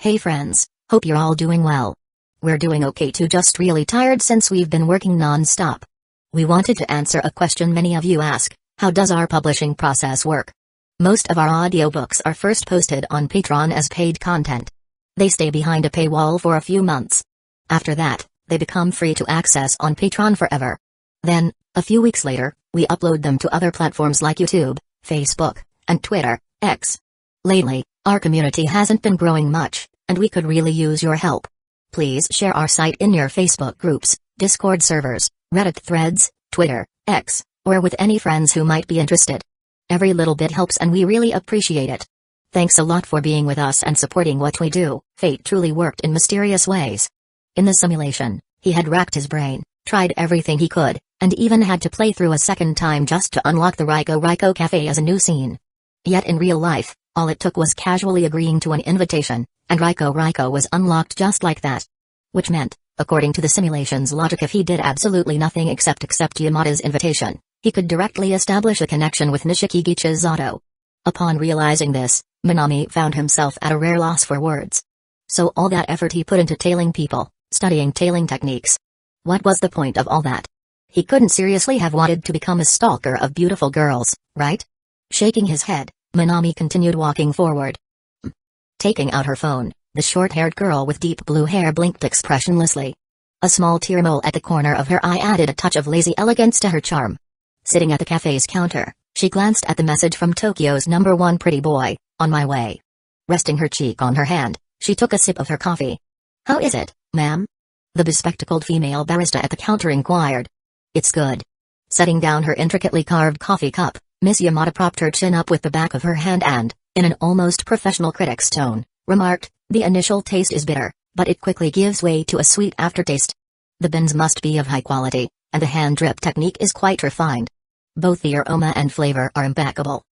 Hey friends, hope you're all doing well. We're doing okay too, just really tired since we've been working non-stop. We wanted to answer a question many of you ask: how does our publishing process work? Most of our audiobooks are first posted on Patreon as paid content. They stay behind a paywall for a few months. After that, they become free to access on Patreon forever. Then, a few weeks later, we upload them to other platforms like YouTube, Facebook, and Twitter, X. Lately, our community hasn't been growing much, and we could really use your help. Please share our site in your Facebook groups, Discord servers, Reddit threads, Twitter, X, or with any friends who might be interested. Every little bit helps and we really appreciate it. Thanks a lot for being with us and supporting what we do. Fate truly worked in mysterious ways. In the simulation, he had racked his brain, tried everything he could, and even had to play through a second time just to unlock the Ryko Cafe as a new scene. Yet in real life, all it took was casually agreeing to an invitation, and Ryko was unlocked just like that. Which meant, according to the simulation's logic, if he did absolutely nothing except accept Yamada's invitation, he could directly establish a connection with Nishikigichi's Zato. Upon realizing this, Minami found himself at a rare loss for words. So all that effort he put into tailing people, studying tailing techniques. What was the point of all that? He couldn't seriously have wanted to become a stalker of beautiful girls, right? Shaking his head, Minami continued walking forward. Taking out her phone, the short-haired girl with deep blue hair blinked expressionlessly. A small tear mole at the corner of her eye added a touch of lazy elegance to her charm. Sitting at the cafe's counter, she glanced at the message from Tokyo's #1 pretty boy, "On my way." Resting her cheek on her hand, she took a sip of her coffee. "How is it, ma'am?" the bespectacled female barista at the counter inquired. "It's good." Setting down her intricately carved coffee cup, Miss Yamada propped her chin up with the back of her hand and, in an almost professional critic's tone, remarked, "The initial taste is bitter, but it quickly gives way to a sweet aftertaste. The beans must be of high quality, and the hand drip technique is quite refined. Both the aroma and flavor are impeccable."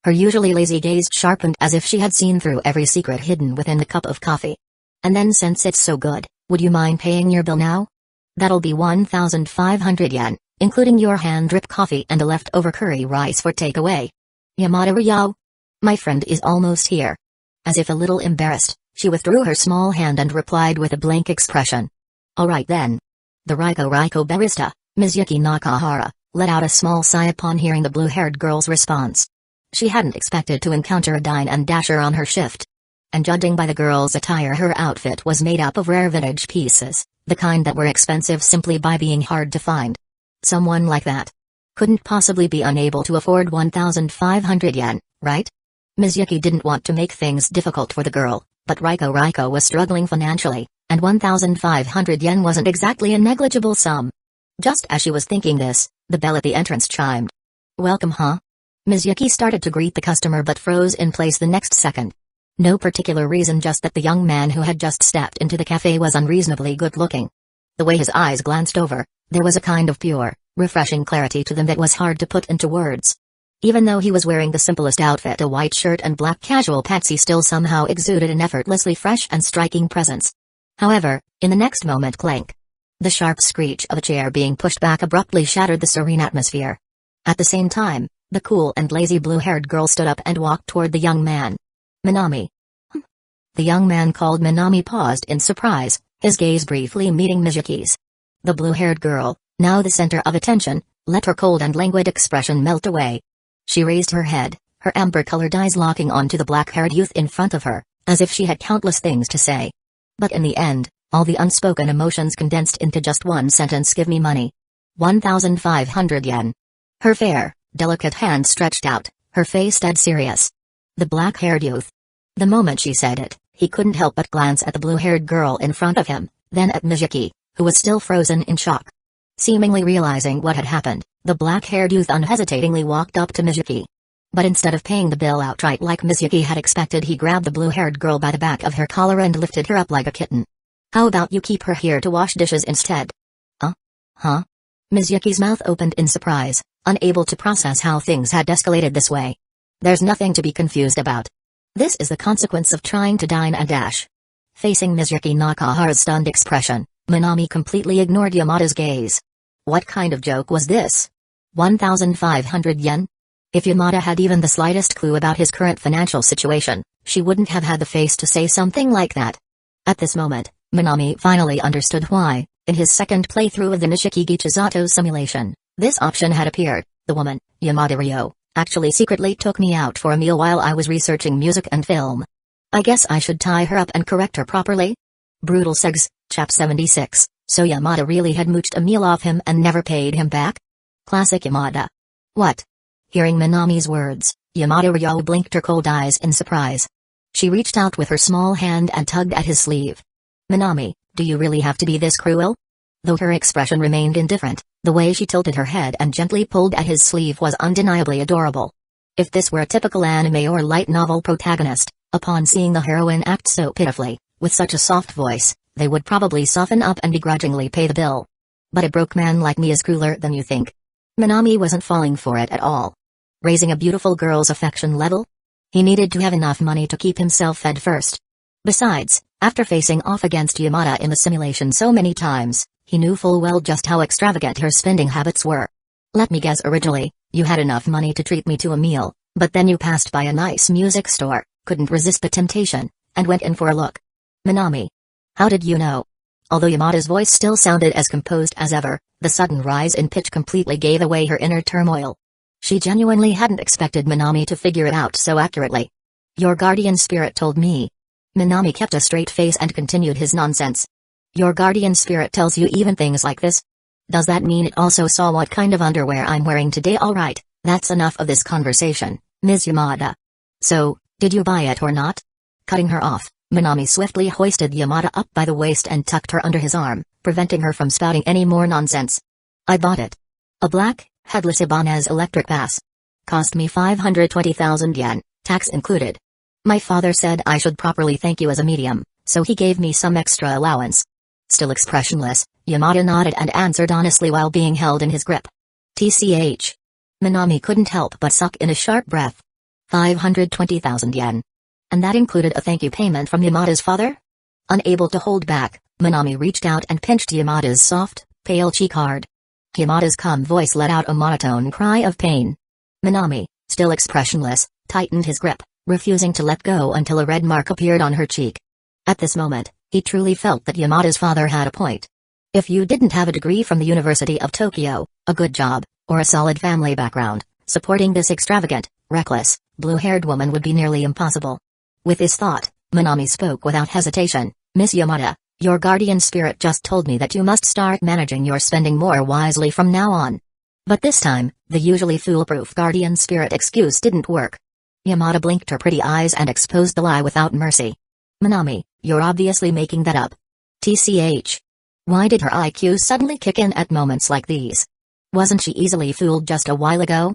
Her usually lazy gaze sharpened as if she had seen through every secret hidden within the cup of coffee. "And then, since it's so good, would you mind paying your bill now? That'll be 1,500 yen, including your hand drip coffee and a leftover curry rice for takeaway." "Yamada Ryao? My friend is almost here." As if a little embarrassed, she withdrew her small hand and replied with a blank expression. "All right then." The Ryko barista, Mizuki Nakahara, let out a small sigh upon hearing the blue-haired girl's response. She hadn't expected to encounter a dine and dasher on her shift. And judging by the girl's attire, her outfit was made up of rare vintage pieces, the kind that were expensive simply by being hard to find. Someone like that couldn't possibly be unable to afford 1,500 yen, right? Mizuki didn't want to make things difficult for the girl, but Ryko was struggling financially, and 1,500 yen wasn't exactly a negligible sum. Just as she was thinking this, the bell at the entrance chimed. "Welcome, huh?" Mizuki started to greet the customer but froze in place the next second. No particular reason, just that the young man who had just stepped into the cafe was unreasonably good-looking. The way his eyes glanced over, there was a kind of pure, refreshing clarity to them that was hard to put into words. Even though he was wearing the simplest outfit, a white shirt and black casual pants, he still somehow exuded an effortlessly fresh and striking presence. However, in the next moment, clank. The sharp screech of a chair being pushed back abruptly shattered the serene atmosphere. At the same time, the cool and lazy blue-haired girl stood up and walked toward the young man. "Minami." The young man called Minami paused in surprise, his gaze briefly meeting Mizuki's. The blue-haired girl, now the center of attention, let her cold and languid expression melt away. She raised her head, her amber-colored eyes locking onto the black-haired youth in front of her, as if she had countless things to say. But in the end, all the unspoken emotions condensed into just one sentence: "Give me money. 1,500 yen." Her fair, delicate hand stretched out, her face dead serious. The black-haired youth. The moment she said it, he couldn't help but glance at the blue-haired girl in front of him, then at Mizuki, who was still frozen in shock. Seemingly realizing what had happened, the black-haired youth unhesitatingly walked up to Mizuki. But instead of paying the bill outright like Mizuki had expected, he grabbed the blue-haired girl by the back of her collar and lifted her up like a kitten. "How about you keep her here to wash dishes instead?" Huh? Mizuki's mouth opened in surprise, unable to process how things had escalated this way. "There's nothing to be confused about. This is the consequence of trying to dine and dash." Facing Mizuki Nakahara's stunned expression, Minami completely ignored Yamada's gaze. What kind of joke was this? 1,500 yen? If Yamada had even the slightest clue about his current financial situation, she wouldn't have had the face to say something like that. At this moment, Minami finally understood why, in his second playthrough of the Nishiki Chisato simulation, this option had appeared. The woman, Yamada Ryo, actually secretly took me out for a meal while I was researching music and film. I guess I should tie her up and correct her properly? Brutal Segs, Chap 76, so Yamada really had mooched a meal off him and never paid him back? Classic Yamada. What? Hearing Minami's words, Yamada Ryo blinked her cold eyes in surprise. She reached out with her small hand and tugged at his sleeve. Minami, do you really have to be this cruel? Though her expression remained indifferent, the way she tilted her head and gently pulled at his sleeve was undeniably adorable. If this were a typical anime or light novel protagonist, upon seeing the heroine act so pitifully, with such a soft voice, they would probably soften up and begrudgingly pay the bill. But a broke man like me is crueler than you think. Minami wasn't falling for it at all. Raising a beautiful girl's affection level? He needed to have enough money to keep himself fed first. Besides, after facing off against Yamada in the simulation so many times, he knew full well just how extravagant her spending habits were. Let me guess, originally, you had enough money to treat me to a meal, but then you passed by a nice music store, couldn't resist the temptation, and went in for a look. Minami. How did you know? Although Yamada's voice still sounded as composed as ever, the sudden rise in pitch completely gave away her inner turmoil. She genuinely hadn't expected Minami to figure it out so accurately. Your guardian spirit told me. Minami kept a straight face and continued his nonsense. Your guardian spirit tells you even things like this? Does that mean it also saw what kind of underwear I'm wearing today? Alright, that's enough of this conversation, Ms. Yamada. So, did you buy it or not? Cutting her off, Minami swiftly hoisted Yamada up by the waist and tucked her under his arm, preventing her from spouting any more nonsense. I bought it. A black, headless Ibanez electric bass. Cost me 520,000 yen, tax included. My father said I should properly thank you as a medium, so he gave me some extra allowance. Still expressionless, Yamada nodded and answered honestly while being held in his grip. TCH. Minami couldn't help but suck in a sharp breath. 520,000 yen. And that included a thank you payment from Yamada's father? Unable to hold back, Minami reached out and pinched Yamada's soft, pale cheek hard. Yamada's calm voice let out a monotone cry of pain. Minami, still expressionless, tightened his grip, refusing to let go until a red mark appeared on her cheek. At this moment, he truly felt that Yamada's father had a point. If you didn't have a degree from the University of Tokyo, a good job, or a solid family background, supporting this extravagant, reckless, blue-haired woman would be nearly impossible. With this thought, Minami spoke without hesitation. Miss Yamada, your guardian spirit just told me that you must start managing your spending more wisely from now on. But this time, the usually foolproof guardian spirit excuse didn't work. Yamada blinked her pretty eyes and exposed the lie without mercy. Minami, you're obviously making that up. TCH. Why did her IQ suddenly kick in at moments like these? Wasn't she easily fooled just a while ago?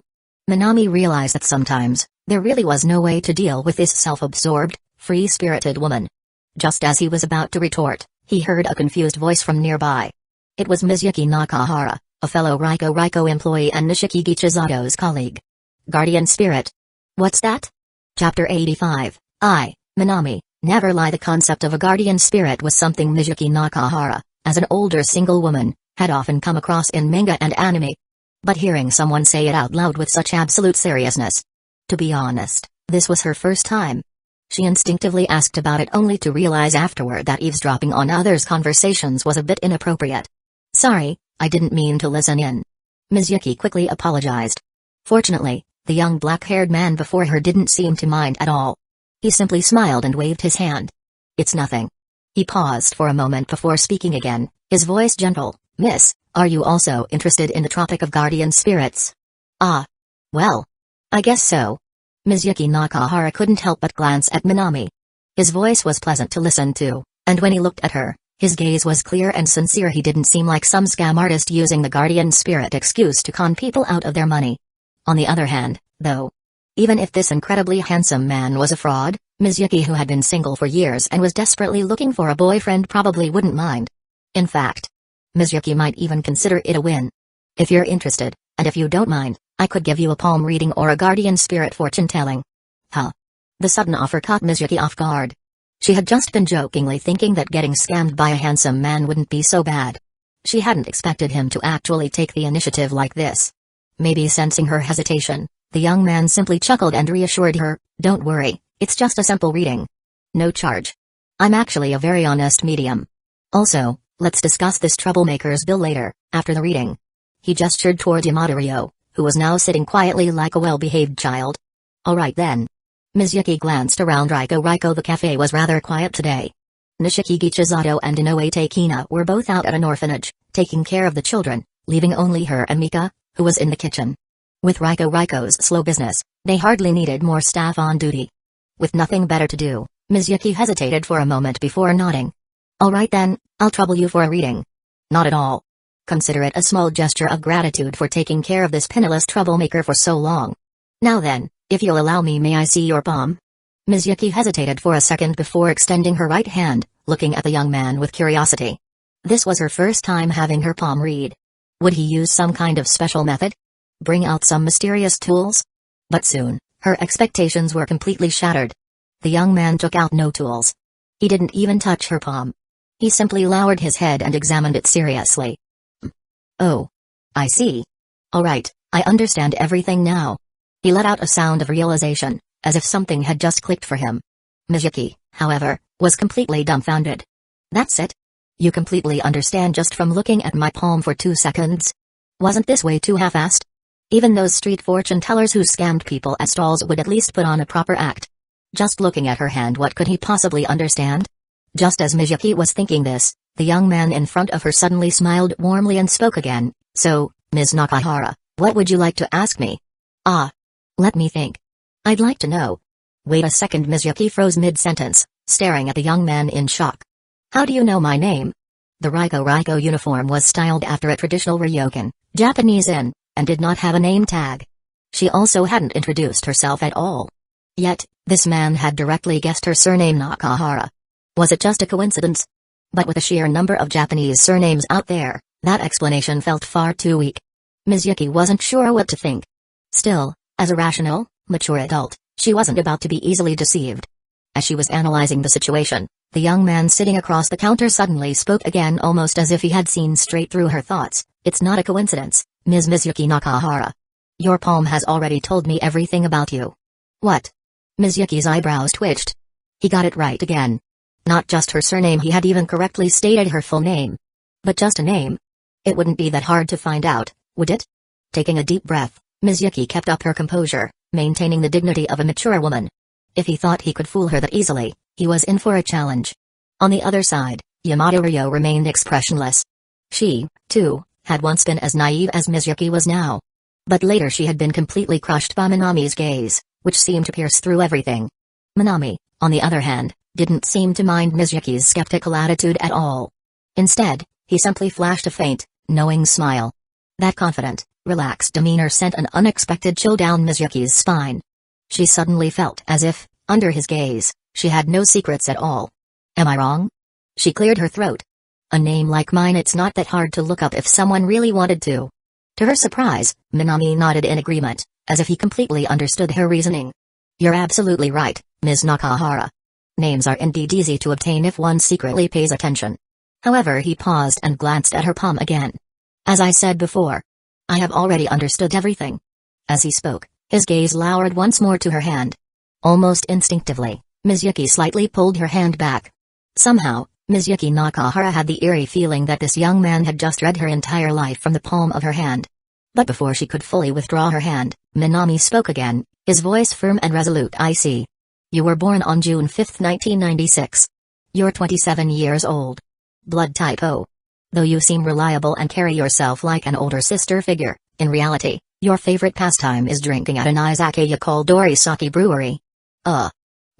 Minami realized that sometimes, there really was no way to deal with this self-absorbed, free-spirited woman. Just as he was about to retort, he heard a confused voice from nearby. It was Mizuki Nakahara, a fellow Riko employee and Nishiki Chizato's colleague. Guardian Spirit. What's that? Chapter 85. Minami, never lie. The concept of a guardian spirit was something Mizuki Nakahara, as an older single woman, had often come across in manga and anime. But hearing someone say it out loud with such absolute seriousness. To be honest, this was her first time. She instinctively asked about it only to realize afterward that eavesdropping on others' conversations was a bit inappropriate. Sorry, I didn't mean to listen in. Mizuki quickly apologized. Fortunately, the young black-haired man before her didn't seem to mind at all. He simply smiled and waved his hand. It's nothing. He paused for a moment before speaking again, his voice gentle. Miss, are you also interested in the Tropic of Guardian Spirits? Ah. Well. I guess so. Mizuki Nakahara couldn't help but glance at Minami. His voice was pleasant to listen to, and when he looked at her, his gaze was clear and sincere. He didn't seem like some scam artist using the guardian spirit excuse to con people out of their money. On the other hand, though, even if this incredibly handsome man was a fraud, Mizuki, who had been single for years and was desperately looking for a boyfriend, probably wouldn't mind. In fact, Mizuki might even consider it a win. If you're interested, and if you don't mind, I could give you a palm reading or a guardian spirit fortune-telling. Huh? The sudden offer caught Mizuki off guard. She had just been jokingly thinking that getting scammed by a handsome man wouldn't be so bad. She hadn't expected him to actually take the initiative like this. Maybe sensing her hesitation, the young man simply chuckled and reassured her, don't worry, it's just a simple reading. No charge. I'm actually a very honest medium. Also, let's discuss this troublemaker's bill later, after the reading. He gestured toward Yamato Ryo, who was now sitting quietly like a well-behaved child. Alright then. Ms. Yuki glanced around Riko. The cafe was rather quiet today. Nishiki Gichizato and Inoue Takina were both out at an orphanage, taking care of the children, leaving only her and Mika, who was in the kitchen. With Riko's slow business, they hardly needed more staff on duty. With nothing better to do, Ms. Yuki hesitated for a moment before nodding. Alright then, I'll trouble you for a reading. Not at all. Consider it a small gesture of gratitude for taking care of this penniless troublemaker for so long. Now then, if you'll allow me, may I see your palm? Ms. Yuki hesitated for a second before extending her right hand, looking at the young man with curiosity. This was her first time having her palm read. Would he use some kind of special method? Bring out some mysterious tools? But soon, her expectations were completely shattered. The young man took out no tools. He didn't even touch her palm. He simply lowered his head and examined it seriously. Oh. I see. Alright, I understand everything now. He let out a sound of realization, as if something had just clicked for him. Ms. Yuki, however, was completely dumbfounded. That's it? You completely understand just from looking at my palm for 2 seconds? Wasn't this way too half-assed? Even those street fortune tellers who scammed people at stalls would at least put on a proper act. Just looking at her hand, what could he possibly understand? Just as Ms. Yuki was thinking this, the young man in front of her suddenly smiled warmly and spoke again. So, Ms. Nakahara, what would you like to ask me? Let me think. I'd like to know. Wait a second. Ms. Yuki froze mid-sentence, staring at the young man in shock. How do you know my name? The Riko uniform was styled after a traditional Ryokan, Japanese inn, and did not have a name tag. She also hadn't introduced herself at all. Yet, this man had directly guessed her surname Nakahara. Was it just a coincidence? But with the sheer number of Japanese surnames out there, that explanation felt far too weak. Ms. Yuki wasn't sure what to think. Still, as a rational, mature adult, she wasn't about to be easily deceived. As she was analyzing the situation, the young man sitting across the counter suddenly spoke again, almost as if he had seen straight through her thoughts. It's not a coincidence, Ms. Yuki Nakahara. Your palm has already told me everything about you. What? Ms. Yuki's eyebrows twitched. He got it right again. Not just her surname, he had even correctly stated her full name. But just a name? It wouldn't be that hard to find out, would it? Taking a deep breath, Ms. Yuki kept up her composure, maintaining the dignity of a mature woman. If he thought he could fool her that easily, he was in for a challenge. On the other side, Yamato Ryo remained expressionless. She, too, had once been as naive as Ms. Yuki was now. But later she had been completely crushed by Minami's gaze, which seemed to pierce through everything. Minami, on the other hand, didn't seem to mind Ms. Yuki's skeptical attitude at all. Instead, he simply flashed a faint, knowing smile. That confident, relaxed demeanor sent an unexpected chill down Ms. Yuki's spine. She suddenly felt as if, under his gaze, she had no secrets at all. Am I wrong? She cleared her throat. A name like mine, it's not that hard to look up if someone really wanted to. To her surprise, Minami nodded in agreement, as if he completely understood her reasoning. You're absolutely right, Ms. Nakahara. Names are indeed easy to obtain if one secretly pays attention. However, he paused and glanced at her palm again. As I said before, I have already understood everything. As he spoke, his gaze lowered once more to her hand. Almost instinctively, Ms. Yuki slightly pulled her hand back. Somehow, Ms. Yuki Nakahara had the eerie feeling that this young man had just read her entire life from the palm of her hand. But before she could fully withdraw her hand, Minami spoke again, his voice firm and resolute. I see. You were born on June 5, 1996. You're 27 years old. Blood type O. Though you seem reliable and carry yourself like an older sister figure, in reality, your favorite pastime is drinking at an izakaya called Dorisaki Brewery.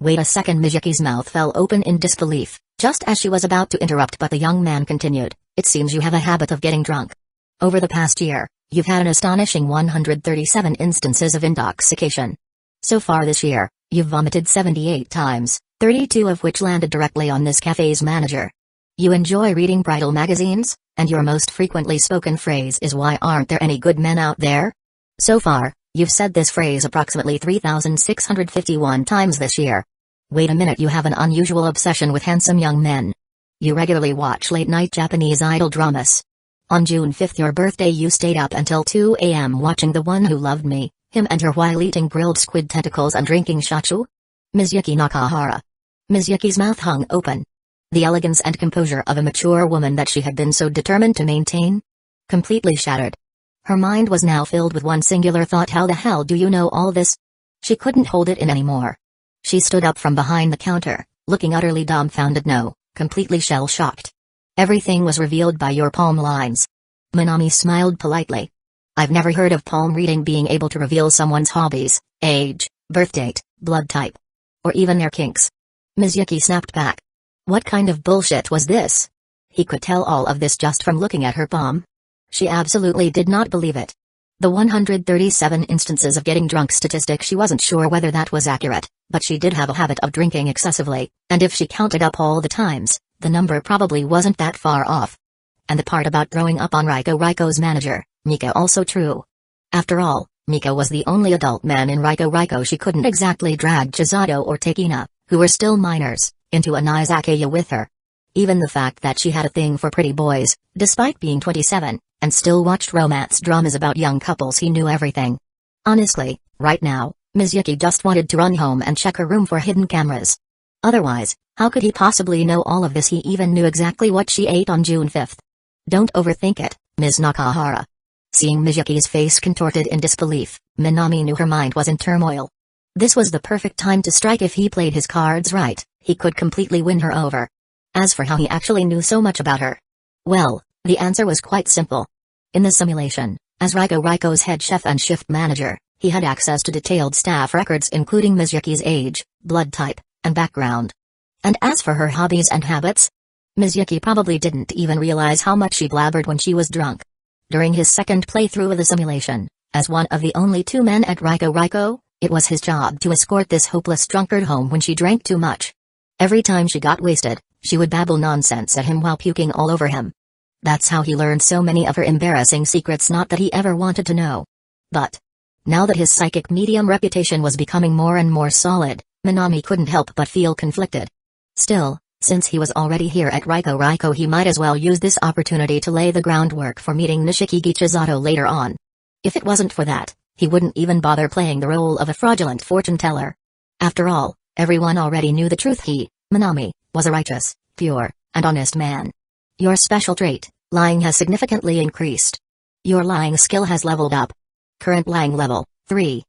Wait a second. Ms. Yuki's mouth fell open in disbelief, just as she was about to interrupt, but the young man continued, it seems you have a habit of getting drunk. Over the past year, you've had an astonishing 137 instances of intoxication. So far this year, you've vomited 78 times, 32 of which landed directly on this cafe's manager. You enjoy reading bridal magazines, and your most frequently spoken phrase is why aren't there any good men out there? So far, you've said this phrase approximately 3,651 times this year. Wait a minute, you have an unusual obsession with handsome young men. You regularly watch late-night Japanese idol dramas. On June 5th, your birthday, you stayed up until 2 a.m. watching The One Who Loved Me, him and her, while eating grilled squid tentacles and drinking shachu? Ms. Yuki Nakahara. Ms. Yuki's mouth hung open, The elegance and composure of a mature woman that she had been so determined to maintain? Completely shattered. Her mind was now filled with one singular thought: how the hell do you know all this? She couldn't hold it in anymore. She stood up from behind the counter, looking utterly dumbfounded, no, completely shell-shocked. Everything was revealed by your palm lines. Minami smiled politely. I've never heard of palm reading being able to reveal someone's hobbies, age, birth date, blood type, or even their kinks. Ms. Yuki snapped back. What kind of bullshit was this? He could tell all of this just from looking at her palm. She absolutely did not believe it. The 137 instances of getting drunk statistic, she wasn't sure whether that was accurate, but she did have a habit of drinking excessively, and if she counted up all the times, the number probably wasn't that far off. And the part about growing up on Riko's manager, Mika, also true. After all, Mika was the only adult man in Riko. She couldn't exactly drag Chisato or Takina, who were still minors, into an izakaya with her. Even the fact that she had a thing for pretty boys, despite being 27, and still watched romance dramas about young couples, he knew everything. Honestly, right now, Ms. Yuki just wanted to run home and check her room for hidden cameras. Otherwise, how could he possibly know all of this? He even knew exactly what she ate on June 5th. Don't overthink it, Ms. Nakahara. Seeing Ms. Yuki's face contorted in disbelief, Minami knew her mind was in turmoil. This was the perfect time to strike. If he played his cards right, he could completely win her over. As for how he actually knew so much about her, well, the answer was quite simple. In the simulation, as Riko's head chef and shift manager, he had access to detailed staff records including Ms. Yuki's age, blood type, and background. And as for her hobbies and habits, Ms. Yuki probably didn't even realize how much she blabbered when she was drunk. During his second playthrough of the simulation, as one of the only two men at Riko, it was his job to escort this hopeless drunkard home when she drank too much. Every time she got wasted, she would babble nonsense at him while puking all over him. That's how he learned so many of her embarrassing secrets, not that he ever wanted to know. But now that his psychic medium reputation was becoming more and more solid, Minami couldn't help but feel conflicted. Still, since he was already here at Riko, he might as well use this opportunity to lay the groundwork for meeting Nishikigi Chisato later on. If it wasn't for that, he wouldn't even bother playing the role of a fraudulent fortune teller. After all, everyone already knew the truth. He, Minami, was a righteous, pure, and honest man. Your special trait, lying, has significantly increased. Your lying skill has leveled up. Current lying level, 3.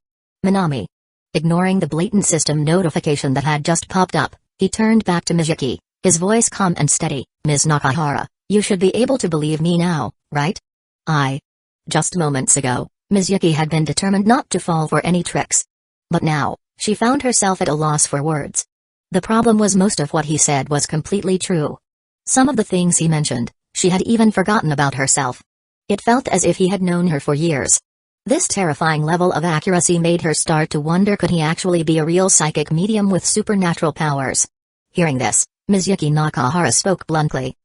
Minami. Ignoring the blatant system notification that had just popped up, he turned back to Ms. Yuki, his voice calm and steady. Ms. Nakahara, you should be able to believe me now, right? Just moments ago, Ms. Yuki had been determined not to fall for any tricks. But now, she found herself at a loss for words. The problem was most of what he said was completely true. Some of the things he mentioned, she had even forgotten about herself. It felt as if he had known her for years. This terrifying level of accuracy made her start to wonder, could he actually be a real psychic medium with supernatural powers? Hearing this, Ms. Yuki Nakahara spoke bluntly.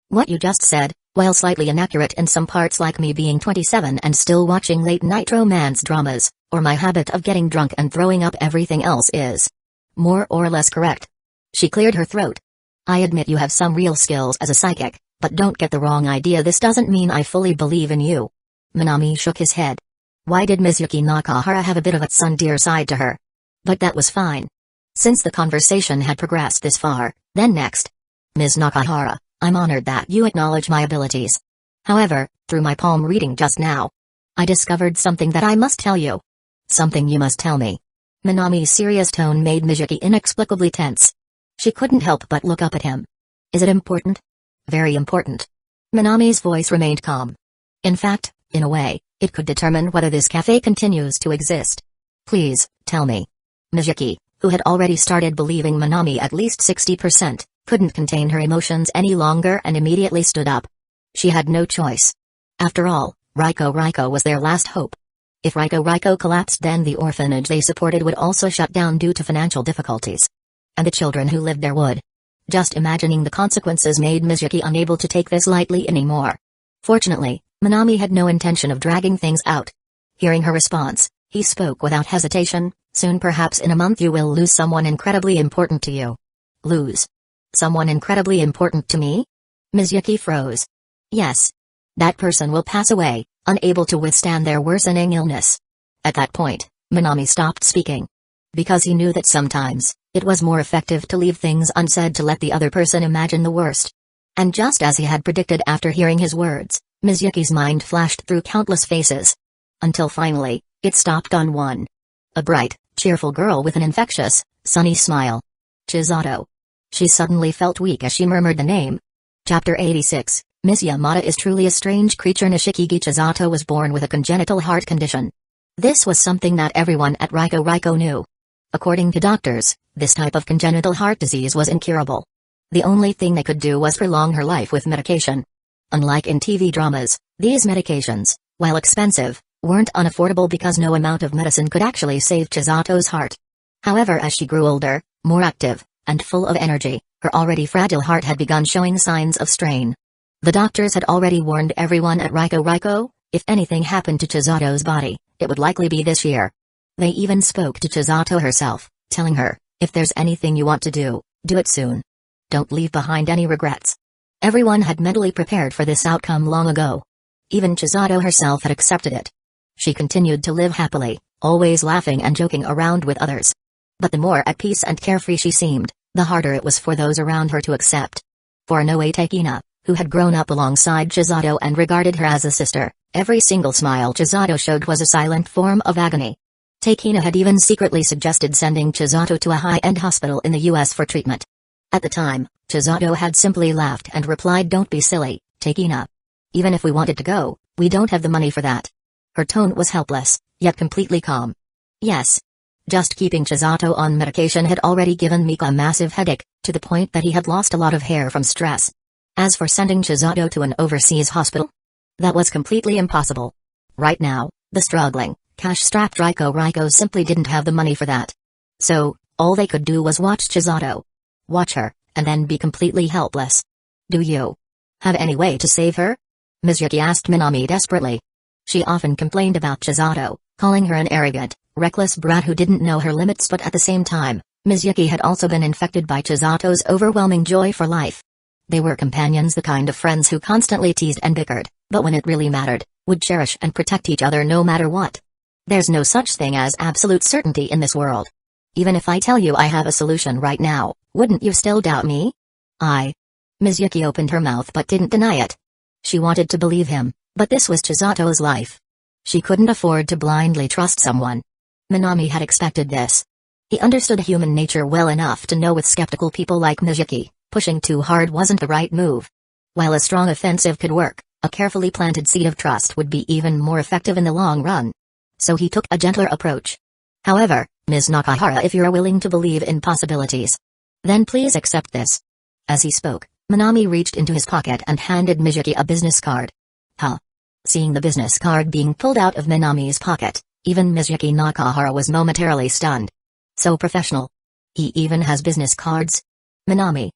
What you just said, while slightly inaccurate in some parts, like me being 27 and still watching late-night romance dramas, or my habit of getting drunk and throwing up everything else, is more or less correct. She cleared her throat. I admit you have some real skills as a psychic, but don't get the wrong idea, this doesn't mean I fully believe in you. Minami shook his head. Why did Ms. Yuki Nakahara have a bit of a tsundere side to her? But that was fine. Since the conversation had progressed this far, then next. Ms. Nakahara, I'm honored that you acknowledge my abilities. However, through my palm reading just now, I discovered something that I must tell you. Something you must tell me. Minami's serious tone made Ms. Yuki inexplicably tense. She couldn't help but look up at him. Is it important? Very important. Minami's voice remained calm. In fact, in a way, it could determine whether this cafe continues to exist. Please, tell me. Ms. Yuki, who had already started believing Minami at least 60%, couldn't contain her emotions any longer and immediately stood up. She had no choice. After all, Riko was their last hope. If Riko collapsed, then the orphanage they supported would also shut down due to financial difficulties. And the children who lived there would. Just imagining the consequences made Ms. Yuki unable to take this lightly anymore. Fortunately, Minami had no intention of dragging things out. Hearing her response, he spoke without hesitation. Soon, perhaps in a month, you will lose someone incredibly important to you. Lose? Someone incredibly important to me? Ms. Yuki froze. Yes. That person will pass away, unable to withstand their worsening illness. At that point, Minami stopped speaking. Because he knew that sometimes, it was more effective to leave things unsaid to let the other person imagine the worst. And just as he had predicted after hearing his words, Miyuki's mind flashed through countless faces. Until finally, it stopped on one. A bright, cheerful girl with an infectious, sunny smile. Chisato. She suddenly felt weak as she murmured the name. Chapter 86, Miss Yamada is truly a strange creature. Nishikigi Chisato was born with a congenital heart condition. This was something that everyone at Riko knew. According to doctors, this type of congenital heart disease was incurable. The only thing they could do was prolong her life with medication. Unlike in TV dramas, these medications, while expensive, weren't unaffordable because no amount of medicine could actually save Chisato's heart. However, as she grew older, more active, and full of energy, her already fragile heart had begun showing signs of strain. The doctors had already warned everyone at Riko, if anything happened to Chisato's body, it would likely be this year. They even spoke to Chisato herself, telling her, if there's anything you want to do it soon. Don't leave behind any regrets. Everyone had mentally prepared for this outcome long ago. Even Chisato herself had accepted it. She continued to live happily, always laughing and joking around with others. But the more at peace and carefree she seemed, the harder it was for those around her to accept. For Inoue Takina, who had grown up alongside Chisato and regarded her as a sister, every single smile Chisato showed was a silent form of agony. Takina had even secretly suggested sending Chisato to a high-end hospital in the US for treatment. At the time, Chisato had simply laughed and replied, "Don't be silly, Takina. Even if we wanted to go, we don't have the money for that." Her tone was helpless, yet completely calm. Yes. Just keeping Chisato on medication had already given Mika a massive headache, to the point that he had lost a lot of hair from stress. As for sending Chisato to an overseas hospital, that was completely impossible. Right now, the struggling, cash-strapped Riko simply didn't have the money for that. So, all they could do was watch Chisato. Watch her, and then be completely helpless. Do you have any way to save her? Miyuki asked Minami desperately. She often complained about Chisato, calling her an arrogant, reckless brat who didn't know her limits, but at the same time, Miyuki had also been infected by Chisato's overwhelming joy for life. They were companions, the kind of friends who constantly teased and bickered, but when it really mattered, would cherish and protect each other no matter what. There's no such thing as absolute certainty in this world. Even if I tell you I have a solution right now, wouldn't you still doubt me? Miyuki opened her mouth but didn't deny it. She wanted to believe him, but this was Chisato's life. She couldn't afford to blindly trust someone. Minami had expected this. He understood human nature well enough to know with skeptical people like Miyuki, pushing too hard wasn't the right move. While a strong offensive could work, a carefully planted seed of trust would be even more effective in the long run. So he took a gentler approach. However, Ms. Nakahara, if you're willing to believe in possibilities, then please accept this. As he spoke, Minami reached into his pocket and handed Miyuki a business card. Huh? Seeing the business card being pulled out of Minami's pocket, even Miyuki Nakahara was momentarily stunned. So professional. He even has business cards? Minami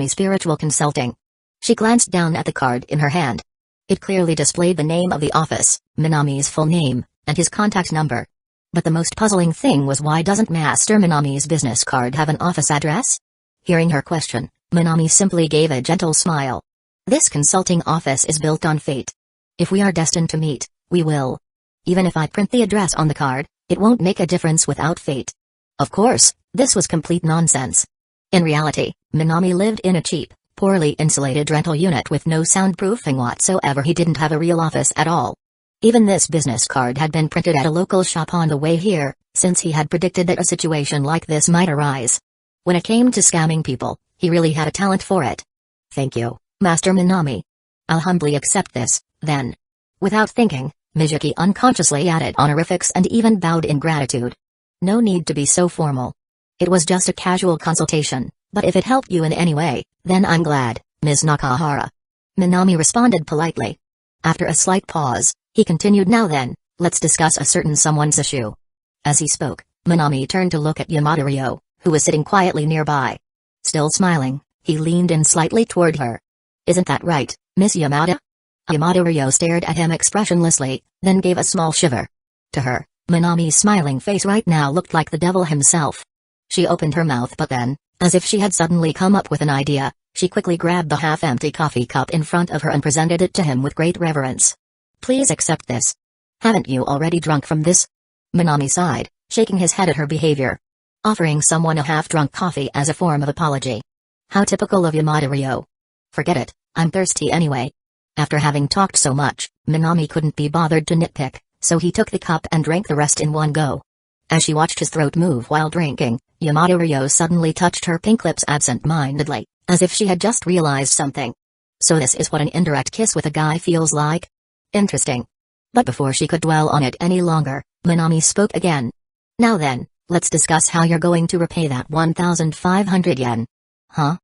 Spiritual Consulting. She glanced down at the card in her hand. It clearly displayed the name of the office, Minami's full name, and his contact number. But the most puzzling thing was, why doesn't Master Minami's business card have an office address? Hearing her question, Minami simply gave a gentle smile. This consulting office is built on fate. If we are destined to meet, we will. Even if I print the address on the card, it won't make a difference without fate. Of course, this was complete nonsense. In reality, Minami lived in a cheap, poorly insulated rental unit with no soundproofing whatsoever. He didn't have a real office at all. Even this business card had been printed at a local shop on the way here, since he had predicted that a situation like this might arise. When it came to scamming people, he really had a talent for it. Thank you, Master Minami. I'll humbly accept this, then. Without thinking, Miyuki unconsciously added honorifics and even bowed in gratitude. No need to be so formal. It was just a casual consultation, but if it helped you in any way, then I'm glad, Ms. Nakahara. Minami responded politely. After a slight pause, he continued, now then, let's discuss a certain someone's issue. As he spoke, Minami turned to look at Yamada Ryo, who was sitting quietly nearby. Still smiling, he leaned in slightly toward her. Isn't that right, Miss Yamada? Yamada Ryo stared at him expressionlessly, then gave a small shiver. To her, Minami's smiling face right now looked like the devil himself. She opened her mouth, but then, as if she had suddenly come up with an idea, she quickly grabbed the half-empty coffee cup in front of her and presented it to him with great reverence. Please accept this. Haven't you already drunk from this? Minami sighed, shaking his head at her behavior. Offering someone a half-drunk coffee as a form of apology. How typical of Yamada Ryo. Forget it, I'm thirsty anyway. After having talked so much, Minami couldn't be bothered to nitpick, so he took the cup and drank the rest in one go. As she watched his throat move while drinking, Yamada Ryo suddenly touched her pink lips absent-mindedly, as if she had just realized something. So this is what an indirect kiss with a guy feels like? Interesting. But before she could dwell on it any longer, Minami spoke again. Now then, let's discuss how you're going to repay that 1,500 yen. Huh?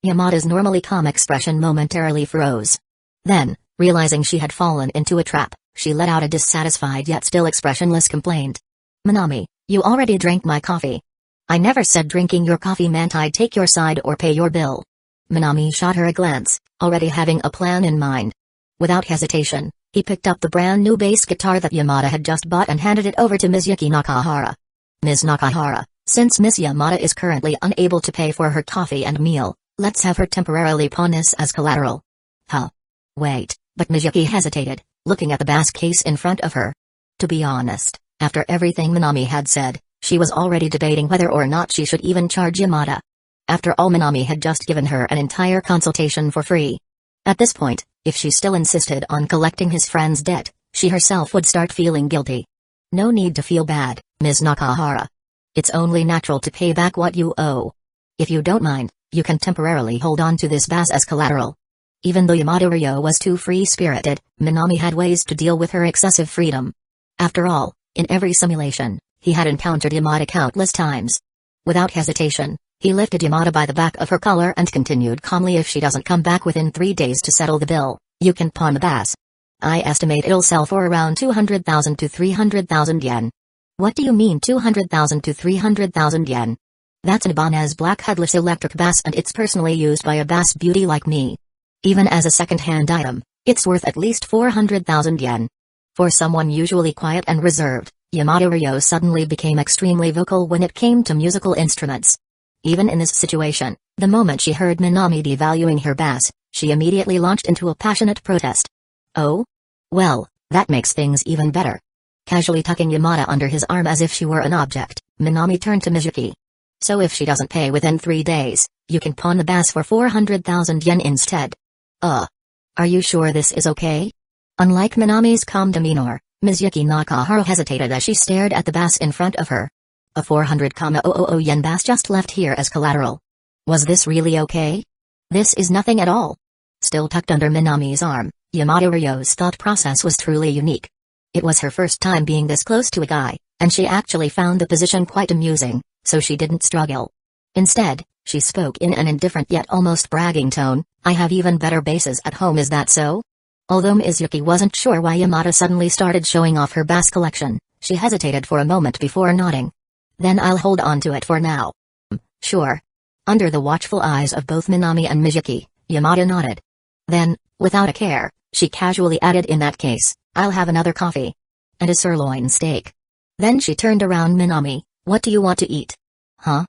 Yamada's normally calm expression momentarily froze. Then, realizing she had fallen into a trap, she let out a dissatisfied yet still expressionless complaint. Minami, you already drank my coffee. I never said drinking your coffee meant I'd take your side or pay your bill. Minami shot her a glance, already having a plan in mind. Without hesitation, he picked up the brand new bass guitar that Yamada had just bought and handed it over to Ms. Yuki Nakahara. Ms. Nakahara, since Miss Yamada is currently unable to pay for her coffee and meal, let's have her temporarily pawn this as collateral. Huh? Wait, but Ms. Yuki hesitated, looking at the bass case in front of her. To be honest, after everything Minami had said, she was already debating whether or not she should even charge Yamada. After all, Minami had just given her an entire consultation for free. At this point, if she still insisted on collecting his friend's debt, she herself would start feeling guilty. No need to feel bad, Ms. Nakahara. It's only natural to pay back what you owe. If you don't mind, you can temporarily hold on to this bass as collateral. Even though Yamada Ryo was too free-spirited, Minami had ways to deal with her excessive freedom. After all, in every simulation, he had encountered Yamada countless times. Without hesitation, he lifted Yamada by the back of her collar and continued calmly, if she doesn't come back within 3 days to settle the bill, you can pawn the bass. I estimate it'll sell for around 200,000 to 300,000 yen. What do you mean 200,000 to 300,000 yen? That's an Ibanez black headless electric bass, and it's personally used by a bass beauty like me. Even as a second-hand item, it's worth at least 400,000 yen. For someone usually quiet and reserved, Yamada Ryo suddenly became extremely vocal when it came to musical instruments. Even in this situation, the moment she heard Minami devaluing her bass, she immediately launched into a passionate protest. Oh? Well, that makes things even better. Casually tucking Yamada under his arm as if she were an object, Minami turned to Mizuki. So if she doesn't pay within 3 days, you can pawn the bass for 400,000 yen instead. Are you sure this is okay? Unlike Minami's calm demeanor, Ms. Yuki Nakahara hesitated as she stared at the bass in front of her. A 400,000 yen bass just left here as collateral. Was this really okay? This is nothing at all. Still tucked under Minami's arm, Yamada Ryo's thought process was truly unique. It was her first time being this close to a guy, and she actually found the position quite amusing, so she didn't struggle. Instead, she spoke in an indifferent yet almost bragging tone, I have even better basses at home, is that so? Although Mizuki wasn't sure why Yamada suddenly started showing off her bass collection, she hesitated for a moment before nodding. Then I'll hold on to it for now. Sure. Under the watchful eyes of both Minami and Mizuki, Yamada nodded. Then, without a care, she casually added, in that case, I'll have another coffee. And a sirloin steak. Then she turned around Minami, what do you want to eat? Huh?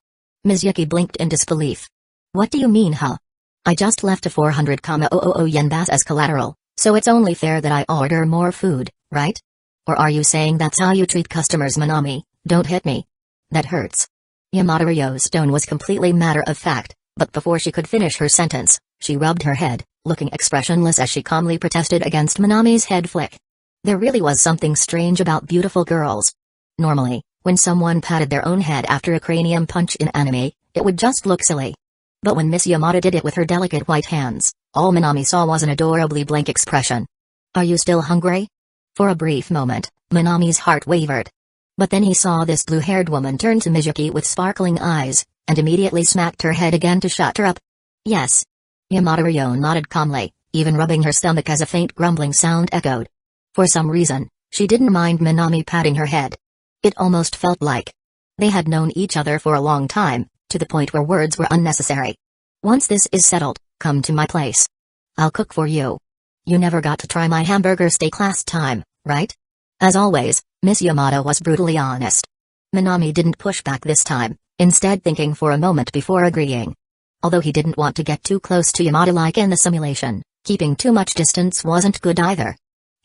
Mizuki blinked in disbelief. What do you mean, huh? I just left a 400,000 yen bass as collateral, so it's only fair that I order more food, right? Or are you saying that's how you treat customers? Minami, don't hit me. That hurts. Yamada Ryo's tone was completely matter of fact, but before she could finish her sentence, she rubbed her head, looking expressionless as she calmly protested against Minami's head flick. There really was something strange about beautiful girls. Normally, when someone patted their own head after a cranium punch in anime, it would just look silly. But when Miss Yamada did it with her delicate white hands, all Minami saw was an adorably blank expression. Are you still hungry? For a brief moment, Minami's heart wavered. But then he saw this blue-haired woman turn to Mizuki with sparkling eyes, and immediately smacked her head again to shut her up. Yes. Yamada Ryo nodded calmly, even rubbing her stomach as a faint grumbling sound echoed. For some reason, she didn't mind Minami patting her head. It almost felt like they had known each other for a long time, to the point where words were unnecessary. Once this is settled, come to my place. I'll cook for you. You never got to try my hamburger steak last time, right? As always, Miss Yamada was brutally honest. Minami didn't push back this time, instead thinking for a moment before agreeing. Although he didn't want to get too close to Yamada like in the simulation, keeping too much distance wasn't good either.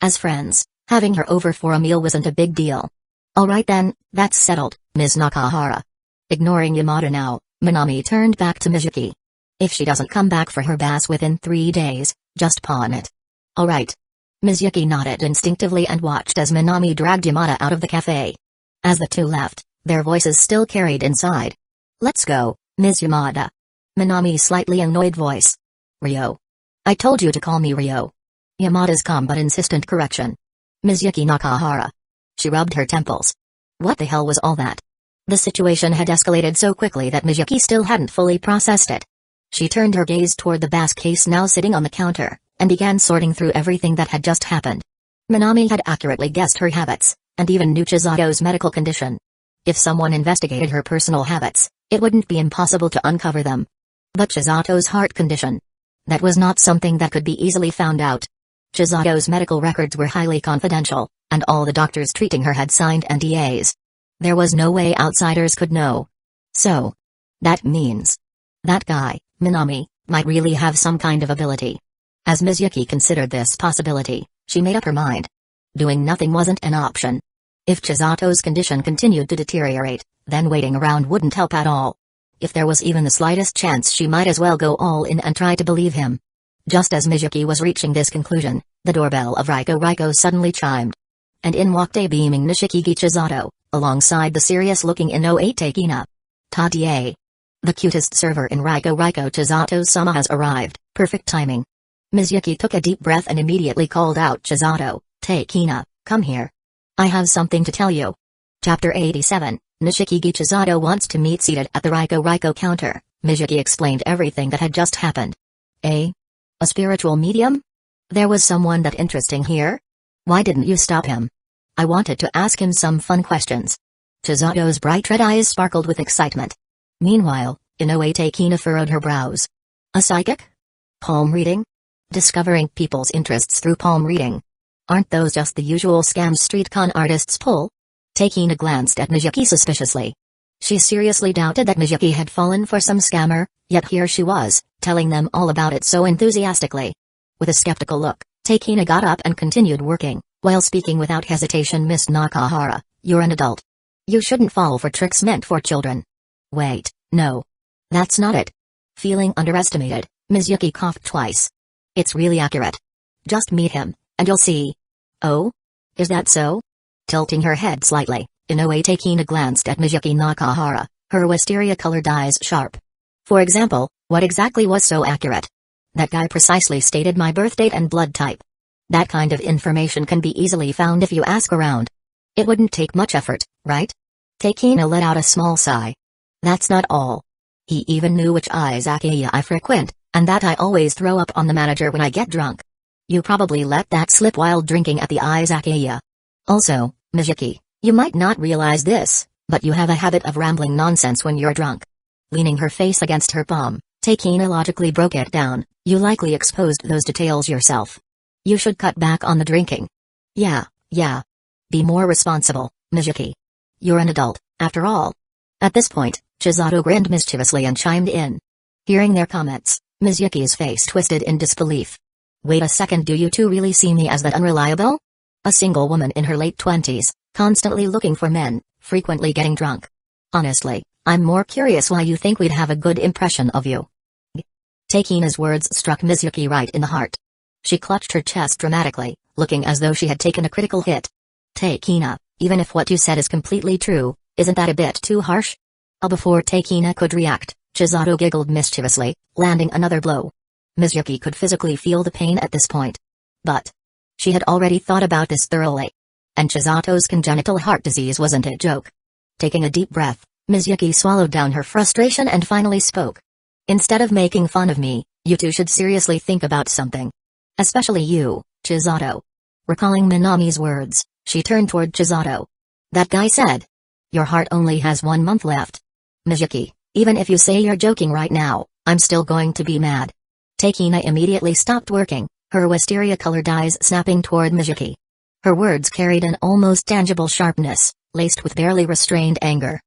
As friends, having her over for a meal wasn't a big deal. Alright then, that's settled, Ms. Nakahara. Ignoring Yamada now, Minami turned back to Mizuki. If she doesn't come back for her bath within 3 days, just pawn it. Alright. Mizuki nodded instinctively and watched as Minami dragged Yamada out of the cafe. As the two left, their voices still carried inside. Let's go, Ms. Yamada. Minami's slightly annoyed voice. Ryo. I told you to call me Ryo. Yamada's calm but insistent correction. Mizuki Nakahara. She rubbed her temples. What the hell was all that? The situation had escalated so quickly that Mizuki still hadn't fully processed it. She turned her gaze toward the bass case now sitting on the counter, and began sorting through everything that had just happened. Minami had accurately guessed her habits, and even knew Chizato's medical condition. If someone investigated her personal habits, it wouldn't be impossible to uncover them. But Chizato's heart condition. That was not something that could be easily found out. Chizato's medical records were highly confidential, and all the doctors treating her had signed NDAs. There was no way outsiders could know. So, that means that guy, Minami, might really have some kind of ability. As Mizuki considered this possibility, she made up her mind. Doing nothing wasn't an option. If Chizato's condition continued to deteriorate, then waiting around wouldn't help at all. If there was even the slightest chance, she might as well go all in and try to believe him. Just as Mizuki was reaching this conclusion, the doorbell of Riko suddenly chimed. And in walked a beaming Nishikigi Chizato, alongside the serious-looking Inoue Takina. Tadie. The cutest server in Riko Chizato-sama has arrived, perfect timing. Mizuki took a deep breath and immediately called out Chizato, Takina, come here. I have something to tell you. Chapter 87, Nishikigi Chizato wants to meet. Seated at the Riko counter, Mizuki explained everything that had just happened. A spiritual medium? There was someone that interesting here? Why didn't you stop him? I wanted to ask him some fun questions. Chizato's bright red eyes sparkled with excitement. Meanwhile, Inoue Takina furrowed her brows. A psychic? Palm reading? Discovering people's interests through palm reading. Aren't those just the usual scams street con artists pull? Takina glanced at Mizuki suspiciously. She seriously doubted that Mizuki had fallen for some scammer, yet here she was, telling them all about it so enthusiastically. With a skeptical look, Takina got up and continued working, while speaking without hesitation. Miss Nakahara, you're an adult. You shouldn't fall for tricks meant for children. Wait, no. That's not it. Feeling underestimated, Mizuki coughed twice. It's really accurate. Just meet him, and you'll see. Oh? Is that so? Tilting her head slightly, Inoue Takina glanced at Mizuki Nakahara, her wisteria-colored eyes sharp. For example, what exactly was so accurate? That guy precisely stated my birth date and blood type. That kind of information can be easily found if you ask around. It wouldn't take much effort, right? Takina let out a small sigh. That's not all. He even knew which izakaya I frequent, and that I always throw up on the manager when I get drunk. You probably let that slip while drinking at the izakaya. Also, Mizuki, you might not realize this, but you have a habit of rambling nonsense when you're drunk. Leaning her face against her palm, Takina logically broke it down. You likely exposed those details yourself. You should cut back on the drinking. Yeah. Be more responsible, Mizuki. You're an adult, after all. At this point, Chizato grinned mischievously and chimed in. Hearing their comments, Mizuki's face twisted in disbelief. Wait a second, do you two really see me as that unreliable? A single woman in her late 20s, constantly looking for men, frequently getting drunk. Honestly, I'm more curious why you think we'd have a good impression of you. Takina's words struck Mizuki right in the heart. She clutched her chest dramatically, looking as though she had taken a critical hit. Takina, even if what you said is completely true, isn't that a bit too harsh? Before Takina could react, Chizato giggled mischievously, landing another blow. Mizuki could physically feel the pain at this point. But she had already thought about this thoroughly. And Chizato's congenital heart disease wasn't a joke. Taking a deep breath, Mizuki swallowed down her frustration and finally spoke. Instead of making fun of me, you two should seriously think about something. Especially you, Chizato. Recalling Minami's words, she turned toward Chizato. That guy said. Your heart only has 1 month left. Mizuki, even if you say you're joking right now, I'm still going to be mad. Takina immediately stopped working, her wisteria-colored eyes snapping toward Mizuki. Her words carried an almost tangible sharpness, laced with barely restrained anger.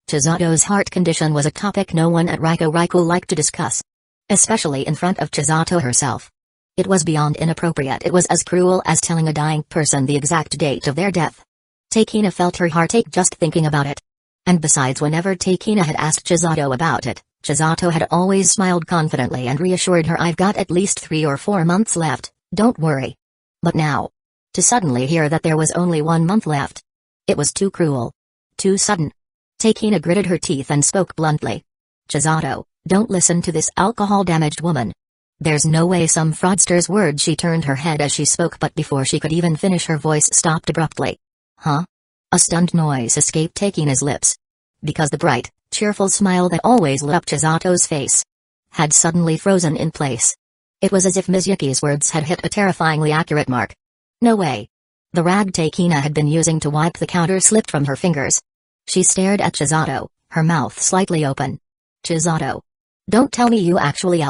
Chizato's heart condition was a topic no one at Riko liked to discuss. Especially in front of Chizato herself. It was beyond inappropriate. It was as cruel as telling a dying person the exact date of their death. Takina felt her heart ache just thinking about it. And besides, whenever Takina had asked Chisato about it, Chisato had always smiled confidently and reassured her, "I've got at least 3 or 4 months left, don't worry." But now, to suddenly hear that there was only 1 month left, it was too cruel. Too sudden. Takina gritted her teeth and spoke bluntly. "Chisato, don't listen to this alcohol-damaged woman. There's no way some fraudster's word." She turned her head as she spoke, but before she could even finish her voice stopped abruptly. "Huh?" A stunned noise escaped Takina's lips. Because the bright, cheerful smile that always lit up Chisato's face had suddenly frozen in place. It was as if Mizuki's words had hit a terrifyingly accurate mark. No way. The rag Takina had been using to wipe the counter slipped from her fingers. She stared at Chisato, her mouth slightly open. "Chisato. Don't tell me you actually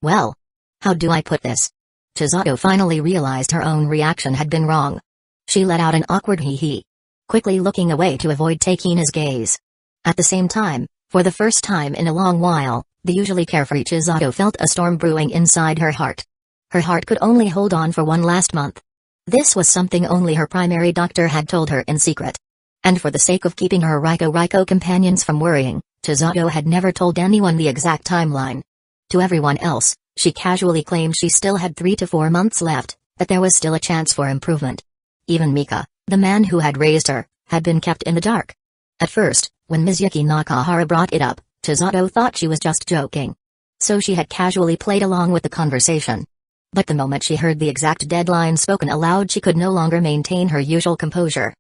well, how do I put this?" Chisato finally realized her own reaction had been wrong. She let out an awkward hee-hee, quickly looking away to avoid Takina's gaze. At the same time, for the first time in a long while, the usually carefree Chisato felt a storm brewing inside her heart. Her heart could only hold on for one last month. This was something only her primary doctor had told her in secret. And for the sake of keeping her Riko companions from worrying, Chisato had never told anyone the exact timeline. To everyone else, she casually claimed she still had 3 to 4 months left, that there was still a chance for improvement. Even Mika, the man who had raised her, had been kept in the dark. At first, when Mizuki Nakahara brought it up, Chisato thought she was just joking. So she had casually played along with the conversation. But the moment she heard the exact deadline spoken aloud, she could no longer maintain her usual composure.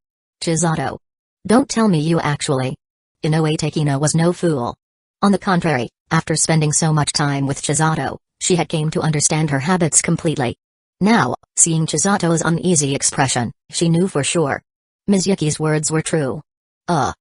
"Chisato. Don't tell me you actually." Inoue Takina was no fool. On the contrary, after spending so much time with Chisato, she had come to understand her habits completely. Now, seeing Chisato's uneasy expression, she knew for sure Mizuki's words were true. Ha.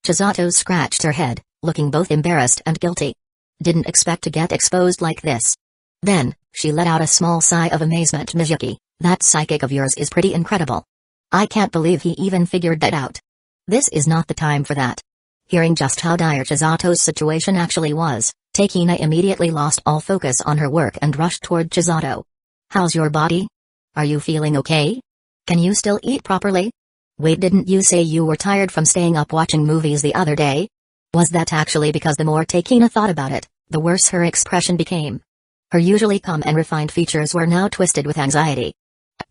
Chisato scratched her head, looking both embarrassed and guilty. Didn't expect to get exposed like this. Then, she let out a small sigh of amazement. "Mizuki, that psychic of yours is pretty incredible. I can't believe he even figured that out. This is not the time for that." Hearing just how dire Chisato's situation actually was, Takina immediately lost all focus on her work and rushed toward Chisato. "How's your body? Are you feeling okay? Can you still eat properly? Wait, didn't you say you were tired from staying up watching movies the other day?" Was that actually because the more Takina thought about it, the worse her expression became? Her usually calm and refined features were now twisted with anxiety.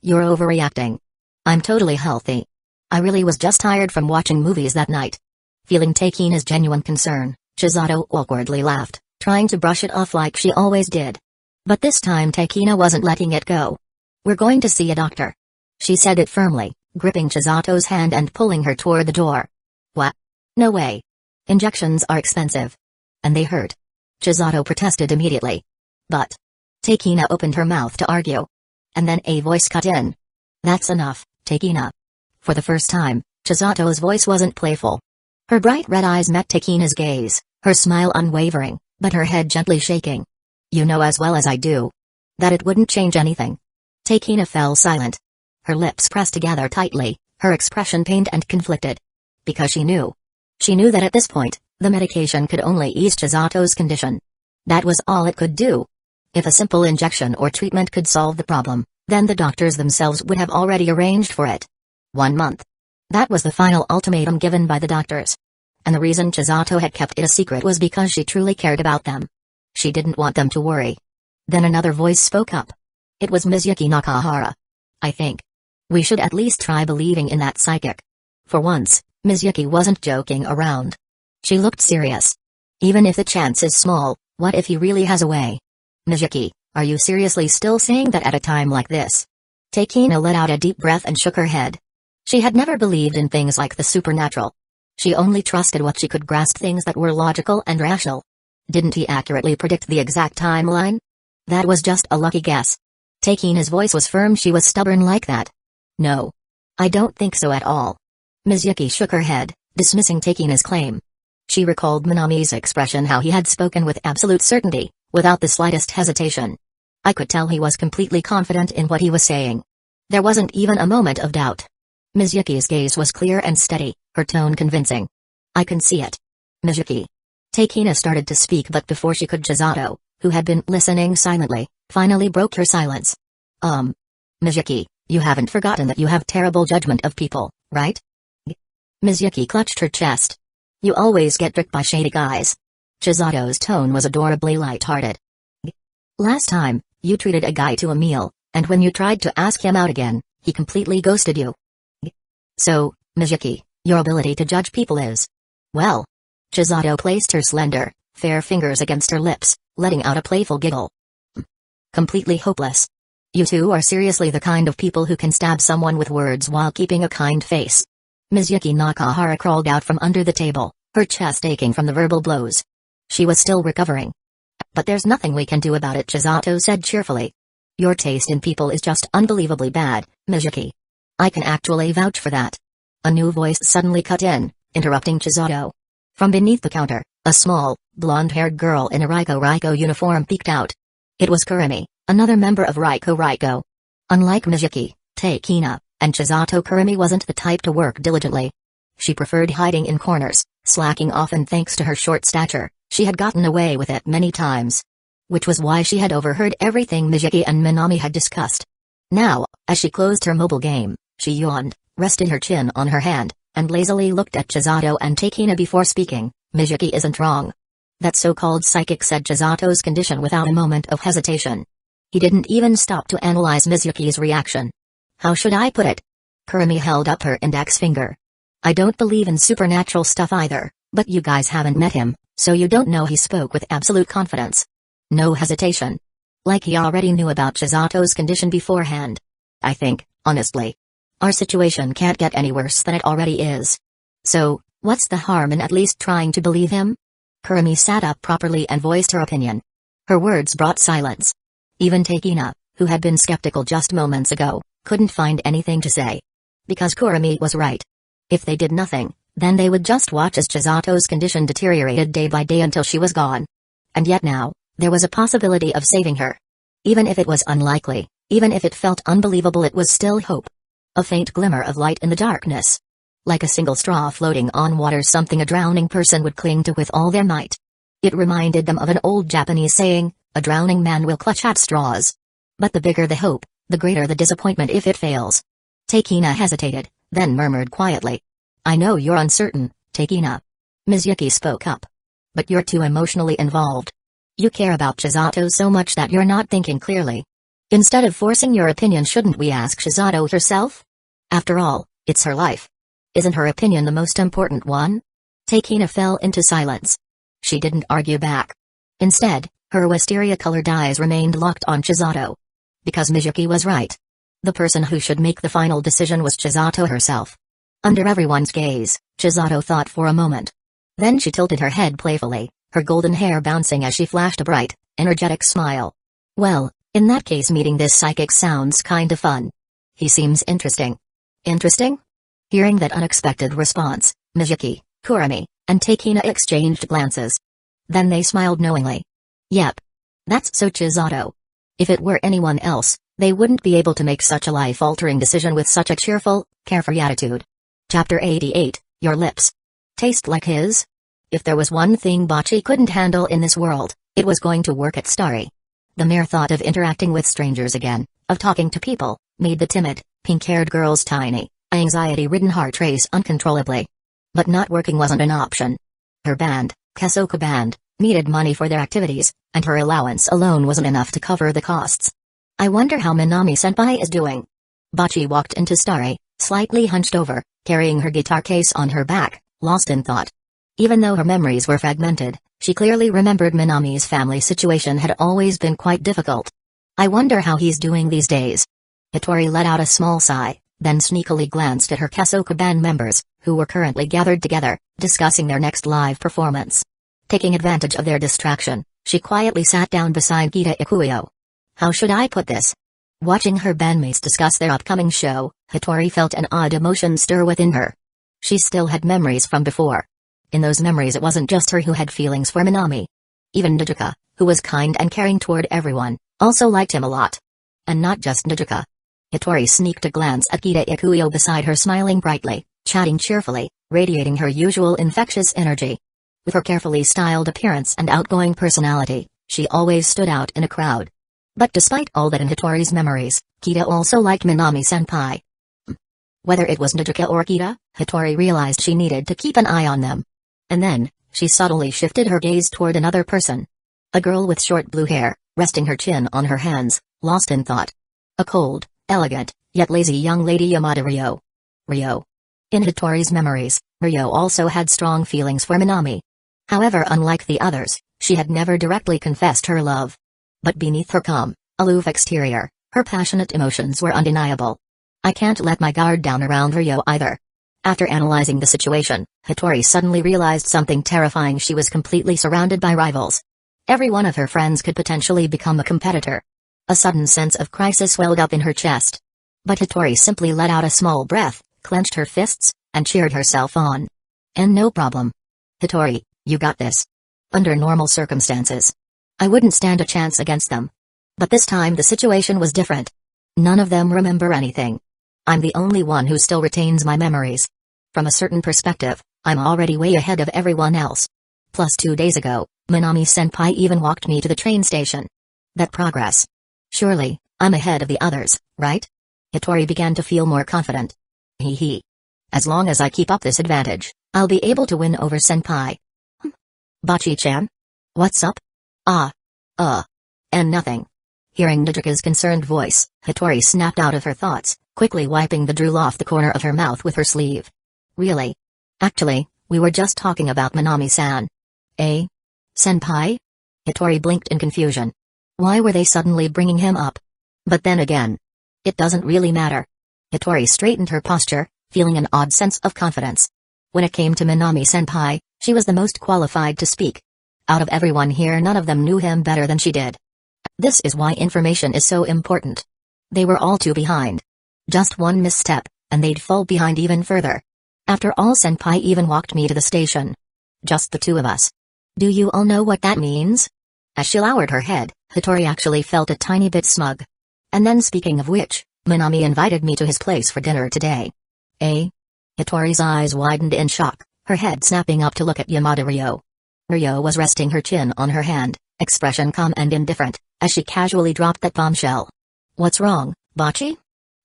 "You're overreacting. I'm totally healthy. I really was just tired from watching movies that night." Feeling Takina's genuine concern, Chisato awkwardly laughed, trying to brush it off like she always did. But this time Takina wasn't letting it go. "We're going to see a doctor." She said it firmly, gripping Chisato's hand and pulling her toward the door. "What? No way. Injections are expensive. And they hurt." Chisato protested immediately. But Takina opened her mouth to argue. And then a voice cut in. "That's enough, Takina." For the first time, Chisato's voice wasn't playful. Her bright red eyes met Takina's gaze, her smile unwavering, but her head gently shaking. "You know as well as I do that it wouldn't change anything." Takina fell silent. Her lips pressed together tightly, her expression pained and conflicted. Because she knew. She knew that at this point, the medication could only ease Chisato's condition. That was all it could do. If a simple injection or treatment could solve the problem, then the doctors themselves would have already arranged for it. 1 month. That was the final ultimatum given by the doctors. And the reason Chisato had kept it a secret was because she truly cared about them. She didn't want them to worry. Then another voice spoke up. It was Mizuki Nakahara. "I think we should at least try believing in that psychic." For once, Mizuki wasn't joking around. She looked serious. "Even if the chance is small, what if he really has a way?" "Mizuki, are you seriously still saying that at a time like this?" Takina let out a deep breath and shook her head. She had never believed in things like the supernatural. She only trusted what she could grasp, things that were logical and rational. Didn't he accurately predict the exact timeline? That was just a lucky guess. Takina's voice was firm. She was stubborn like that. "No. I don't think so at all." Mizuki shook her head, dismissing Takina's claim. She recalled Minami's expression, how he had spoken with absolute certainty, without the slightest hesitation. I could tell he was completely confident in what he was saying. There wasn't even a moment of doubt. Mizuki's gaze was clear and steady, her tone convincing. "I can see it. Mizuki." Takina started to speak, but before she could, Chisato, who had been listening silently, finally broke her silence. Mizuki, you haven't forgotten that you have terrible judgment of people, right?" Mizuki clutched her chest. You always get tricked by shady guys. Chizato's tone was adorably light-hearted. Last time, you treated a guy to a meal, and when you tried to ask him out again, he completely ghosted you. So, Mizuki, your ability to judge people is... well. Chisato placed her slender, fair fingers against her lips, letting out a playful giggle. Completely hopeless. You two are seriously the kind of people who can stab someone with words while keeping a kind face. Mizuki Nakahara crawled out from under the table, her chest aching from the verbal blows. She was still recovering. But there's nothing we can do about it, Chisato said cheerfully. Your taste in people is just unbelievably bad, Mizuki. I can actually vouch for that. A new voice suddenly cut in, interrupting Chisato. From beneath the counter, a small, blonde-haired girl in a Raiko uniform peeked out. It was Kurumi, another member of Raiko. Unlike Mizuki, Takina, and Chisato, Kurumi wasn't the type to work diligently. She preferred hiding in corners, slacking off, and thanks to her short stature, she had gotten away with it many times. Which was why she had overheard everything Mizuki and Minami had discussed. Now, as she closed her mobile game, she yawned, rested her chin on her hand, and lazily looked at Chisato and Takina before speaking. Mizuki isn't wrong. That so-called psychic said Chizato's condition without a moment of hesitation. He didn't even stop to analyze Mizuki's reaction. How should I put it? Kurumi held up her index finger. I don't believe in supernatural stuff either, but you guys haven't met him, so you don't know. He spoke with absolute confidence. No hesitation. Like he already knew about Chizato's condition beforehand. I think, honestly, our situation can't get any worse than it already is. So, what's the harm in at least trying to believe him? Kurumi sat up properly and voiced her opinion. Her words brought silence. Even Takina, who had been skeptical just moments ago, couldn't find anything to say. Because Kurumi was right. If they did nothing, then they would just watch as Chizato's condition deteriorated day by day until she was gone. And yet now, there was a possibility of saving her. Even if it was unlikely, even if it felt unbelievable, it was still hope. A faint glimmer of light in the darkness. Like a single straw floating on water, something a drowning person would cling to with all their might. It reminded them of an old Japanese saying, a drowning man will clutch at straws. But the bigger the hope, the greater the disappointment if it fails. Takina hesitated, then murmured quietly. I know you're uncertain, Takina. Mizuki spoke up. But you're too emotionally involved. You care about Chisato so much that you're not thinking clearly. Instead of forcing your opinion, shouldn't we ask Chisato herself? After all, it's her life. Isn't her opinion the most important one? Takina fell into silence. She didn't argue back. Instead, her wisteria-colored eyes remained locked on Chisato. Because Mizuki was right. The person who should make the final decision was Chisato herself. Under everyone's gaze, Chisato thought for a moment. Then she tilted her head playfully, her golden hair bouncing as she flashed a bright, energetic smile. Well, in that case, meeting this psychic sounds kinda fun. He seems interesting. Interesting? Hearing that unexpected response, Mizuki, Kurumi, and Takina exchanged glances. Then they smiled knowingly. Yep. That's so Chisato. If it were anyone else, they wouldn't be able to make such a life-altering decision with such a cheerful, carefree attitude. Chapter 88, Your Lips. Taste like his? If there was one thing Bocce couldn't handle in this world, it was going to work at Starry. The mere thought of interacting with strangers again, of talking to people, made the timid, pink-haired girl's tiny, anxiety-ridden heart race uncontrollably. But not working wasn't an option. Her band, Kesoka Band, needed money for their activities, and her allowance alone wasn't enough to cover the costs. I wonder how Minami-senpai is doing. Bocce walked into Starry, slightly hunched over, carrying her guitar case on her back, lost in thought. Even though her memories were fragmented, she clearly remembered Minami's family situation had always been quite difficult. I wonder how he's doing these days. Hitori let out a small sigh, then sneakily glanced at her Kesoka Band members, who were currently gathered together, discussing their next live performance. Taking advantage of their distraction, she quietly sat down beside Gita Ikuyo. How should I put this? Watching her bandmates discuss their upcoming show, Hitori felt an odd emotion stir within her. She still had memories from before. In those memories, it wasn't just her who had feelings for Minami. Even Nijuka, who was kind and caring toward everyone, also liked him a lot. And not just Nijuka. Hitori sneaked a glance at Gita Ikuyo beside her, smiling brightly, chatting cheerfully, radiating her usual infectious energy. With her carefully styled appearance and outgoing personality, she always stood out in a crowd. But despite all that in Hitori's memories, Gita also liked Minami-senpai. Whether it was Nijika or Kita, Hitori realized she needed to keep an eye on them. And then, she subtly shifted her gaze toward another person. A girl with short blue hair, resting her chin on her hands, lost in thought. A cold, elegant, yet lazy young lady Yamada Ryo. Ryo. In Hitori's memories, Ryo also had strong feelings for Minami. However, unlike the others, she had never directly confessed her love. But beneath her calm, aloof exterior, her passionate emotions were undeniable. I can't let my guard down around Ryo either. After analyzing the situation, Hitori suddenly realized something terrifying: she was completely surrounded by rivals. Every one of her friends could potentially become a competitor. A sudden sense of crisis welled up in her chest. But Hitori simply let out a small breath, clenched her fists, and cheered herself on. And no problem. Hitori, you got this. Under normal circumstances, I wouldn't stand a chance against them. But this time the situation was different. None of them remember anything. I'm the only one who still retains my memories. From a certain perspective, I'm already way ahead of everyone else. Plus 2 days ago, Minami-senpai even walked me to the train station. That progress. Surely, I'm ahead of the others, right? Hitori began to feel more confident. Hee. As long as I keep up this advantage, I'll be able to win over senpai. Bachi-chan? What's up? And nothing. Hearing Nijika's concerned voice, Hitori snapped out of her thoughts, quickly wiping the drool off the corner of her mouth with her sleeve. Really? Actually, we were just talking about Minami-san. Eh? Senpai? Hitori blinked in confusion. Why were they suddenly bringing him up? But then again, it doesn't really matter. Hitori straightened her posture, feeling an odd sense of confidence. When it came to Minami-senpai, she was the most qualified to speak. Out of everyone here, none of them knew him better than she did. This is why information is so important. They were all too behind. Just one misstep, and they'd fall behind even further. After all, senpai even walked me to the station. Just the two of us. Do you all know what that means? As she lowered her head, Hitori actually felt a tiny bit smug. And then, speaking of which, Minami invited me to his place for dinner today. Eh? Hitori's eyes widened in shock, her head snapping up to look at Yamada Ryo. Ryo was resting her chin on her hand, expression calm and indifferent, as she casually dropped that bombshell. What's wrong, Bachi?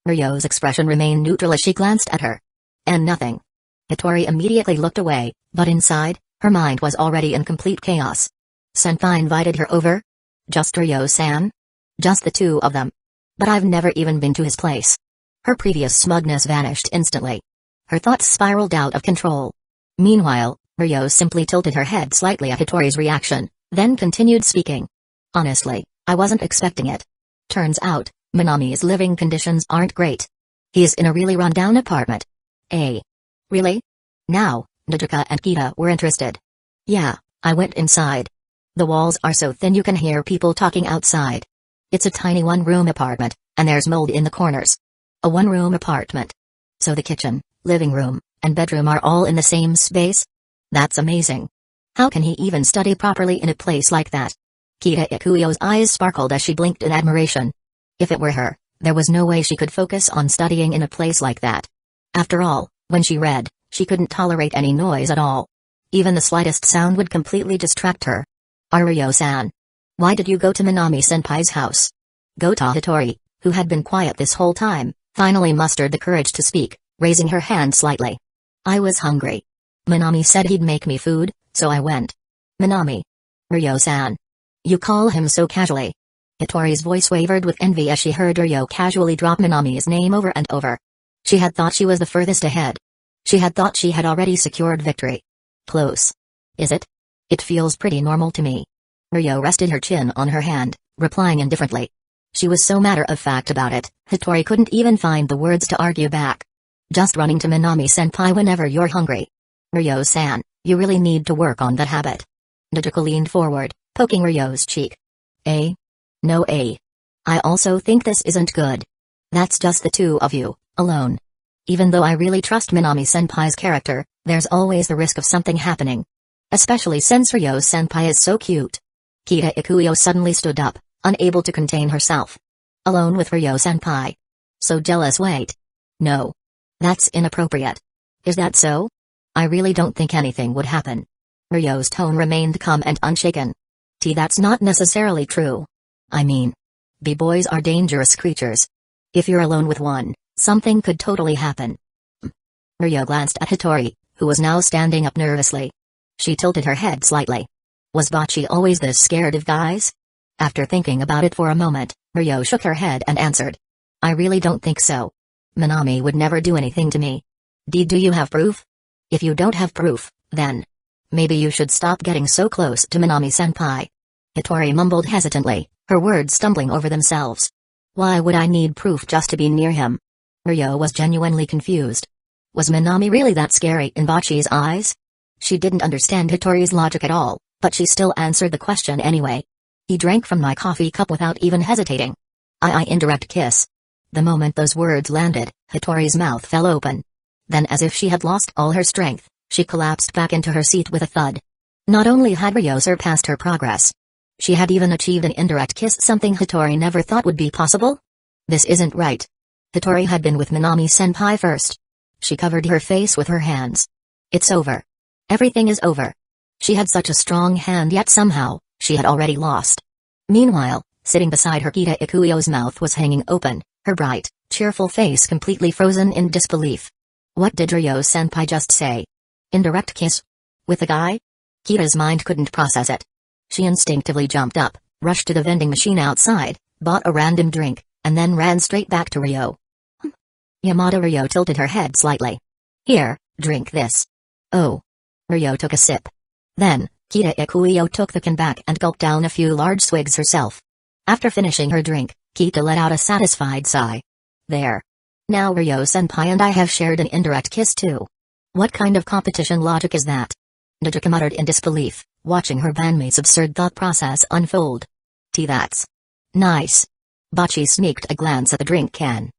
Ryo's expression remained neutral as she glanced at her. And nothing. Hitori immediately looked away, but inside, her mind was already in complete chaos. Senpai invited her over? Just Ryo-san? Just the two of them. But I've never even been to his place. Her previous smugness vanished instantly. Her thoughts spiraled out of control. Meanwhile, Ryo simply tilted her head slightly at Hitori's reaction, then continued speaking. Honestly, I wasn't expecting it. Turns out, Minami's living conditions aren't great. He's in a really run-down apartment. Eh? Really? Now, Nijika and Kita were interested. Yeah, I went inside. The walls are so thin you can hear people talking outside. It's a tiny one-room apartment, and there's mold in the corners. A one-room apartment. So the kitchen, living room, and bedroom are all in the same space? That's amazing. How can he even study properly in a place like that? Kita Ikuyo's eyes sparkled as she blinked in admiration. If it were her, there was no way she could focus on studying in a place like that. After all, when she read, she couldn't tolerate any noise at all. Even the slightest sound would completely distract her. Ryo-san. Why did you go to Minami-senpai's house? Gota Hitori, who had been quiet this whole time, finally mustered the courage to speak, raising her hand slightly. I was hungry. Minami said he'd make me food, so I went. Minami. Ryo-san. You call him so casually. Hitori's voice wavered with envy as she heard Ryo casually drop Minami's name over and over. She had thought she was the furthest ahead. She had thought she had already secured victory. Close. Is it? It feels pretty normal to me. Ryo rested her chin on her hand, replying indifferently. She was so matter-of-fact about it, Hitori couldn't even find the words to argue back. Just running to Minami-senpai whenever you're hungry. Ryo-san, you really need to work on that habit. Nijika leaned forward, poking Ryo's cheek. Eh? No. I also think this isn't good. That's just the two of you, alone. Even though I really trust Minami-senpai's character, there's always the risk of something happening. Especially since Ryo-senpai is so cute. Kita Ikuyo suddenly stood up, unable to contain herself. Alone with Ryo-senpai. So jealous. Wait. No. That's inappropriate. Is that so? I really don't think anything would happen. Ryo's tone remained calm and unshaken. That's not necessarily true. I mean, B-boys are dangerous creatures. If you're alone with one, something could totally happen. Ryo glanced at Hitori, who was now standing up nervously. She tilted her head slightly. Was Bocchi always this scared of guys? After thinking about it for a moment, Ryo shook her head and answered. I really don't think so. Minami would never do anything to me. Do you have proof? If you don't have proof, then maybe you should stop getting so close to Minami-senpai. Hitori mumbled hesitantly, her words stumbling over themselves. Why would I need proof just to be near him? Ryo was genuinely confused. Was Minami really that scary in Bocchi's eyes? She didn't understand Hitori's logic at all, but she still answered the question anyway. He drank from my coffee cup without even hesitating. Indirect kiss. The moment those words landed, Hitori's mouth fell open. Then, as if she had lost all her strength, she collapsed back into her seat with a thud. Not only had Ryo surpassed her progress, she had even achieved an indirect kiss, something Hitori never thought would be possible. This isn't right. Hitori had been with Minami-senpai first. She covered her face with her hands. It's over. Everything is over. She had such a strong hand, yet somehow, she had already lost. Meanwhile, sitting beside her, Kita Ikuyo's mouth was hanging open, her bright, cheerful face completely frozen in disbelief. What did Ryo-senpai just say? Indirect kiss? With a guy? Kita's mind couldn't process it. She instinctively jumped up, rushed to the vending machine outside, bought a random drink, and then ran straight back to Ryo. Yamada. Ryo tilted her head slightly. Here, drink this. Oh. Ryo took a sip. Then, Kita Ikuyo took the can back and gulped down a few large swigs herself. After finishing her drink, Kita let out a satisfied sigh. There. Now Ryo-senpai and I have shared an indirect kiss too. What kind of competition logic is that? Najika muttered in disbelief, watching her bandmate's absurd thought process unfold. That's nice. Bocchi sneaked a glance at the drink can.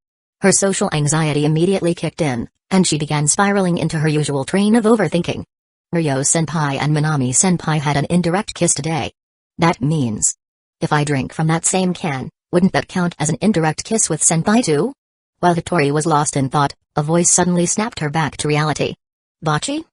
Her social anxiety immediately kicked in, and she began spiraling into her usual train of overthinking. Ryo-senpai and Minami-senpai had an indirect kiss today. That means, if I drink from that same can, wouldn't that count as an indirect kiss with senpai too? While Hitori was lost in thought, a voice suddenly snapped her back to reality. Bocchi?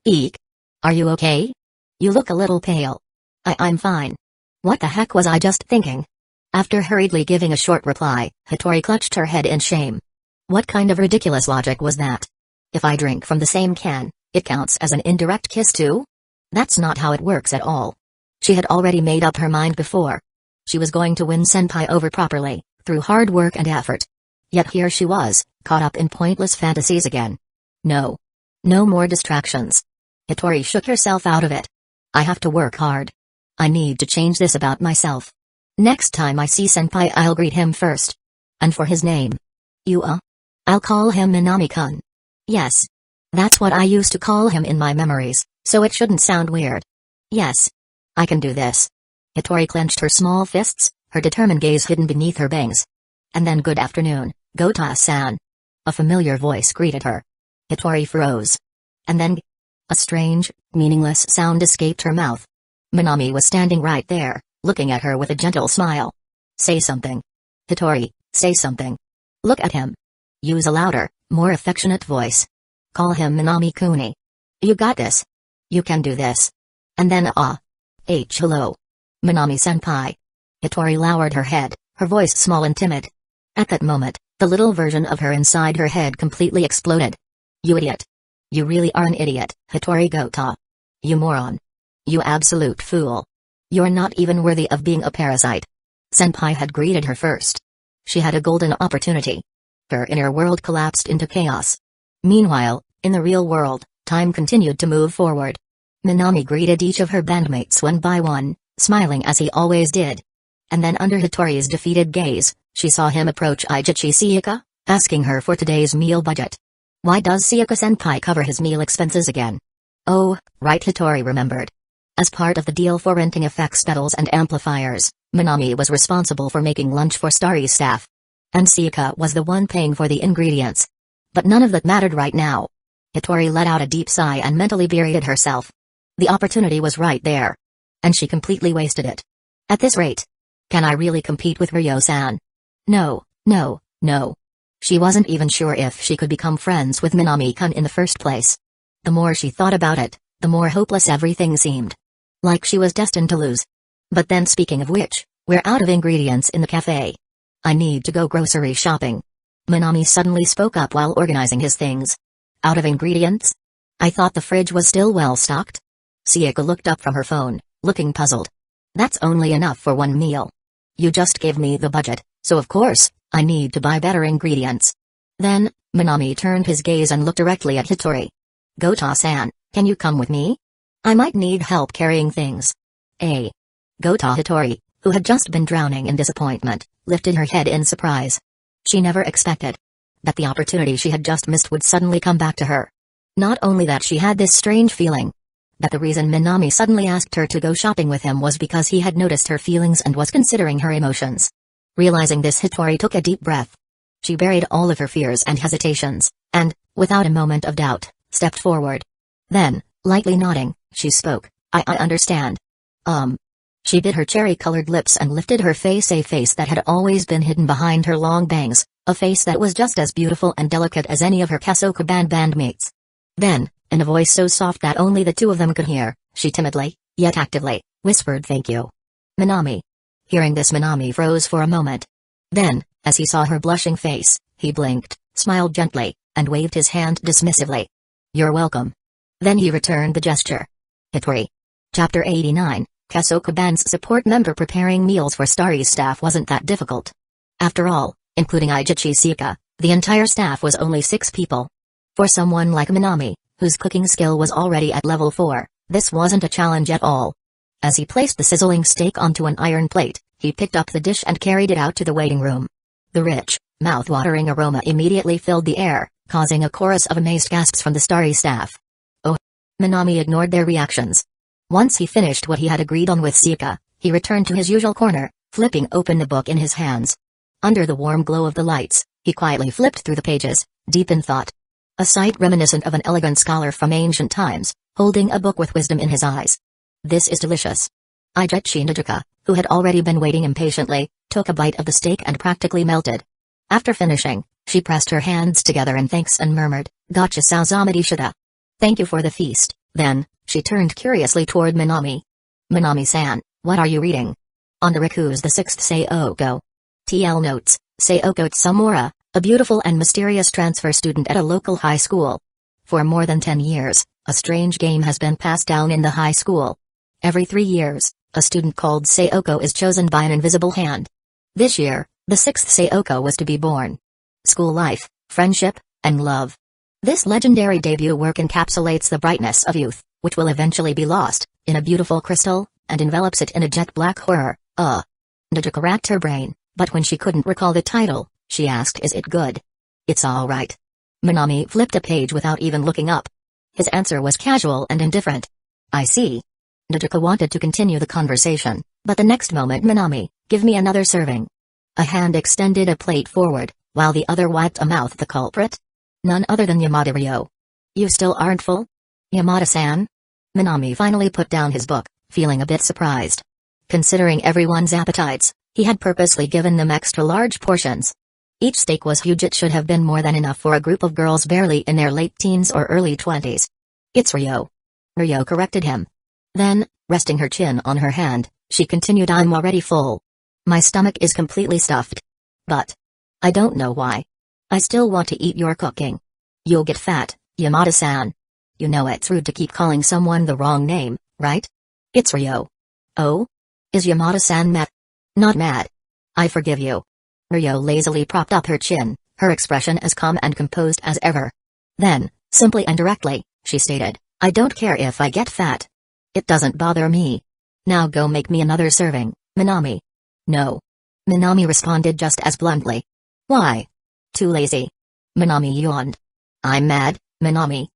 Eek? Are you okay? You look a little pale. I'm fine. What the heck was I just thinking? After hurriedly giving a short reply, Hitori clutched her head in shame. What kind of ridiculous logic was that? If I drink from the same can, it counts as an indirect kiss too? That's not how it works at all. She had already made up her mind before. She was going to win senpai over properly, through hard work and effort. Yet here she was, caught up in pointless fantasies again. No. No more distractions. Hitori shook herself out of it. I have to work hard. I need to change this about myself. Next time I see senpai, I'll greet him first. And for his name. I'll call him Minami-kun. Yes. That's what I used to call him in my memories, so it shouldn't sound weird. Yes. I can do this. Hitori clenched her small fists, her determined gaze hidden beneath her bangs. And then good afternoon, Gota-san. A familiar voice greeted her. Hitori froze. And then, a strange, meaningless sound escaped her mouth. Minami was standing right there, looking at her with a gentle smile. Say something. Hitori, say something. Look at him. Use a louder, more affectionate voice. Call him Minami-kuni. You got this. You can do this. And then hello. Minami-senpai. Hitori lowered her head, her voice small and timid. At that moment, the little version of her inside her head completely exploded. You idiot. You really are an idiot, Hitori Gota. You moron. You absolute fool. You're not even worthy of being a parasite. Senpai had greeted her first. She had a golden opportunity. Her inner world collapsed into chaos. Meanwhile, in the real world, time continued to move forward. Minami greeted each of her bandmates one by one, smiling as he always did. And then under Hitori's defeated gaze, she saw him approach Ijichi Sayaka, asking her for today's meal budget. Why does Sayaka-senpai cover his meal expenses again? Oh, right, Hitori remembered. As part of the deal for renting effects pedals and amplifiers, Minami was responsible for making lunch for Starry's staff. And Sayaka was the one paying for the ingredients. But none of that mattered right now. Hitori let out a deep sigh and mentally berated herself. The opportunity was right there. And she completely wasted it. At this rate, can I really compete with Ryo-san? No. She wasn't even sure if she could become friends with Minami-kun in the first place. The more she thought about it, the more hopeless everything seemed. Like she was destined to lose. But then, speaking of which, we're out of ingredients in the cafe. I need to go grocery shopping. Minami suddenly spoke up while organizing his things. Out of ingredients? I thought the fridge was still well stocked. Siaka looked up from her phone, looking puzzled. That's only enough for one meal. You just gave me the budget, so of course, I need to buy better ingredients. Then, Minami turned his gaze and looked directly at Hitori. Gota-san, can you come with me? I might need help carrying things. Gota Hitori, who had just been drowning in disappointment, lifted her head in surprise. She never expected that the opportunity she had just missed would suddenly come back to her. Not only that, she had this strange feeling that the reason Minami suddenly asked her to go shopping with him was because he had noticed her feelings and was considering her emotions. Realizing this, Hitori took a deep breath. She buried all of her fears and hesitations, and, without a moment of doubt, stepped forward. Then, lightly nodding, she spoke. I understand. She bit her cherry-colored lips and lifted her face, a face that had always been hidden behind her long bangs, a face that was just as beautiful and delicate as any of her Kasoka bandmates. Then, in a voice so soft that only the two of them could hear, she timidly, yet actively, whispered, "Thank you, Minami." Hearing this, Minami froze for a moment. Then, as he saw her blushing face, he blinked, smiled gently, and waved his hand dismissively. "You're welcome." Then he returned the gesture. Hitori. Chapter 89, Kasoka Band's support member. Preparing meals for Starry's staff wasn't that difficult. After all, including Ijichi Sika, the entire staff was only 6 people. For someone like Minami, whose cooking skill was already at level 4, this wasn't a challenge at all. As he placed the sizzling steak onto an iron plate, he picked up the dish and carried it out to the waiting room. The rich, mouth-watering aroma immediately filled the air, causing a chorus of amazed gasps from the Starry staff. Oh! Minami ignored their reactions. Once he finished what he had agreed on with Sika, he returned to his usual corner, flipping open the book in his hands. Under the warm glow of the lights, he quietly flipped through the pages, deep in thought. A sight reminiscent of an elegant scholar from ancient times, holding a book with wisdom in his eyes. "This is delicious." Ijichi Nijuka, who had already been waiting impatiently, took a bite of the steak and practically melted. After finishing, she pressed her hands together in thanks and murmured, "Gotcha Saozamadi Shida." "Thank you for the feast." Then, she turned curiously toward Minami. "Minami-san, what are you reading?" Ondariku's The Sixth Seiyoko. TL notes, Seiyoko Tsumura, a beautiful and mysterious transfer student at a local high school. For more than 10 years, a strange game has been passed down in the high school. Every 3 years, a student called Seiyoko is chosen by an invisible hand. This year, the 6th Seiyoko was to be born. School life, friendship, and love. This legendary debut work encapsulates the brightness of youth, which will eventually be lost, in a beautiful crystal, and envelops it in a jet black horror. Nijuka racked her brain, but when she couldn't recall the title, she asked, "Is it good?" "It's alright." Minami flipped a page without even looking up. His answer was casual and indifferent. "I see." Nijuka wanted to continue the conversation, but the next moment, "Minami, give me another serving." A hand extended a plate forward, while the other wiped a mouth. The culprit? None other than Yamada Ryo. "You still aren't full? Yamada-san?" Minami finally put down his book, feeling a bit surprised. Considering everyone's appetites, he had purposely given them extra large portions. Each steak was huge. It should have been more than enough for a group of girls barely in their late teens or early 20s. "It's Ryo." Ryo corrected him. Then, resting her chin on her hand, she continued, "I'm already full. My stomach is completely stuffed. But I don't know why. I still want to eat your cooking." "You'll get fat, Yamada-san. You know it's rude to keep calling someone the wrong name, right?" "It's Ryo." "Oh? Is Yamada-san mad?" "Not mad. I forgive you." Ryo lazily propped up her chin, her expression as calm and composed as ever. Then, simply and directly, she stated, "I don't care if I get fat. It doesn't bother me. Now go make me another serving, Minami." "No." Minami responded just as bluntly. "Why?" "Too lazy." Minami yawned. "I'm mad, Minami."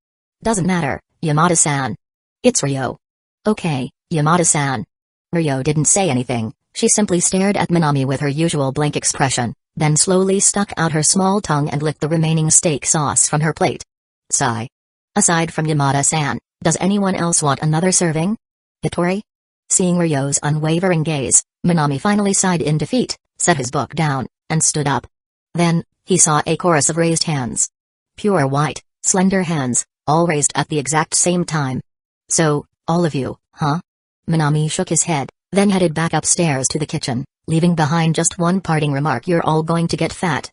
"Doesn't matter, Yamada-san." "It's Ryo." "Okay, Yamada-san." Ryo didn't say anything. She simply stared at Minami with her usual blank expression, then slowly stuck out her small tongue and licked the remaining steak sauce from her plate. Sigh. "Aside from Yamada-san, does anyone else want another serving?" "Hitori?" Seeing Ryo's unwavering gaze, Minami finally sighed in defeat, set his book down, and stood up. Then, he saw a chorus of raised hands. Pure white, slender hands, all raised at the exact same time. "So, all of you, huh?" Minami shook his head, then headed back upstairs to the kitchen, leaving behind just one parting remark, "You're all going to get fat."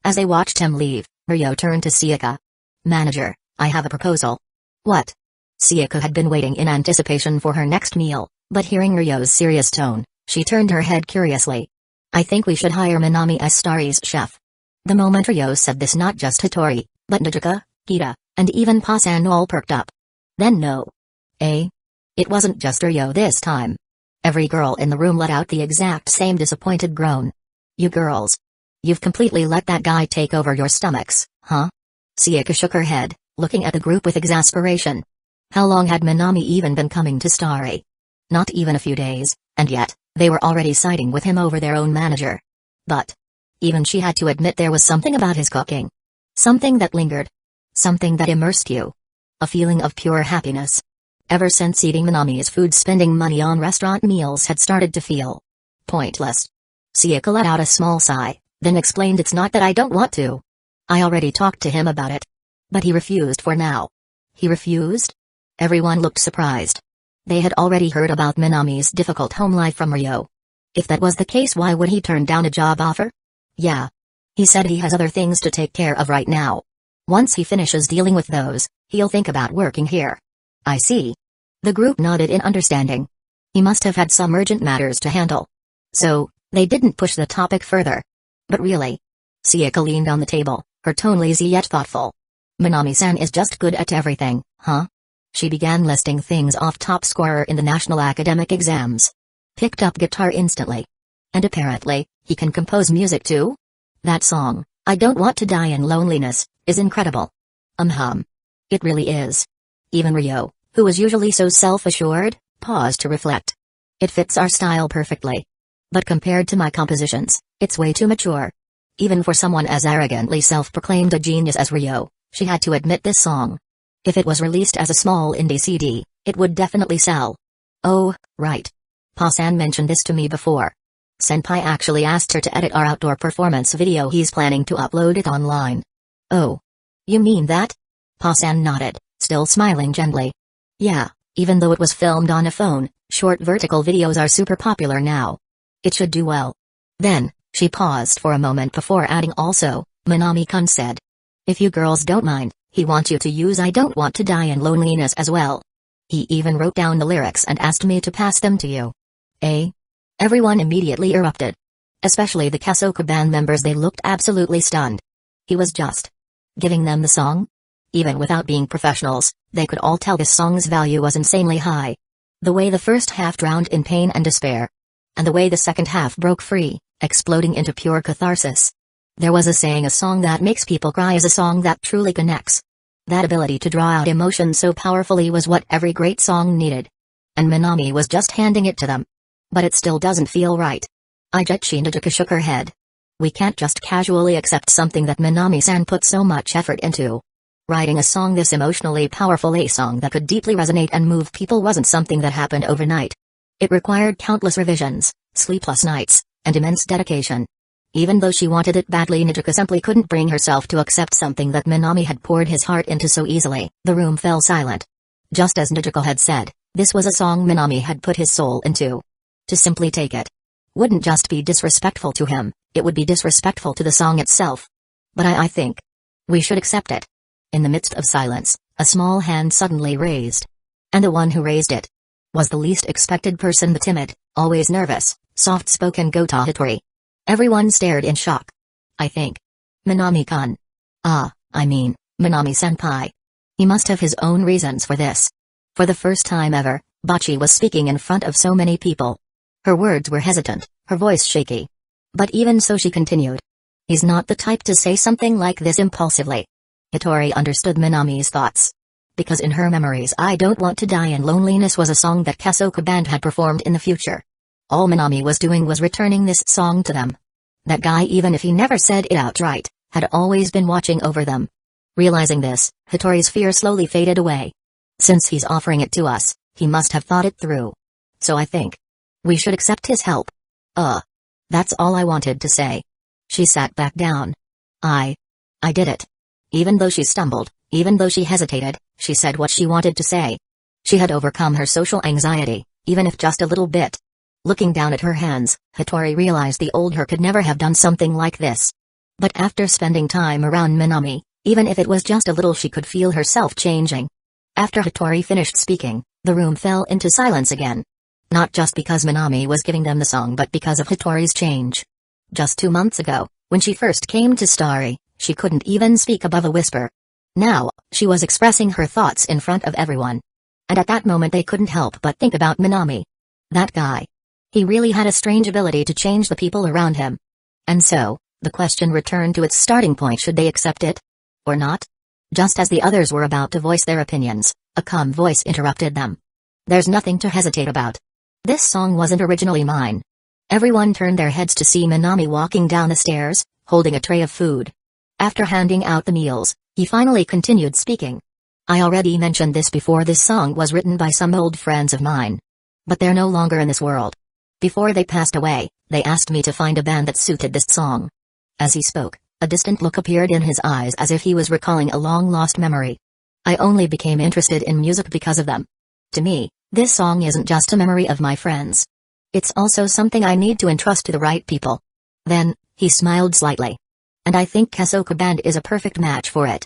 As they watched him leave, Ryo turned to Siaka. "Manager, I have a proposal. What? Sayaka had been waiting in anticipation for her next meal, but hearing Ryo's serious tone, she turned her head curiously. I think we should hire Minami as Starry's chef. The moment Ryo said this, not just Hitori, but Nijuka, Kita, and even Pa-san all perked up. Then no. Eh? It wasn't just Ryo this time. Every girl in the room let out the exact same disappointed groan. You girls. You've completely let that guy take over your stomachs, huh? Sayaka shook her head, looking at the group with exasperation. How long had Minami even been coming to Starry? Not even a few days, and yet, they were already siding with him over their own manager. But even she had to admit there was something about his cooking. Something that lingered. Something that immersed you. A feeling of pure happiness. Ever since eating Minami's food, spending money on restaurant meals had started to feel pointless. Sayaka let out a small sigh, then explained, it's not that I don't want to. I already talked to him about it. But he refused for now. He refused? Everyone looked surprised. They had already heard about Minami's difficult home life from Ryo. If that was the case, why would he turn down a job offer? Yeah. He said he has other things to take care of right now. Once he finishes dealing with those, he'll think about working here. I see. The group nodded in understanding. He must have had some urgent matters to handle. So, they didn't push the topic further. But really? Sayaka leaned on the table, her tone lazy yet thoughtful. Minami-san is just good at everything, huh? She began listing things off: top scorer in the national academic exams. Picked up guitar instantly. And apparently, he can compose music too? That song, I Don't Want to Die in Loneliness, is incredible. It really is. Even Ryo, who was usually so self-assured, paused to reflect. It fits our style perfectly. But compared to my compositions, it's way too mature. Even for someone as arrogantly self-proclaimed a genius as Ryo, she had to admit this song. If it was released as a small indie CD, it would definitely sell. Oh, right. Pa-san mentioned this to me before. Senpai actually asked her to edit our outdoor performance video. He's planning to upload it online. Oh. You mean that? Pa-san nodded, still smiling gently. Yeah, even though it was filmed on a phone, short vertical videos are super popular now. It should do well. Then, she paused for a moment before adding, also, Minami-kun said. If you girls don't mind, he wants you to use I Don't Want to Die in Loneliness as well. He even wrote down the lyrics and asked me to pass them to you. Eh? Everyone immediately erupted. Especially the Kasoka band members, they looked absolutely stunned. He was just giving them the song? Even without being professionals, they could all tell this song's value was insanely high. The way the first half drowned in pain and despair. And the way the second half broke free, exploding into pure catharsis. There was a saying, a song that makes people cry is a song that truly connects. That ability to draw out emotion so powerfully was what every great song needed. And Minami was just handing it to them. But it still doesn't feel right. Nijuka shook her head. We can't just casually accept something that Minami-san put so much effort into. Writing a song this emotionally powerful, a song that could deeply resonate and move people, wasn't something that happened overnight. It required countless revisions, sleepless nights, and immense dedication. Even though she wanted it badly, Nijuka simply couldn't bring herself to accept something that Minami had poured his heart into so easily. The room fell silent. Just as Nijuka had said, this was a song Minami had put his soul into. To simply take it wouldn't just be disrespectful to him, it would be disrespectful to the song itself. But I think we should accept it. In the midst of silence, a small hand suddenly raised. And the one who raised it was the least expected person, the timid, always nervous, soft-spoken Gota Hitori. Everyone stared in shock. I think Minami-kun. Minami-senpai. He must have his own reasons for this. For the first time ever, Bachi was speaking in front of so many people. Her words were hesitant, her voice shaky. But even so, she continued. He's not the type to say something like this impulsively. Hitori understood Minami's thoughts. Because in her memories, I Don't Want to Die in Loneliness was a song that Kasoka band had performed in the future. All Minami was doing was returning this song to them. That guy, even if he never said it outright, had always been watching over them. Realizing this, Hitori's fear slowly faded away. Since he's offering it to us, he must have thought it through. So I think we should accept his help. That's all I wanted to say. She sat back down. I did it. Even though she stumbled, even though she hesitated, she said what she wanted to say. She had overcome her social anxiety, even if just a little bit. Looking down at her hands, Hitori realized the old her could never have done something like this. But after spending time around Minami, Even if it was just a little, she could feel herself changing. After Hattori finished speaking, the room fell into silence again. Not just because Minami was giving them the song, but because of Hattori's change. Just 2 months ago, when she first came to Starry, she couldn't even speak above a whisper. Now, she was expressing her thoughts in front of everyone. And at that moment they couldn't help but think about Minami. That guy. He really had a strange ability to change the people around him. And so, the question returned to its starting point: should they accept it? Or not? Just as the others were about to voice their opinions, a calm voice interrupted them. There's nothing to hesitate about. This song wasn't originally mine. Everyone turned their heads to see Minami walking down the stairs, holding a tray of food. After handing out the meals, he finally continued speaking. I already mentioned this before, this song was written by some old friends of mine. But they're no longer in this world. Before they passed away, they asked me to find a band that suited this song. As he spoke, a distant look appeared in his eyes as if he was recalling a long-lost memory. I only became interested in music because of them. To me, this song isn't just a memory of my friends. It's also something I need to entrust to the right people. Then, he smiled slightly. And I think Kesoka Band is a perfect match for it.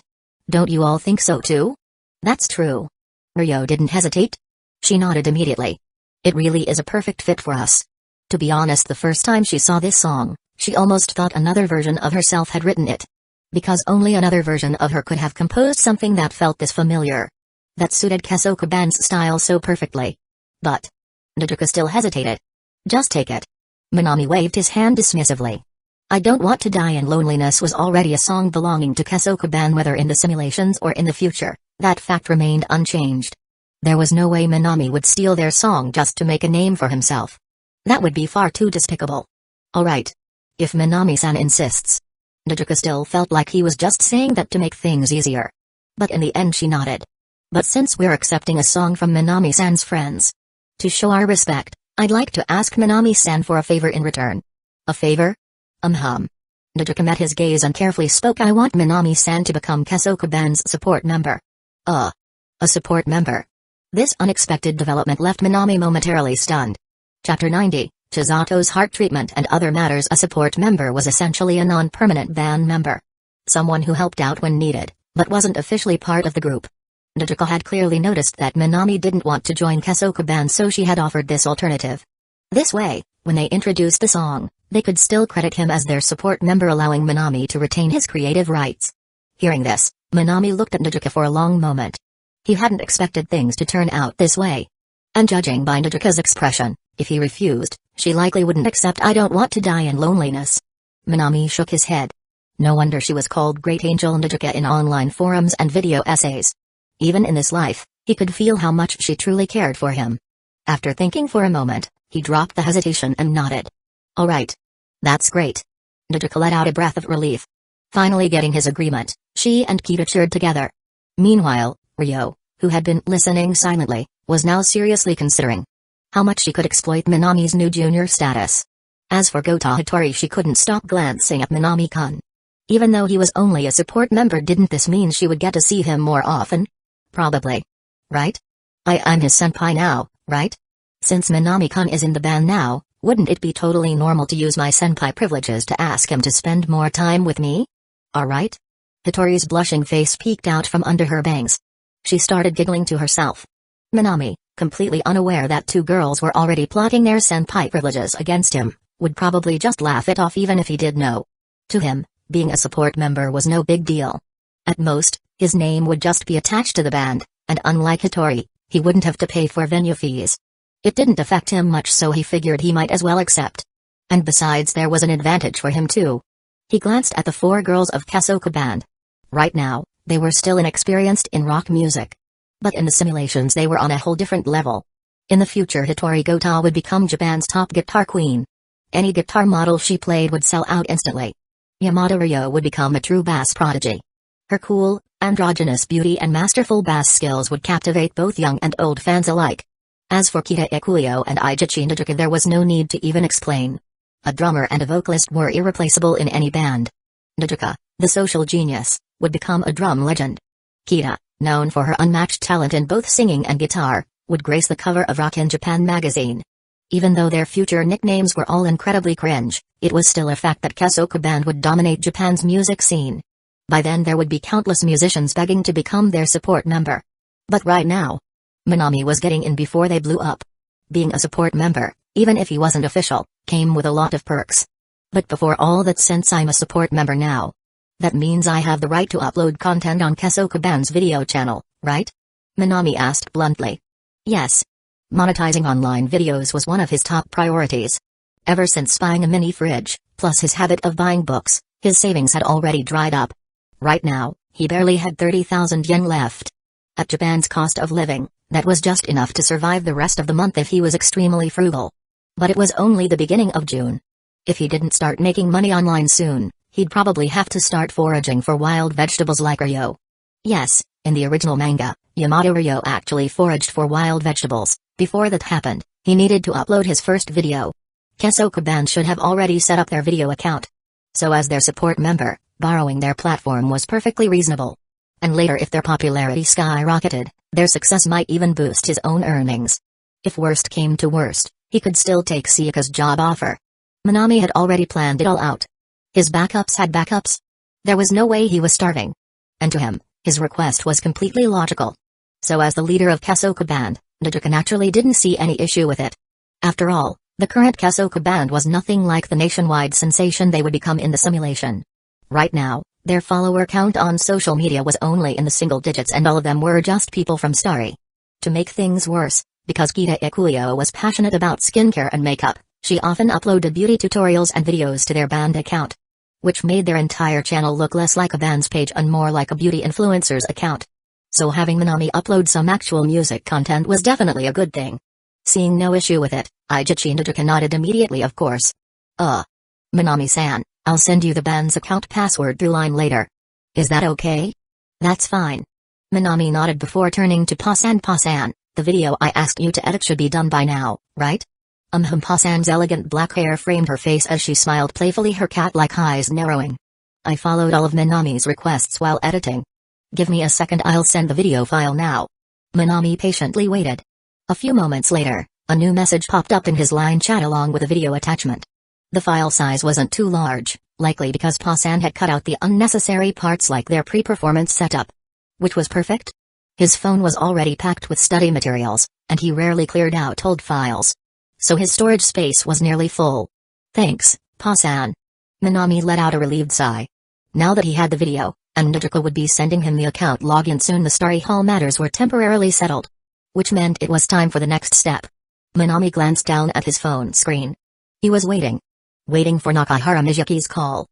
Don't you all think so too? That's true. Ryo didn't hesitate. She nodded immediately. It really is a perfect fit for us. To be honest, the first time she saw this song, she almost thought another version of herself had written it. Because only another version of her could have composed something that felt this familiar. That suited Kesoka Band's style so perfectly. But Nodoka still hesitated. Just take it. Minami waved his hand dismissively. I Don't Want to Die in Loneliness was already a song belonging to Kesoka Band, whether in the simulations or in the future. That fact remained unchanged. There was no way Minami would steal their song just to make a name for himself. That would be far too despicable. Alright. If Minami-san insists. Nodoka still felt like he was just saying that to make things easier. But in the end she nodded. But since we're accepting a song from Minami-san's friends, to show our respect, I'd like to ask Minami-san for a favor in return. A favor? Nodoka met his gaze and carefully spoke. I want Minami-san to become Kesoka Band's support member. A support member? This unexpected development left Minami momentarily stunned. Chapter 90, Chizato's Heart Treatment and Other Matters. A support member was essentially a non-permanent band member. Someone who helped out when needed, but wasn't officially part of the group. Nodoka had clearly noticed that Minami didn't want to join Kesoka Band, so she had offered this alternative. This way, when they introduced the song, they could still credit him as their support member, allowing Minami to retain his creative rights. Hearing this, Minami looked at Nodoka for a long moment. He hadn't expected things to turn out this way. And judging by Nodoka's expression, if he refused, she likely wouldn't accept I Don't Want to Die in Loneliness. Minami shook his head. No wonder she was called Great Angel Nodoka in online forums and video essays. Even in this life, he could feel how much she truly cared for him. After thinking for a moment, he dropped the hesitation and nodded. Alright. That's great. Nodoka let out a breath of relief. Finally getting his agreement, she and Kita cheered together. Meanwhile, Ryo, who had been listening silently, was now seriously considering how much she could exploit Minami's new junior status. As for Gota Hattori, she couldn't stop glancing at Minami-kun. Even though he was only a support member, didn't this mean she would get to see him more often? Probably. Right? I'm his senpai now, right? Since Minami-kun is in the band now, wouldn't it be totally normal to use my senpai privileges to ask him to spend more time with me? Alright? Hattori's blushing face peeked out from under her bangs. She started giggling to herself. Minami, completely unaware that two girls were already plotting their senpai privileges against him, would probably just laugh it off even if he did know. To him, being a support member was no big deal. At most, his name would just be attached to the band, and unlike Hattori, he wouldn't have to pay for venue fees. It didn't affect him much, so he figured he might as well accept. And besides, there was an advantage for him too. He glanced at the four girls of Kesoka Band. Right now, they were still inexperienced in rock music. But in the simulations they were on a whole different level. In the future, Hattori Gota would become Japan's top guitar queen. Any guitar model she played would sell out instantly. Yamada Ryo would become a true bass prodigy. Her cool, androgynous beauty and masterful bass skills would captivate both young and old fans alike. As for Kita Ikuyo and Eiichi Nodoka, there was no need to even explain. A drummer and a vocalist were irreplaceable in any band. Nodoka, the social genius, would become a drum legend. Kita, known for her unmatched talent in both singing and guitar, would grace the cover of Rock in Japan magazine. Even though their future nicknames were all incredibly cringe, it was still a fact that Kesoka Band would dominate Japan's music scene. By then there would be countless musicians begging to become their support member. But right now, Minami was getting in before they blew up. Being a support member, even if he wasn't official, came with a lot of perks. But before all that, since I'm a support member now, that means I have the right to upload content on Kesokuban's video channel, right? Minami asked bluntly. Yes. Monetizing online videos was one of his top priorities. Ever since buying a mini fridge, plus his habit of buying books, his savings had already dried up. Right now, he barely had 30,000 yen left. At Japan's cost of living, that was just enough to survive the rest of the month if he was extremely frugal. But it was only the beginning of June. If he didn't start making money online soon, he'd probably have to start foraging for wild vegetables like Ryo. Yes, in the original manga, Yamato Ryo actually foraged for wild vegetables. Before that happened, he needed to upload his first video. Kesokuban should have already set up their video account. So as their support member, borrowing their platform was perfectly reasonable. And later, if their popularity skyrocketed, their success might even boost his own earnings. If worst came to worst, he could still take Sayaka's job offer. Minami had already planned it all out. His backups had backups. There was no way he was starving. And to him, his request was completely logical. So as the leader of Kesokuban, Nijika naturally didn't see any issue with it. After all, the current Kesokuban was nothing like the nationwide sensation they would become in the simulation. Right now, their follower count on social media was only in the single digits, and all of them were just people from Starry. To make things worse, because Kita Ikuyo was passionate about skincare and makeup, she often uploaded beauty tutorials and videos to their band account, which made their entire channel look less like a band's page and more like a beauty influencer's account. So having Minami upload some actual music content was definitely a good thing. Seeing no issue with it, Eiichi Nijika nodded immediately. Of course. Minami-san, I'll send you the band's account password through line later. Is that okay? That's fine. Minami nodded before turning to Pasan. Pasan, the video I asked you to edit should be done by now, right? Pasan's elegant black hair framed her face as she smiled playfully, her cat-like eyes narrowing. I followed all of Minami's requests while editing. Give me a second, I'll send the video file now. Minami patiently waited. A few moments later, a new message popped up in his line chat along with a video attachment. The file size wasn't too large, likely because Pasan had cut out the unnecessary parts like their pre-performance setup. Which was perfect. His phone was already packed with study materials, and he rarely cleared out old files. So his storage space was nearly full. Thanks, Pasan. Minami let out a relieved sigh. Now that he had the video, and Nijika would be sending him the account login soon, the Starry Hall matters were temporarily settled. Which meant it was time for the next step. Minami glanced down at his phone screen. He was waiting. Waiting for Nakahara Mizuki's call.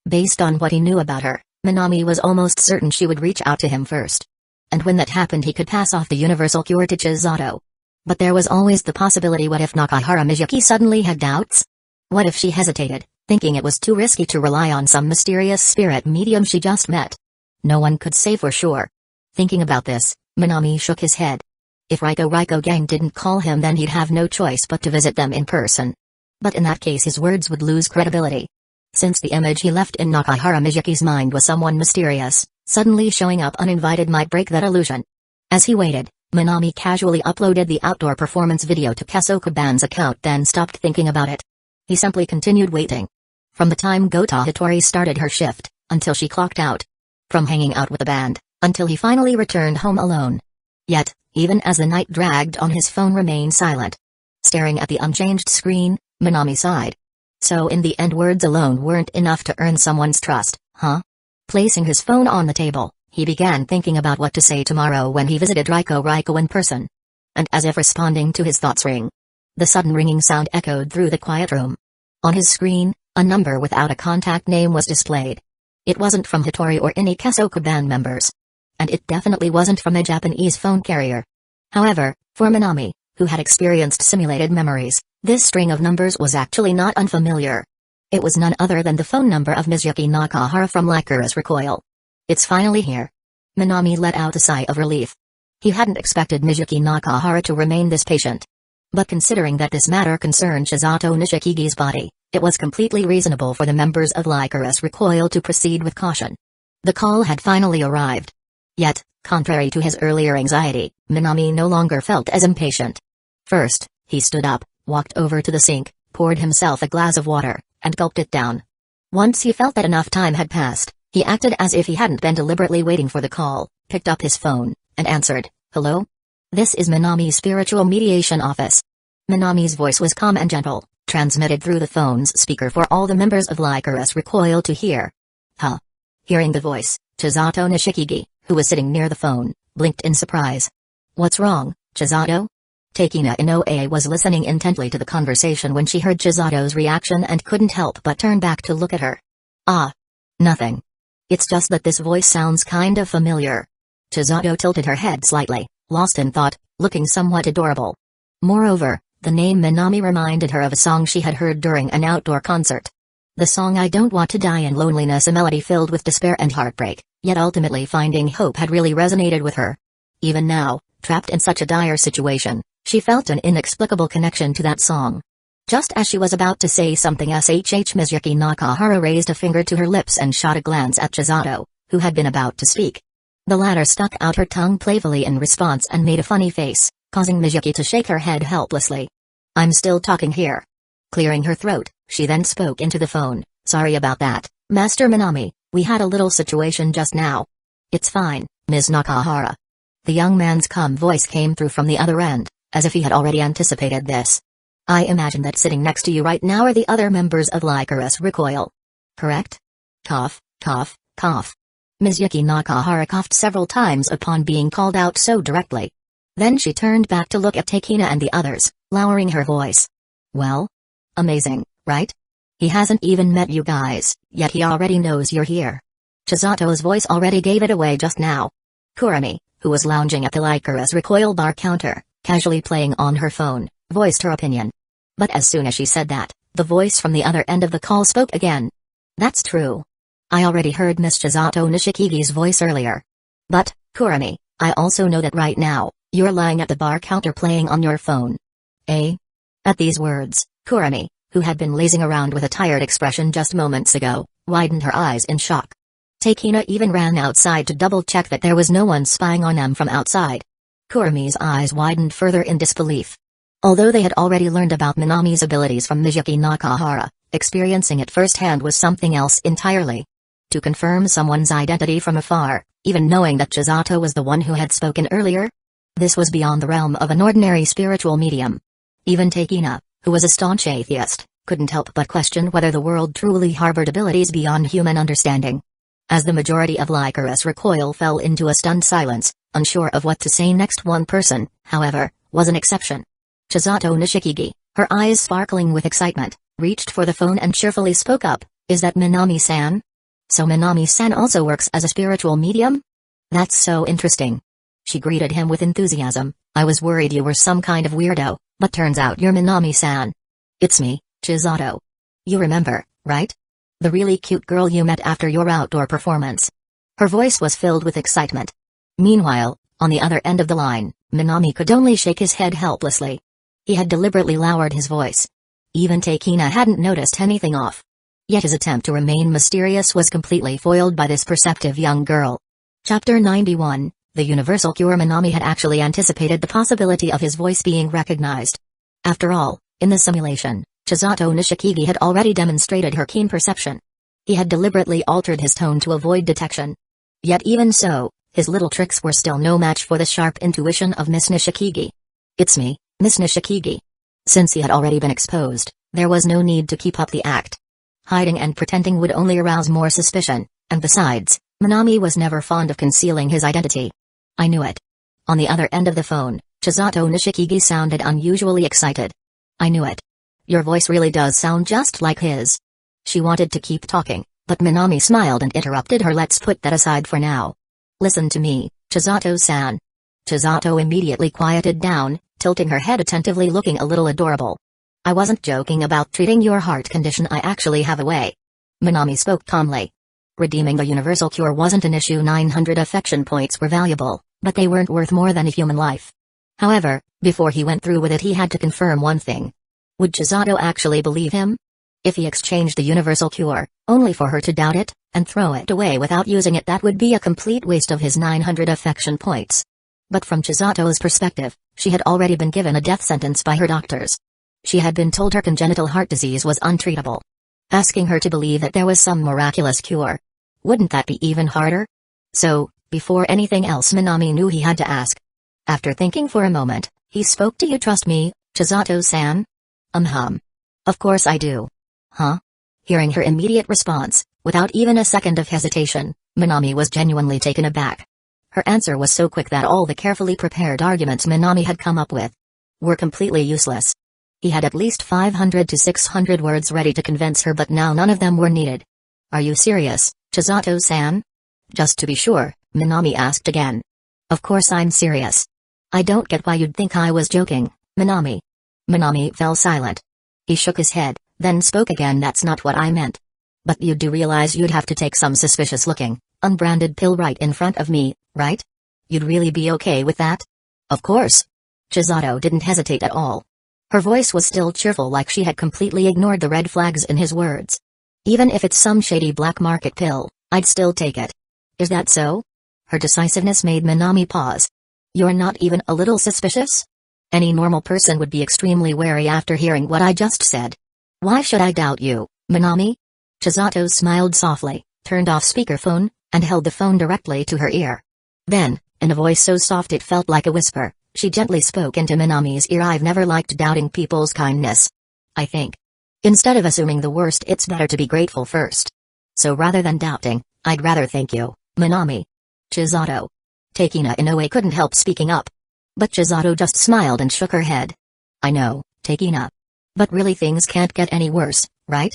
Based on what he knew about her, Minami was almost certain she would reach out to him first. And when that happened, he could pass off the universal cure to Chisato. But there was always the possibility, what if Nakahara Mizuki suddenly had doubts? What if she hesitated, thinking it was too risky to rely on some mysterious spirit medium she just met? No one could say for sure. Thinking about this, Minami shook his head. If Riko Gang didn't call him, then he'd have no choice but to visit them in person. But in that case his words would lose credibility. Since the image he left in Nakahara Mizuki's mind was someone mysterious, suddenly showing up uninvited might break that illusion. As he waited, Minami casually uploaded the outdoor performance video to Kesokuban's account, then stopped thinking about it. He simply continued waiting. From the time Gota Hitori started her shift, until she clocked out. From hanging out with the band, until he finally returned home alone. Yet, even as the night dragged on, his phone remained silent. Staring at the unchanged screen, Minami sighed. So in the end, words alone weren't enough to earn someone's trust, huh? Placing his phone on the table, he began thinking about what to say tomorrow when he visited Riko in person. And as if responding to his thoughts, the sudden ringing sound echoed through the quiet room. On his screen, a number without a contact name was displayed. It wasn't from Hitori or any Kesokuban members. And it definitely wasn't from a Japanese phone carrier. However, for Minami, who had experienced simulated memories, this string of numbers was actually not unfamiliar. It was none other than the phone number of Mizuki Nakahara from Lycura's Recoil. It's finally here. Minami let out a sigh of relief. He hadn't expected Mizuki Nakahara to remain this patient. But considering that this matter concerned Shizato Nishikigi's body, it was completely reasonable for the members of Lycura's Recoil to proceed with caution. The call had finally arrived. Yet, contrary to his earlier anxiety, Minami no longer felt as impatient. First, he stood up, walked over to the sink, poured himself a glass of water, and gulped it down. Once he felt that enough time had passed, He acted as if he hadn't been deliberately waiting for the call, picked up his phone, and answered, "Hello? This is Minami's spiritual mediation office." Minami's voice was calm and gentle, transmitted through the phone's speaker for all the members of Lycoris Recoil to hear. Huh. Hearing the voice, Chisato Nishikigi, who was sitting near the phone, blinked in surprise. "What's wrong, Chisato?" Takina Inoue was listening intently to the conversation when she heard Chisato's reaction and couldn't help but turn back to look at her. "Ah. Nothing. It's just that this voice sounds kind of familiar." Chisato tilted her head slightly, lost in thought, looking somewhat adorable. Moreover, the name Minami reminded her of a song she had heard during an outdoor concert. The song "I Don't Want to Die in Loneliness," a melody filled with despair and heartbreak, yet ultimately finding hope, had really resonated with her. Even now, trapped in such a dire situation, she felt an inexplicable connection to that song. Just as she was about to say something, Mizuyuki Nakahara raised a finger to her lips and shot a glance at Chisato, who had been about to speak. The latter stuck out her tongue playfully in response and made a funny face, causing Mizuyuki to shake her head helplessly. "I'm still talking here." Clearing her throat, she then spoke into the phone. "Sorry about that, Master Minami, we had a little situation just now." "It's fine, Ms. Nakahara." The young man's calm voice came through from the other end, as if he had already anticipated this. "I imagine that sitting next to you right now are the other members of Lycoris Recoil. Correct?" Cough, cough, cough. Mizuyuki Nakahara coughed several times upon being called out so directly. Then she turned back to look at Takina and the others, lowering her voice. "Well? Amazing, right? He hasn't even met you guys, yet he already knows you're here." Chisato's voice already gave it away just now. Kurami, who was lounging at the Lycoris Recoil bar counter, casually playing on her phone, voiced her opinion. But as soon as she said that, the voice from the other end of the call spoke again. "That's true. I already heard Miss Chisato Nishikigi's voice earlier. But, Kurami, I also know that right now, you're lying at the bar counter playing on your phone." "Eh?" At these words, Kurami, who had been lazing around with a tired expression just moments ago, widened her eyes in shock. Takina even ran outside to double-check that there was no one spying on them from outside. Kurami's eyes widened further in disbelief. Although they had already learned about Minami's abilities from Mizuyuki Nakahara, experiencing it firsthand was something else entirely. To confirm someone's identity from afar, even knowing that Chisato was the one who had spoken earlier? This was beyond the realm of an ordinary spiritual medium. Even Takina, who was a staunch atheist, couldn't help but question whether the world truly harbored abilities beyond human understanding. As the majority of Lycoris Recoil fell into a stunned silence, unsure of what to say next, one person, however, was an exception. Chisato Nishikigi, her eyes sparkling with excitement, reached for the phone and cheerfully spoke up. "Is that Minami-san? So Minami-san also works as a spiritual medium? That's so interesting." She greeted him with enthusiasm. "I was worried you were some kind of weirdo, but turns out you're Minami-san." "It's me, Chisato. You remember, right? The really cute girl you met after your outdoor performance." Her voice was filled with excitement. Meanwhile, on the other end of the line, Minami could only shake his head helplessly. He had deliberately lowered his voice. Even Takina hadn't noticed anything off. Yet his attempt to remain mysterious was completely foiled by this perceptive young girl. Chapter 91, The Universal Cure. Minami had actually anticipated the possibility of his voice being recognized. After all, in the simulation, Chisato Nishikigi had already demonstrated her keen perception. He had deliberately altered his tone to avoid detection. Yet even so, his little tricks were still no match for the sharp intuition of Miss Nishikigi. "It's me, Miss Nishikigi." Since he had already been exposed, there was no need to keep up the act. Hiding and pretending would only arouse more suspicion, and besides, Minami was never fond of concealing his identity. "I knew it." On the other end of the phone, Chisato Nishikigi sounded unusually excited. "I knew it. Your voice really does sound just like his." She wanted to keep talking, but Minami smiled and interrupted her. "Let's put that aside for now. Listen to me, Chisato-san." Chisato immediately quieted down, tilting her head attentively, looking a little adorable. "I wasn't joking about treating your heart condition. I actually have a way." Minami spoke calmly. Redeeming the universal cure wasn't an issue. 900 affection points were valuable, but they weren't worth more than a human life. However, before he went through with it, he had to confirm one thing. Would Chisato actually believe him? If he exchanged the universal cure, only for her to doubt it, and throw it away without using it, that would be a complete waste of his 900 affection points. But from Chisato's perspective, she had already been given a death sentence by her doctors. She had been told her congenital heart disease was untreatable. Asking her to believe that there was some miraculous cure. Wouldn't that be even harder? So, before anything else Minami knew he had to ask. After thinking for a moment, he spoke. Do you trust me, Chisato-san? Of course I do. Huh? Hearing her immediate response, without even a second of hesitation, Minami was genuinely taken aback. Her answer was so quick that all the carefully prepared arguments Minami had come up with were completely useless. He had at least 500 to 600 words ready to convince her, but now none of them were needed. Are you serious, Chisato-san? Just to be sure, Minami asked again. Of course I'm serious. I don't get why you'd think I was joking, Minami. Minami fell silent. He shook his head, then spoke again. That's not what I meant. But you do realize you'd have to take some suspicious-looking, unbranded pill right in front of me, right? You'd really be okay with that? Of course. Chisato didn't hesitate at all. Her voice was still cheerful, like she had completely ignored the red flags in his words. Even if it's some shady black market pill, I'd still take it. Is that so? Her decisiveness made Minami pause. You're not even a little suspicious? Any normal person would be extremely wary after hearing what I just said. Why should I doubt you, Minami? Chisato smiled softly, turned off speakerphone, and held the phone directly to her ear. Then, in a voice so soft it felt like a whisper, she gently spoke into Minami's ear. I've never liked doubting people's kindness. I think, instead of assuming the worst, it's better to be grateful first. So rather than doubting, I'd rather thank you, Minami. Chisato. Takina Inoue couldn't help speaking up. But Chisato just smiled and shook her head. I know, Takina. But really things can't get any worse, right?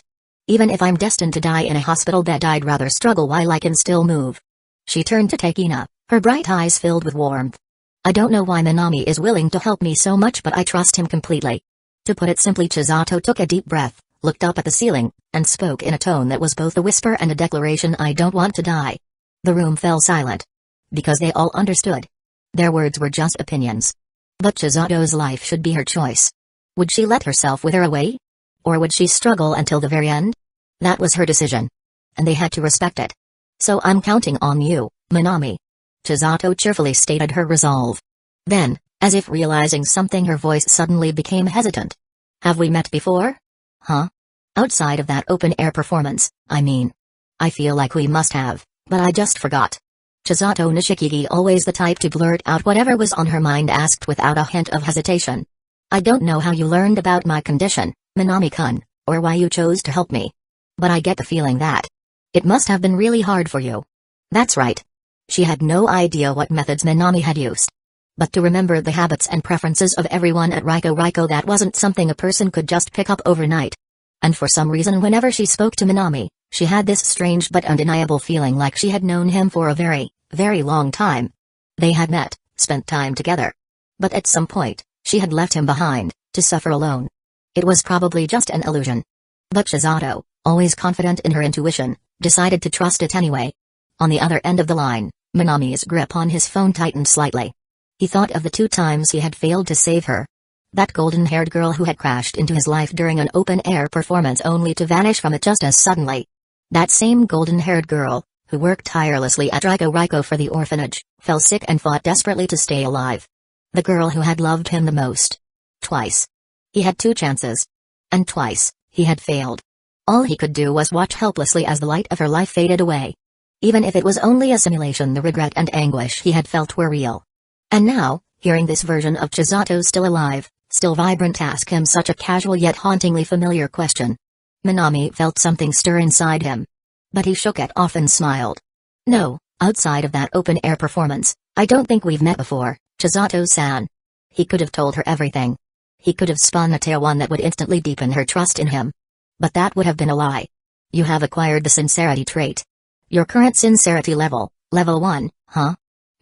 Even if I'm destined to die in a hospital bed, I'd rather struggle while I can still move. She turned to Takina, her bright eyes filled with warmth. I don't know why Minami is willing to help me so much, but I trust him completely. To put it simply, Chisato took a deep breath, looked up at the ceiling, and spoke in a tone that was both a whisper and a declaration. I don't want to die. The room fell silent. Because they all understood. Their words were just opinions. But Chisato's life should be her choice. Would she let herself wither away? Or would she struggle until the very end? That was her decision. And they had to respect it. So I'm counting on you, Minami. Chisato cheerfully stated her resolve. Then, as if realizing something, her voice suddenly became hesitant. Have we met before? Huh? Outside of that open-air performance, I mean. I feel like we must have, but I just forgot. Chisato Nishikigi, always the type to blurt out whatever was on her mind, asked without a hint of hesitation. I don't know how you learned about my condition, Minami-kun, or why you chose to help me. But I get the feeling that it must have been really hard for you. That's right. She had no idea what methods Minami had used. But to remember the habits and preferences of everyone at Riko, that wasn't something a person could just pick up overnight. And for some reason, whenever she spoke to Minami, she had this strange but undeniable feeling like she had known him for a very, very long time. They had met, spent time together. But at some point, she had left him behind, to suffer alone. It was probably just an illusion. But Chisato, always confident in her intuition, decided to trust it anyway. On the other end of the line, Minami's grip on his phone tightened slightly. He thought of the 2 times he had failed to save her. That golden-haired girl who had crashed into his life during an open-air performance only to vanish from it just as suddenly. That same golden-haired girl, who worked tirelessly at Riko for the orphanage, fell sick and fought desperately to stay alive. The girl who had loved him the most. Twice. He had 2 chances. And twice, he had failed. All he could do was watch helplessly as the light of her life faded away. Even if it was only a simulation, the regret and anguish he had felt were real. And now, hearing this version of Chisato still alive, still vibrant, ask him such a casual yet hauntingly familiar question. Minami felt something stir inside him. But he shook it off and smiled. No, outside of that open-air performance, I don't think we've met before, Chisato-san. He could have told her everything. He could have spun a tale, one that would instantly deepen her trust in him. But that would have been a lie. You have acquired the sincerity trait. Your current sincerity level 1, huh?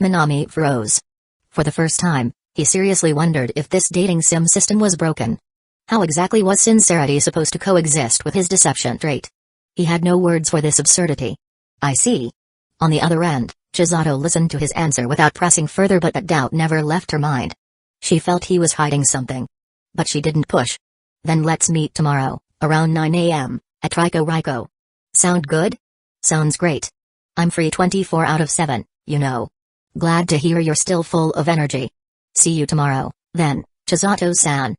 Minami froze. For the first time, he seriously wondered if this dating sim system was broken. How exactly was sincerity supposed to coexist with his deception trait? He had no words for this absurdity. I see. On the other end, Chisato listened to his answer without pressing further, but that doubt never left her mind. She felt he was hiding something. But she didn't push. Then let's meet tomorrow, around 9 a.m., at Riko. Sound good? Sounds great. I'm free 24 out of 7, you know. Glad to hear you're still full of energy. See you tomorrow, then, Chisato-san.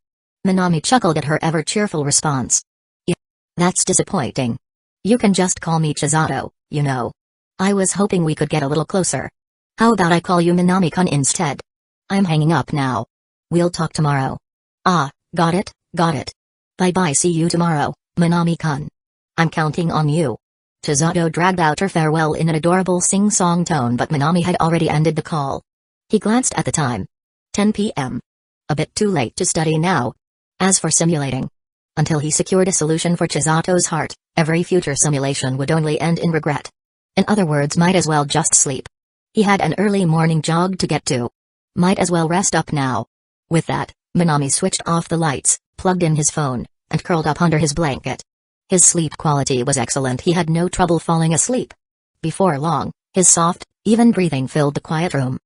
Minami chuckled at her ever-cheerful response. Yeah. That's disappointing. You can just call me Chisato, you know. I was hoping we could get a little closer. How about I call you Minami-kun instead? I'm hanging up now. We'll talk tomorrow. Ah, got it, got it. Bye-bye, see you tomorrow, Minami-kun. I'm counting on you. Chisato dragged out her farewell in an adorable sing-song tone, but Minami had already ended the call. He glanced at the time. 10 p.m. A bit too late to study now. As for simulating, until he secured a solution for Chisato's heart, every future simulation would only end in regret. In other words, might as well just sleep. He had an early morning jog to get to. Might as well rest up now. With that, Minami switched off the lights, plugged in his phone, and curled up under his blanket. His sleep quality was excellent. He had no trouble falling asleep. Before long, his soft, even breathing filled the quiet room.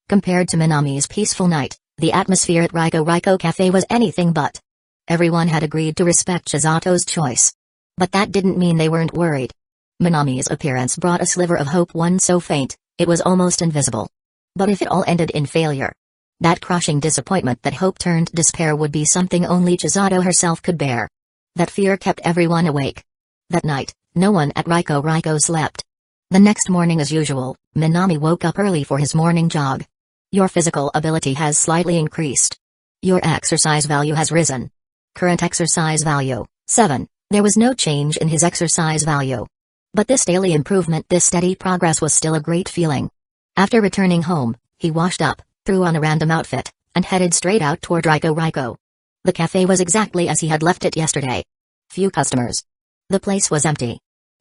Compared to Minami's peaceful night, the atmosphere at Riko Cafe was anything but. Everyone had agreed to respect Chisato's choice. But that didn't mean they weren't worried. Minami's appearance brought a sliver of hope, one so faint, it was almost invisible. But if it all ended in failure, that crushing disappointment that hope turned despair would be something only Chisato herself could bear. That fear kept everyone awake. That night, no one at Riko slept. The next morning as usual, Minami woke up early for his morning jog. Your physical ability has slightly increased. Your exercise value has risen. Current exercise value, 7. There was no change in his exercise value. But this daily improvement, this steady progress was still a great feeling. After returning home, he washed up, threw on a random outfit, and headed straight out toward Riko. The cafe was exactly as he had left it yesterday. Few customers. The place was empty.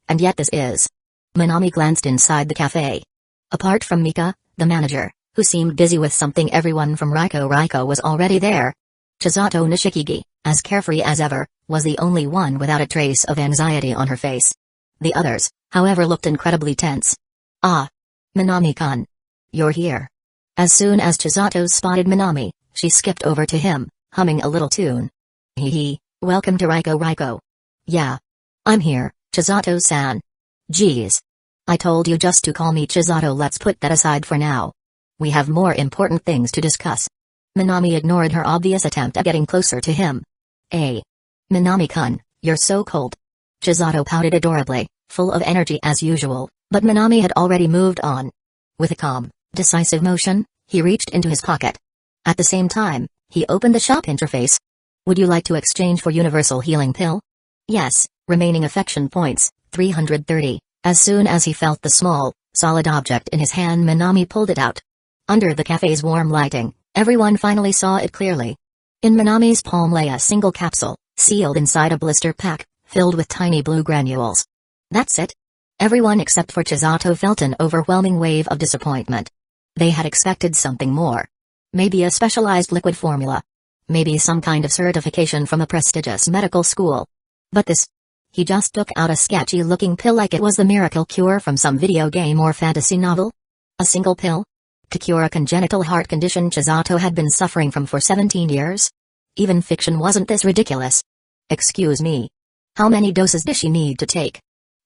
And yet this is. Minami glanced inside the cafe. Apart from Mika, the manager, who seemed busy with something, everyone from Riko was already there. Chisato Nishikigi, as carefree as ever, was the only one without a trace of anxiety on her face. The others, however, looked incredibly tense. Ah! Minami-kun. You're here. As soon as Chisato spotted Minami, she skipped over to him, humming a little tune. Hee, welcome to Riko. Yeah. I'm here, Chisato-san. Geez. I told you just to call me Chisato. Let's put that aside for now. We have more important things to discuss. Minami ignored her obvious attempt at getting closer to him. Minami-kun, you're so cold. Chisato pouted adorably, full of energy as usual, but Minami had already moved on. With a calm, decisive motion, he reached into his pocket. At the same time, he opened the shop interface. Would you like to exchange for universal healing pill? Yes, remaining affection points, 330. As soon as he felt the small, solid object in his hand, Minami pulled it out. Under the cafe's warm lighting, everyone finally saw it clearly. In Minami's palm lay a single capsule, sealed inside a blister pack, filled with tiny blue granules. That's it. Everyone except for Chisato felt an overwhelming wave of disappointment. They had expected something more. Maybe a specialized liquid formula. Maybe some kind of certification from a prestigious medical school. But this. He just took out a sketchy-looking pill like it was the miracle cure from some video game or fantasy novel. A single pill? To cure a congenital heart condition Chisato had been suffering from for 17 years? Even fiction wasn't this ridiculous. Excuse me. How many doses does she need to take?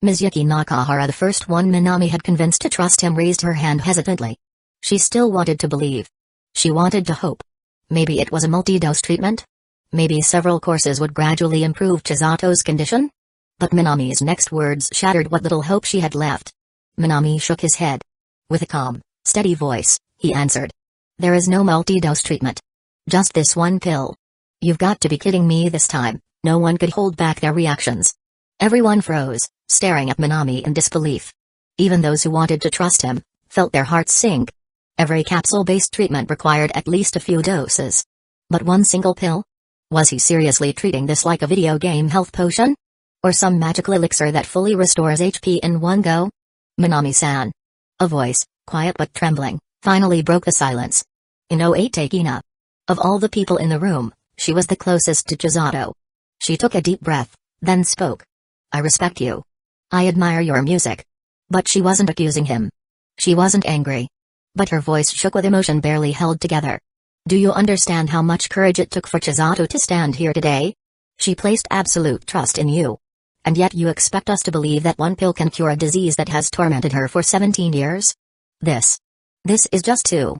Mizuki Nakahara, the first one Minami had convinced to trust him, raised her hand hesitantly. She still wanted to believe. She wanted to hope. Maybe it was a multi-dose treatment? Maybe several courses would gradually improve Chisato's condition? But Minami's next words shattered what little hope she had left. Minami shook his head. With a calm, steady voice, he answered. There is no multi-dose treatment. Just this one pill. You've got to be kidding me this time. No one could hold back their reactions. Everyone froze, staring at Minami in disbelief. Even those who wanted to trust him, felt their hearts sink. Every capsule-based treatment required at least a few doses. But one single pill? Was he seriously treating this like a video game health potion? Or some magical elixir that fully restores HP in one go? Minami-san. A voice, quiet but trembling, finally broke the silence. Inoue Takina. Of all the people in the room, she was the closest to Chisato. She took a deep breath, then spoke. I respect you. I admire your music. But she wasn't accusing him. She wasn't angry. But her voice shook with emotion barely held together. Do you understand how much courage it took for Chisato to stand here today? She placed absolute trust in you. And yet you expect us to believe that one pill can cure a disease that has tormented her for 17 years? This is just too.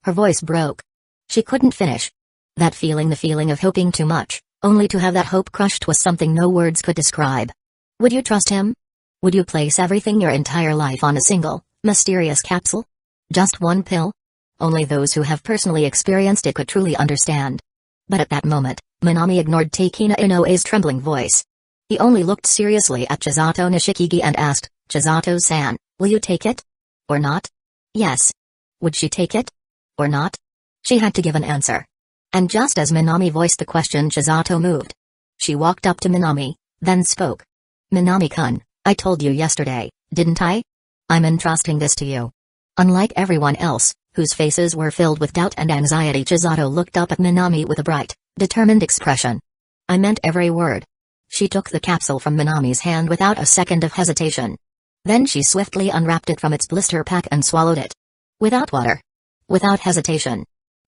Her voice broke. She couldn't finish. That feeling, the feeling of hoping too much, only to have that hope crushed, was something no words could describe. Would you trust him? Would you place everything your entire life on a single, mysterious capsule? Just one pill? Only those who have personally experienced it could truly understand. But at that moment, Minami ignored Takina Inoue's trembling voice. He only looked seriously at Chisato Nishikigi and asked, "Chisato-san, will you take it? Or not?" Yes. Would she take it? Or not? She had to give an answer. And just as Minami voiced the question, Chisato moved. She walked up to Minami, then spoke. "Minami-kun, I told you yesterday, didn't I? I'm entrusting this to you." Unlike everyone else, whose faces were filled with doubt and anxiety, Chisato looked up at Minami with a bright, determined expression. "I meant every word." She took the capsule from Minami's hand without a second of hesitation. Then she swiftly unwrapped it from its blister pack and swallowed it. Without water. Without hesitation.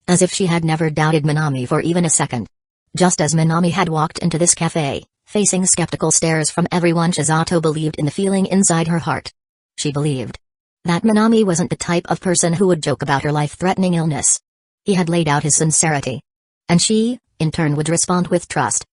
As if she had never doubted Minami for even a second. Just as Minami had walked into this cafe, facing skeptical stares from everyone, Chisato believed in the feeling inside her heart. She believed that Minami wasn't the type of person who would joke about her life-threatening illness. He had laid out his sincerity. And she, in turn, would respond with trust.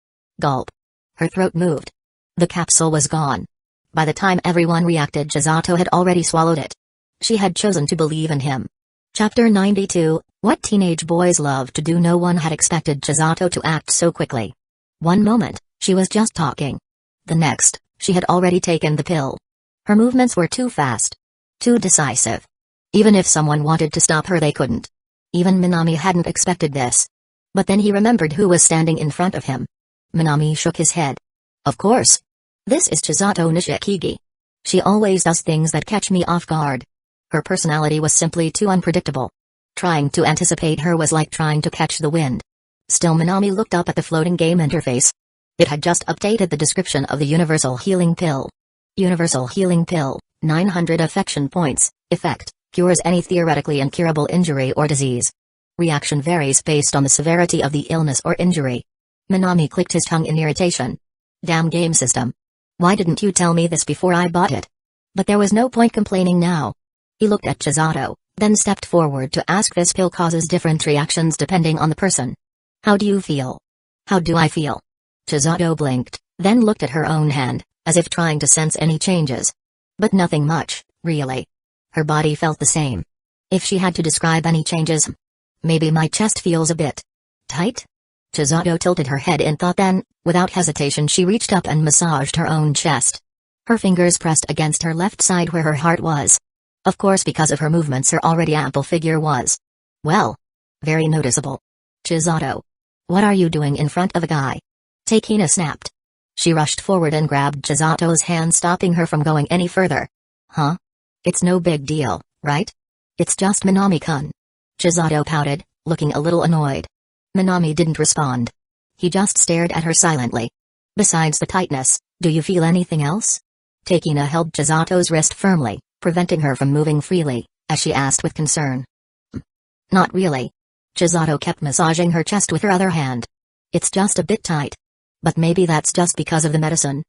Gulp. Her throat moved. The capsule was gone. By the time everyone reacted, Chisato had already swallowed it. She had chosen to believe in him. Chapter 92, What Teenage Boys Love to Do. No one had expected Chisato to act so quickly. One moment, she was just talking. The next, she had already taken the pill. Her movements were too fast. Too decisive. Even if someone wanted to stop her, they couldn't. Even Minami hadn't expected this. But then he remembered who was standing in front of him. Minami shook his head. Of course. This is Chisato Nishikigi. She always does things that catch me off guard. Her personality was simply too unpredictable. Trying to anticipate her was like trying to catch the wind. Still, Minami looked up at the floating game interface. It had just updated the description of the Universal Healing Pill. Universal Healing Pill, 900 affection points, effect, cures any theoretically incurable injury or disease. Reaction varies based on the severity of the illness or injury. Minami clicked his tongue in irritation. Damn game system. Why didn't you tell me this before I bought it? But there was no point complaining now. He looked at Chisato, then stepped forward to ask. This pill causes different reactions depending on the person. How do you feel? How do I feel? Chisato blinked, then looked at her own hand, as if trying to sense any changes. But nothing much, really. Her body felt the same. If she had to describe any changes, maybe my chest feels a bit tight? Chisato tilted her head in thought, then, without hesitation, she reached up and massaged her own chest. Her fingers pressed against her left side where her heart was. Of course, because of her movements, her already ample figure was, well, very noticeable. Chisato. What are you doing in front of a guy? Takina snapped. She rushed forward and grabbed Chisato's hand, stopping her from going any further. Huh? It's no big deal, right? It's just Minami-kun. Chisato pouted, looking a little annoyed. Minami didn't respond. He just stared at her silently. Besides the tightness, do you feel anything else? Takina held Chisato's wrist firmly, preventing her from moving freely, as she asked with concern. Not really. Chisato kept massaging her chest with her other hand. It's just a bit tight. But maybe that's just because of the medicine.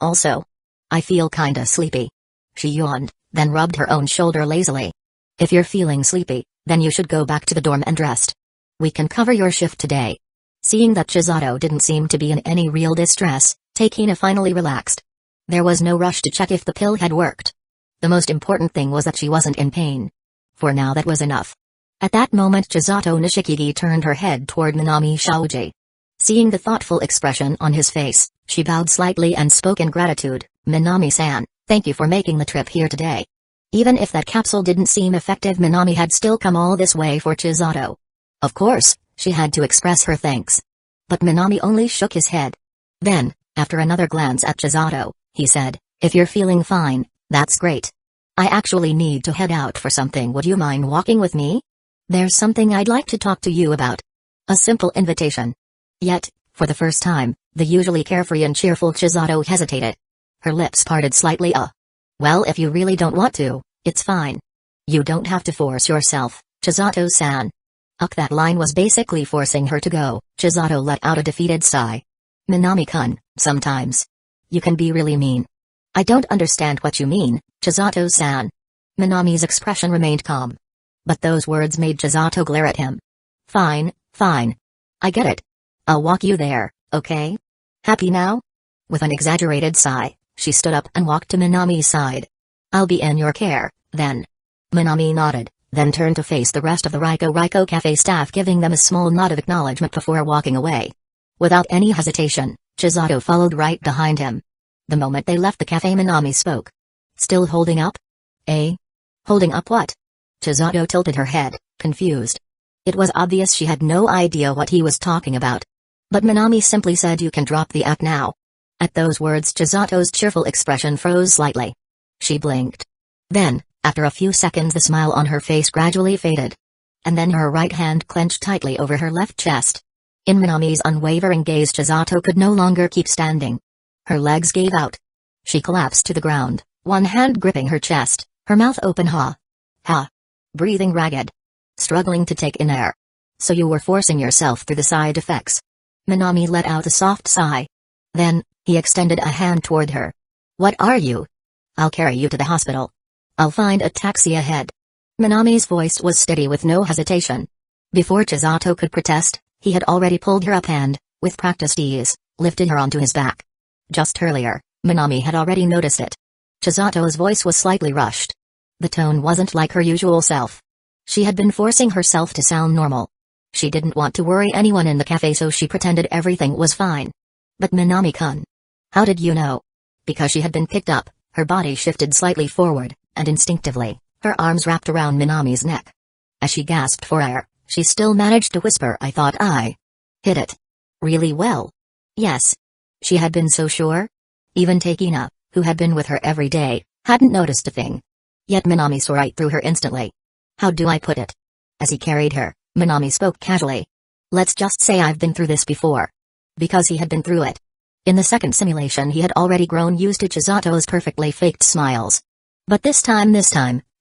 Also, I feel kinda sleepy. She yawned, then rubbed her own shoulder lazily. If you're feeling sleepy, then you should go back to the dorm and rest. We can cover your shift today. Seeing that Chisato didn't seem to be in any real distress, Takina finally relaxed. There was no rush to check if the pill had worked. The most important thing was that she wasn't in pain. For now, that was enough. At that moment, Chisato Nishikigi turned her head toward Minami Shaoji. Seeing the thoughtful expression on his face, she bowed slightly and spoke in gratitude. Minami-san, thank you for making the trip here today. Even if that capsule didn't seem effective, Minami had still come all this way for Chisato. Of course, she had to express her thanks. But Minami only shook his head. Then, after another glance at Chisato, he said, if you're feeling fine, that's great. I actually need to head out for something. Would you mind walking with me? There's something I'd like to talk to you about. A simple invitation. Yet, for the first time, the usually carefree and cheerful Chisato hesitated. Her lips parted slightly. Well, if you really don't want to, it's fine. You don't have to force yourself, Chisato-san. That line was basically forcing her to go. Chisato let out a defeated sigh. Minami-kun, sometimes you can be really mean. I don't understand what you mean, Chisato-san. Minami's expression remained calm. But those words made Chisato glare at him. Fine, fine. I get it. I'll walk you there, okay? Happy now? With an exaggerated sigh, She stood up and walked to Minami's side. "I'll be in your care, then." Minami nodded, then turned to face the rest of the Riko Cafe staff, giving them a small nod of acknowledgement before walking away. Without any hesitation, Chisato followed right behind him. The moment they left the cafe, Minami spoke. "Still holding up?" "Eh? Holding up what?" Chisato tilted her head, confused. It was obvious she had no idea what he was talking about. But Minami simply said, "You can drop the act now." At those words, Chisato's cheerful expression froze slightly. She blinked. Then, after a few seconds, the smile on her face gradually faded. And then her right hand clenched tightly over her left chest. In Minami's unwavering gaze, Chisato could no longer keep standing. Her legs gave out. She collapsed to the ground, one hand gripping her chest, her mouth open, breathing ragged, struggling to take in air. "So you were forcing yourself through the side effects." Minami let out a soft sigh. Then, he extended a hand toward her. "What are you?" "I'll carry you to the hospital. I'll find a taxi ahead." Minami's voice was steady with no hesitation. Before Chisato could protest, he had already pulled her up and, with practiced ease, lifted her onto his back. Just earlier, Minami had already noticed it. Chisato's voice was slightly rushed. The tone wasn't like her usual self. She had been forcing herself to sound normal. She didn't want to worry anyone in the cafe, so she pretended everything was fine. "But Minami-kun, how did you know?" Because she had been picked up, her body shifted slightly forward, and instinctively, her arms wrapped around Minami's neck. As she gasped for air, she still managed to whisper, "I thought I hit it really well." Yes. She had been so sure. Even Takina, who had been with her every day, hadn't noticed a thing. Yet Minami saw right through her instantly. "How do I put it?" As he carried her, Minami spoke casually. "Let's just say I've been through this before." Because he had been through it. In the second simulation, he had already grown used to Chisato's perfectly faked smiles. But this time,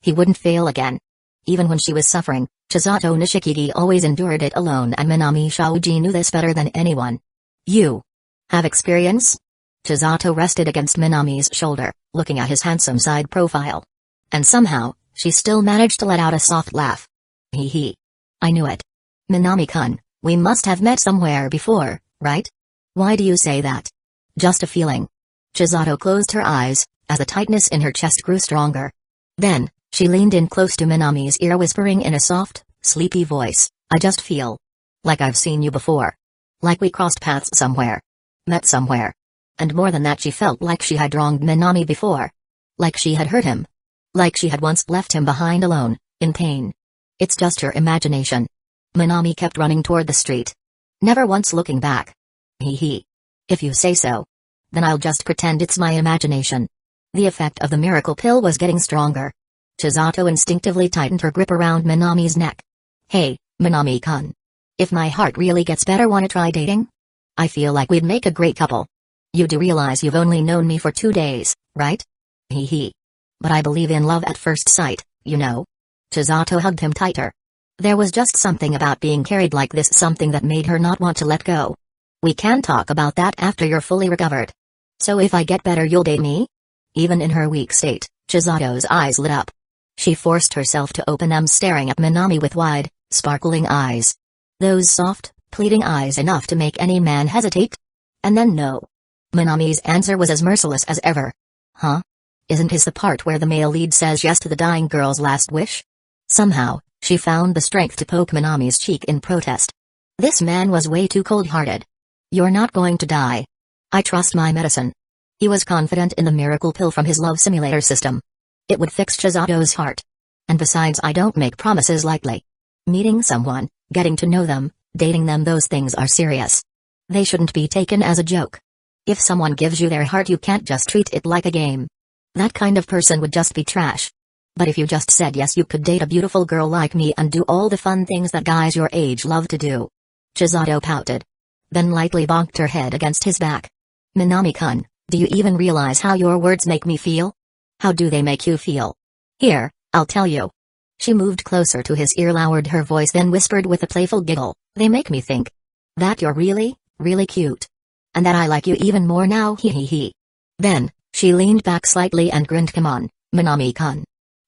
he wouldn't fail again. Even when she was suffering, Chisato Nishikigi always endured it alone, and Minami Shaoji knew this better than anyone. "You have experience?" Chisato rested against Minami's shoulder, looking at his handsome side profile. And somehow, she still managed to let out a soft laugh. "Hee hee. I knew it. Minami-kun, we must have met somewhere before, right?" "Why do you say that?" "Just a feeling." Chisato closed her eyes, as the tightness in her chest grew stronger. Then, she leaned in close to Minami's ear, whispering in a soft, sleepy voice, "I just feel like I've seen you before. Like we crossed paths somewhere. Met somewhere." And more than that, she felt like she had wronged Minami before. Like she had hurt him. Like she had once left him behind alone, in pain. "It's just your imagination." Minami kept running toward the street, never once looking back. "Hee hee. If you say so. Then I'll just pretend it's my imagination." The effect of the miracle pill was getting stronger. Chisato instinctively tightened her grip around Minami's neck. "Hey, Minami-kun. If my heart really gets better, wanna try dating? I feel like we'd make a great couple. You do realize you've only known me for 2 days, right?" "Hee hee. But I believe in love at first sight, you know." Chisato hugged him tighter. There was just something about being carried like this, something that made her not want to let go. "We can talk about that after you're fully recovered. So if I get better, you'll date me?" Even in her weak state, Chisato's eyes lit up. She forced herself to open them, staring at Minami with wide, sparkling eyes. Those soft, pleading eyes, enough to make any man hesitate. And then no. Minami's answer was as merciless as ever. "Huh? Isn't his the part where the male lead says yes to the dying girl's last wish?" Somehow, she found the strength to poke Minami's cheek in protest. This man was way too cold-hearted. "You're not going to die. I trust my medicine." He was confident in the miracle pill from his love simulator system. It would fix Chisato's heart. "And besides, I don't make promises lightly. Meeting someone, getting to know them, dating them, those things are serious. They shouldn't be taken as a joke. If someone gives you their heart, you can't just treat it like a game. That kind of person would just be trash. But if you just said yes, you could date a beautiful girl like me and do all the fun things that guys your age love to do." Chisato pouted. Then lightly bonked her head against his back. "Minami-kun, do you even realize how your words make me feel?" "How do they make you feel?" "Here, I'll tell you." She moved closer to his ear, lowered her voice, then whispered with a playful giggle, "They make me think that you're really, really cute. And that I like you even more now, hee hee hee." Then, she leaned back slightly and grinned. "Come on, Minami-kun.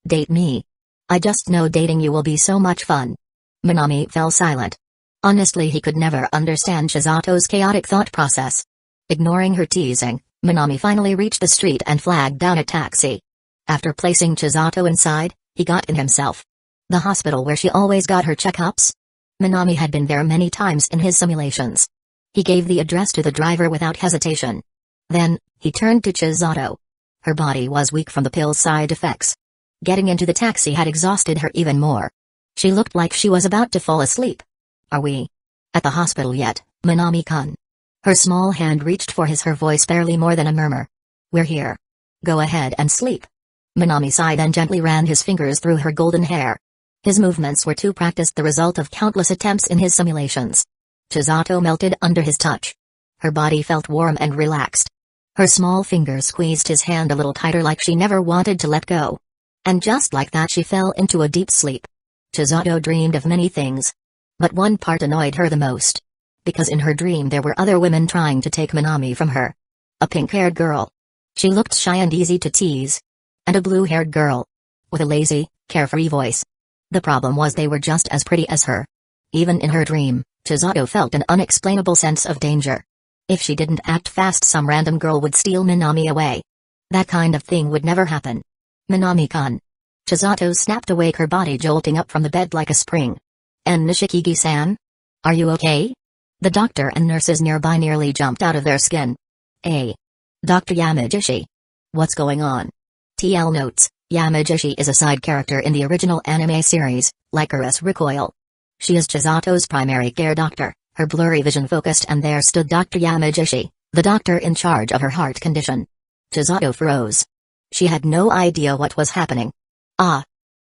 Date me. I just know dating you will be so much fun." Minami fell silent. Honestly, he could never understand Chisato's chaotic thought process. Ignoring her teasing, Minami finally reached the street and flagged down a taxi. After placing Chisato inside, he got in himself. The hospital where she always got her checkups? Minami had been there many times in his simulations. He gave the address to the driver without hesitation. Then, he turned to Chisato. Her body was weak from the pill's side effects. Getting into the taxi had exhausted her even more. She looked like she was about to fall asleep. Are we at the hospital yet, Minami-kun? Her small hand reached for his, her voice barely more than a murmur. We're here. Go ahead and sleep. Minami sighed and gently ran his fingers through her golden hair. His movements were too practiced, the result of countless attempts in his simulations. Chisato melted under his touch. Her body felt warm and relaxed. Her small fingers squeezed his hand a little tighter, like she never wanted to let go. And just like that she fell into a deep sleep. Chisato dreamed of many things. But one part annoyed her the most. Because in her dream there were other women trying to take Minami from her. A pink-haired girl. She looked shy and easy to tease. And a blue-haired girl. With a lazy, carefree voice. The problem was they were just as pretty as her. Even in her dream, Chisato felt an unexplainable sense of danger. If she didn't act fast, some random girl would steal Minami away. That kind of thing would never happen. Minami-kun. Chisato snapped awake, her body jolting up from the bed like a spring. And Nishikigi-san? Are you okay? The doctor and nurses nearby nearly jumped out of their skin. Dr. Yamagishi. What's going on? TL notes, Yamagishi is a side character in the original anime series, Lycoris Recoil. She is Chisato's primary care doctor, her blurry vision focused, and there stood Dr. Yamagishi, the doctor in charge of her heart condition. Chisato froze. She had no idea what was happening.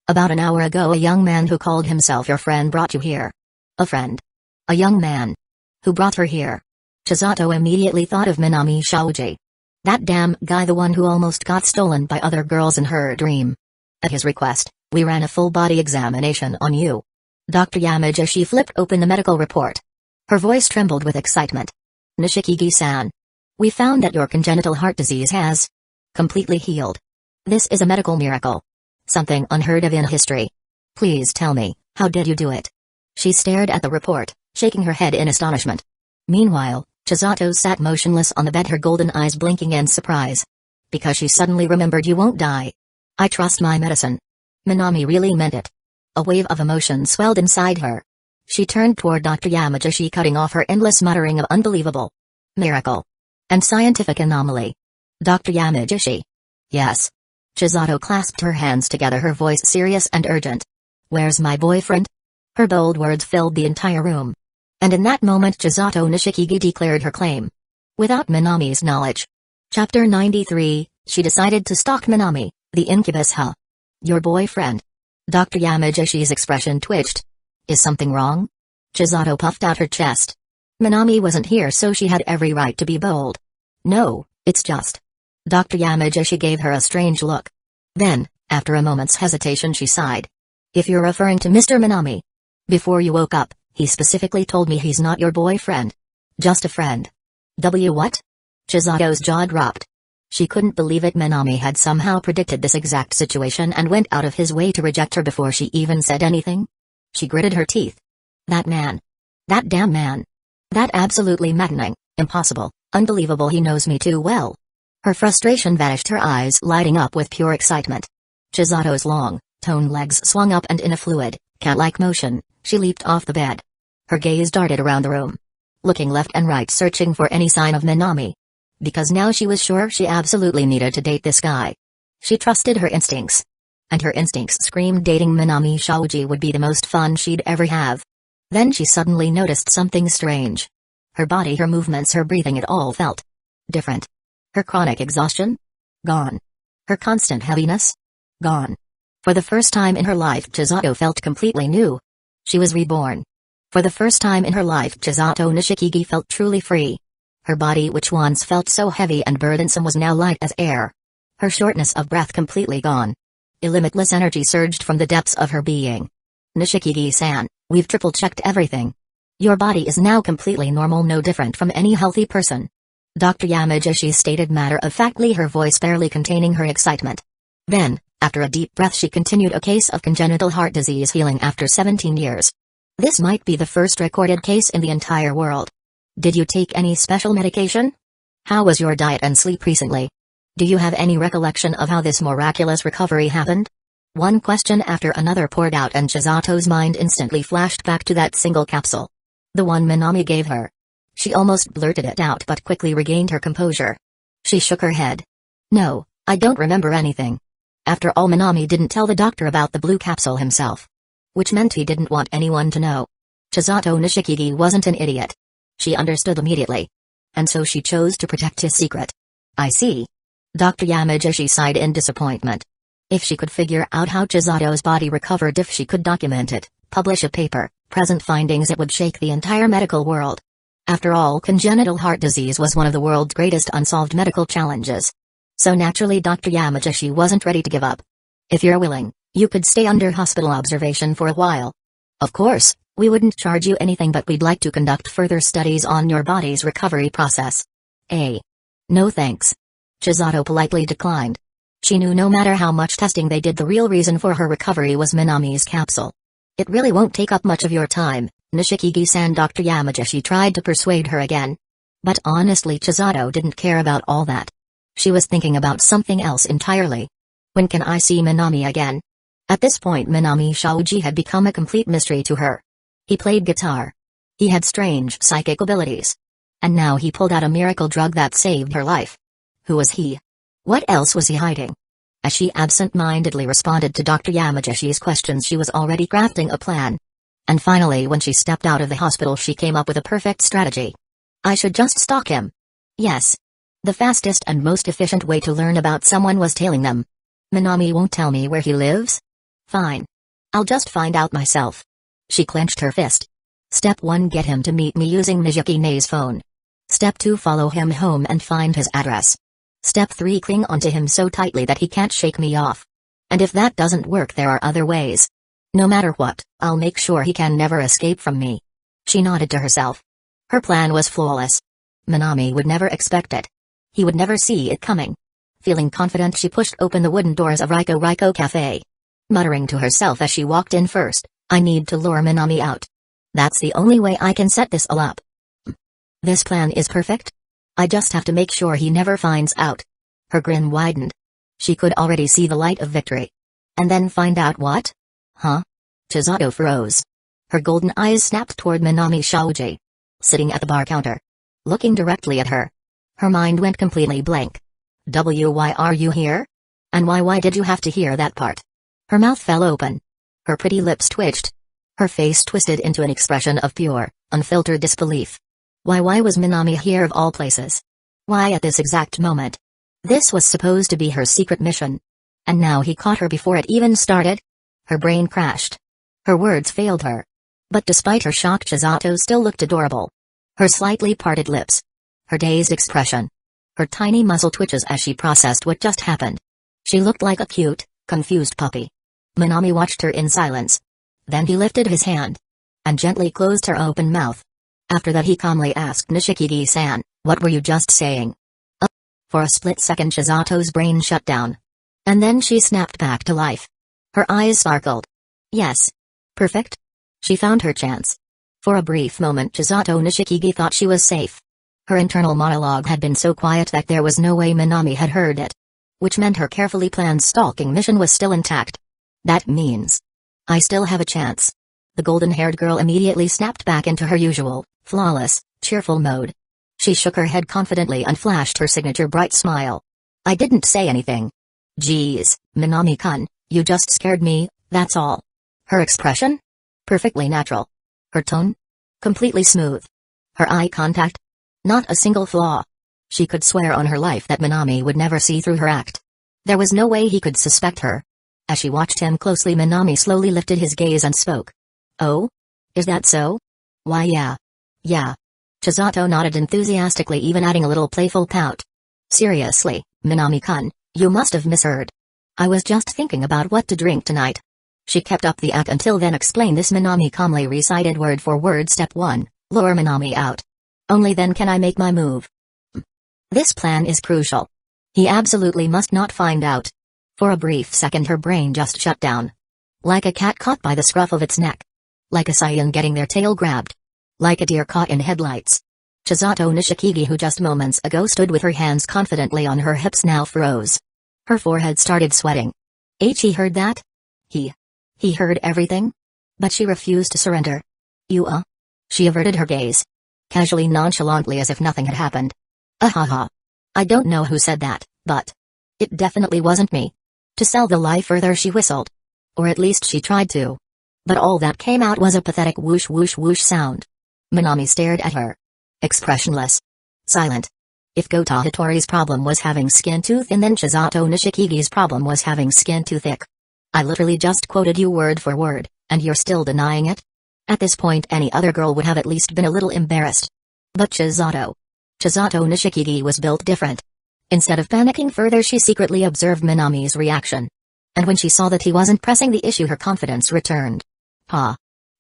About an hour ago a young man who called himself your friend brought you here. A friend? A young man? Who brought her here? Chisato immediately thought of Minami Shaoji. That damn guy, the one who almost got stolen by other girls in her dream. At his request, we ran a full-body examination on you. Dr. Yamagishi flipped open the medical report. Her voice trembled with excitement. Nishikigi-san. We found that your congenital heart disease has completely healed. This is a medical miracle. Something unheard of in history. Please tell me, how did you do it? She stared at the report, shaking her head in astonishment. Meanwhile, Chisato sat motionless on the bed, her golden eyes blinking in surprise. Because she suddenly remembered. You won't die. I trust my medicine. Minami really meant it. A wave of emotion swelled inside her. She turned toward Dr. Yamagishi, cutting off her endless muttering of unbelievable miracle and scientific anomaly. Dr. Yamagishi. Yes. Chisato clasped her hands together, her voice serious and urgent. Where's my boyfriend? Her bold words filled the entire room. And in that moment Chisato Nishikigi declared her claim. Without Minami's knowledge. Chapter 93, she decided to stalk Minami, the incubus. Your boyfriend? Dr. Yamagishi's expression twitched. Is something wrong? Chisato puffed out her chest. Minami wasn't here, so she had every right to be bold. No, it's just. Dr. Yamagishi gave her a strange look. Then, after a moment's hesitation, she sighed. If you're referring to Mr. Minami. Before you woke up, he specifically told me he's not your boyfriend. Just a friend. What? Chisato's jaw dropped. She couldn't believe it. Minami had somehow predicted this exact situation and went out of his way to reject her before she even said anything. She gritted her teeth. That man. That damn man. That absolutely maddening, impossible, unbelievable. He knows me too well. Her frustration vanished, her eyes lighting up with pure excitement. Chisato's long, toned legs swung up and in a fluid, cat-like motion, she leaped off the bed. Her gaze darted around the room, looking left and right, searching for any sign of Minami. Because now she was sure she absolutely needed to date this guy. She trusted her instincts. And her instincts screamed dating Minami Shaoji would be the most fun she'd ever have. Then she suddenly noticed something strange. Her body, her movements, her breathing, it all felt different. Her chronic exhaustion? Gone. Her constant heaviness? Gone. For the first time in her life, Chisato felt completely new. She was reborn. For the first time in her life, Chisato Nishikigi felt truly free. Her body, which once felt so heavy and burdensome, was now light as air. Her shortness of breath completely gone. A limitless energy surged from the depths of her being. Nishikigi-san, we've triple-checked everything. Your body is now completely normal, no different from any healthy person. Dr. Yamagishi stated matter-of-factly, her voice barely containing her excitement. Then, after a deep breath, she continued, a case of congenital heart disease healing after 17 years. This might be the first recorded case in the entire world. Did you take any special medication? How was your diet and sleep recently? Do you have any recollection of how this miraculous recovery happened? One question after another poured out and Chizato's mind instantly flashed back to that single capsule. The one Minami gave her. She almost blurted it out but quickly regained her composure. She shook her head. No, I don't remember anything. After all, Minami didn't tell the doctor about the blue capsule himself. Which meant he didn't want anyone to know. Chisato Nishikigi wasn't an idiot. She understood immediately. And so she chose to protect his secret. I see. Dr. Yamagishi sighed in disappointment. If she could figure out how Chizato's body recovered, if she could document it, publish a paper, present findings, it would shake the entire medical world. After all, congenital heart disease was one of the world's greatest unsolved medical challenges. So naturally Dr. Yamagishi wasn't ready to give up. If you're willing, you could stay under hospital observation for a while. Of course, we wouldn't charge you anything, but we'd like to conduct further studies on your body's recovery process. No thanks. Chisato politely declined. She knew no matter how much testing they did, the real reason for her recovery was Minami's capsule. It really won't take up much of your time, Nishikigi-san. Dr. Yamagishi tried to persuade her again. But honestly, Chisato didn't care about all that. She was thinking about something else entirely. When can I see Minami again? At this point, Minami Shaoji had become a complete mystery to her. He played guitar. He had strange psychic abilities. And now he pulled out a miracle drug that saved her life. Who was he? What else was he hiding? As she absent-mindedly responded to Dr. Yamagishi's questions, she was already crafting a plan. And finally, when she stepped out of the hospital, she came up with a perfect strategy. I should just stalk him. Yes. The fastest and most efficient way to learn about someone was tailing them. Minami won't tell me where he lives? Fine. I'll just find out myself. She clenched her fist. Step 1: get him to meet me using Mizuki-ne's phone. Step 2: follow him home and find his address. Step 3: cling onto him so tightly that he can't shake me off. And if that doesn't work, there are other ways. No matter what, I'll make sure he can never escape from me. She nodded to herself. Her plan was flawless. Minami would never expect it. He would never see it coming. Feeling confident, she pushed open the wooden doors of Riko Cafe. Muttering to herself as she walked in, first, I need to lure Minami out. That's the only way I can set this all up. This plan is perfect. I just have to make sure he never finds out. Her grin widened. She could already see the light of victory. And then find out what? Huh? Chisato froze. Her golden eyes snapped toward Minami Shaoji, sitting at the bar counter, looking directly at her. Her mind went completely blank. Why are you here? And why did you have to hear that part? Her mouth fell open. Her pretty lips twitched. Her face twisted into an expression of pure, unfiltered disbelief. Why was Minami here of all places? Why at this exact moment? This was supposed to be her secret mission. And now he caught her before it even started? Her brain crashed. Her words failed her. But despite her shock, Chisato still looked adorable. Her slightly parted lips. Her dazed expression. Her tiny muscle twitches as she processed what just happened. She looked like a cute, confused puppy. Minami watched her in silence. Then he lifted his hand. And gently closed her open mouth. After that he calmly asked Nishikigi-san, what were you just saying? For a split second Chizato's brain shut down. And then she snapped back to life. Her eyes sparkled. Yes. Perfect? She found her chance. For a brief moment Chisato Nishikigi thought she was safe. Her internal monologue had been so quiet that there was no way Minami had heard it. Which meant her carefully planned stalking mission was still intact. That means I still have a chance. The golden-haired girl immediately snapped back into her usual, flawless, cheerful mode. She shook her head confidently and flashed her signature bright smile. I didn't say anything. Geez, Minami-kun, you just scared me, that's all. Her expression? Perfectly natural. Her tone? Completely smooth. Her eye contact? Not a single flaw. She could swear on her life that Minami would never see through her act. There was no way he could suspect her. As she watched him closely, Minami slowly lifted his gaze and spoke. Oh? Is that so? Why yeah. Chisato nodded enthusiastically, even adding a little playful pout. Seriously, Minami-kun, you must have misheard. I was just thinking about what to drink tonight. She kept up the act until then explained this. Minami calmly recited word for word. Step 1, lure Minami out. Only then can I make my move. This plan is crucial. He absolutely must not find out. For a brief second her brain just shut down. Like a cat caught by the scruff of its neck. Like a scion getting their tail grabbed. Like a deer caught in headlights. Chisato Nishikigi, who just moments ago stood with her hands confidently on her hips, now froze. Her forehead started sweating. Ecchi heard that? He heard everything? But she refused to surrender. You. She averted her gaze. Casually, nonchalantly, as if nothing had happened. Ahaha. I don't know who said that, but it definitely wasn't me. To sell the lie further, she whistled. Or at least she tried to. But all that came out was a pathetic whoosh whoosh whoosh sound. Minami stared at her. Expressionless. Silent. If Gota Hitori's problem was having skin too thin, then Chisato Nishikigi's problem was having skin too thick. I literally just quoted you word for word, and you're still denying it? At this point, any other girl would have at least been a little embarrassed. But Chisato Nishikigi was built different. Instead of panicking further, she secretly observed Minami's reaction. And when she saw that he wasn't pressing the issue, her confidence returned.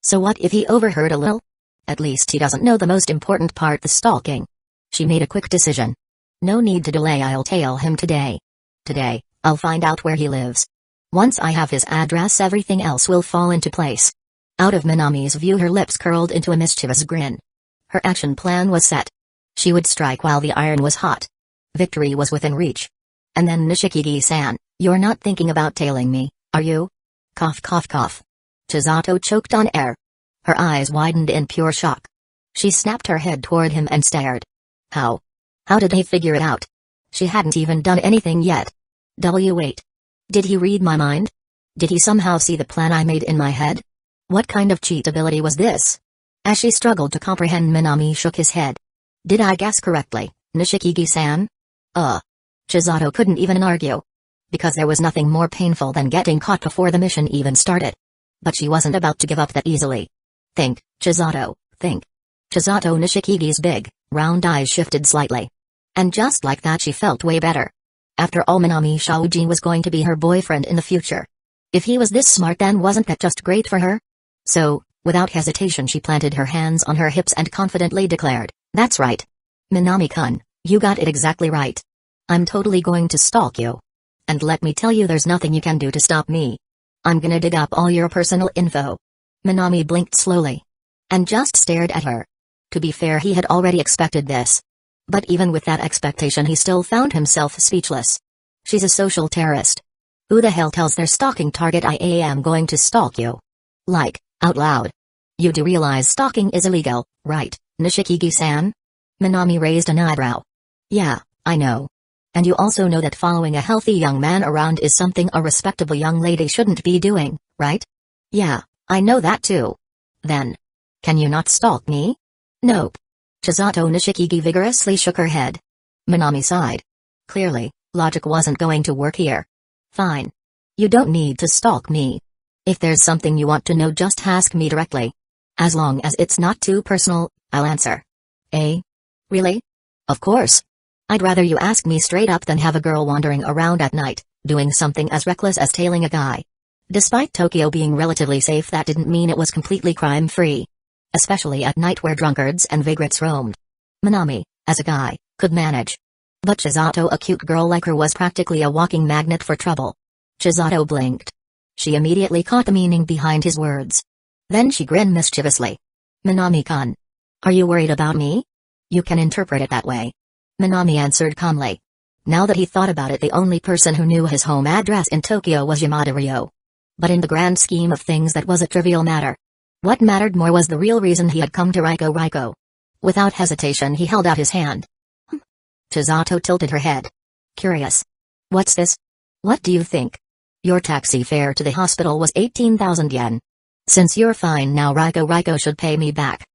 So what if he overheard a little? At least he doesn't know the most important part, the stalking. She made a quick decision. No need to delay, I'll tail him today. Today, I'll find out where he lives. Once I have his address, everything else will fall into place. Out of Minami's view, her lips curled into a mischievous grin. Her action plan was set. She would strike while the iron was hot. Victory was within reach. And then, Nishikigi-san, you're not thinking about tailing me, are you? Cough cough cough. Chisato choked on air. Her eyes widened in pure shock. She snapped her head toward him and stared. How did he figure it out? She hadn't even done anything yet. Wait. Did he read my mind? Did he somehow see the plan I made in my head? What kind of cheat ability was this? As she struggled to comprehend, Minami shook his head. Did I guess correctly, Nishikigi-san? Chisato couldn't even argue. Because there was nothing more painful than getting caught before the mission even started. But she wasn't about to give up that easily. Think, Chisato, think. Chisato Nishikigi's big, round eyes shifted slightly. And just like that, she felt way better. After all, Minami Shaoji was going to be her boyfriend in the future. If he was this smart, then wasn't that just great for her? So, without hesitation, she planted her hands on her hips and confidently declared, that's right. Minami-kun, you got it exactly right. I'm totally going to stalk you. And let me tell you, there's nothing you can do to stop me. I'm gonna dig up all your personal info. Minami blinked slowly. And just stared at her. To be fair, he had already expected this. But even with that expectation, he still found himself speechless. She's a social terrorist. Who the hell tells their stalking target I am going to stalk you? Like, out loud. You do realize stalking is illegal, right, Nishikigi-san? Minami raised an eyebrow. Yeah, I know. And you also know that following a healthy young man around is something a respectable young lady shouldn't be doing, right? Yeah, I know that too. Then, can you not stalk me? Nope. Chisato Nishikigi vigorously shook her head. Minami sighed. Clearly, logic wasn't going to work here. Fine. You don't need to stalk me. If there's something you want to know, just ask me directly. As long as it's not too personal, I'll answer. Really? Of course. I'd rather you ask me straight up than have a girl wandering around at night, doing something as reckless as tailing a guy. Despite Tokyo being relatively safe, that didn't mean it was completely crime-free. Especially at night where drunkards and vagrants roamed. Minami, as a guy, could manage. But Chisato, a cute girl like her, was practically a walking magnet for trouble. Chisato blinked. She immediately caught the meaning behind his words. Then she grinned mischievously. Minami-kun. Are you worried about me? You can interpret it that way. Minami answered calmly. Now that he thought about it, the only person who knew his home address in Tokyo was Yamada Ryo. But in the grand scheme of things, that was a trivial matter. What mattered more was the real reason he had come to Riko. Without hesitation, he held out his hand. Chisato tilted her head. Curious. What's this? What do you think? Your taxi fare to the hospital was 18,000 yen. Since you're fine now, Riko should pay me back.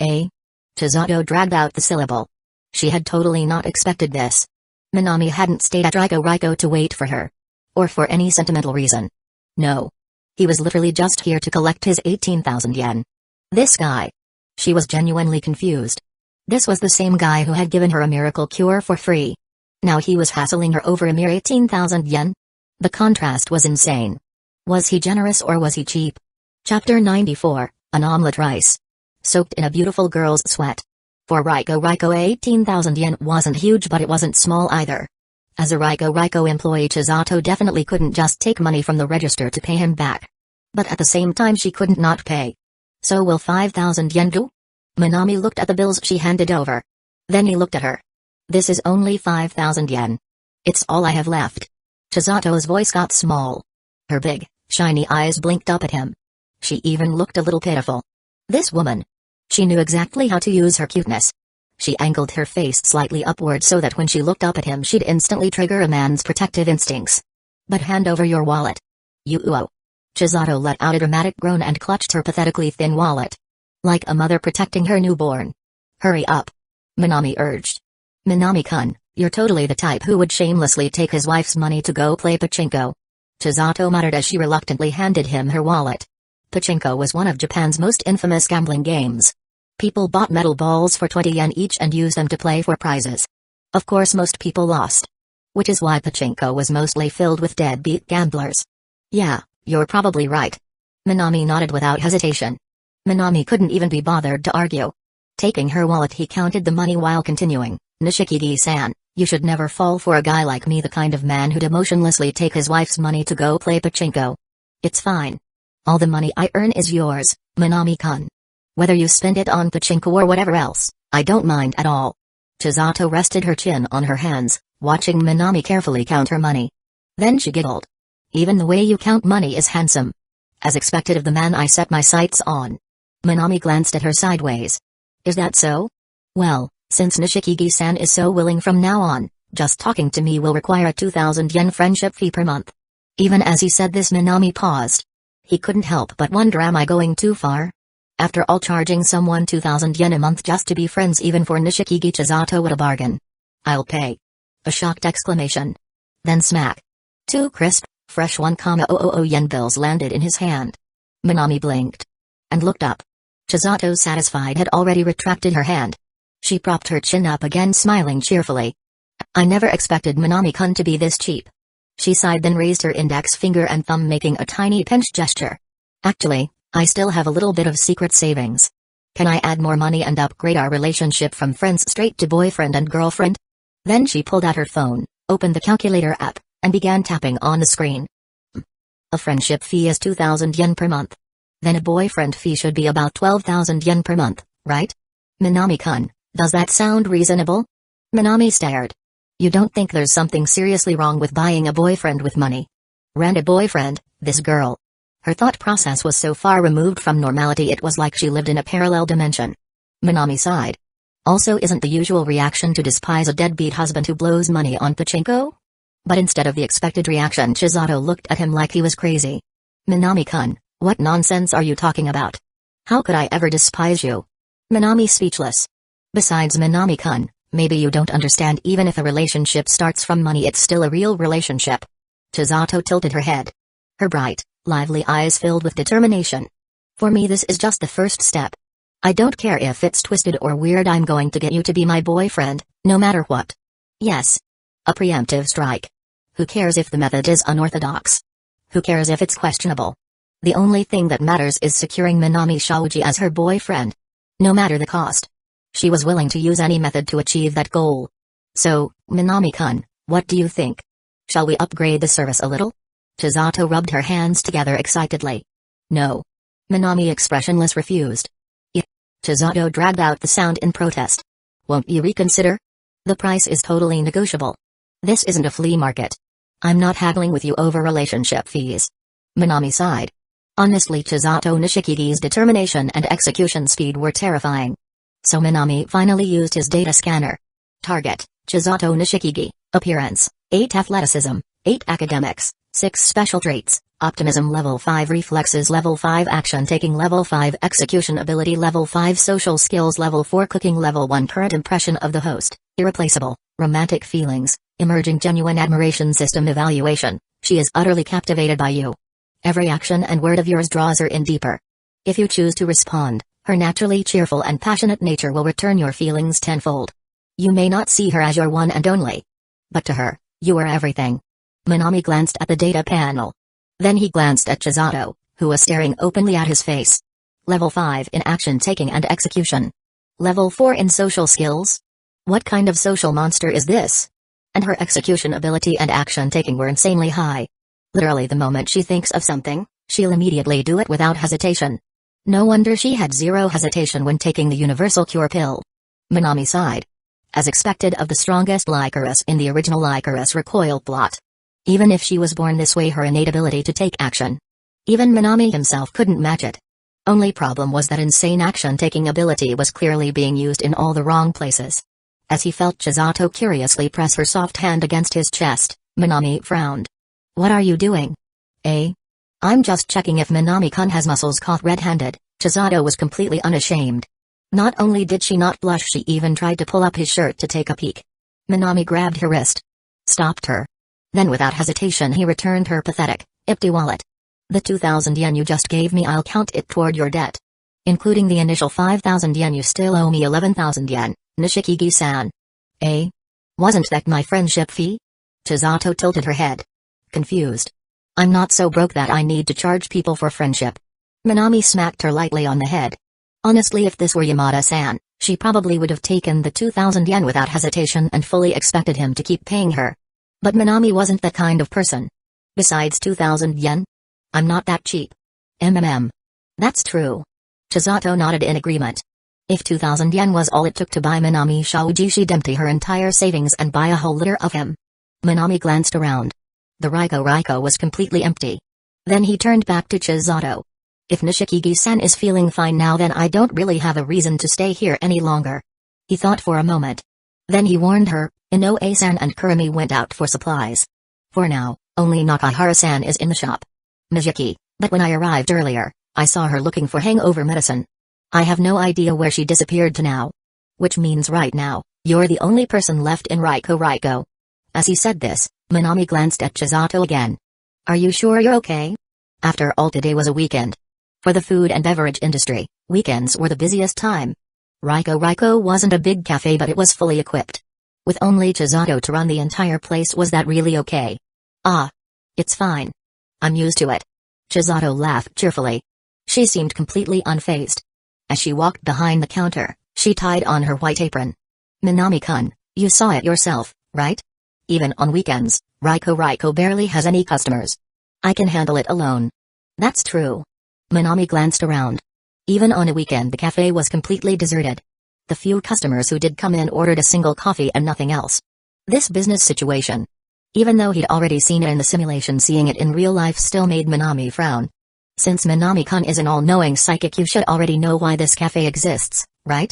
Chisato dragged out the syllable. She had totally not expected this. Minami hadn't stayed at Riko to wait for her. Or for any sentimental reason. No. He was literally just here to collect his 18,000 yen. This guy. She was genuinely confused. This was the same guy who had given her a miracle cure for free. Now he was hassling her over a mere 18,000 yen? The contrast was insane. Was he generous or was he cheap? Chapter 94, An Omelette Rice. Soaked in a beautiful girl's sweat. For Riko, 18,000 yen wasn't huge, but it wasn't small either. As a Riko employee, Chisato definitely couldn't just take money from the register to pay him back. But at the same time, she couldn't not pay. So will 5,000 yen do? Minami looked at the bills she handed over. Then he looked at her. This is only 5,000 yen. It's all I have left. Chizato's voice got small. Her big, shiny eyes blinked up at him. She even looked a little pitiful. This woman. She knew exactly how to use her cuteness. She angled her face slightly upward so that when she looked up at him she'd instantly trigger a man's protective instincts. But hand over your wallet. You. Chisato let out a dramatic groan and clutched her pathetically thin wallet. Like a mother protecting her newborn. Hurry up. Minami urged. Minami-kun, you're totally the type who would shamelessly take his wife's money to go play pachinko. Chisato muttered as she reluctantly handed him her wallet. Pachinko was one of Japan's most infamous gambling games. People bought metal balls for 20 yen each and used them to play for prizes. Of course most people lost. Which is why pachinko was mostly filled with deadbeat gamblers. Yeah, you're probably right. Minami nodded without hesitation. Minami couldn't even be bothered to argue. Taking her wallet he counted the money while continuing, Nishikigi-san, you should never fall for a guy like me, the kind of man who'd emotionlessly take his wife's money to go play pachinko. It's fine. All the money I earn is yours, Minami-kun. Whether you spend it on pachinko or whatever else, I don't mind at all. Chisato rested her chin on her hands, watching Minami carefully count her money. Then she giggled. Even the way you count money is handsome. As expected of the man I set my sights on. Minami glanced at her sideways. Is that so? Well, since Nishikigi-san is so willing from now on, just talking to me will require a 2,000 yen friendship fee per month. Even as he said this Minami paused. He couldn't help but wonder, am I going too far? After all, charging someone 2,000 yen a month just to be friends, even for Nishikigi Chisato, what a bargain. I'll pay. A shocked exclamation. Then smack. 2 crisp, fresh 1,000 yen bills landed in his hand. Minami blinked. And looked up. Chisato, satisfied, had already retracted her hand. She propped her chin up again, smiling cheerfully. I never expected Minami-kun to be this cheap. She sighed, then raised her index finger and thumb, making a tiny pinch gesture. Actually, I still have a little bit of secret savings. Can I add more money and upgrade our relationship from friends straight to boyfriend and girlfriend? Then she pulled out her phone, opened the calculator app, and began tapping on the screen. A friendship fee is 2,000 yen per month. Then a boyfriend fee should be about 12,000 yen per month, right? Minami-kun, does that sound reasonable? Minami stared. You don't think there's something seriously wrong with buying a boyfriend with money? Rent a boyfriend, this girl. Her thought process was so far removed from normality it was like she lived in a parallel dimension. Minami sighed. Also, isn't the usual reaction to despise a deadbeat husband who blows money on pachinko? But instead of the expected reaction, Chisato looked at him like he was crazy. Minami-kun, what nonsense are you talking about? How could I ever despise you? Minami speechless. Besides, Minami-kun, maybe you don't understand, even if a relationship starts from money, it's still a real relationship. Chisato tilted her head. Her bright, lively eyes filled with determination. For me, this is just the first step. I don't care if it's twisted or weird, I'm going to get you to be my boyfriend, no matter what. Yes. A preemptive strike. Who cares if the method is unorthodox? Who cares if it's questionable? The only thing that matters is securing Minami Shaoji as her boyfriend. No matter the cost. She was willing to use any method to achieve that goal. So, Minami-kun, what do you think? Shall we upgrade the service a little? Chisato rubbed her hands together excitedly. No. Minami, expressionless, refused. Yeah. Chisato dragged out the sound in protest. Won't you reconsider? The price is totally negotiable. This isn't a flea market. I'm not haggling with you over relationship fees. Minami sighed. Honestly, Chisato Nishikigi's determination and execution speed were terrifying. So Minami finally used his data scanner. Target, Chisato Nishikigi. Appearance, 8 athleticism, 8 academics, 6 special traits, optimism level 5, reflexes level 5, action taking level 5, execution ability level 5, social skills level 4, cooking level 1, current impression of the host, irreplaceable, romantic feelings, emerging genuine admiration system evaluation, she is utterly captivated by you. Every action and word of yours draws her in deeper. If you choose to respond, her naturally cheerful and passionate nature will return your feelings tenfold. You may not see her as your one and only. But to her, you are everything. Minami glanced at the data panel. Then he glanced at Chisato, who was staring openly at his face. Level 5 in action taking and execution. Level 4 in social skills? What kind of social monster is this? And her execution ability and action taking were insanely high. Literally, the moment she thinks of something, she'll immediately do it without hesitation. No wonder she had zero hesitation when taking the universal cure pill. Minami sighed. As expected of the strongest Lycoris in the original Lycoris recoil plot. Even if she was born this way, her innate ability to take action. Even Minami himself couldn't match it. Only problem was that insane action-taking ability was clearly being used in all the wrong places. As he felt Chisato curiously press her soft hand against his chest, Minami frowned. What are you doing? I'm just checking if Minami-kun has muscles. Caught red-handed, Chisato was completely unashamed. Not only did she not blush, she even tried to pull up his shirt to take a peek. Minami grabbed her wrist. Stopped her. Then without hesitation he returned her pathetic, empty wallet. The 2,000 yen you just gave me, I'll count it toward your debt. Including the initial 5,000 yen, you still owe me 11,000 yen, Nishikigi-san. Wasn't that my friendship fee? Chisato tilted her head. Confused. I'm not so broke that I need to charge people for friendship. Minami smacked her lightly on the head. Honestly, if this were Yamada-san, she probably would have taken the 2,000 yen without hesitation and fully expected him to keep paying her. But Minami wasn't that kind of person. Besides 2,000 yen? I'm not that cheap. That's true. Chisato nodded in agreement. If 2,000 yen was all it took to buy Minami Shoji, she'd empty her entire savings and buy a whole litter of him. Minami glanced around. The Raiko was completely empty. Then he turned back to Chisato. If Nishikigi-san is feeling fine now, then I don't really have a reason to stay here any longer. He thought for a moment. Then he warned her, Inoue-san and Kurumi went out for supplies. For now, only Nakahara-san is in the shop. Mijiki, but when I arrived earlier, I saw her looking for hangover medicine. I have no idea where she disappeared to now. Which means right now, you're the only person left in Raiko. As he said this, Minami glanced at Chisato again. Are you sure you're okay? After all, today was a weekend. For the food and beverage industry, weekends were the busiest time. Raiko wasn't a big cafe, but it was fully equipped. With only Chisato to run the entire place, was that really okay? It's fine. I'm used to it. Chisato laughed cheerfully. She seemed completely unfazed. As she walked behind the counter, she tied on her white apron. Minami-kun, you saw it yourself, right? Even on weekends, Raiko barely has any customers. I can handle it alone. That's true. Minami glanced around. Even on a weekend the cafe was completely deserted. The few customers who did come in ordered a single coffee and nothing else. This business situation, even though he'd already seen it in the simulation, seeing it in real life still made Minami frown. Since Minami-kun is an all-knowing psychic, you should already know why this cafe exists, right?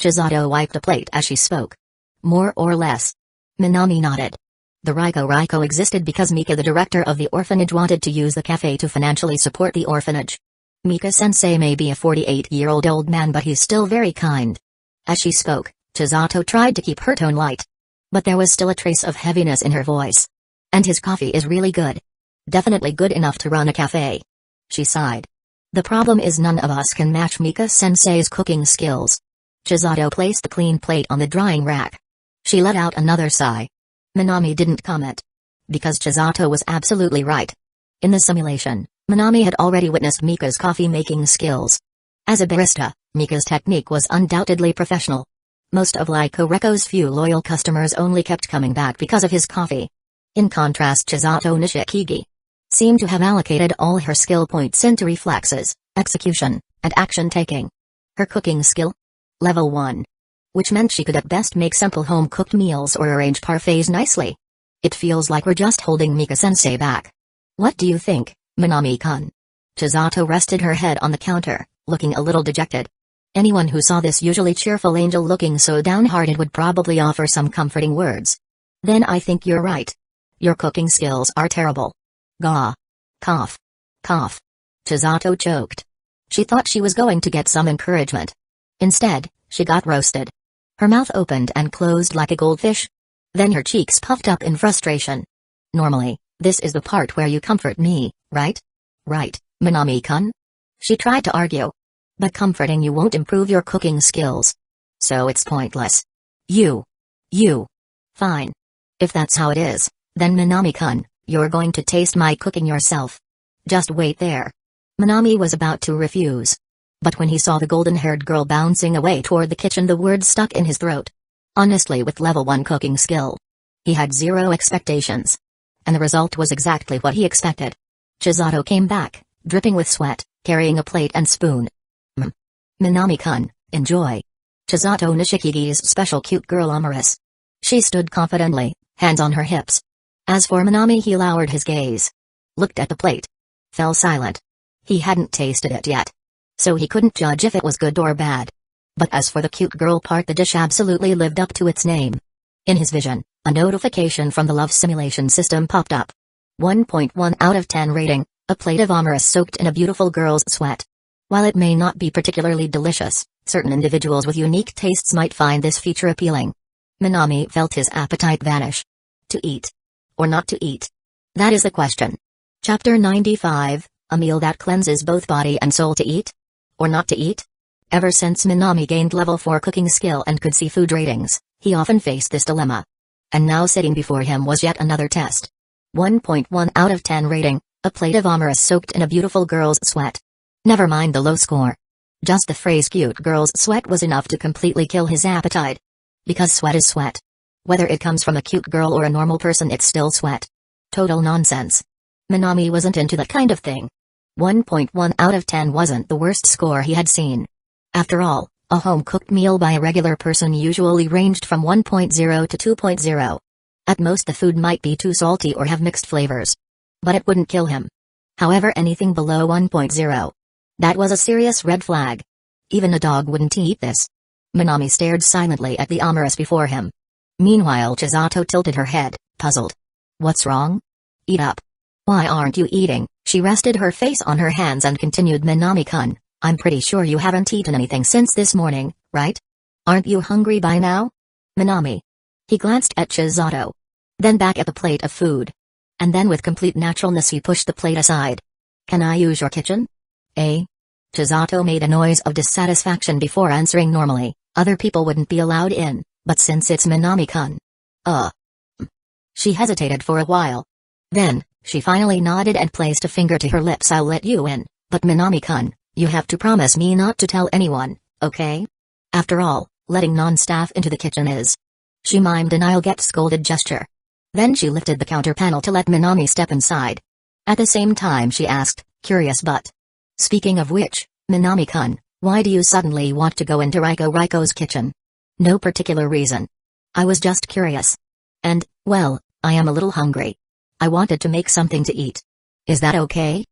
Chisato wiped a plate as she spoke. More or less. Minami nodded. The Raiko existed because Mika, the director of the orphanage, wanted to use the cafe to financially support the orphanage. Mika-sensei may be a 48-year-old old man, but he's still very kind. As she spoke, Chisato tried to keep her tone light. But there was still a trace of heaviness in her voice. And his coffee is really good. Definitely good enough to run a cafe. She sighed. The problem is none of us can match Mika-sensei's cooking skills. Chisato placed the clean plate on the drying rack. She let out another sigh. Minami didn't comment. Because Chisato was absolutely right. In the simulation, Minami had already witnessed Mika's coffee-making skills. As a barista, Mika's technique was undoubtedly professional. Most of Raiko's few loyal customers only kept coming back because of his coffee. In contrast, Chisato Nishikigi seemed to have allocated all her skill points into reflexes, execution, and action-taking. Her cooking skill? Level 1. Which meant she could at best make simple home-cooked meals or arrange parfaits nicely. It feels like we're just holding Mika-sensei back. What do you think, Minami-kun? Chisato rested her head on the counter, looking a little dejected. Anyone who saw this usually cheerful angel looking so downhearted would probably offer some comforting words. Then I think you're right. Your cooking skills are terrible. Gah. Cough. Cough. Chisato choked. She thought she was going to get some encouragement. Instead, she got roasted. Her mouth opened and closed like a goldfish. Then her cheeks puffed up in frustration. Normally, this is the part where you comfort me, right? Right, Minami-kun? She tried to argue. But comforting you won't improve your cooking skills. So it's pointless. You. Fine. If that's how it is, then Minami-kun, you're going to taste my cooking yourself. Just wait there. Minami was about to refuse. But when he saw the golden-haired girl bouncing away toward the kitchen, the words stuck in his throat. Honestly, with level 1 cooking skill, he had zero expectations. And the result was exactly what he expected. Chisato came back, dripping with sweat, carrying a plate and spoon. Minami-kun, enjoy. Chisato Nishikigi's special cute girl Amorous. She stood confidently, hands on her hips. As for Minami, he lowered his gaze. Looked at the plate. Fell silent. He hadn't tasted it yet, so he couldn't judge if it was good or bad. But as for the cute girl part, the dish absolutely lived up to its name. In his vision, a notification from the love simulation system popped up. 1.1 out of 10 rating, a plate of amorous soaked in a beautiful girl's sweat. While it may not be particularly delicious, certain individuals with unique tastes might find this feature appealing. Minami felt his appetite vanish. To eat. Or not to eat? That is the question. Chapter 95, a meal that cleanses both body and soul. To eat? Or not to eat? Ever since Minami gained level 4 cooking skill and could see food ratings, he often faced this dilemma. And now sitting before him was yet another test. 1.1 out of 10 rating, a plate of amorous soaked in a beautiful girl's sweat. Never mind the low score. Just the phrase cute girl's sweat was enough to completely kill his appetite. Because sweat is sweat. Whether it comes from a cute girl or a normal person, it's still sweat. Total nonsense. Minami wasn't into that kind of thing. 1.1 out of 10 wasn't the worst score he had seen. After all, a home-cooked meal by a regular person usually ranged from 1.0 to 2.0. At most the food might be too salty or have mixed flavors. But it wouldn't kill him. However, anything below 1.0. That was a serious red flag. Even a dog wouldn't eat this. Minami stared silently at the amorous before him. Meanwhile, Chisato tilted her head, puzzled. What's wrong? Eat up. Why aren't you eating? She rested her face on her hands and continued. Minami-kun, I'm pretty sure you haven't eaten anything since this morning, right? Aren't you hungry by now? Minami. He glanced at Chisato. Then back at the plate of food. And then with complete naturalness he pushed the plate aside. Can I use your kitchen? Eh? Chisato made a noise of dissatisfaction before answering normally. Other people wouldn't be allowed in, but since it's Minami-kun. She hesitated for a while. Then, she finally nodded and placed a finger to her lips. I'll let you in, but Minami-kun, you have to promise me not to tell anyone, okay? After all, letting non-staff into the kitchen is. She mimed an I'll get scolded gesture. Then she lifted the counter panel to let Minami step inside. At the same time she asked, curious but. Speaking of which, Minami-kun, why do you suddenly want to go into Riko's kitchen? No particular reason. I was just curious. And, well, I am a little hungry. I wanted to make something to eat. Is that okay?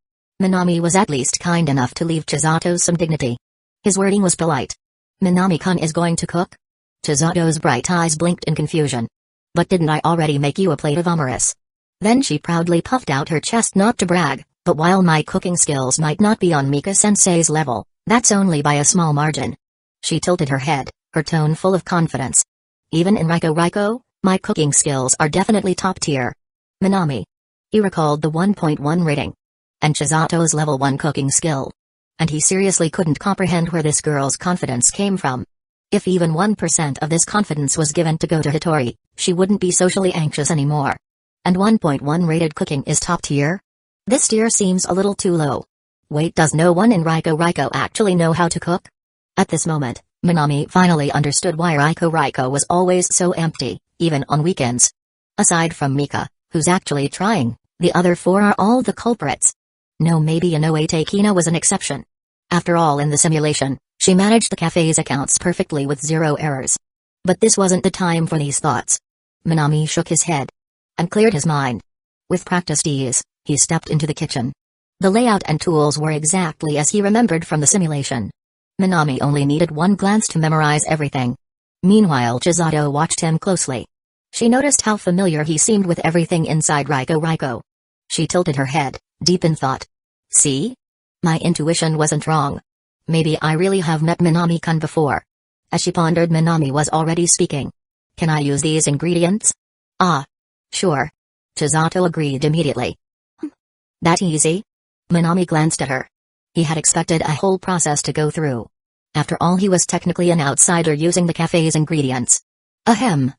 Minami was at least kind enough to leave Chisato some dignity. His wording was polite. Minami-kun is going to cook? Chisato's bright eyes blinked in confusion. But didn't I already make you a plate of amorous? Then she proudly puffed out her chest, not to brag, but while my cooking skills might not be on Mika-sensei's level, that's only by a small margin. She tilted her head, her tone full of confidence. Even in Riko, my cooking skills are definitely top tier. Minami. He recalled the 1.1 rating. And Chisato's level 1 cooking skill. And he seriously couldn't comprehend where this girl's confidence came from. If even 1% of this confidence was given to go to Hitori, she wouldn't be socially anxious anymore. And 1.1 rated cooking is top tier? This tier seems a little too low. Wait, does no one in Riko actually know how to cook? At this moment, Minami finally understood why Riko was always so empty, even on weekends. Aside from Mika, who's actually trying, the other 4 are all the culprits. No, maybe Inoue Takina was an exception. After all, in the simulation, she managed the cafe's accounts perfectly with 0 errors. But this wasn't the time for these thoughts. Minami shook his head. And cleared his mind. With practiced ease, he stepped into the kitchen. The layout and tools were exactly as he remembered from the simulation. Minami only needed one glance to memorize everything. Meanwhile, Chisato watched him closely. She noticed how familiar he seemed with everything inside Riko. She tilted her head, deep in thought. See? My intuition wasn't wrong. Maybe I really have met Minami-kun before. As she pondered, Minami was already speaking. Can I use these ingredients? Ah. Sure. Chisato agreed immediately. That easy? Minami glanced at her. He had expected a whole process to go through. After all, he was technically an outsider using the cafe's ingredients. Ahem.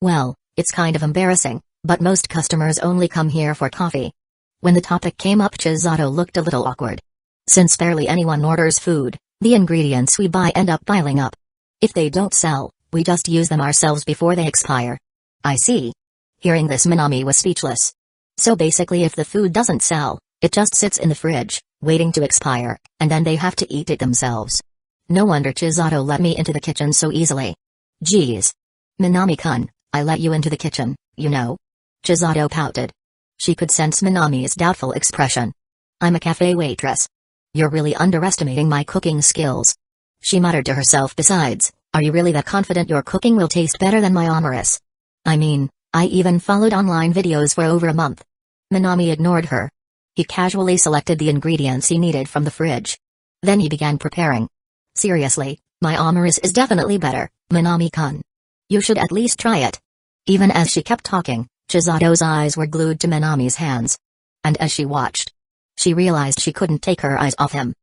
Well, it's kind of embarrassing, but most customers only come here for coffee. When the topic came up, Chisato looked a little awkward. Since barely anyone orders food, the ingredients we buy end up piling up. If they don't sell, we just use them ourselves before they expire. I see. Hearing this, Minami was speechless. So basically, if the food doesn't sell, it just sits in the fridge, waiting to expire, and then they have to eat it themselves. No wonder Chisato let me into the kitchen so easily. Geez. Minami-kun, I let you into the kitchen, you know. Chisato pouted. She could sense Minami's doubtful expression. I'm a cafe waitress. You're really underestimating my cooking skills. She muttered to herself. Besides, are you really that confident your cooking will taste better than my omeras? I mean, I even followed online videos for over a month. Minami ignored her. He casually selected the ingredients he needed from the fridge. Then he began preparing. Seriously, my omeras is definitely better, Minami-kun. You should at least try it. Even as she kept talking, Chisato's eyes were glued to Minami's hands. And as she watched, she realized she couldn't take her eyes off him.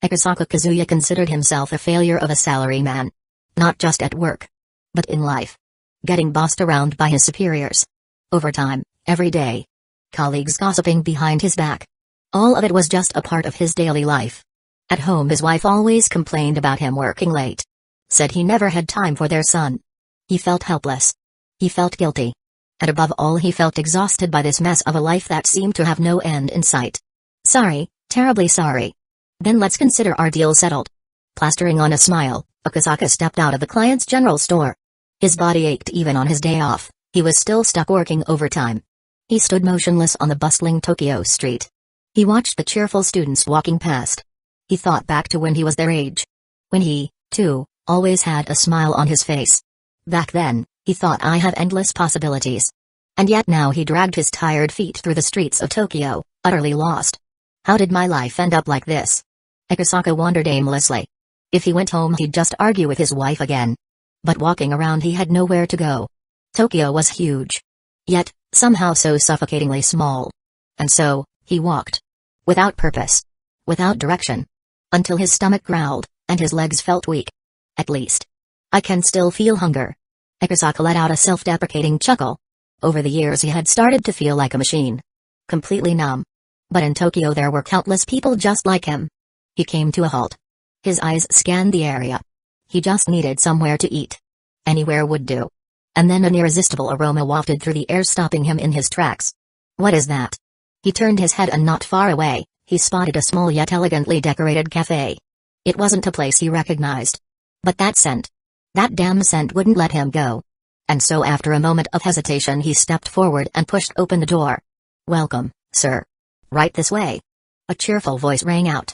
Ikasaka Kazuya considered himself a failure of a salaryman. Not just at work, but in life. Getting bossed around by his superiors. Overtime, every day. Colleagues gossiping behind his back. All of it was just a part of his daily life. At home his wife always complained about him working late. Said he never had time for their son. He felt helpless. He felt guilty. And above all he felt exhausted by this mess of a life that seemed to have no end in sight. Sorry, terribly sorry. Then let's consider our deal settled. Plastering on a smile, Akasaka stepped out of the client's general store. His body ached even on his day off, he was still stuck working overtime. He stood motionless on the bustling Tokyo street. He watched the cheerful students walking past. He thought back to when he was their age. When he, too, always had a smile on his face. Back then, he thought I have endless possibilities. And yet now he dragged his tired feet through the streets of Tokyo, utterly lost. How did my life end up like this? Akasaka wondered aimlessly. If he went home he'd just argue with his wife again. But walking around he had nowhere to go. Tokyo was huge. Yet, somehow so suffocatingly small. And so, he walked. Without purpose. Without direction. Until his stomach growled, and his legs felt weak. At least. I can still feel hunger. Akasaka let out a self-deprecating chuckle. Over the years he had started to feel like a machine. Completely numb. But in Tokyo there were countless people just like him. He came to a halt. His eyes scanned the area. He just needed somewhere to eat. Anywhere would do. And then an irresistible aroma wafted through the air, stopping him in his tracks. What is that? He turned his head, and not far away, he spotted a small yet elegantly decorated cafe. It wasn't a place he recognized. But that scent. That damn scent wouldn't let him go. And so after a moment of hesitation he stepped forward and pushed open the door. Welcome, sir. Right this way. A cheerful voice rang out.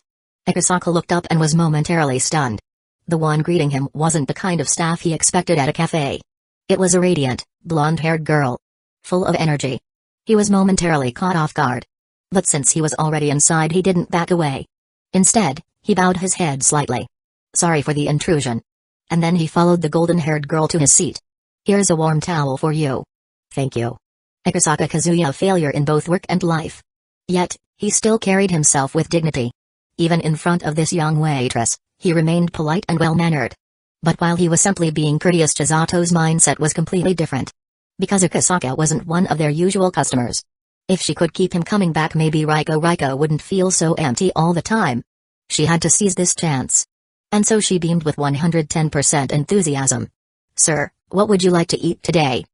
Akasaka looked up and was momentarily stunned. The one greeting him wasn't the kind of staff he expected at a cafe. It was a radiant, blonde-haired girl. Full of energy. He was momentarily caught off guard. But since he was already inside he didn't back away. Instead, he bowed his head slightly. Sorry for the intrusion. And then he followed the golden-haired girl to his seat. Here's a warm towel for you. Thank you. Akasaka Kazuya, a failure in both work and life. Yet, he still carried himself with dignity. Even in front of this young waitress, he remained polite and well-mannered. But while he was simply being courteous, Chisato's mindset was completely different. Because Akasaka wasn't one of their usual customers. If she could keep him coming back, maybe Riko wouldn't feel so empty all the time. She had to seize this chance. And so she beamed with 110% enthusiasm. Sir, what would you like to eat today?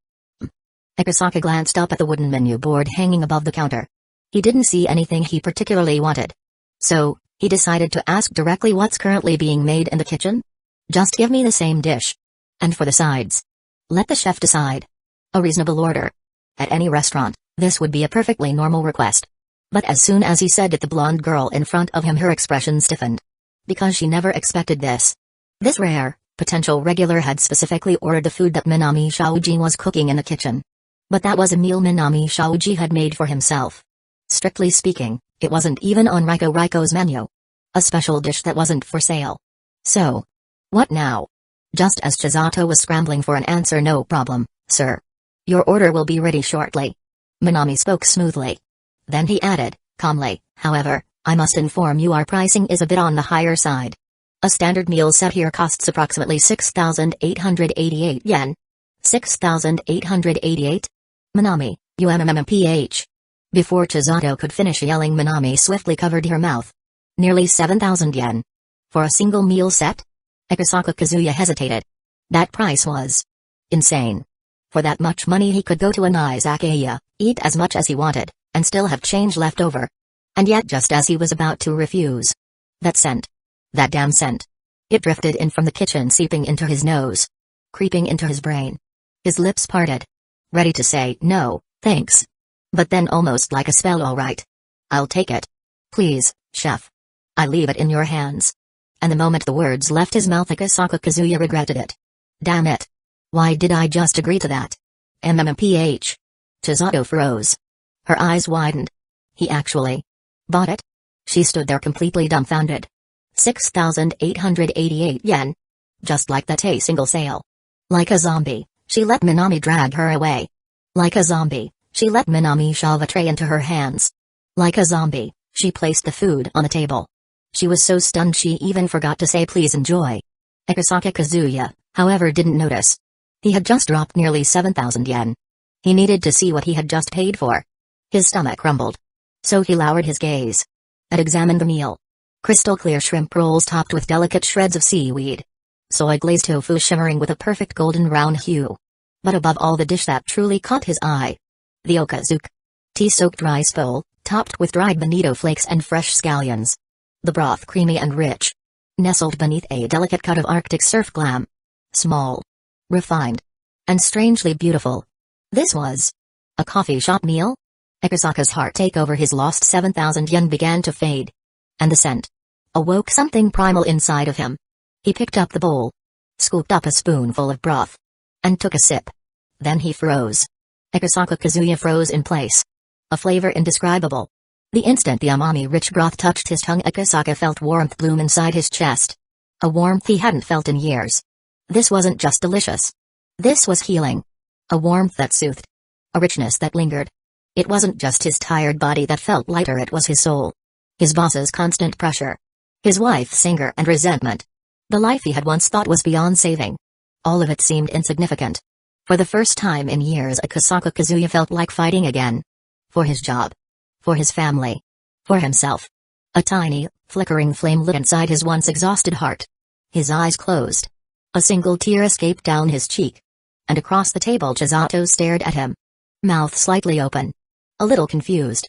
Akasaka glanced up at the wooden menu board hanging above the counter. He didn't see anything he particularly wanted. So, he decided to ask directly, what's currently being made in the kitchen? Just give me the same dish. And for the sides, let the chef decide. A reasonable order. At any restaurant, this would be a perfectly normal request. But as soon as he said it, the blonde girl in front of him, her expression stiffened. Because she never expected this. This rare, potential regular had specifically ordered the food that Minami Shaoji was cooking in the kitchen. But that was a meal Minami Shaoji had made for himself. Strictly speaking, it wasn't even on Riko's menu. A special dish that wasn't for sale. So, what now? Just as Chisato was scrambling for an answer, no problem, sir. Your order will be ready shortly. Minami spoke smoothly. Then he added, calmly, however, I must inform you our pricing is a bit on the higher side. A standard meal set here costs approximately 6,888 yen. 6,888? Minami, you mmph. Before Chisato could finish yelling, Minami swiftly covered her mouth. Nearly 7,000 yen. For a single meal set? Akasaka Kazuya hesitated. That price was insane. For that much money he could go to an izakaya, eat as much as he wanted, and still have change left over. And yet just as he was about to refuse. That scent. That damn scent. It drifted in from the kitchen, seeping into his nose, creeping into his brain. His lips parted, ready to say, "No, thanks." But then, almost like a spell, "All right. I'll take it. Please, chef. I leave it in your hands." And the moment the words left his mouth, Akasaka Kazuya regretted it. Damn it. Why did I just agree to that? MMPH. Chisato froze. Her eyes widened. He actually bought it? She stood there completely dumbfounded. 6,888 yen. Just like that, a single sale. Like a zombie, she let Minami drag her away. Like a zombie, she let Minami shove a tray into her hands. Like a zombie, she placed the food on the table. She was so stunned she even forgot to say please enjoy. Akasaka Kazuya, however, didn't notice. He had just dropped nearly 7,000 yen. He needed to see what he had just paid for. His stomach rumbled. So he lowered his gaze and examined the meal. Crystal clear shrimp rolls topped with delicate shreds of seaweed. Soy glazed tofu shimmering with a perfect golden brown hue. But above all, the dish that truly caught his eye. The okazuke. Tea-soaked rice bowl, topped with dried bonito flakes and fresh scallions. The broth creamy and rich. Nestled beneath a delicate cut of Arctic surf clam. Small. Refined. And strangely beautiful. This was a coffee shop meal? Akasaka's heart take over his lost 7,000 yen began to fade. And the scent awoke something primal inside of him. He picked up the bowl, scooped up a spoonful of broth, and took a sip. Then he froze. Akasaka Kazuya froze in place. A flavor indescribable. The instant the umami-rich broth touched his tongue, Akasaka felt warmth bloom inside his chest. A warmth he hadn't felt in years. This wasn't just delicious. This was healing. A warmth that soothed. A richness that lingered. It wasn't just his tired body that felt lighter, it was his soul. His boss's constant pressure. His wife's anger and resentment. The life he had once thought was beyond saving. All of it seemed insignificant. For the first time in years, Akasaka Kazuya felt like fighting again. For his job. For his family. For himself. A tiny, flickering flame lit inside his once exhausted heart. His eyes closed. A single tear escaped down his cheek. And across the table Chisato stared at him. Mouth slightly open. A little confused.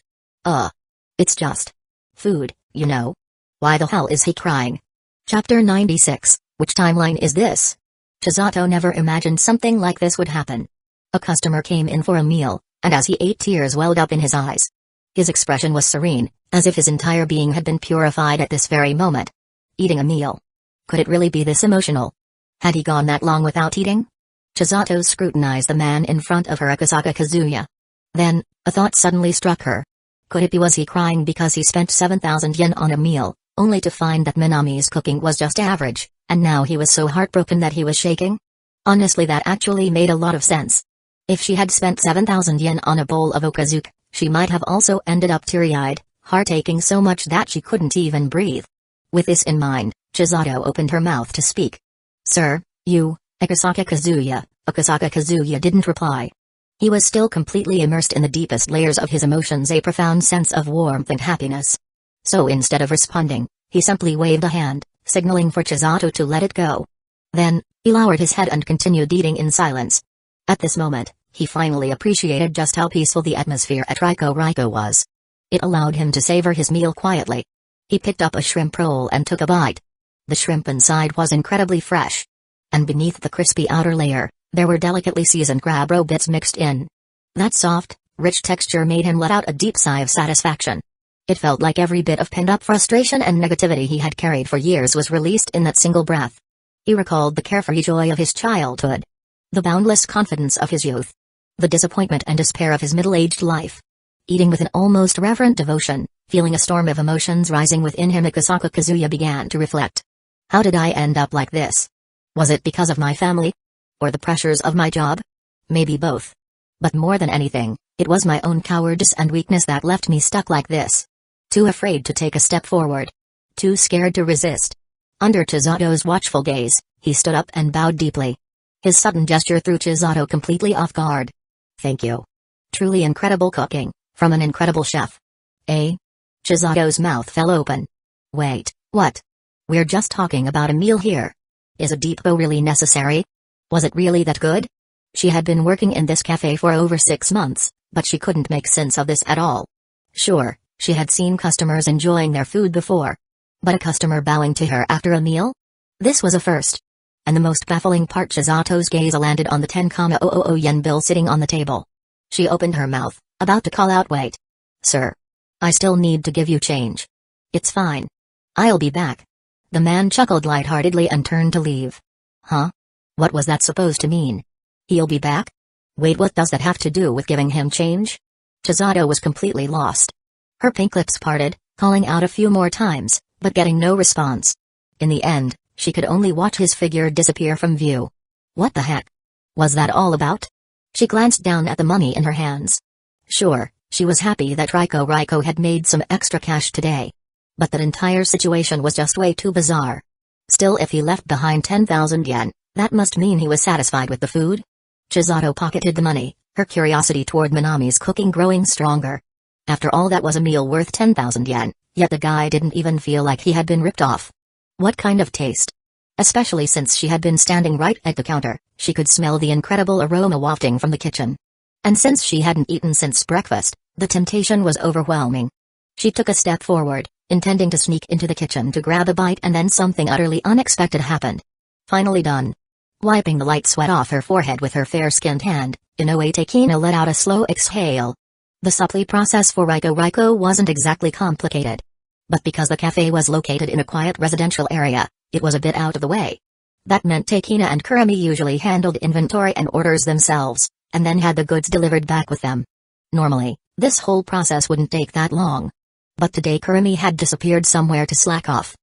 It's just food, you know. Why the hell is he crying? Chapter 96, which timeline is this? Chisato never imagined something like this would happen. A customer came in for a meal, and as he ate, tears welled up in his eyes. His expression was serene, as if his entire being had been purified at this very moment. Eating a meal. Could it really be this emotional? Had he gone that long without eating? Chisato scrutinized the man in front of her, Akasaka Kazuya. Then, a thought suddenly struck her. Could it be was he crying because he spent 7,000 yen on a meal, only to find that Minami's cooking was just average, and now he was so heartbroken that he was shaking? Honestly, that actually made a lot of sense. If she had spent 7,000 yen on a bowl of okazuke, she might have also ended up teary-eyed, heart aching so much that she couldn't even breathe. With this in mind, Chisato opened her mouth to speak. "Sir, you, Akasaka Kazuya." Akasaka Kazuya didn't reply. He was still completely immersed in the deepest layers of his emotions, a profound sense of warmth and happiness. So instead of responding, he simply waved a hand, signaling for Chisato to let it go. Then, he lowered his head and continued eating in silence. At this moment, he finally appreciated just how peaceful the atmosphere at Riko was. It allowed him to savor his meal quietly. He picked up a shrimp roll and took a bite. The shrimp inside was incredibly fresh. And beneath the crispy outer layer, there were delicately seasoned crab roe bits mixed in. That soft, rich texture made him let out a deep sigh of satisfaction. It felt like every bit of pent-up frustration and negativity he had carried for years was released in that single breath. He recalled the carefree joy of his childhood. The boundless confidence of his youth. The disappointment and despair of his middle-aged life. Eating with an almost reverent devotion, feeling a storm of emotions rising within him, Akasaka Kazuya began to reflect. How did I end up like this? Was it because of my family? Or the pressures of my job? Maybe both. But more than anything, it was my own cowardice and weakness that left me stuck like this. Too afraid to take a step forward. Too scared to resist. Under Chisato's watchful gaze, he stood up and bowed deeply. His sudden gesture threw Chisato completely off guard. Thank you. Truly incredible cooking, from an incredible chef. Eh? Chisato's mouth fell open. Wait, what? We're just talking about a meal here. Is a deep bow really necessary? Was it really that good? She had been working in this cafe for over 6 months, but she couldn't make sense of this at all. Sure, she had seen customers enjoying their food before. But a customer bowing to her after a meal? This was a first. And the most baffling part, Chizato's gaze landed on the 10,000 yen bill sitting on the table. She opened her mouth, about to call out, "Wait. Sir. I still need to give you change." "It's fine. I'll be back." The man chuckled lightheartedly and turned to leave. Huh? What was that supposed to mean? He'll be back? Wait, what does that have to do with giving him change? Chisato was completely lost. Her pink lips parted, calling out a few more times, but getting no response. In the end, she could only watch his figure disappear from view. What the heck was that all about? She glanced down at the money in her hands. Sure, she was happy that Riko had made some extra cash today. But that entire situation was just way too bizarre. Still, if he left behind 10,000 yen, that must mean he was satisfied with the food. Chisato pocketed the money, her curiosity toward Minami's cooking growing stronger. After all, that was a meal worth 10,000 yen, yet the guy didn't even feel like he had been ripped off. What kind of taste? Especially since she had been standing right at the counter, she could smell the incredible aroma wafting from the kitchen. And since she hadn't eaten since breakfast, the temptation was overwhelming. She took a step forward, intending to sneak into the kitchen to grab a bite, and then something utterly unexpected happened. Finally done. Wiping the light sweat off her forehead with her fair-skinned hand, Inoue Takina let out a slow exhale. The supply process for Riko wasn't exactly complicated. But because the cafe was located in a quiet residential area, it was a bit out of the way. That meant Takina and Kurumi usually handled inventory and orders themselves, and then had the goods delivered back with them. Normally, this whole process wouldn't take that long. But today Kurumi had disappeared somewhere to slack off.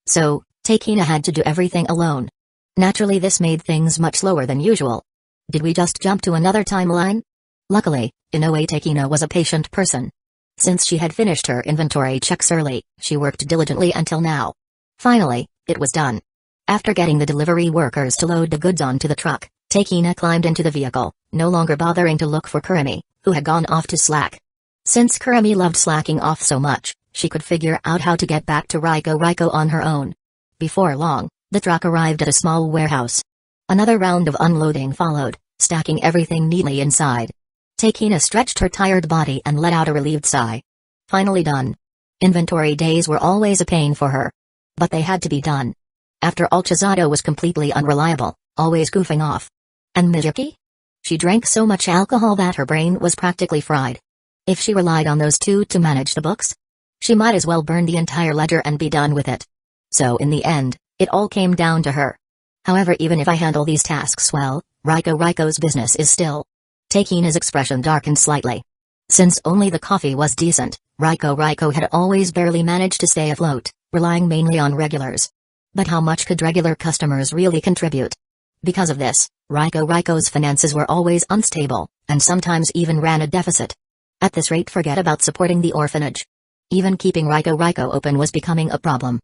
So, Takina had to do everything alone. Naturally, this made things much slower than usual. Did we just jump to another timeline? Luckily, Inoue Takina was a patient person. Since she had finished her inventory checks early, she worked diligently until now. Finally, it was done. After getting the delivery workers to load the goods onto the truck, Takina climbed into the vehicle, no longer bothering to look for Kurumi, who had gone off to slack. Since Kurumi loved slacking off so much, she could figure out how to get back to Riko on her own. Before long, the truck arrived at a small warehouse. Another round of unloading followed, stacking everything neatly inside. Takina stretched her tired body and let out a relieved sigh. Finally done. Inventory days were always a pain for her. But they had to be done. After all, Chisato was completely unreliable, always goofing off. And Mizuki? She drank so much alcohol that her brain was practically fried. If she relied on those two to manage the books, she might as well burn the entire ledger and be done with it. So in the end, it all came down to her. However, even if I handle these tasks well, Riko's business is still. Takina's expression darkened slightly. Since only the coffee was decent, Riko had always barely managed to stay afloat, relying mainly on regulars. But how much could regular customers really contribute? Because of this, Riko's finances were always unstable, and sometimes even ran a deficit. At this rate, forget about supporting the orphanage. Even keeping Riko open was becoming a problem.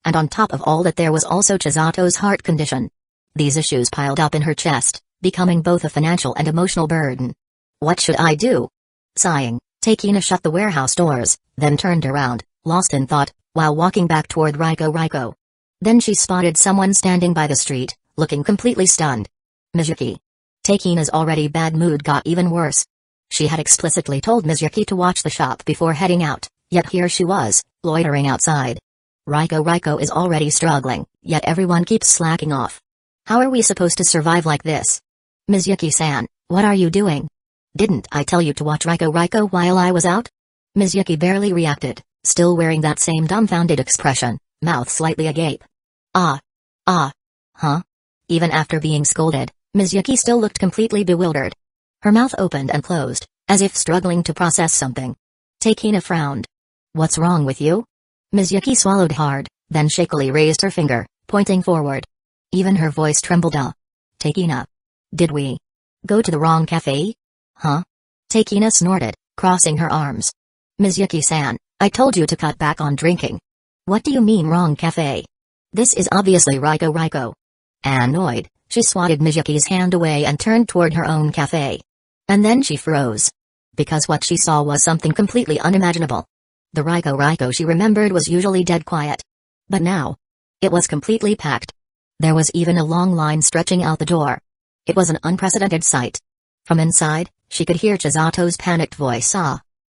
And on top of all that, there was also Chizato's heart condition. These issues piled up in her chest, becoming both a financial and emotional burden. What should I do? Sighing, Takina shut the warehouse doors, then turned around, lost in thought, while walking back toward Riko. Then she spotted someone standing by the street, looking completely stunned. Mizuki. Takina's already bad mood got even worse. She had explicitly told Mizuki to watch the shop before heading out, yet here she was, loitering outside. Riko is already struggling, yet everyone keeps slacking off. How are we supposed to survive like this? Mizuki-san, what are you doing? Didn't I tell you to watch Riko while I was out? Mizuki barely reacted, still wearing that same dumbfounded expression, mouth slightly agape. Huh? Even after being scolded, Mizuki still looked completely bewildered. Her mouth opened and closed, as if struggling to process something. Takina frowned. What's wrong with you? Mizuki swallowed hard, then shakily raised her finger, pointing forward. Even her voice trembled. Takina. Did we go to the wrong cafe? Huh? Takina snorted, crossing her arms. Mizuki-san, I told you to cut back on drinking. What do you mean wrong cafe? This is obviously Riko. Annoyed, she swatted Mizuki's hand away and turned toward her own cafe. And then she froze. Because what she saw was something completely unimaginable. The Riko she remembered was usually dead quiet. But now, it was completely packed. There was even a long line stretching out the door. It was an unprecedented sight. From inside, she could hear Chizato's panicked voice.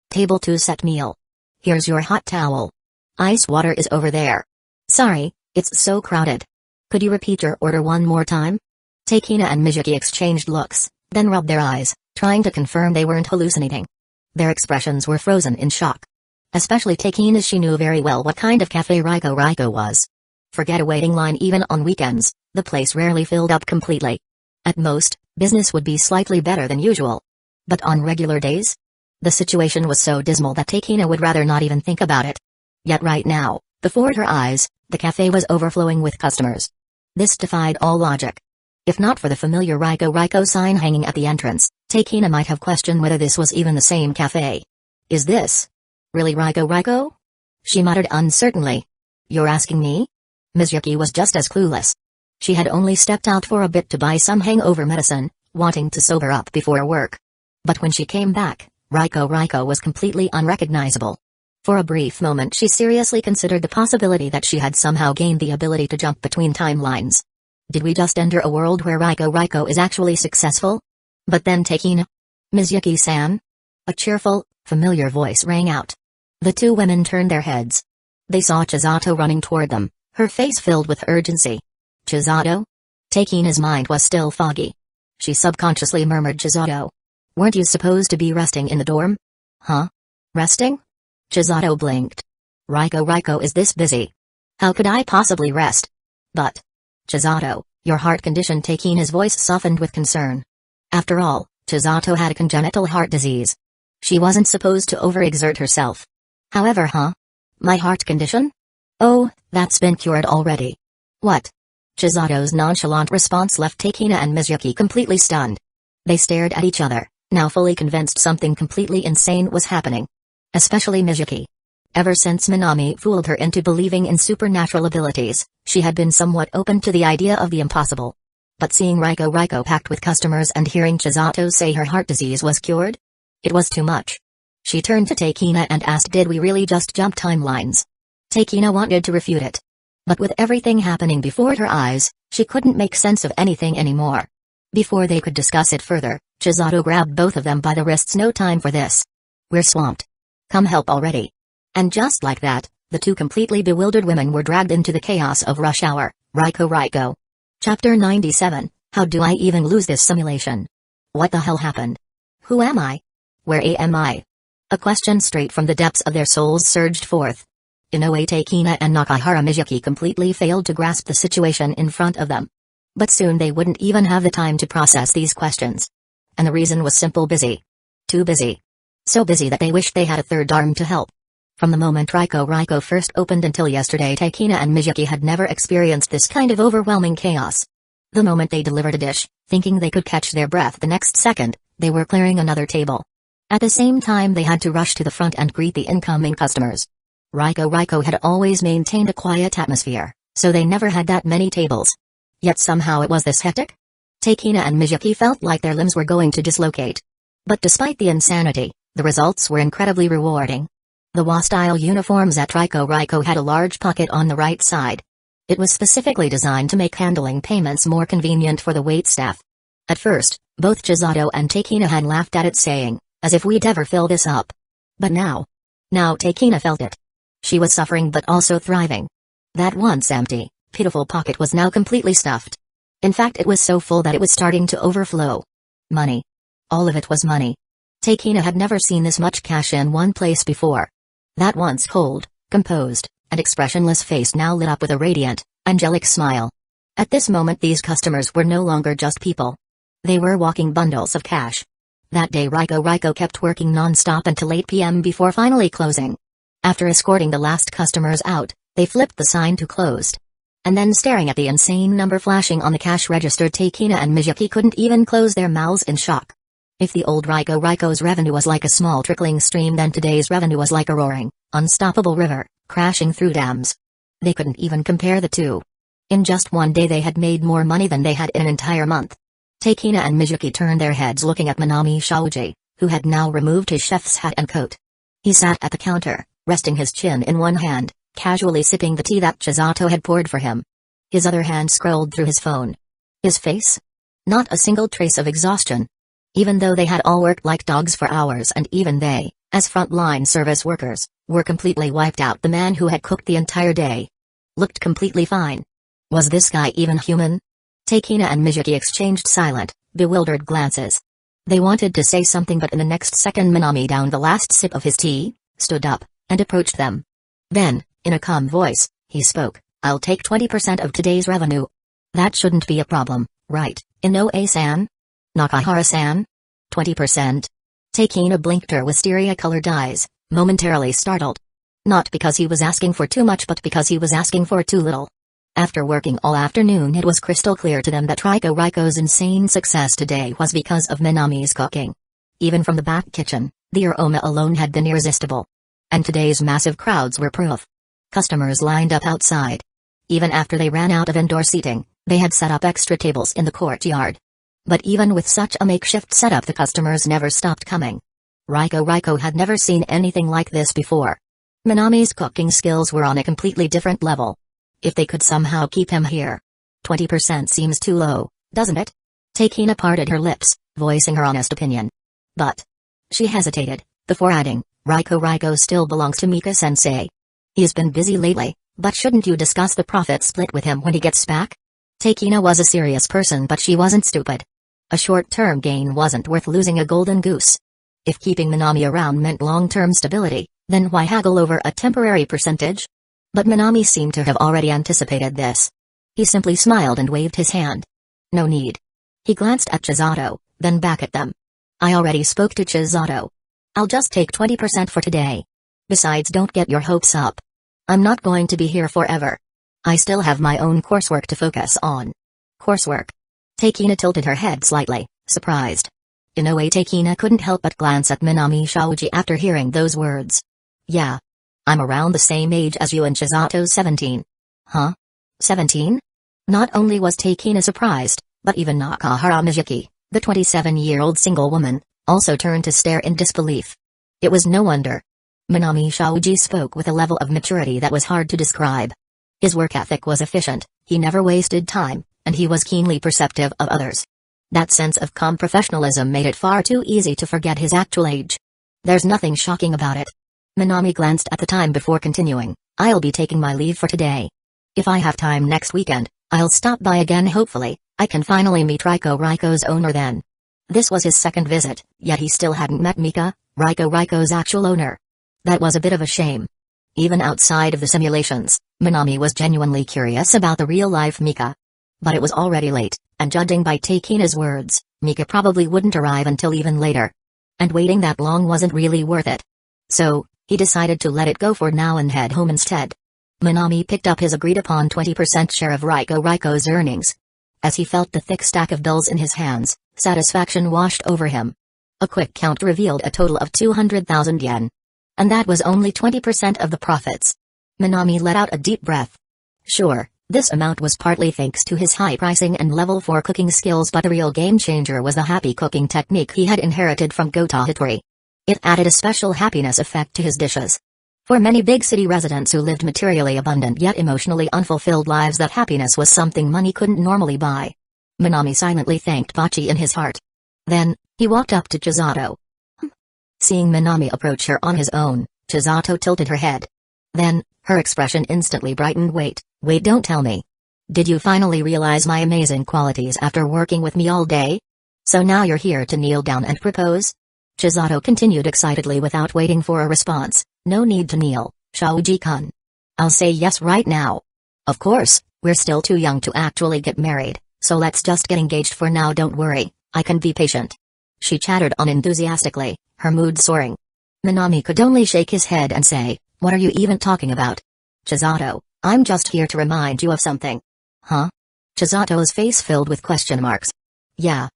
Table 2 set meal. Here's your hot towel. Ice water is over there. Sorry, it's so crowded. Could you repeat your order one more time? Takina and Mizuki exchanged looks, then rubbed their eyes, trying to confirm they weren't hallucinating. Their expressions were frozen in shock. Especially Takina, as she knew very well what kind of cafe Riko was. Forget a waiting line even on weekends, the place rarely filled up completely. At most, business would be slightly better than usual. But on regular days? The situation was so dismal that Takina would rather not even think about it. Yet right now, before her eyes, the cafe was overflowing with customers. This defied all logic. If not for the familiar Riko sign hanging at the entrance, Takina might have questioned whether this was even the same cafe. Is this really Riko? She muttered uncertainly. You're asking me? Mizuki was just as clueless. She had only stepped out for a bit to buy some hangover medicine, wanting to sober up before work. But when she came back, Riko was completely unrecognizable. For a brief moment she seriously considered the possibility that she had somehow gained the ability to jump between timelines. Did we just enter a world where Riko is actually successful? But then Takina? Mizuki-san? A cheerful, familiar voice rang out. The two women turned their heads. They saw Chisato running toward them, her face filled with urgency. Chisato? Takina's mind was still foggy. She subconsciously murmured, Chisato. Weren't you supposed to be resting in the dorm? Huh? Resting? Chisato blinked. Riko is this busy. How could I possibly rest? But... Chisato, your heart condition. Takina's voice softened with concern. After all, Chisato had a congenital heart disease. She wasn't supposed to overexert herself. However, My heart condition? Oh, that's been cured already. What? Chisato's nonchalant response left Takina and Mizuki completely stunned. They stared at each other, now fully convinced something completely insane was happening. Especially Mizuki. Ever since Minami fooled her into believing in supernatural abilities, she had been somewhat open to the idea of the impossible. But seeing Riko packed with customers and hearing Chisato say her heart disease was cured? It was too much. She turned to Takina and asked, did we really just jump timelines? Takina wanted to refute it. But with everything happening before her eyes, she couldn't make sense of anything anymore. Before they could discuss it further, Chisato grabbed both of them by the wrists. No time for this. We're swamped. Come help already. And just like that, the two completely bewildered women were dragged into the chaos of rush hour. Riko. Chapter 97, How do I even lose this simulation? What the hell happened? Who am I? Where am I? A question straight from the depths of their souls surged forth. In a way, Takina and Nakahara Mizuki completely failed to grasp the situation in front of them. But soon they wouldn't even have the time to process these questions. And the reason was simple: busy. Too busy. So busy that they wished they had a third arm to help. From the moment Riko first opened until yesterday, Takina and Mizuki had never experienced this kind of overwhelming chaos. The moment they delivered a dish, thinking they could catch their breath the next second, they were clearing another table. At the same time they had to rush to the front and greet the incoming customers. Riko had always maintained a quiet atmosphere, so they never had that many tables. Yet somehow it was this hectic? Takina and Mizuki felt like their limbs were going to dislocate. But despite the insanity, the results were incredibly rewarding. The WA-style uniforms at Riko had a large pocket on the right side. It was specifically designed to make handling payments more convenient for the waitstaff. At first, both Chisato and Takina had laughed at it, saying, as if we'd ever fill this up. But now Takina felt it. She was suffering but also thriving. That once empty, pitiful pocket was now completely stuffed. In fact, it was so full that it was starting to overflow. Money. All of it was money. Takina had never seen this much cash in one place before. That once cold, composed, and expressionless face now lit up with a radiant, angelic smile. At this moment these customers were no longer just people. They were walking bundles of cash. That day Riko kept working non-stop until 8 p.m. before finally closing. After escorting the last customers out, they flipped the sign to closed. And then staring at the insane number flashing on the cash register, Takina and Mizuki couldn't even close their mouths in shock. If the old Riko's revenue was like a small trickling stream, then today's revenue was like a roaring, unstoppable river, crashing through dams. They couldn't even compare the two. In just one day they had made more money than they had in an entire month. Takina and Mizuki turned their heads looking at Minami Shaoji, who had now removed his chef's hat and coat. He sat at the counter, resting his chin in one hand, casually sipping the tea that Chisato had poured for him. His other hand scrolled through his phone. His face? Not a single trace of exhaustion. Even though they had all worked like dogs for hours, and even they, as frontline service workers, were completely wiped out, the man who had cooked the entire day looked completely fine. Was this guy even human? Takina and Mizuki exchanged silent, bewildered glances. They wanted to say something, but in the next second Minami downed the last sip of his tea, stood up, and approached them. Then, in a calm voice, he spoke, "I'll take 20% of today's revenue." "That shouldn't be a problem, right, Inoue-san? Nakahara-san? 20%? Takina blinked her wisteria-colored eyes, momentarily startled. Not because he was asking for too much, but because he was asking for too little. After working all afternoon, it was crystal clear to them that Raiko's insane success today was because of Minami's cooking. Even from the back kitchen, the aroma alone had been irresistible. And today's massive crowds were proof. Customers lined up outside. Even after they ran out of indoor seating, they had set up extra tables in the courtyard. But even with such a makeshift setup, the customers never stopped coming. Raiko had never seen anything like this before. Minami's cooking skills were on a completely different level. If they could somehow keep him here. 20% seems too low, doesn't it? Takina parted her lips, voicing her honest opinion. But she hesitated, before adding, Raiko still belongs to Mika-sensei. He's been busy lately, but shouldn't you discuss the profit split with him when he gets back? Takina was a serious person, but she wasn't stupid. A short-term gain wasn't worth losing a golden goose. If keeping Minami around meant long-term stability, then why haggle over a temporary percentage? But Minami seemed to have already anticipated this. He simply smiled and waved his hand. No need. He glanced at Chisato, then back at them. I already spoke to Chisato. I'll just take 20% for today. Besides, don't get your hopes up. I'm not going to be here forever. I still have my own coursework to focus on. Coursework? Takina tilted her head slightly, surprised. In a way, Takina couldn't help but glance at Minami Shaoji after hearing those words. Yeah. I'm around the same age as you, and Chizato's 17. Huh? 17? Not only was Takina surprised, but even Nakahara Mizuki, the 27-year-old single woman, also turned to stare in disbelief. It was no wonder. Minami Shaoji spoke with a level of maturity that was hard to describe. His work ethic was efficient, he never wasted time, and he was keenly perceptive of others. That sense of calm professionalism made it far too easy to forget his actual age. There's nothing shocking about it. Minami glanced at the time before continuing, I'll be taking my leave for today. If I have time next weekend, I'll stop by again. Hopefully, I can finally meet Raiko's owner then. This was his second visit, yet he still hadn't met Mika, Raiko's actual owner. That was a bit of a shame. Even outside of the simulations, Minami was genuinely curious about the real-life Mika. But it was already late, and judging by Takina's words, Mika probably wouldn't arrive until even later. And waiting that long wasn't really worth it. So, he decided to let it go for now and head home instead. Minami picked up his agreed-upon 20% share of Raiko's earnings. As he felt the thick stack of bills in his hands, satisfaction washed over him. A quick count revealed a total of 200,000 yen. And that was only 20% of the profits. Minami let out a deep breath. Sure, this amount was partly thanks to his high pricing and level 4 cooking skills, but the real game-changer was the happy cooking technique he had inherited from Gota Hitori. It added a special happiness effect to his dishes. For many big city residents who lived materially abundant yet emotionally unfulfilled lives, that happiness was something money couldn't normally buy. Minami silently thanked Bachi in his heart. Then, he walked up to Chisato. Seeing Minami approach her on his own, Chisato tilted her head. Then, her expression instantly brightened. Wait, don't tell me. Did you finally realize my amazing qualities after working with me all day? So now you're here to kneel down and propose? Chisato continued excitedly without waiting for a response. No need to kneel, Shaoji-kun. I'll say yes right now. Of course, we're still too young to actually get married, so let's just get engaged for now. Don't worry, I can be patient. She chattered on enthusiastically, her mood soaring. Minami could only shake his head and say, what are you even talking about? Chisato, I'm just here to remind you of something. Huh? Chisato's face filled with question marks. Yeah.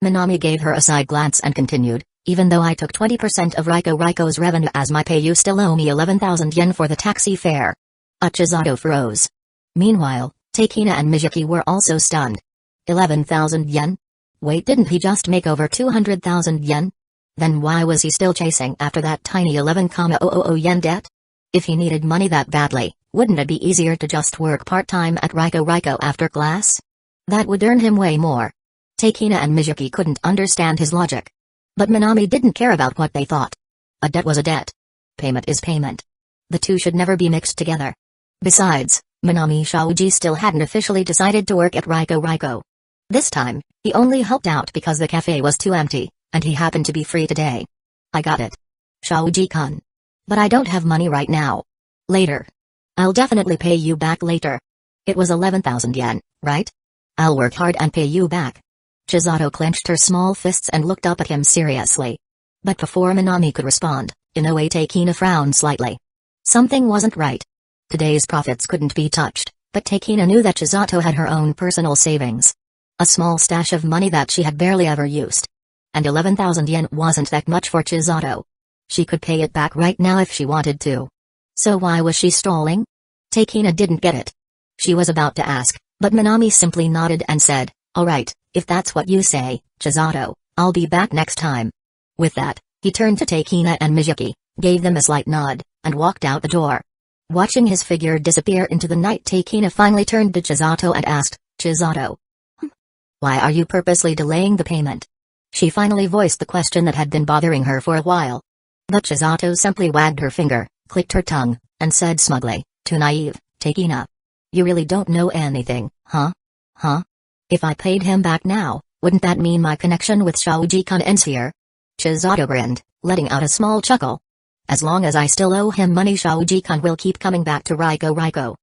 Minami gave her a side glance and continued, even though I took 20% of Raiko's revenue as my pay, you still owe me 11,000 yen for the taxi fare. Chisato froze. Meanwhile, Takina and Mizuki were also stunned. 11,000 yen? Wait, didn't he just make over 200,000 yen? Then why was he still chasing after that tiny 11,000 yen debt? If he needed money that badly, wouldn't it be easier to just work part-time at Raiko after class? That would earn him way more. Takina and Mizuki couldn't understand his logic. But Minami didn't care about what they thought. A debt was a debt. Payment is payment. The two should never be mixed together. Besides, Minami Shaoji still hadn't officially decided to work at Raiko. This time, he only helped out because the cafe was too empty, and he happened to be free today. I got it. Shaoji-kun. But I don't have money right now. Later. I'll definitely pay you back later. It was 11,000 yen, right? I'll work hard and pay you back. Chisato clenched her small fists and looked up at him seriously. But before Minami could respond, Inoue Takina frowned slightly. Something wasn't right. Today's profits couldn't be touched, but Takina knew that Chisato had her own personal savings. A small stash of money that she had barely ever used. And 11,000 yen wasn't that much for Chisato. She could pay it back right now if she wanted to. So why was she stalling? Takina didn't get it. She was about to ask, but Minami simply nodded and said, "Alright, if that's what you say, Chisato, I'll be back next time." With that, he turned to Takina and Mizuki, gave them a slight nod, and walked out the door. Watching his figure disappear into the night, Takina finally turned to Chisato and asked, "Chisato, why are you purposely delaying the payment?" She finally voiced the question that had been bothering her for a while. But Chisato simply wagged her finger, clicked her tongue, and said smugly, "Too naive, Takina. You really don't know anything, huh? Huh? If I paid him back now, wouldn't that mean my connection with Shaoji-kun ends here?" Chisato grinned, letting out a small chuckle. "As long as I still owe him money, Shaoji-kun will keep coming back to Raiko.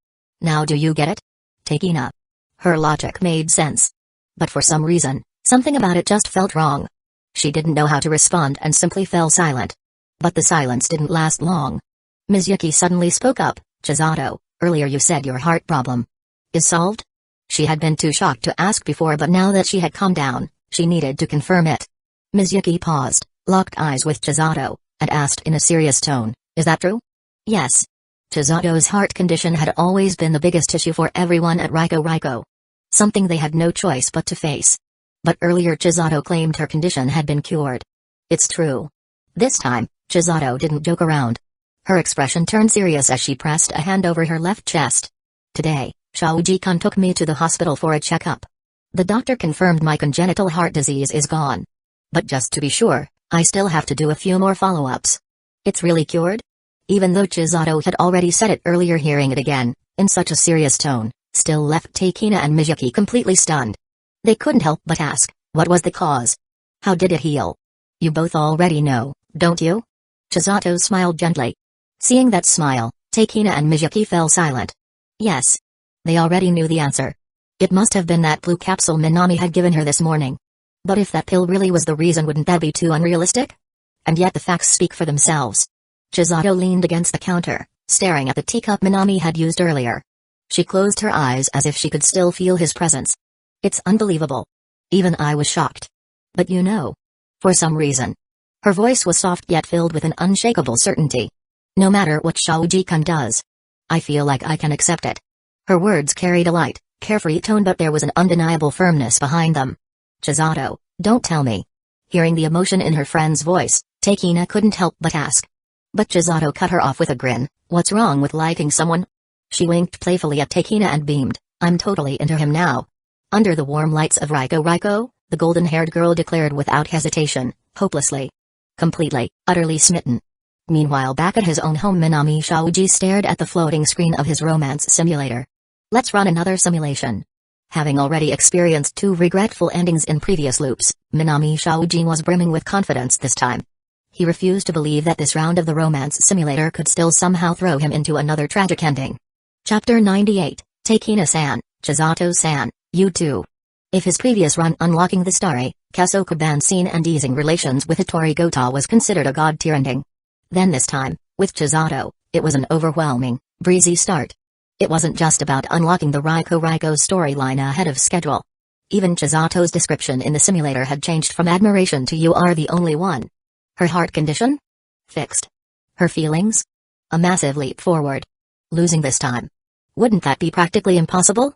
Now do you get it? Takina?" Her logic made sense. But for some reason, something about it just felt wrong. She didn't know how to respond and simply fell silent. But the silence didn't last long. Mizuki suddenly spoke up, "Chisato, earlier you said your heart problem is solved?" She had been too shocked to ask before, but now that she had calmed down, she needed to confirm it. Mizuki paused, locked eyes with Chisato, and asked in a serious tone, "Is that true?" "Yes." Chisato's heart condition had always been the biggest issue for everyone at Raiko. Something they had no choice but to face. But earlier Chisato claimed her condition had been cured. It's true. This time, Chisato didn't joke around. Her expression turned serious as she pressed a hand over her left chest. "Today, Shaoji-kun took me to the hospital for a checkup. The doctor confirmed my congenital heart disease is gone. But just to be sure, I still have to do a few more follow-ups." "It's really cured?" Even though Chisato had already said it earlier, hearing it again, in such a serious tone, still left Takina and Mizuki completely stunned. They couldn't help but ask, what was the cause? How did it heal? "You both already know, don't you?" Chisato smiled gently. Seeing that smile, Takina and Mizuki fell silent. Yes. They already knew the answer. It must have been that blue capsule Minami had given her this morning. But if that pill really was the reason, wouldn't that be too unrealistic? And yet the facts speak for themselves. Chisato leaned against the counter, staring at the teacup Minami had used earlier. She closed her eyes as if she could still feel his presence. "It's unbelievable. Even I was shocked. But you know." For some reason. Her voice was soft yet filled with an unshakable certainty. "No matter what Shaoji-kun does, I feel like I can accept it." Her words carried a light, carefree tone, but there was an undeniable firmness behind them. "Chisato, don't tell me." Hearing the emotion in her friend's voice, Takina couldn't help but ask. But Chisato cut her off with a grin. "What's wrong with liking someone?" She winked playfully at Takina and beamed, "I'm totally into him now." Under the warm lights of Raiko, the golden-haired girl declared without hesitation, hopelessly. Completely, utterly smitten. Meanwhile, back at his own home, Minami Shaoji stared at the floating screen of his romance simulator. "Let's run another simulation." Having already experienced 2 regretful endings in previous loops, Minami Shaoji was brimming with confidence this time. He refused to believe that this round of the romance simulator could still somehow throw him into another tragic ending. Chapter 98, Takina-san, Chisato-san, you too. If his previous run unlocking the starry, Kasokaban scene and easing relations with Hitori Gota was considered a god-tier ending, then this time, with Chisato, it was an overwhelming, breezy start. It wasn't just about unlocking the Raiko storyline ahead of schedule. Even Chisato's description in the simulator had changed from admiration to "you are the only one." Her heart condition? Fixed. Her feelings? A massive leap forward. Losing this time. Wouldn't that be practically impossible?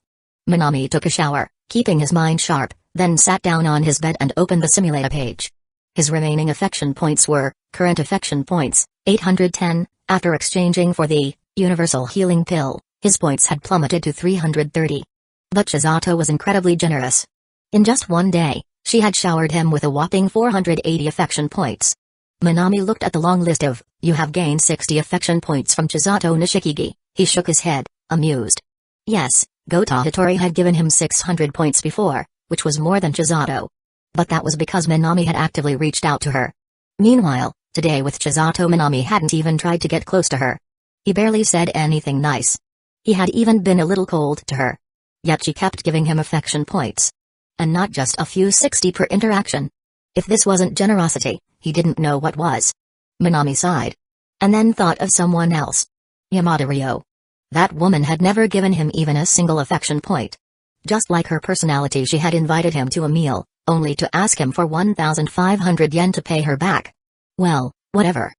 Minami took a shower, keeping his mind sharp, then sat down on his bed and opened the simulator page. His remaining affection points were, current affection points, 810, after exchanging for the universal healing pill, his points had plummeted to 330. But Chisato was incredibly generous. In just one day, she had showered him with a whopping 480 affection points. Minami looked at the long list of, "You have gained 60 affection points from Chisato Nishikigi." He shook his head, amused. Yes, Gota Hattori had given him 600 points before, which was more than Chisato. But that was because Minami had actively reached out to her. Meanwhile, today with Chisato, Minami hadn't even tried to get close to her. He barely said anything nice. He had even been a little cold to her. Yet she kept giving him affection points. And not just a few 60 per interaction. If this wasn't generosity, he didn't know what was. Minami sighed. And then thought of someone else. Yamada Ryo. That woman had never given him even a single affection point. Just like her personality, she had invited him to a meal, only to ask him for 1,500 yen to pay her back. Well, whatever.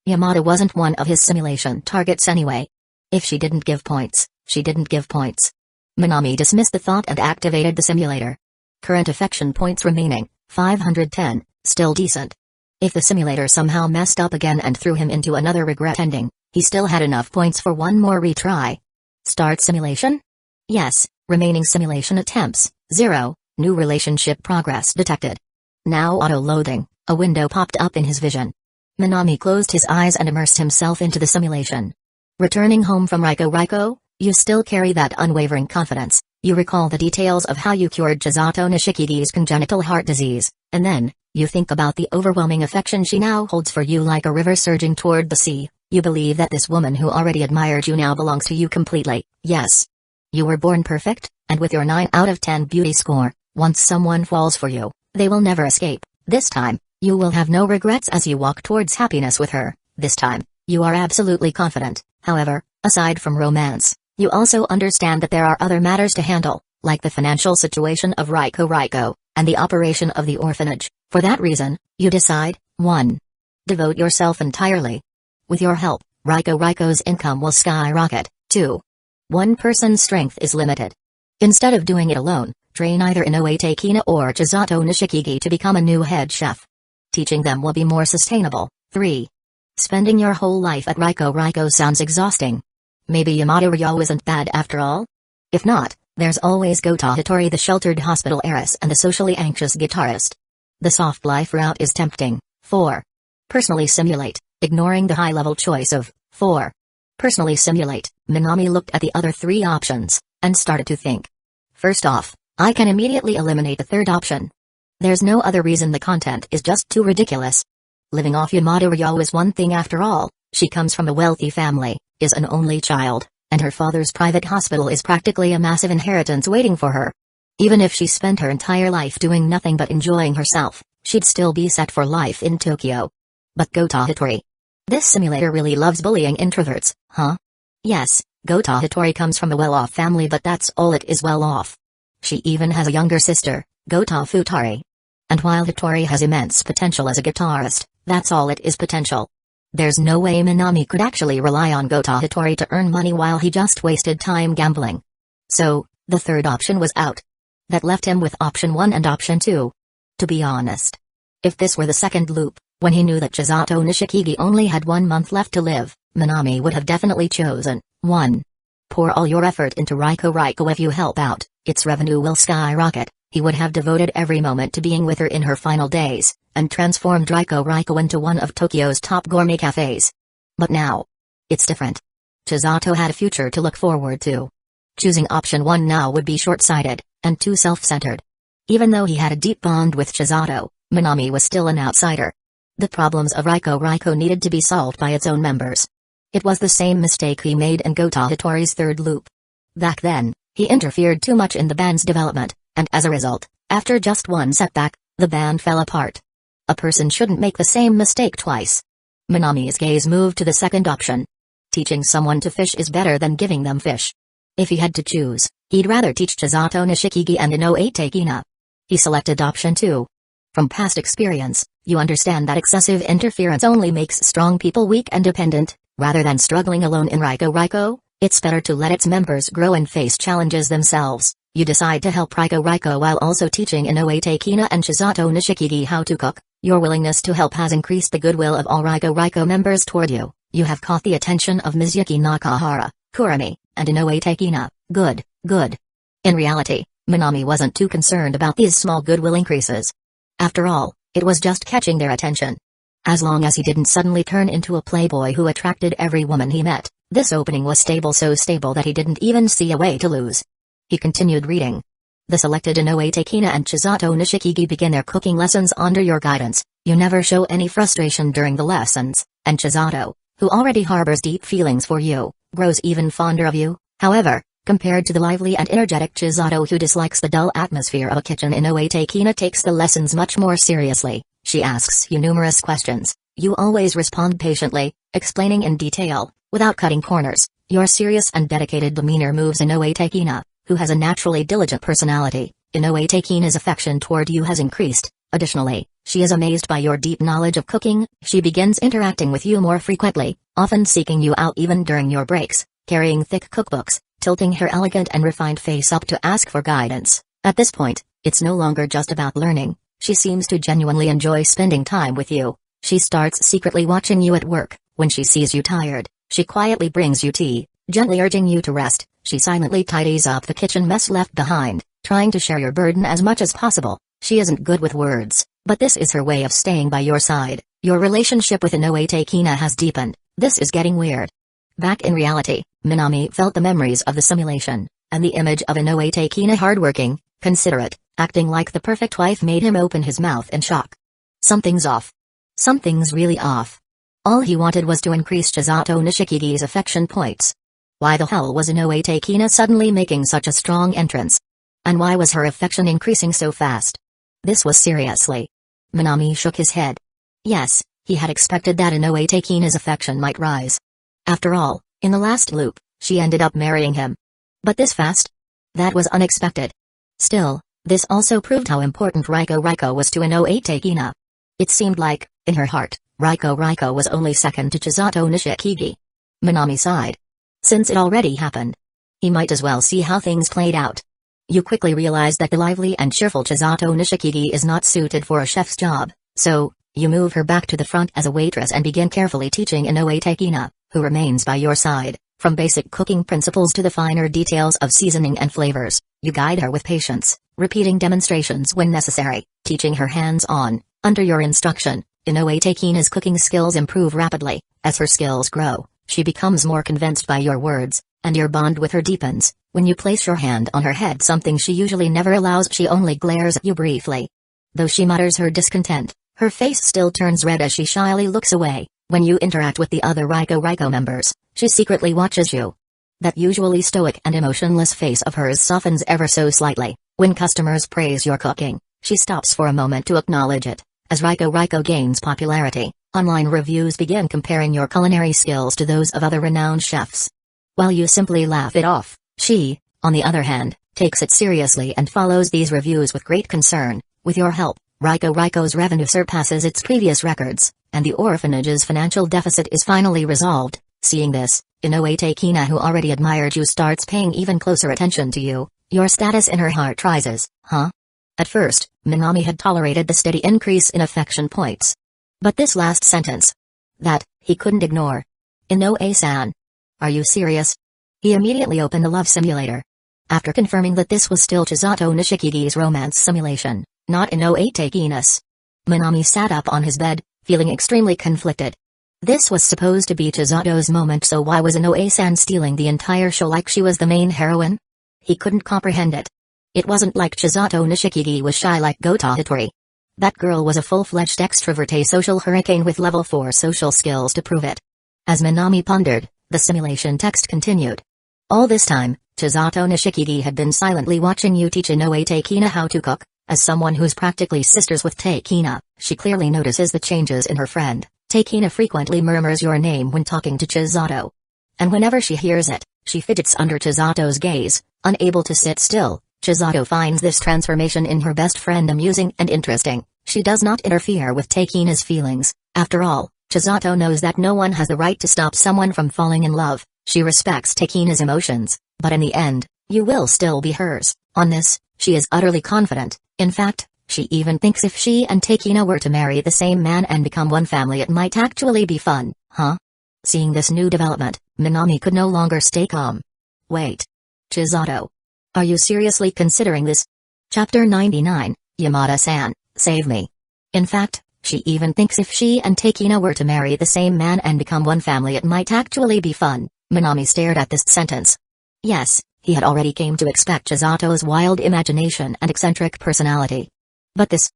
Yamada wasn't one of his simulation targets anyway. If she didn't give points, she didn't give points. Minami dismissed the thought and activated the simulator. Current affection points remaining, 510, still decent. If the simulator somehow messed up again and threw him into another regret ending, he still had enough points for one more retry. Start simulation? Yes, remaining simulation attempts, 0, new relationship progress detected. Now auto-loading, a window popped up in his vision. Minami closed his eyes and immersed himself into the simulation. Returning home from Riko, you still carry that unwavering confidence. You recall the details of how you cured Chisato Nishikigi's congenital heart disease, and then, you think about the overwhelming affection she now holds for you like a river surging toward the sea. You believe that this woman who already admired you now belongs to you completely. Yes. You were born perfect, and with your 9 out of 10 beauty score, once someone falls for you, they will never escape. This time, you will have no regrets as you walk towards happiness with her. This time, you are absolutely confident. However, aside from romance, you also understand that there are other matters to handle, like the financial situation of Riko, and the operation of the orphanage. For that reason, you decide, 1. Devote yourself entirely. With your help, Riko's income will skyrocket. 2. One person's strength is limited. Instead of doing it alone, train either Inoue Takina or Chisato Nishikigi to become a new head chef. Teaching them will be more sustainable. 3. Spending your whole life at Riko sounds exhausting. Maybe Yamada Ryo isn't bad after all? If not, there's always Gota Hattori, the sheltered hospital heiress and the socially anxious guitarist. The soft life route is tempting. 4. Personally simulate, ignoring the high-level choice of 4. Personally simulate. Minami looked at the other 3 options, and started to think. First off, I can immediately eliminate the third option. There's no other reason, the content is just too ridiculous. Living off Yamada Ryo is one thing after all. She comes from a wealthy family, is an only child, and her father's private hospital is practically a massive inheritance waiting for her. Even if she spent her entire life doing nothing but enjoying herself, she'd still be set for life in Tokyo. But Gota Hattori. This simulator really loves bullying introverts, huh? Yes, Gota Hattori comes from a well-off family, but that's all it is, well-off. She even has a younger sister, Gota Futari. And while Hattori has immense potential as a guitarist, that's all it is, potential. There's no way Minami could actually rely on Gota Hattori to earn money while he just wasted time gambling. So, the third option was out. That left him with option 1 and option 2. To be honest, if this were the second loop, when he knew that Chisato Nishikigi only had 1 month left to live, Minami would have definitely chosen 1. Pour all your effort into Riko. If you help out, its revenue will skyrocket. He would have devoted every moment to being with her in her final days, and transformed Riko into one of Tokyo's top gourmet cafes. But now, it's different. Chisato had a future to look forward to. Choosing option 1 now would be short-sighted, and too self-centered. Even though he had a deep bond with Chisato, Minami was still an outsider. The problems of Riko needed to be solved by its own members. It was the same mistake he made in Gota Hattori's third loop. Back then, he interfered too much in the band's development, and as a result, after just one setback, the band fell apart. A person shouldn't make the same mistake twice. Minami's gaze moved to the second option. Teaching someone to fish is better than giving them fish. If he had to choose, he'd rather teach Chisato Nishikigi and Inoue Takina. He selected option 2. From past experience, you understand that excessive interference only makes strong people weak and dependent. Rather than struggling alone in Riko, it's better to let its members grow and face challenges themselves. You decide to help Riko while also teaching Inoue Takina and Chisato Nishikigi how to cook. Your willingness to help has increased the goodwill of all Riko members toward you. You have caught the attention of Mizuyuki Nakahara, Kurami, and Inoue Takina. Good, good. In reality, Minami wasn't too concerned about these small goodwill increases. After all, it was just catching their attention. As long as he didn't suddenly turn into a playboy who attracted every woman he met, this opening was stable, so stable that he didn't even see a way to lose. He continued reading. The selected Inoue Takina and Chisato Nishikigi begin their cooking lessons under your guidance. You never show any frustration during the lessons, and Chisato, who already harbors deep feelings for you, grows even fonder of you. However, compared to the lively and energetic Chisato who dislikes the dull atmosphere of a kitchen, Inoue Takina takes the lessons much more seriously. She asks you numerous questions. You always respond patiently, explaining in detail, without cutting corners. Your serious and dedicated demeanor moves Inoue Takina, who has a naturally diligent personality. Inoue Takina's affection toward you has increased. Additionally, she is amazed by your deep knowledge of cooking. She begins interacting with you more frequently, often seeking you out even during your breaks, carrying thick cookbooks, tilting her elegant and refined face up to ask for guidance. At this point, it's no longer just about learning. She seems to genuinely enjoy spending time with you. She starts secretly watching you at work. When she sees you tired, she quietly brings you tea, gently urging you to rest. She silently tidies up the kitchen mess left behind, trying to share your burden as much as possible. She isn't good with words, but this is her way of staying by your side. Your relationship with Inoue Takina has deepened. This is getting weird. Back in reality, Minami felt the memories of the simulation, and the image of Inoue Takina hardworking, considerate, acting like the perfect wife made him open his mouth in shock. Something's off. Something's really off. All he wanted was to increase Chisato Nishikigi's affection points. Why the hell was Inoue Takina suddenly making such a strong entrance? And why was her affection increasing so fast? This was seriously. Minami shook his head. Yes, he had expected that Inoue Takina's affection might rise. After all, in the last loop, she ended up marrying him. But this fast? That was unexpected. Still, this also proved how important Riko was to Inoue Takina. It seemed like, in her heart, Riko was only second to Chisato Nishikigi. Minami sighed. Since it already happened, he might as well see how things played out. You quickly realize that the lively and cheerful Chisato Nishikigi is not suited for a chef's job, so, you move her back to the front as a waitress and begin carefully teaching Inoue Takina, who remains by your side. From basic cooking principles to the finer details of seasoning and flavors, you guide her with patience, repeating demonstrations when necessary, teaching her hands-on. Under your instruction, Inoue Takina's cooking skills improve rapidly. As her skills grow, she becomes more convinced by your words, and your bond with her deepens. When you place your hand on her head, something she usually never allows, she only glares at you briefly. Though she mutters her discontent, her face still turns red as she shyly looks away. When you interact with the other Riko members, she secretly watches you. That usually stoic and emotionless face of hers softens ever so slightly. When customers praise your cooking, she stops for a moment to acknowledge it. As Riko gains popularity, online reviews begin comparing your culinary skills to those of other renowned chefs. While you simply laugh it off, she, on the other hand, takes it seriously and follows these reviews with great concern. With your help, Riko's revenue surpasses its previous records, and the orphanage's financial deficit is finally resolved. Seeing this, Inoue Takina, who already admired you, starts paying even closer attention to you. Your status in her heart rises. Huh? At first, Minami had tolerated the steady increase in affection points. But this last sentence, that, he couldn't ignore. Inoue-san. Are you serious? He immediately opened the love simulator. After confirming that this was still Chisato Nishikigi's romance simulation, not Inoue Takina's, Minami sat up on his bed, feeling extremely conflicted. This was supposed to be Chisato's moment, so why was Inoue-san stealing the entire show like she was the main heroine? He couldn't comprehend it. It wasn't like Chisato Nishikigi was shy like Gota Hitori. That girl was a full-fledged extrovert, social hurricane with level 4 social skills to prove it. As Minami pondered, the simulation text continued. All this time, Chisato Nishikigi had been silently watching you teach Inoue Takina how to cook. As someone who's practically sisters with Takina, she clearly notices the changes in her friend. Takina frequently murmurs your name when talking to Chisato. And whenever she hears it, she fidgets under Chisato's gaze, unable to sit still. Chisato finds this transformation in her best friend amusing and interesting. She does not interfere with Takina's feelings. After all, Chisato knows that no one has the right to stop someone from falling in love. She respects Takina's emotions, but in the end, you will still be hers. On this, she is utterly confident. In fact, she even thinks if she and Takina were to marry the same man and become one family, it might actually be fun. Huh? Seeing this new development, Minami could no longer stay calm. Wait. Chisato. Are you seriously considering this? Chapter 99, Yamada-san, save me. In fact, She even thinks if she and Takina were to marry the same man and become one family it might actually be fun. Minami stared at this sentence. Yes, he had already came to expect Chizato's wild imagination and eccentric personality. But this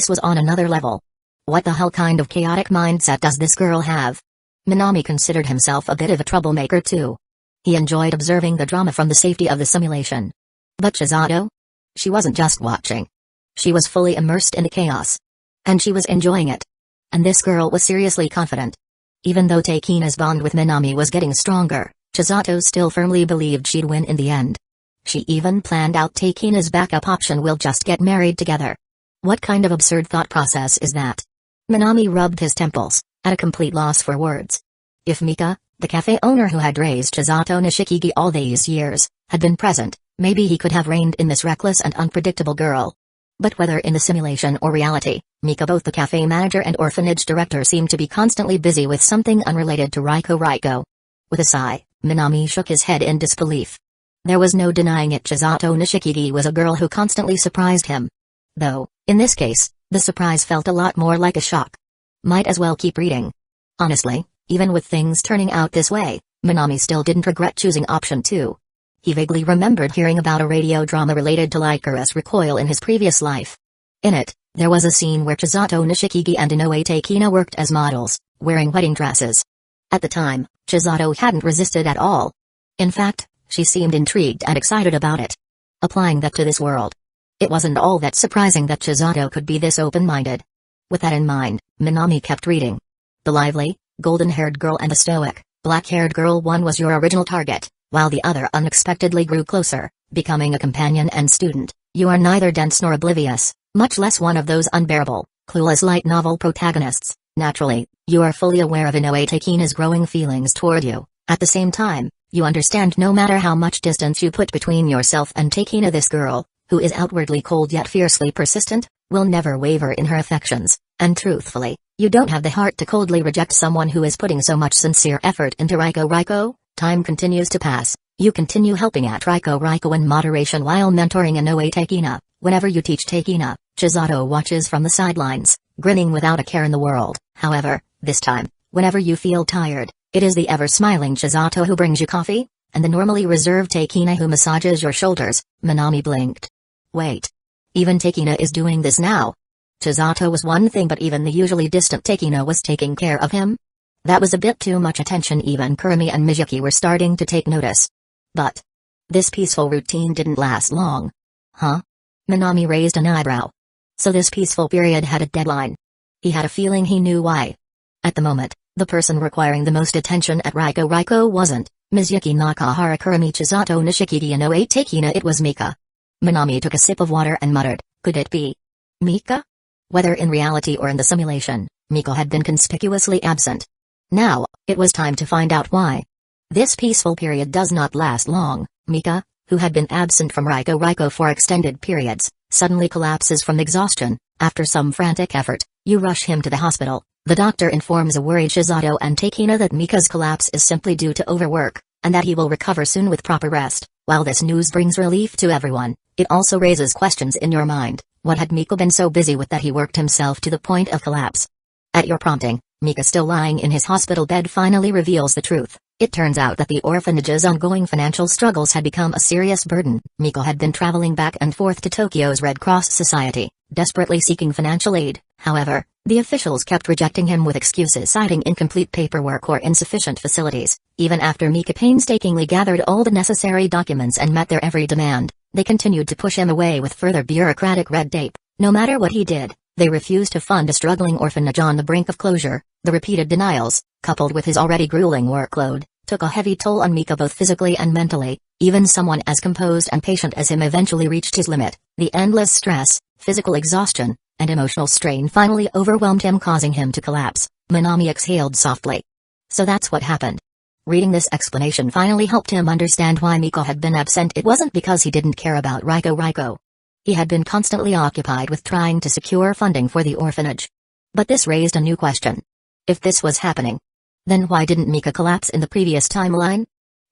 was on another level. What the hell kind of chaotic mindset does this girl have? Minami considered himself a bit of a troublemaker too. He enjoyed observing the drama from the safety of the simulation. But Chisato? She wasn't just watching. She was fully immersed in the chaos. And she was enjoying it. And this girl was seriously confident. Even though Takina's bond with Minami was getting stronger, Chisato still firmly believed she'd win in the end. She even planned out Takina's backup option: we'll just get married together. What kind of absurd thought process is that? Minami rubbed his temples, at a complete loss for words. If Mika, the cafe owner who had raised Chisato Nishikigi all these years, had been present, maybe he could have reined in this reckless and unpredictable girl. But whether in the simulation or reality, Mika, both the cafe manager and orphanage director, seemed to be constantly busy with something unrelated to Raiko. With a sigh, Minami shook his head in disbelief. There was no denying it, Chisato Nishikigi was a girl who constantly surprised him. Though, in this case, the surprise felt a lot more like a shock. Might as well keep reading. Honestly, even with things turning out this way, Minami still didn't regret choosing option 2. He vaguely remembered hearing about a radio drama related to Lycurus recoil in his previous life. In it, there was a scene where Chisato Nishikigi and Inoue Takina worked as models, wearing wedding dresses. At the time, Chisato hadn't resisted at all. In fact, she seemed intrigued and excited about it. Applying that to this world, it wasn't all that surprising that Chisato could be this open-minded. With that in mind, Minami kept reading. The lively, golden-haired girl and the stoic, black-haired girl, one was your original target, while the other unexpectedly grew closer, becoming a companion and student. You are neither dense nor oblivious, much less one of those unbearable, clueless light novel protagonists. Naturally, you are fully aware of Inoue Takina's growing feelings toward you. At the same time, you understand no matter how much distance you put between yourself and Takina, this girl, who is outwardly cold yet fiercely persistent, will never waver in her affections, and truthfully, you don't have the heart to coldly reject someone who is putting so much sincere effort into Raiko. Time continues to pass, you continue helping at Raiko in moderation while mentoring Inoue Takina. Whenever you teach Takina, Chisato watches from the sidelines, grinning without a care in the world. However, this time, whenever you feel tired, it is the ever-smiling Chisato who brings you coffee, and the normally reserved Takina who massages your shoulders. Minami blinked. Wait. Even Takina is doing this now? Chisato was one thing, but even the usually distant Takina was taking care of him? That was a bit too much attention. Even Kurumi and Mizuki were starting to take notice. But this peaceful routine didn't last long. Huh? Minami raised an eyebrow. So this peaceful period had a deadline. He had a feeling he knew why. At the moment, the person requiring the most attention at Raiko wasn't Mizuki Nakahara, Kurumi, Chisato Nishikigi, Inoue Takina. It was Mika. Minami took a sip of water and muttered, could it be Mika? Whether in reality or in the simulation, Mika had been conspicuously absent. Now, it was time to find out why. This peaceful period does not last long. Mika, who had been absent from Raiko for extended periods, suddenly collapses from exhaustion. After some frantic effort, you rush him to the hospital. The doctor informs a worried Chisato and Takina that Mika's collapse is simply due to overwork, and that he will recover soon with proper rest. While this news brings relief to everyone, it also raises questions in your mind. What had Mika been so busy with that he worked himself to the point of collapse? At your prompting, Mika, still lying in his hospital bed, finally reveals the truth. It turns out that the orphanage's ongoing financial struggles had become a serious burden. Mika had been traveling back and forth to Tokyo's Red Cross Society, desperately seeking financial aid. However, the officials kept rejecting him with excuses citing incomplete paperwork or insufficient facilities. Even after Mika painstakingly gathered all the necessary documents and met their every demand, they continued to push him away with further bureaucratic red tape. No matter what he did, they refused to fund a struggling orphanage on the brink of closure. The repeated denials, coupled with his already grueling workload, took a heavy toll on Mika both physically and mentally. Even someone as composed and patient as him eventually reached his limit. The endless stress, physical exhaustion, and emotional strain finally overwhelmed him, causing him to collapse. Minami exhaled softly. So that's what happened. Reading this explanation finally helped him understand why Mika had been absent. It wasn't because he didn't care about Raiko. He had been constantly occupied with trying to secure funding for the orphanage. But this raised a new question. If this was happening, then why didn't Mika collapse in the previous timeline?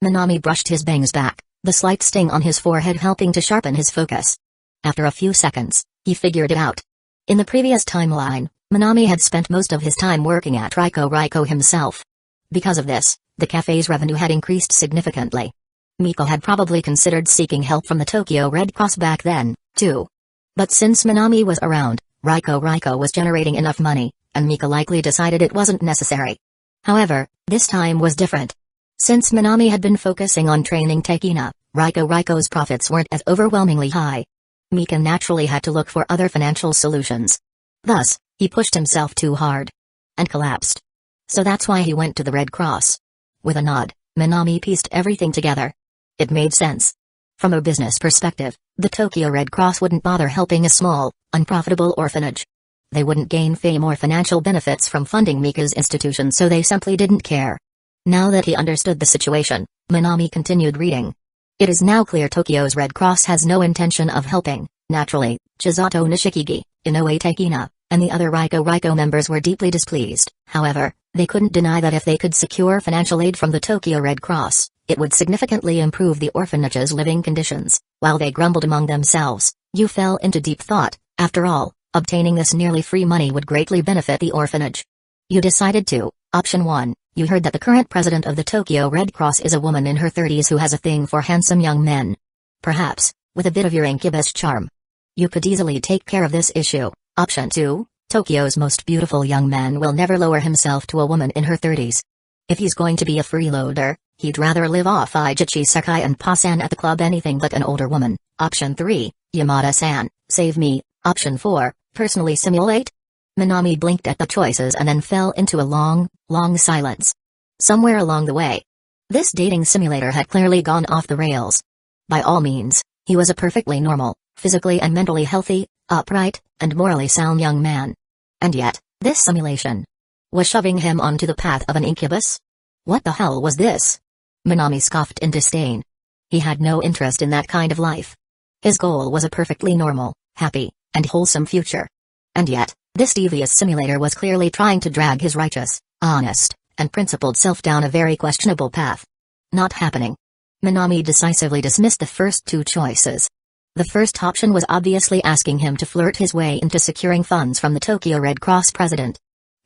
Minami brushed his bangs back, the slight sting on his forehead helping to sharpen his focus. After a few seconds, he figured it out. In the previous timeline, Minami had spent most of his time working at Riko himself. Because of this, the cafe's revenue had increased significantly. Miko had probably considered seeking help from the Tokyo Red Cross back then, too. But since Minami was around, Riko was generating enough money, and Miko likely decided it wasn't necessary. However, this time was different. Since Minami had been focusing on training Takina, Riko's profits weren't as overwhelmingly high. Mika naturally had to look for other financial solutions. Thus, he pushed himself too hard. And collapsed. So that's why he went to the Red Cross. With a nod, Minami pieced everything together. It made sense. From a business perspective, the Tokyo Red Cross wouldn't bother helping a small, unprofitable orphanage. They wouldn't gain fame or financial benefits from funding Mika's institution, so they simply didn't care. Now that he understood the situation, Minami continued reading. It is now clear Tokyo's Red Cross has no intention of helping. Naturally, Chisato Nishikigi, Inoue Takina, and the other Riko members were deeply displeased. However, they couldn't deny that if they could secure financial aid from the Tokyo Red Cross, it would significantly improve the orphanage's living conditions. While they grumbled among themselves, Yu fell into deep thought. After all, obtaining this nearly free money would greatly benefit the orphanage. You decided to. Option 1. You heard that the current president of the Tokyo Red Cross is a woman in her 30s who has a thing for handsome young men. Perhaps, with a bit of your incubus charm, you could easily take care of this issue. Option 2. Tokyo's most beautiful young man will never lower himself to a woman in her 30s. If he's going to be a freeloader, he'd rather live off Ijichi Sekai and Pasan at the club, anything but an older woman. Option 3. Yamada-san, save me. Option 4. Personally simulate? Minami blinked at the choices and then fell into a long silence. Somewhere along the way, this dating simulator had clearly gone off the rails. By all means, he was a perfectly normal, physically and mentally healthy, upright, and morally sound young man. And yet, this simulation was shoving him onto the path of an incubus? What the hell was this? Minami scoffed in disdain. He had no interest in that kind of life. His goal was a perfectly normal, happy, and wholesome future. And yet, this devious simulator was clearly trying to drag his righteous, honest, and principled self down a very questionable path. Not happening. Minami decisively dismissed the first two choices. The first option was obviously asking him to flirt his way into securing funds from the Tokyo Red Cross president.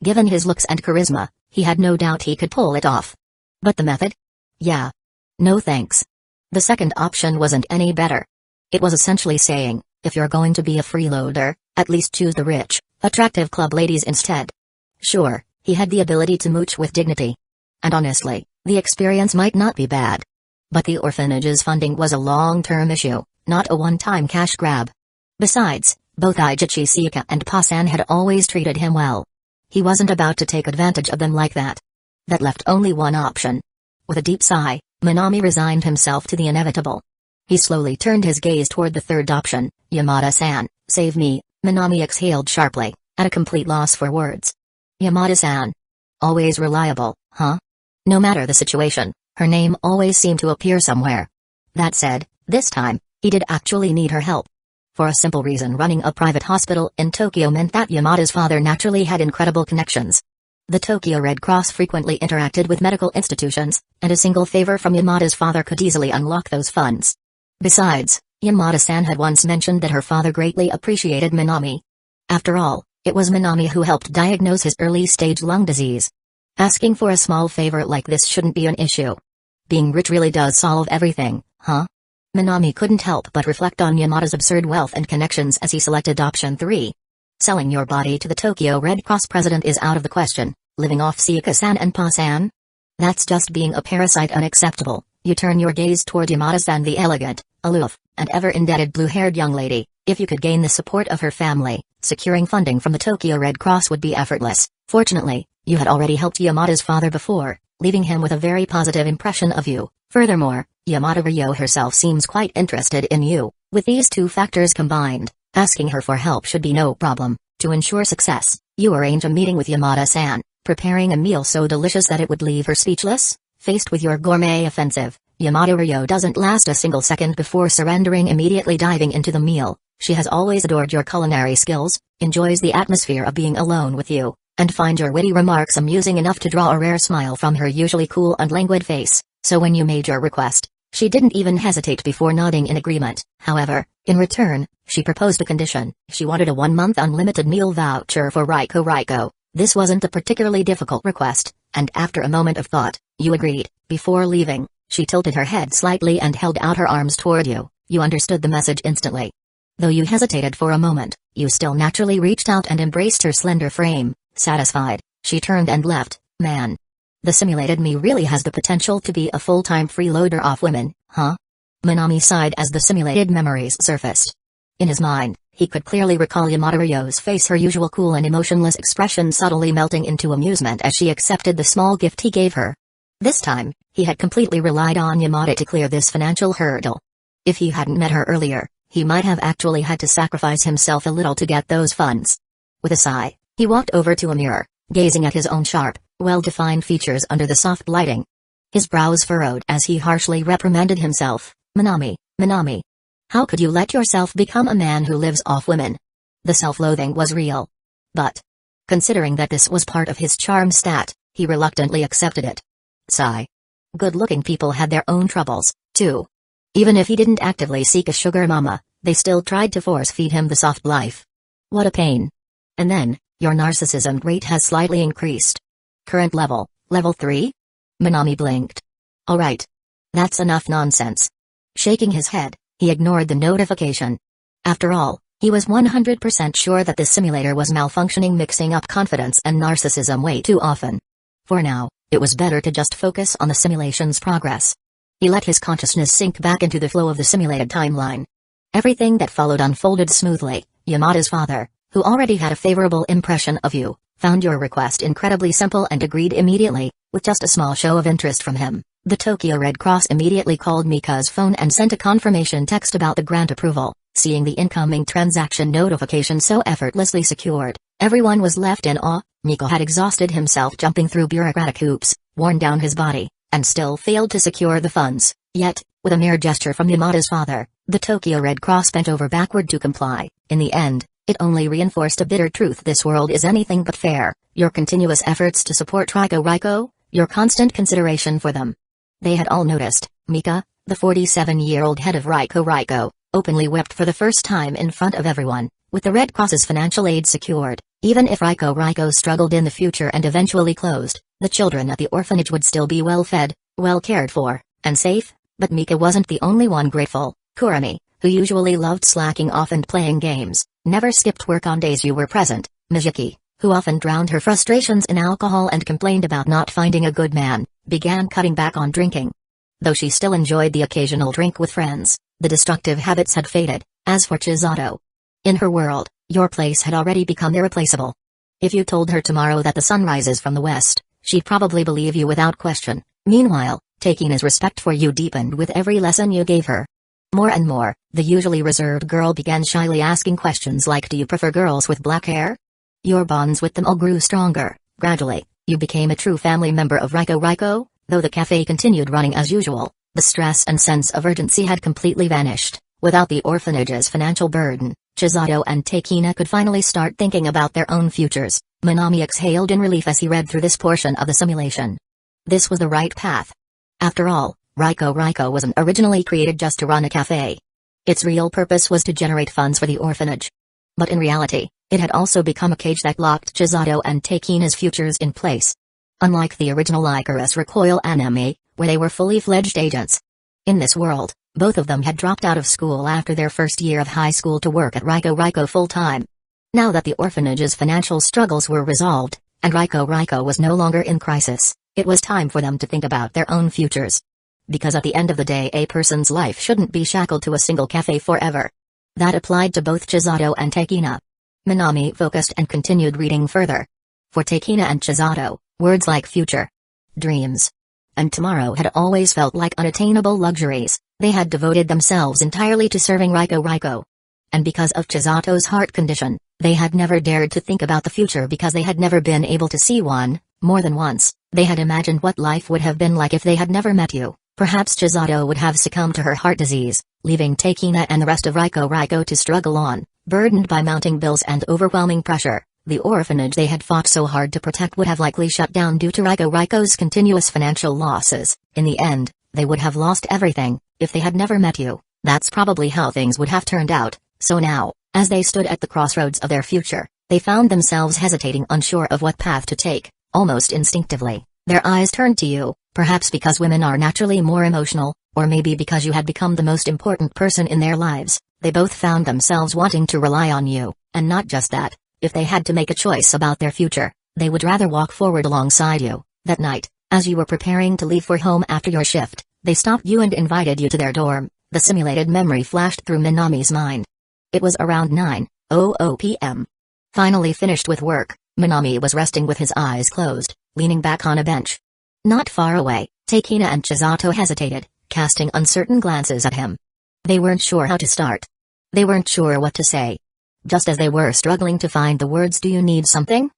Given his looks and charisma, he had no doubt he could pull it off. But the method? Yeah. No thanks. The second option wasn't any better. It was essentially saying, if you're going to be a freeloader, at least choose the rich, attractive club ladies instead. Sure, he had the ability to mooch with dignity. And honestly, the experience might not be bad. But the orphanage's funding was a long-term issue, not a one-time cash grab. Besides, both Ijichi Seika and Pasan had always treated him well. He wasn't about to take advantage of them like that. That left only one option. With a deep sigh, Minami resigned himself to the inevitable. He slowly turned his gaze toward the third option. Yamada-san, save me, Minami exhaled sharply, at a complete loss for words. Yamada-san. Always reliable, huh? No matter the situation, her name always seemed to appear somewhere. That said, this time, he did actually need her help. For a simple reason, running a private hospital in Tokyo meant that Yamada's father naturally had incredible connections. The Tokyo Red Cross frequently interacted with medical institutions, and a single favor from Yamada's father could easily unlock those funds. Besides, Yamada-san had once mentioned that her father greatly appreciated Minami. After all, it was Minami who helped diagnose his early-stage lung disease. Asking for a small favor like this shouldn't be an issue. Being rich really does solve everything, huh? Minami couldn't help but reflect on Yamada's absurd wealth and connections as he selected option 3. Selling your body to the Tokyo Red Cross president is out of the question. Living off Seika-san and Pa-san? That's just being a parasite unacceptable. You turn your gaze toward Yamada-san, the elegant, aloof, and ever-indebted blue-haired young lady. If you could gain the support of her family, securing funding from the Tokyo Red Cross would be effortless. Fortunately, you had already helped Yamada's father before, leaving him with a very positive impression of you. Furthermore, Yamada Ryo herself seems quite interested in you. With these two factors combined, asking her for help should be no problem. To ensure success, you arrange a meeting with Yamada-san, preparing a meal so delicious that it would leave her speechless. Faced with your gourmet offensive, Yamada Ryo doesn't last a single second before surrendering, immediately diving into the meal. She has always adored your culinary skills, enjoys the atmosphere of being alone with you, and finds your witty remarks amusing enough to draw a rare smile from her usually cool and languid face. So when you made your request, She didn't even hesitate before nodding in agreement. However, in return, she proposed a condition. She wanted a 1-month unlimited meal voucher for Riko. This wasn't a particularly difficult request, and after a moment of thought, you agreed. Before leaving, she tilted her head slightly and held out her arms toward you. You understood the message instantly. Though you hesitated for a moment, you still naturally reached out and embraced her slender frame. Satisfied, she turned and left. Man. The simulated me really has the potential to be a full-time freeloader off women, huh? Minami sighed as the simulated memories surfaced. In his mind, he could clearly recall Yamada Ryo's face, her usual cool and emotionless expression subtly melting into amusement as she accepted the small gift he gave her. This time, he had completely relied on Yamada to clear this financial hurdle. If he hadn't met her earlier, he might have actually had to sacrifice himself a little to get those funds. With a sigh, he walked over to a mirror, gazing at his own sharp, well-defined features under the soft lighting. His brows furrowed as he harshly reprimanded himself. Minami. How could you let yourself become a man who lives off women? The self-loathing was real. But, considering that this was part of his charm stat, he reluctantly accepted it. Sigh. Good-looking people had their own troubles, too. Even if he didn't actively seek a sugar mama, they still tried to force-feed him the soft life. What a pain. And then, your narcissism rate has slightly increased. Current level 3? Minami blinked. Alright. That's enough nonsense. Shaking his head, he ignored the notification. After all, he was 100% sure that the simulator was malfunctioning, mixing up confidence and narcissism way too often. For now, it was better to just focus on the simulation's progress. He let his consciousness sink back into the flow of the simulated timeline. Everything that followed unfolded smoothly. Yamada's father, who already had a favorable impression of you, found your request incredibly simple and agreed immediately, with just a small show of interest from him. The Tokyo Red Cross immediately called Mika's phone and sent a confirmation text about the grant approval. Seeing the incoming transaction notification so effortlessly secured, everyone was left in awe. Mika had exhausted himself jumping through bureaucratic hoops, worn down his body, and still failed to secure the funds. Yet, with a mere gesture from Yamada's father, the Tokyo Red Cross bent over backward to comply. In the end, it only reinforced a bitter truth: this world is anything but fair. Your continuous efforts to support Riko, your constant consideration for them. They had all noticed. Mika, the 47-year-old head of Riko, openly wept for the first time in front of everyone. With the Red Cross's financial aid secured, even if Riko struggled in the future and eventually closed, the children at the orphanage would still be well fed, well cared for, and safe. But Mika wasn't the only one grateful. Kurami, who usually loved slacking off and playing games, never skipped work on days you were present. Mizuki, who often drowned her frustrations in alcohol and complained about not finding a good man, began cutting back on drinking. Though she still enjoyed the occasional drink with friends, the destructive habits had faded. As for Chisato, in her world, your place had already become irreplaceable. If you told her tomorrow that the sun rises from the west, she'd probably believe you without question. Meanwhile, Takina's respect for you deepened with every lesson you gave her. More and more, the usually reserved girl began shyly asking questions like, do you prefer girls with black hair? Your bonds with them all grew stronger. Gradually, you became a true family member of Riko. Though the cafe continued running as usual, the stress and sense of urgency had completely vanished. Without the orphanage's financial burden, Chisato and Takina could finally start thinking about their own futures. Minami exhaled in relief as he read through this portion of the simulation. This was the right path. After all, Riko wasn't originally created just to run a cafe. Its real purpose was to generate funds for the orphanage. But in reality, it had also become a cage that locked Chisato and Takina's futures in place. Unlike the original Icarus Recoil anime, where they were fully fledged agents. In this world, both of them had dropped out of school after their first year of high school to work at Riko full-time. Now that the orphanage's financial struggles were resolved, and Riko was no longer in crisis, it was time for them to think about their own futures. Because at the end of the day, a person's life shouldn't be shackled to a single cafe forever. That applied to both Chisato and Takina. Minami focused and continued reading further. For Takina and Chisato, words like future, dreams, and tomorrow had always felt like unattainable luxuries. They had devoted themselves entirely to serving Riko. And because of Chisato's heart condition, they had never dared to think about the future because they had never been able to see one. More than once, they had imagined what life would have been like if they had never met you. Perhaps Chisato would have succumbed to her heart disease, leaving Takina and the rest of Riko to struggle on, burdened by mounting bills and overwhelming pressure. The orphanage they had fought so hard to protect would have likely shut down due to Riko's continuous financial losses. In the end, They would have lost everything if they had never met you. That's probably how things would have turned out. So now, as they stood at the crossroads of their future, they found themselves hesitating, unsure of what path to take. Almost instinctively, their eyes turned to you, perhaps because women are naturally more emotional, or maybe because you had become the most important person in their lives. They both found themselves wanting to rely on you, and not just that. If they had to make a choice about their future, they would rather walk forward alongside you. That night, as you were preparing to leave for home after your shift, they stopped you and invited you to their dorm. The simulated memory flashed through Minami's mind. It was around 9:00 p.m. Finally finished with work, Minami was resting with his eyes closed, leaning back on a bench. Not far away, Takina and Chisato hesitated, casting uncertain glances at him. They weren't sure how to start. They weren't sure what to say. Just as they were struggling to find the words, "Do you need something?"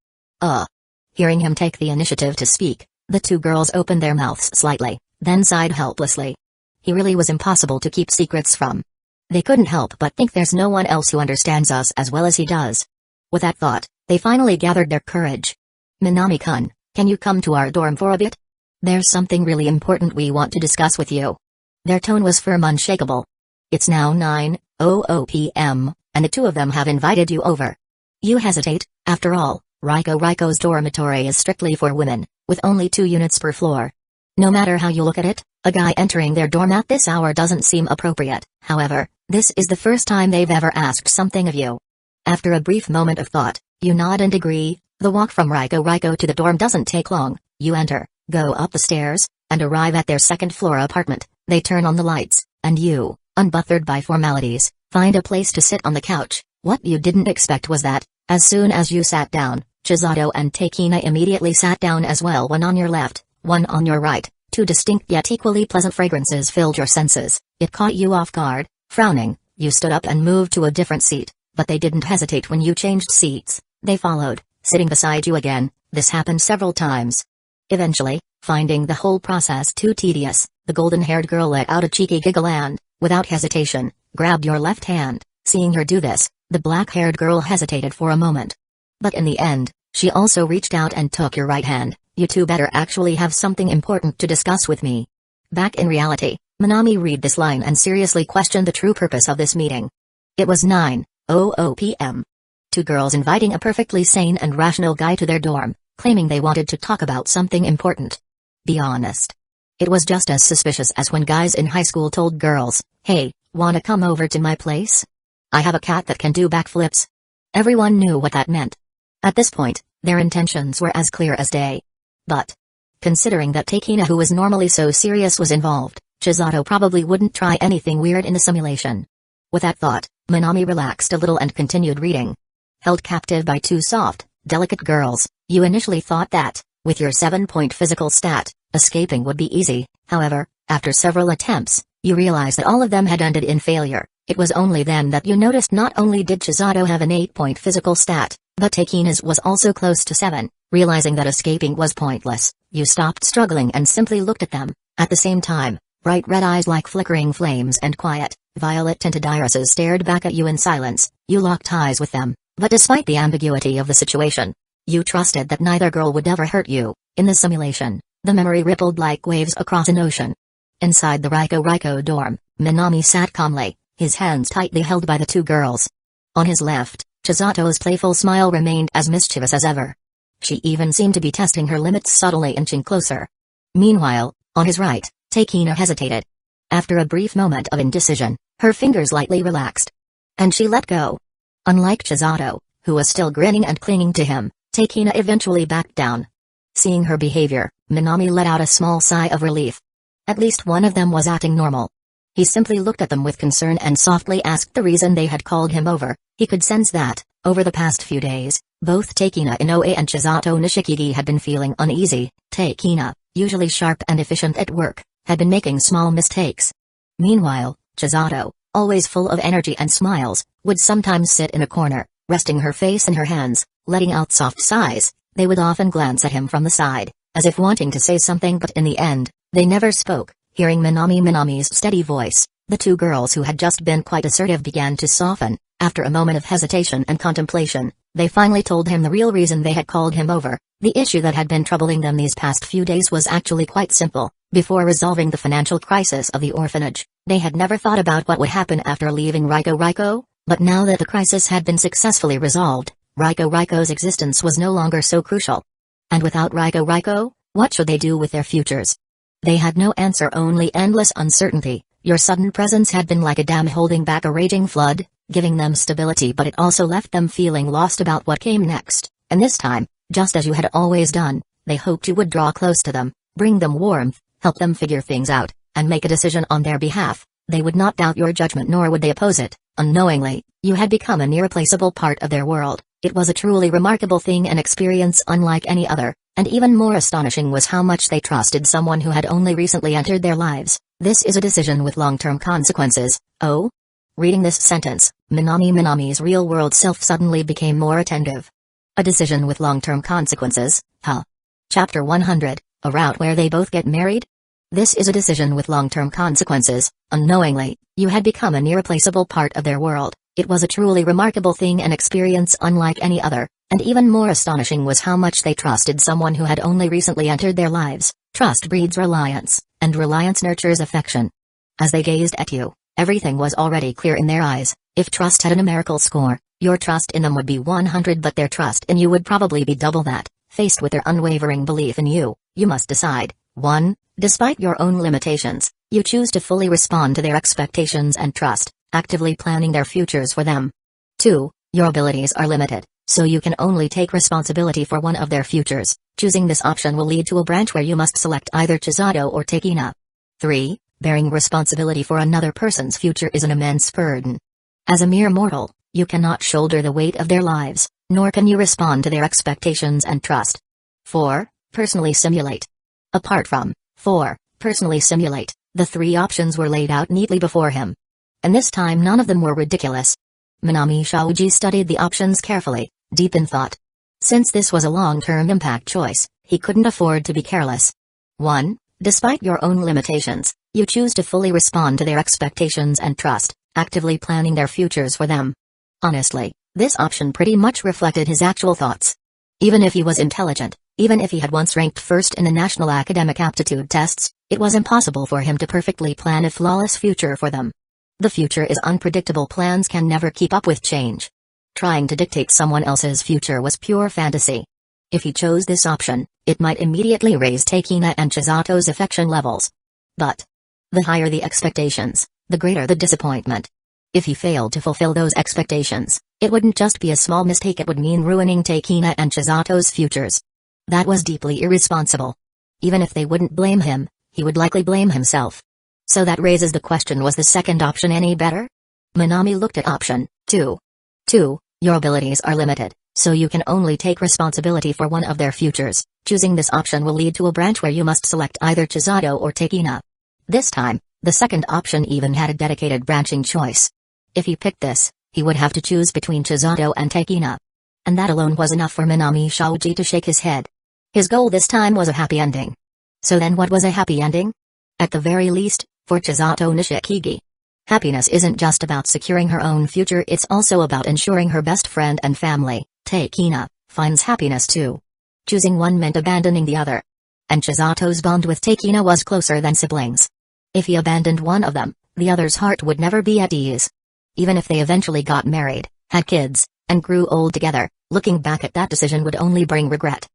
Hearing him take the initiative to speak, the two girls opened their mouths slightly, then sighed helplessly. He really was impossible to keep secrets from. They couldn't help but think there's no one else who understands us as well as he does. With that thought, they finally gathered their courage. "Minami-kun, can you come to our dorm for a bit? There's something really important we want to discuss with you." Their tone was firm, unshakable. "It's now 9:00 p.m., and the two of them have invited you over." You hesitate. After all, Riko's dormitory is strictly for women, with only 2 units per floor. No matter how you look at it, a guy entering their dorm at this hour doesn't seem appropriate. However, this is the first time they've ever asked something of you. After a brief moment of thought, you nod and agree. The walk from Riko to the dorm doesn't take long. You enter, go up the stairs, and arrive at their second-floor apartment. They turn on the lights, and you, unbothered by formalities, find a place to sit on the couch. What you didn't expect was that, as soon as you sat down, Chisato and Takina immediately sat down as well, one on your left, one on your right. 2 distinct yet equally pleasant fragrances filled your senses. It caught you off guard. Frowning, you stood up and moved to a different seat, but they didn't hesitate when you changed seats. They followed, sitting beside you again. This happened several times. Eventually, finding the whole process too tedious, the golden-haired girl let out a cheeky giggle and, without hesitation, grabbed your left hand. Seeing her do this, the black-haired girl hesitated for a moment. But in the end, she also reached out and took your right hand. "You two better actually have something important to discuss with me." Back in reality, Minami read this line and seriously questioned the true purpose of this meeting. It was 9:00 p.m. 2 girls inviting a perfectly sane and rational guy to their dorm, claiming they wanted to talk about something important. Be honest. It was just as suspicious as when guys in high school told girls, "Hey, wanna come over to my place? I have a cat that can do backflips." Everyone knew what that meant. At this point, their intentions were as clear as day. But, considering that Takina, who was normally so serious, was involved, Chisato probably wouldn't try anything weird in the simulation. With that thought, Minami relaxed a little and continued reading. Held captive by 2 soft, delicate girls, you initially thought that, with your 7-point physical stat, escaping would be easy. However, after several attempts, you realized that all of them had ended in failure. It was only then that you noticed not only did Chisato have an 8-point physical stat, but Takina's was also close to 7. Realizing that escaping was pointless, you stopped struggling and simply looked at them. At the same time, bright red eyes like flickering flames and quiet, violet-tinted irises stared back at you in silence. You locked eyes with them, but despite the ambiguity of the situation, you trusted that neither girl would ever hurt you. In the simulation, the memory rippled like waves across an ocean. Inside the Riko dorm, Minami sat calmly, his hands tightly held by the 2 girls. On his left, Chisato's playful smile remained as mischievous as ever. She even seemed to be testing her limits, subtly inching closer. Meanwhile, on his right, Takina hesitated. After a brief moment of indecision, her fingers lightly relaxed. And she let go. Unlike Chisato, who was still grinning and clinging to him, Takina eventually backed down. Seeing her behavior, Minami let out a small sigh of relief. At least one of them was acting normal. He simply looked at them with concern and softly asked the reason they had called him over. He could sense that, over the past few days, both Takina Inoue and Chisato Nishikigi had been feeling uneasy. Takina, usually sharp and efficient at work, had been making small mistakes. Meanwhile, Chisato, always full of energy and smiles, would sometimes sit in a corner, resting her face in her hands, letting out soft sighs. They would often glance at him from the side, as if wanting to say something, but in the end, they never spoke. Hearing Minami's steady voice, the 2 girls who had just been quite assertive began to soften. After a moment of hesitation and contemplation, they finally told him the real reason they had called him over. The issue that had been troubling them these past few days was actually quite simple. Before resolving the financial crisis of the orphanage, they had never thought about what would happen after leaving Riko, but now that the crisis had been successfully resolved, Riko's existence was no longer so crucial. And without Riko, what should they do with their futures? They had no answer, only endless uncertainty. Your sudden presence had been like a dam holding back a raging flood, giving them stability, but it also left them feeling lost about what came next. And this time, just as you had always done, they hoped you would draw close to them, bring them warmth, help them figure things out, and make a decision on their behalf. They would not doubt your judgment, nor would they oppose it. Unknowingly, you had become an irreplaceable part of their world. It was a truly remarkable thing, an experience unlike any other, and even more astonishing was how much they trusted someone who had only recently entered their lives. This is a decision with long-term consequences. Oh? Reading this sentence, Minami's real-world self suddenly became more attentive. A decision with long-term consequences, huh? Chapter 100, a route where they both get married? This is a decision with long-term consequences. Unknowingly, you had become an irreplaceable part of their world. It was a truly remarkable thing, an experience unlike any other, and even more astonishing was how much they trusted someone who had only recently entered their lives. Trust breeds reliance, and reliance nurtures affection. As they gazed at you, everything was already clear in their eyes. If trust had a numerical score, your trust in them would be 100, but their trust in you would probably be double that. Faced with their unwavering belief in you, you must decide. 1. Despite your own limitations, you choose to fully respond to their expectations and trust, actively planning their futures for them. 2. Your abilities are limited, so you can only take responsibility for one of their futures. Choosing this option will lead to a branch where you must select either Chisato or Tekina. 3. Bearing responsibility for another person's future is an immense burden. As a mere mortal, you cannot shoulder the weight of their lives, nor can you respond to their expectations and trust. 4. Personally simulate. Apart from 4. Personally simulate, the three options were laid out neatly before him. And this time none of them were ridiculous. Minami Shaoji studied the options carefully, deep in thought. Since this was a long-term impact choice, he couldn't afford to be careless. 1. Despite your own limitations, you choose to fully respond to their expectations and trust, actively planning their futures for them. Honestly, this option pretty much reflected his actual thoughts. Even if he was intelligent, even if he had once ranked first in the national academic aptitude tests, it was impossible for him to perfectly plan a flawless future for them. The future is unpredictable, plans can never keep up with change. Trying to dictate someone else's future was pure fantasy. If he chose this option, it might immediately raise Tekina and Chizato's affection levels. But the higher the expectations, the greater the disappointment. If he failed to fulfill those expectations, it wouldn't just be a small mistake, it would mean ruining Tekina and Chizato's futures. That was deeply irresponsible. Even if they wouldn't blame him, he would likely blame himself. So that raises the question, was the second option any better? Minami looked at option 2. 2. Your abilities are limited, so you can only take responsibility for one of their futures. Choosing this option will lead to a branch where you must select either Chisato or Tekina. This time, the second option even had a dedicated branching choice. If he picked this, he would have to choose between Chisato and Tekina. And that alone was enough for Minami Shaoji to shake his head. His goal this time was a happy ending. So then what was a happy ending? At the very least, for Chisato Nishikigi, happiness isn't just about securing her own future, it's also about ensuring her best friend and family, Tekina, finds happiness too. Choosing one meant abandoning the other. And Chizato's bond with Tekina was closer than siblings. If he abandoned one of them, the other's heart would never be at ease. Even if they eventually got married, had kids, and grew old together, looking back at that decision would only bring regret.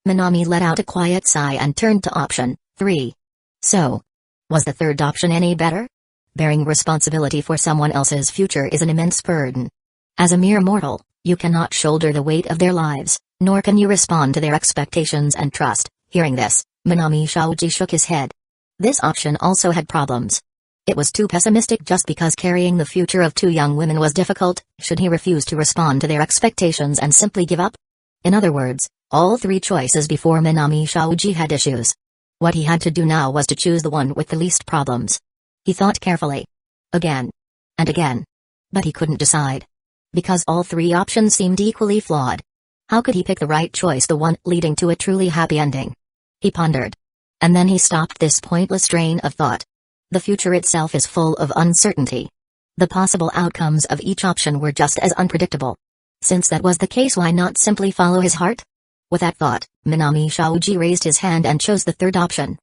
Minami let out a quiet sigh and turned to option 3. So, was the third option any better? Bearing responsibility for someone else's future is an immense burden. As a mere mortal, you cannot shoulder the weight of their lives, nor can you respond to their expectations and trust. Hearing this, Minami Shaoji shook his head. This option also had problems. It was too pessimistic. Just because carrying the future of two young women was difficult, should he refuse to respond to their expectations and simply give up? In other words, all three choices before Minami Shaoji had issues. What he had to do now was to choose the one with the least problems. He thought carefully. Again. And again. But he couldn't decide. Because all three options seemed equally flawed. How could he pick the right choice, the one leading to a truly happy ending? He pondered. And then he stopped this pointless train of thought. The future itself is full of uncertainty. The possible outcomes of each option were just as unpredictable. Since that was the case, why not simply follow his heart? With that thought, Minami Shaoji raised his hand and chose the third option.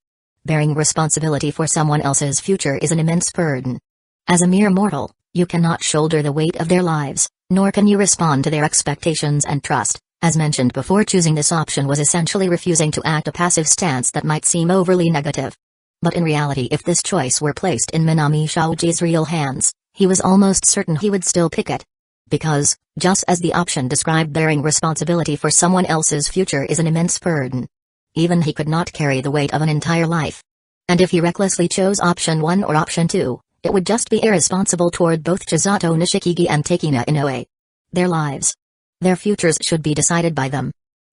Bearing responsibility for someone else's future is an immense burden. As a mere mortal, you cannot shoulder the weight of their lives, nor can you respond to their expectations and trust. As mentioned before, choosing this option was essentially refusing to act a passive stance that might seem overly negative. But in reality, if this choice were placed in Minami Shaoji's real hands, he was almost certain he would still pick it. Because, just as the option described, bearing responsibility for someone else's future is an immense burden. Even he could not carry the weight of an entire life. And if he recklessly chose option 1 or option 2, it would just be irresponsible toward both Chisato Nishikigi and Takina Inoue. Their lives. Their futures should be decided by them.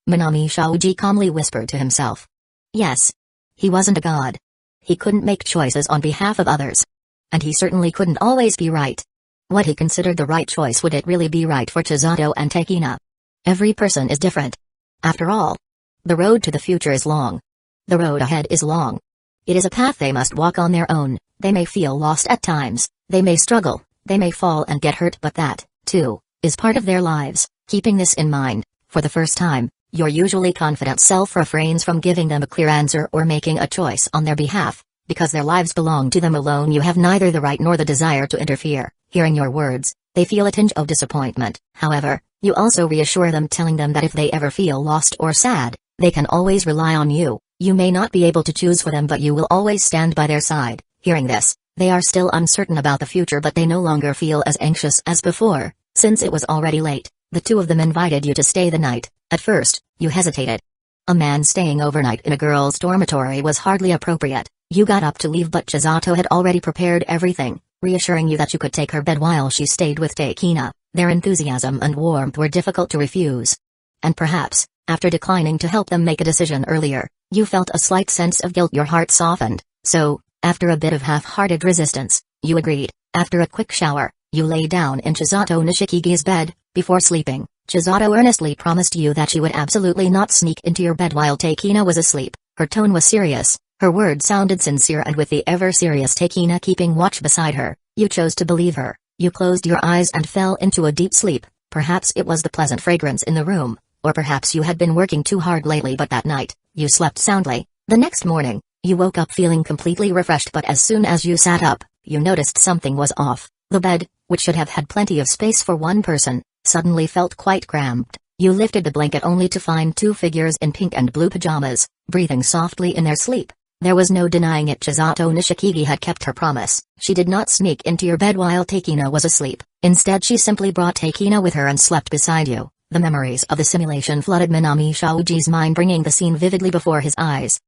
Minami Shaoji calmly whispered to himself. Yes. He wasn't a god. He couldn't make choices on behalf of others. And he certainly couldn't always be right. What he considered the right choice, would it really be right for Chisato and Takina? Every person is different. After all, the road to the future is long. The road ahead is long. It is a path they must walk on their own. They may feel lost at times, they may struggle, they may fall and get hurt, but that, too, is part of their lives. Keeping this in mind, for the first time, your usually confident self refrains from giving them a clear answer or making a choice on their behalf. Because their lives belong to them alone, you have neither the right nor the desire to interfere. Hearing your words, they feel a tinge of disappointment. However, you also reassure them, telling them that if they ever feel lost or sad, they can always rely on you. You may not be able to choose for them, but you will always stand by their side. Hearing this, they are still uncertain about the future, but they no longer feel as anxious as before. Since it was already late, the two of them invited you to stay the night. At first, you hesitated. A man staying overnight in a girl's dormitory was hardly appropriate. You got up to leave, but Chisato had already prepared everything, reassuring you that you could take her bed while she stayed with Takina. Their enthusiasm and warmth were difficult to refuse. And perhaps, after declining to help them make a decision earlier, you felt a slight sense of guilt. Your heart softened. So, after a bit of half-hearted resistance, you agreed. After a quick shower, you lay down in Chisato Nishikigi's bed. Before sleeping, Chisato earnestly promised you that she would absolutely not sneak into your bed while Takina was asleep. Her tone was serious. Her words sounded sincere, and with the ever-serious Takina keeping watch beside her, you chose to believe her. You closed your eyes and fell into a deep sleep. Perhaps it was the pleasant fragrance in the room, or perhaps you had been working too hard lately, but that night, you slept soundly. The next morning, you woke up feeling completely refreshed, but as soon as you sat up, you noticed something was off. The bed, which should have had plenty of space for one person, suddenly felt quite cramped. You lifted the blanket only to find two figures in pink and blue pajamas, breathing softly in their sleep. There was no denying it. Chisato Nishikigi had kept her promise. She did not sneak into your bed while Takina was asleep. Instead, she simply brought Takina with her and slept beside you. The memories of the simulation flooded Minami Shaoji's mind, bringing the scene vividly before his eyes.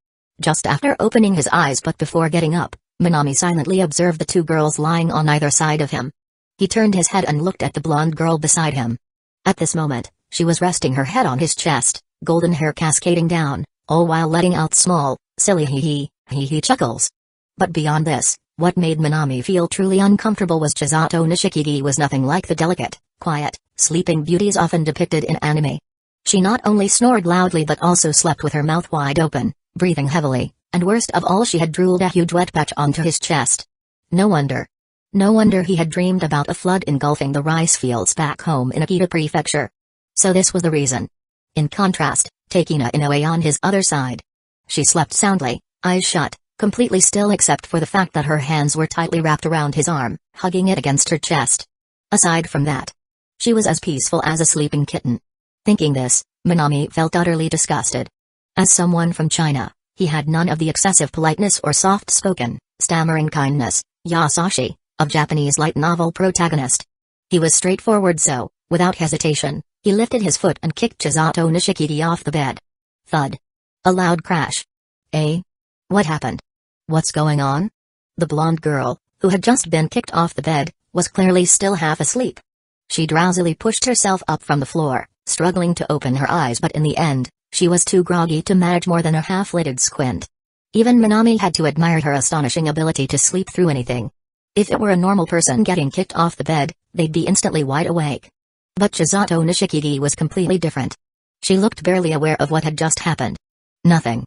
Just after opening his eyes but before getting up, Minami silently observed the two girls lying on either side of him. He turned his head and looked at the blonde girl beside him. At this moment, she was resting her head on his chest, golden hair cascading down, all while letting out small, silly hee-hee chuckles. But beyond this, what made Minami feel truly uncomfortable was Chisato Nishikigi was nothing like the delicate, quiet, sleeping beauties often depicted in anime. She not only snored loudly but also slept with her mouth wide open, breathing heavily, and worst of all, she had drooled a huge wet patch onto his chest. No wonder. No wonder he had dreamed about a flood engulfing the rice fields back home in Akita Prefecture. So this was the reason. In contrast, Takina Inoue on his other side. She slept soundly, eyes shut, completely still except for the fact that her hands were tightly wrapped around his arm, hugging it against her chest. Aside from that, she was as peaceful as a sleeping kitten. Thinking this, Minami felt utterly disgusted. As someone from China, he had none of the excessive politeness or soft-spoken, stammering kindness, yasashi, of Japanese light novel protagonist. He was straightforward, so, without hesitation, he lifted his foot and kicked Chisato Nishikigi off the bed. Thud. A loud crash. What happened? What's going on? The blonde girl, who had just been kicked off the bed, was clearly still half asleep. She drowsily pushed herself up from the floor, struggling to open her eyes, but in the end, she was too groggy to manage more than a half-lidded squint. Even Minami had to admire her astonishing ability to sleep through anything. If it were a normal person getting kicked off the bed, they'd be instantly wide awake. But Chisato Nishikigi was completely different. She looked barely aware of what had just happened. Nothing.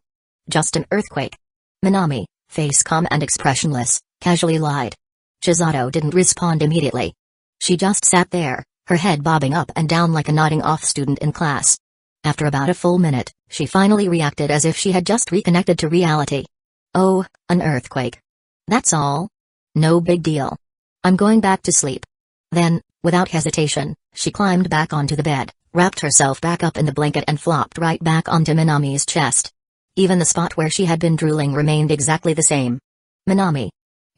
Just an earthquake. Minami, face calm and expressionless, casually lied. Chisato didn't respond immediately. She just sat there, her head bobbing up and down like a nodding off student in class. After about a full minute, she finally reacted as if she had just reconnected to reality. Oh, an earthquake. That's all. No big deal. I'm going back to sleep. Then, without hesitation, she climbed back onto the bed, wrapped herself back up in the blanket and flopped right back onto Minami's chest. Even the spot where she had been drooling remained exactly the same. Minami.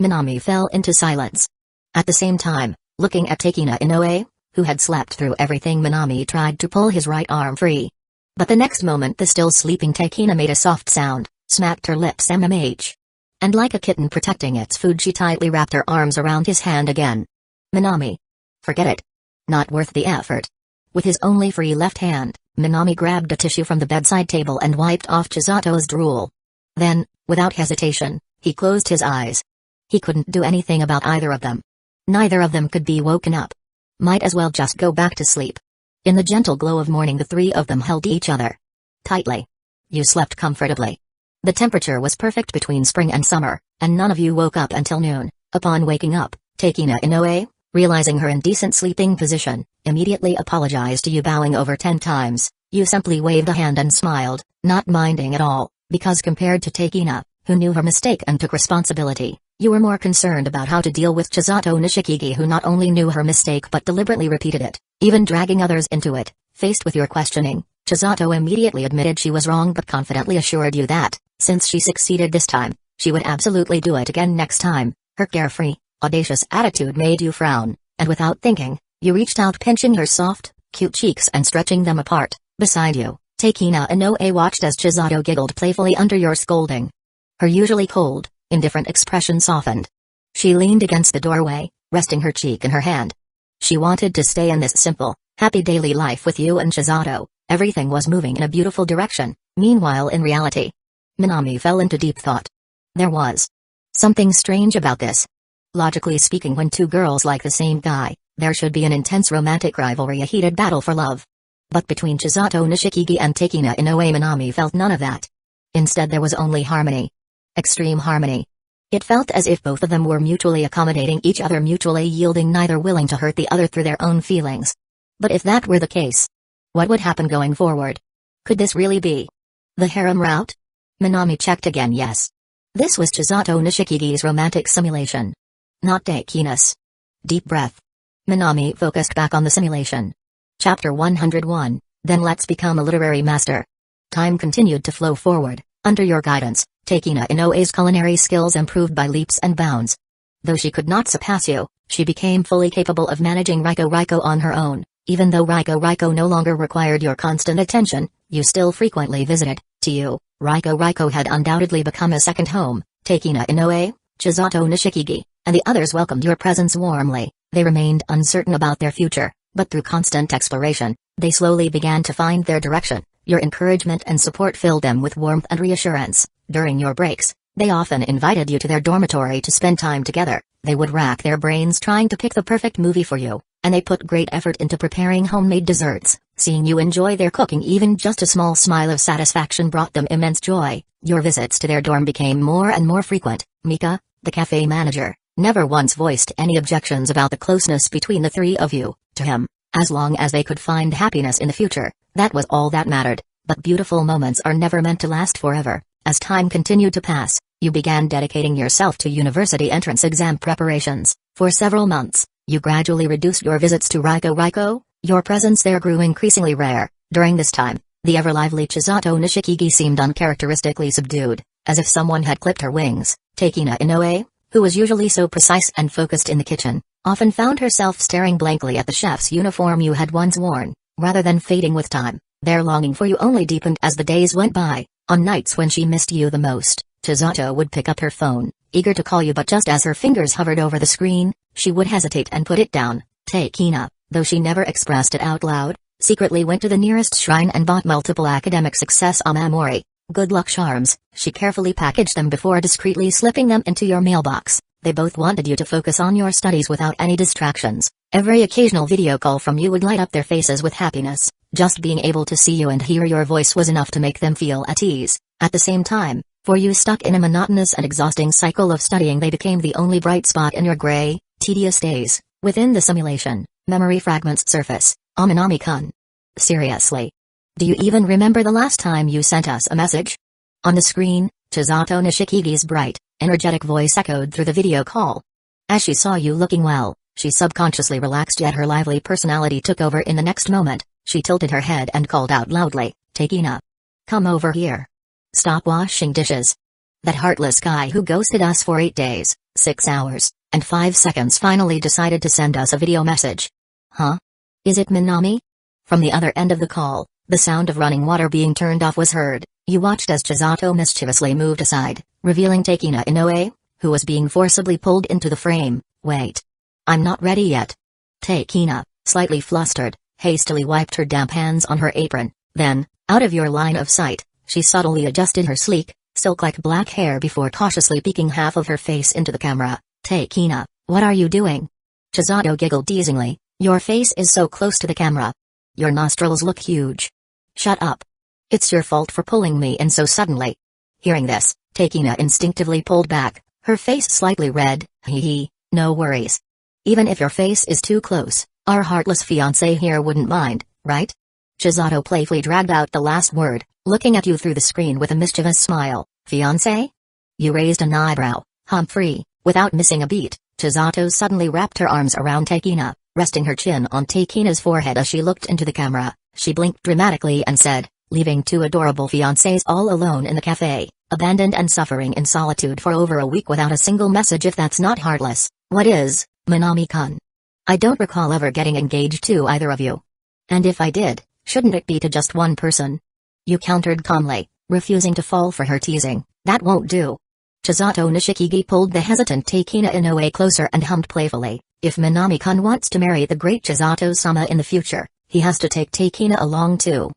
Minami fell into silence. At the same time, looking at Takina Inoue, who had slept through everything, Minami tried to pull his right arm free. But the next moment the still sleeping Takina made a soft sound, smacked her lips and like a kitten protecting its food she tightly wrapped her arms around his hand again. Minami. Forget it. Not worth the effort. With his only free left hand, Minami grabbed a tissue from the bedside table and wiped off Chizato's drool. Then, without hesitation, he closed his eyes. He couldn't do anything about either of them. Neither of them could be woken up. Might as well just go back to sleep. In the gentle glow of morning the three of them held each other tightly. You slept comfortably. The temperature was perfect between spring and summer, and none of you woke up until noon. Upon waking up, Takina Inoue, realizing her indecent sleeping position, immediately apologized to you, bowing over 10 times. You simply waved a hand and smiled, not minding at all, because compared to Takina, who knew her mistake and took responsibility, you were more concerned about how to deal with Chisato Nishikigi, who not only knew her mistake but deliberately repeated it, even dragging others into it. Faced with your questioning, Chisato immediately admitted she was wrong but confidently assured you that, since she succeeded this time, she would absolutely do it again next time. Her carefree, audacious attitude made you frown, and without thinking, you reached out, pinching her soft, cute cheeks and stretching them apart. Beside you, Takina Inoue watched as Chisato giggled playfully under your scolding. Her usually cold, indifferent expression softened. She leaned against the doorway, resting her cheek in her hand. She wanted to stay in this simple, happy daily life with you and Chisato. Everything was moving in a beautiful direction. Meanwhile, in reality, Minami fell into deep thought. There was something strange about this. Logically speaking, when two girls like the same guy, there should be an intense romantic rivalry, a heated battle for love. But between Chisato Nishikigi and Takina Inoue, Minami felt none of that. Instead, there was only harmony. Extreme harmony. It felt as if both of them were mutually accommodating each other, mutually yielding, neither willing to hurt the other through their own feelings. But if that were the case, what would happen going forward? Could this really be the harem route? Minami checked again. Yes. This was Chisato Nishikigi's romantic simulation. Not Takina's. Deep breath. Minami focused back on the simulation. Chapter 101, Then Let's Become a Literary Master. Time continued to flow forward. Under your guidance, Takina Inoue's culinary skills improved by leaps and bounds. Though she could not surpass you, she became fully capable of managing Raiko on her own. Even though Raiko no longer required your constant attention, you still frequently visited. To you, Raiko had undoubtedly become a second home. Takina Inoue, Chisato Nishikigi, and the others welcomed your presence warmly. They remained uncertain about their future, but through constant exploration, they slowly began to find their direction. Your encouragement and support filled them with warmth and reassurance. During your breaks, they often invited you to their dormitory to spend time together. They would rack their brains trying to pick the perfect movie for you, and they put great effort into preparing homemade desserts. Seeing you enjoy their cooking, even just a small smile of satisfaction brought them immense joy. Your visits to their dorm became more and more frequent. Mika, the cafe manager, never once voiced any objections about the closeness between the three of you. To him, as long as they could find happiness in the future, that was all that mattered. But beautiful moments are never meant to last forever. As time continued to pass, you began dedicating yourself to university entrance exam preparations. For several months, you gradually reduced your visits to Raiko. Your presence there grew increasingly rare. During this time, the ever-lively Chisato Nishikigi seemed uncharacteristically subdued, as if someone had clipped her wings. Takina Inoue, who was usually so precise and focused in the kitchen, often found herself staring blankly at the chef's uniform you had once worn. Rather than fading with time, their longing for you only deepened as the days went by. On nights when she missed you the most, Chisato would pick up her phone, eager to call you, but just as her fingers hovered over the screen, she would hesitate and put it down. Takina, though she never expressed it out loud, secretly went to the nearest shrine and bought multiple academic success amamori, good luck charms. She carefully packaged them before discreetly slipping them into your mailbox. They both wanted you to focus on your studies without any distractions. Every occasional video call from you would light up their faces with happiness. Just being able to see you and hear your voice was enough to make them feel at ease. At the same time, for you stuck in a monotonous and exhausting cycle of studying, they became the only bright spot in your gray, tedious days. Within the simulation, memory fragments surface. Minami-kun. Seriously. Do you even remember the last time you sent us a message? On the screen, Chisato Nishikigi's bright, energetic voice echoed through the video call. As she saw you looking well, she subconsciously relaxed, yet her lively personality took over in the next moment. She tilted her head and called out loudly, "Takina. Come over here. Stop washing dishes. That heartless guy who ghosted us for 8 days, 6 hours, and 5 seconds finally decided to send us a video message." "Huh? Is it Minami?" From the other end of the call, the sound of running water being turned off was heard. You watched as Chisato mischievously moved aside, revealing Takina Inoue, who was being forcibly pulled into the frame. "Wait. I'm not ready yet." Takina, slightly flustered, hastily wiped her damp hands on her apron. Then, out of your line of sight, she subtly adjusted her sleek, silk-like black hair before cautiously peeking half of her face into the camera. "Takina, what are you doing?" Chisato giggled teasingly. "Your face is so close to the camera. Your nostrils look huge." "Shut up. It's your fault for pulling me in so suddenly." Hearing this, Takina instinctively pulled back, her face slightly red. "Hee, no worries. Even if your face is too close, our heartless fiancé here wouldn't mind, right?" Chisato playfully dragged out the last word, looking at you through the screen with a mischievous smile. "Fiancé?" You raised an eyebrow. Humphrey. Without missing a beat, Chisato suddenly wrapped her arms around Takina, resting her chin on Takina's forehead as she looked into the camera. She blinked dramatically and said, "Leaving 2 adorable fiancés all alone in the cafe, abandoned and suffering in solitude for over a week without a single message. If that's not heartless, what is, Minami-kun? I don't recall ever getting engaged to either of you. And if I did, shouldn't it be to just one person?" You countered calmly, refusing to fall for her teasing. "That won't do." Chisato Nishikigi pulled the hesitant Takina Inoue closer and hummed playfully, "If Minami-kun wants to marry the great Chisato-sama in the future, he has to take Takina along too."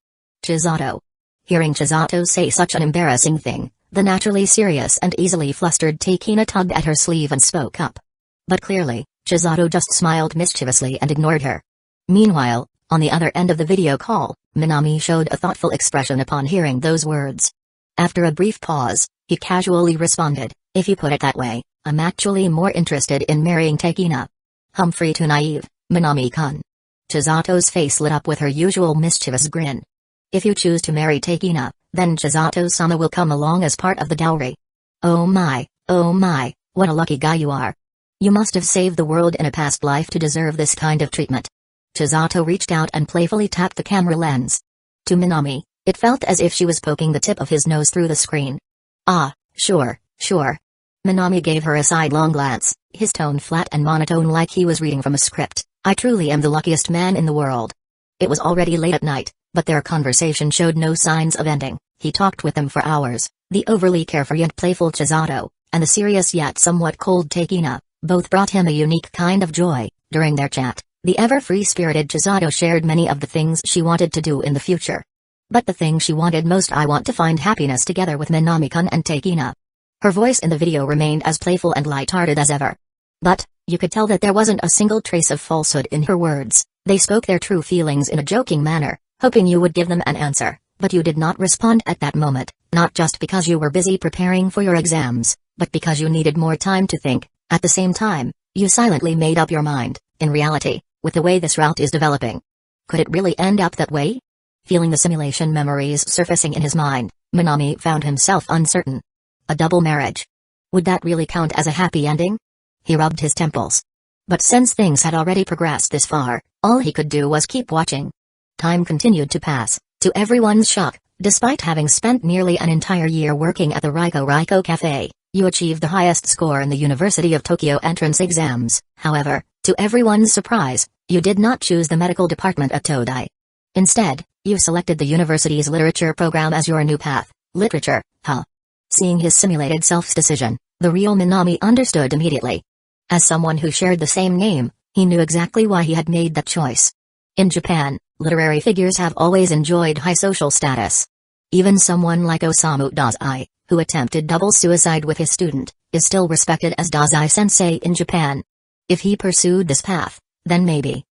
Chisato. Hearing Chisato say such an embarrassing thing, the naturally serious and easily flustered Takina tugged at her sleeve and spoke up. But clearly, Chisato just smiled mischievously and ignored her. Meanwhile, on the other end of the video call, Minami showed a thoughtful expression upon hearing those words. After a brief pause, he casually responded, "If you put it that way, I'm actually more interested in marrying Takina." Humphrey too naive, Minami-kun. Chisato's face lit up with her usual mischievous grin. "If you choose to marry Takina, then Chisato-sama will come along as part of the dowry." Oh my, what a lucky guy you are. You must have saved the world in a past life to deserve this kind of treatment. Chisato reached out and playfully tapped the camera lens. To Minami, it felt as if she was poking the tip of his nose through the screen. "Ah, sure. Minami gave her a sidelong glance, his tone flat and monotone like he was reading from a script. "I truly am the luckiest man in the world." It was already late at night, but their conversation showed no signs of ending. He talked with them for hours, the overly carefree and playful Chisato, and the serious yet somewhat cold Takina. Both brought him a unique kind of joy. During their chat, the ever-free-spirited Chisato shared many of the things she wanted to do in the future. But the thing she wanted most: "I want to find happiness together with Minami-kun and Takina." Her voice in the video remained as playful and light-hearted as ever. But, you could tell that there wasn't a single trace of falsehood in her words. They spoke their true feelings in a joking manner, hoping you would give them an answer, but you did not respond at that moment, not just because you were busy preparing for your exams, but because you needed more time to think. At the same time, you silently made up your mind. In reality, with the way this route is developing, could it really end up that way? Feeling the simulation memories surfacing in his mind, Minami found himself uncertain. A double marriage. Would that really count as a happy ending? He rubbed his temples. But since things had already progressed this far, all he could do was keep watching. Time continued to pass. To everyone's shock, despite having spent nearly an entire year working at the Raiko Cafe, you achieved the highest score in the University of Tokyo entrance exams. However, to everyone's surprise, you did not choose the medical department at Todai. Instead, you selected the university's literature program as your new path. Literature, huh? Seeing his simulated self's decision, the real Minami understood immediately. As someone who shared the same name, he knew exactly why he had made that choice. In Japan, literary figures have always enjoyed high social status. Even someone like Osamu Dazai, who attempted double suicide with his student, is still respected as Dazai-sensei in Japan. If he pursued this path, then maybe,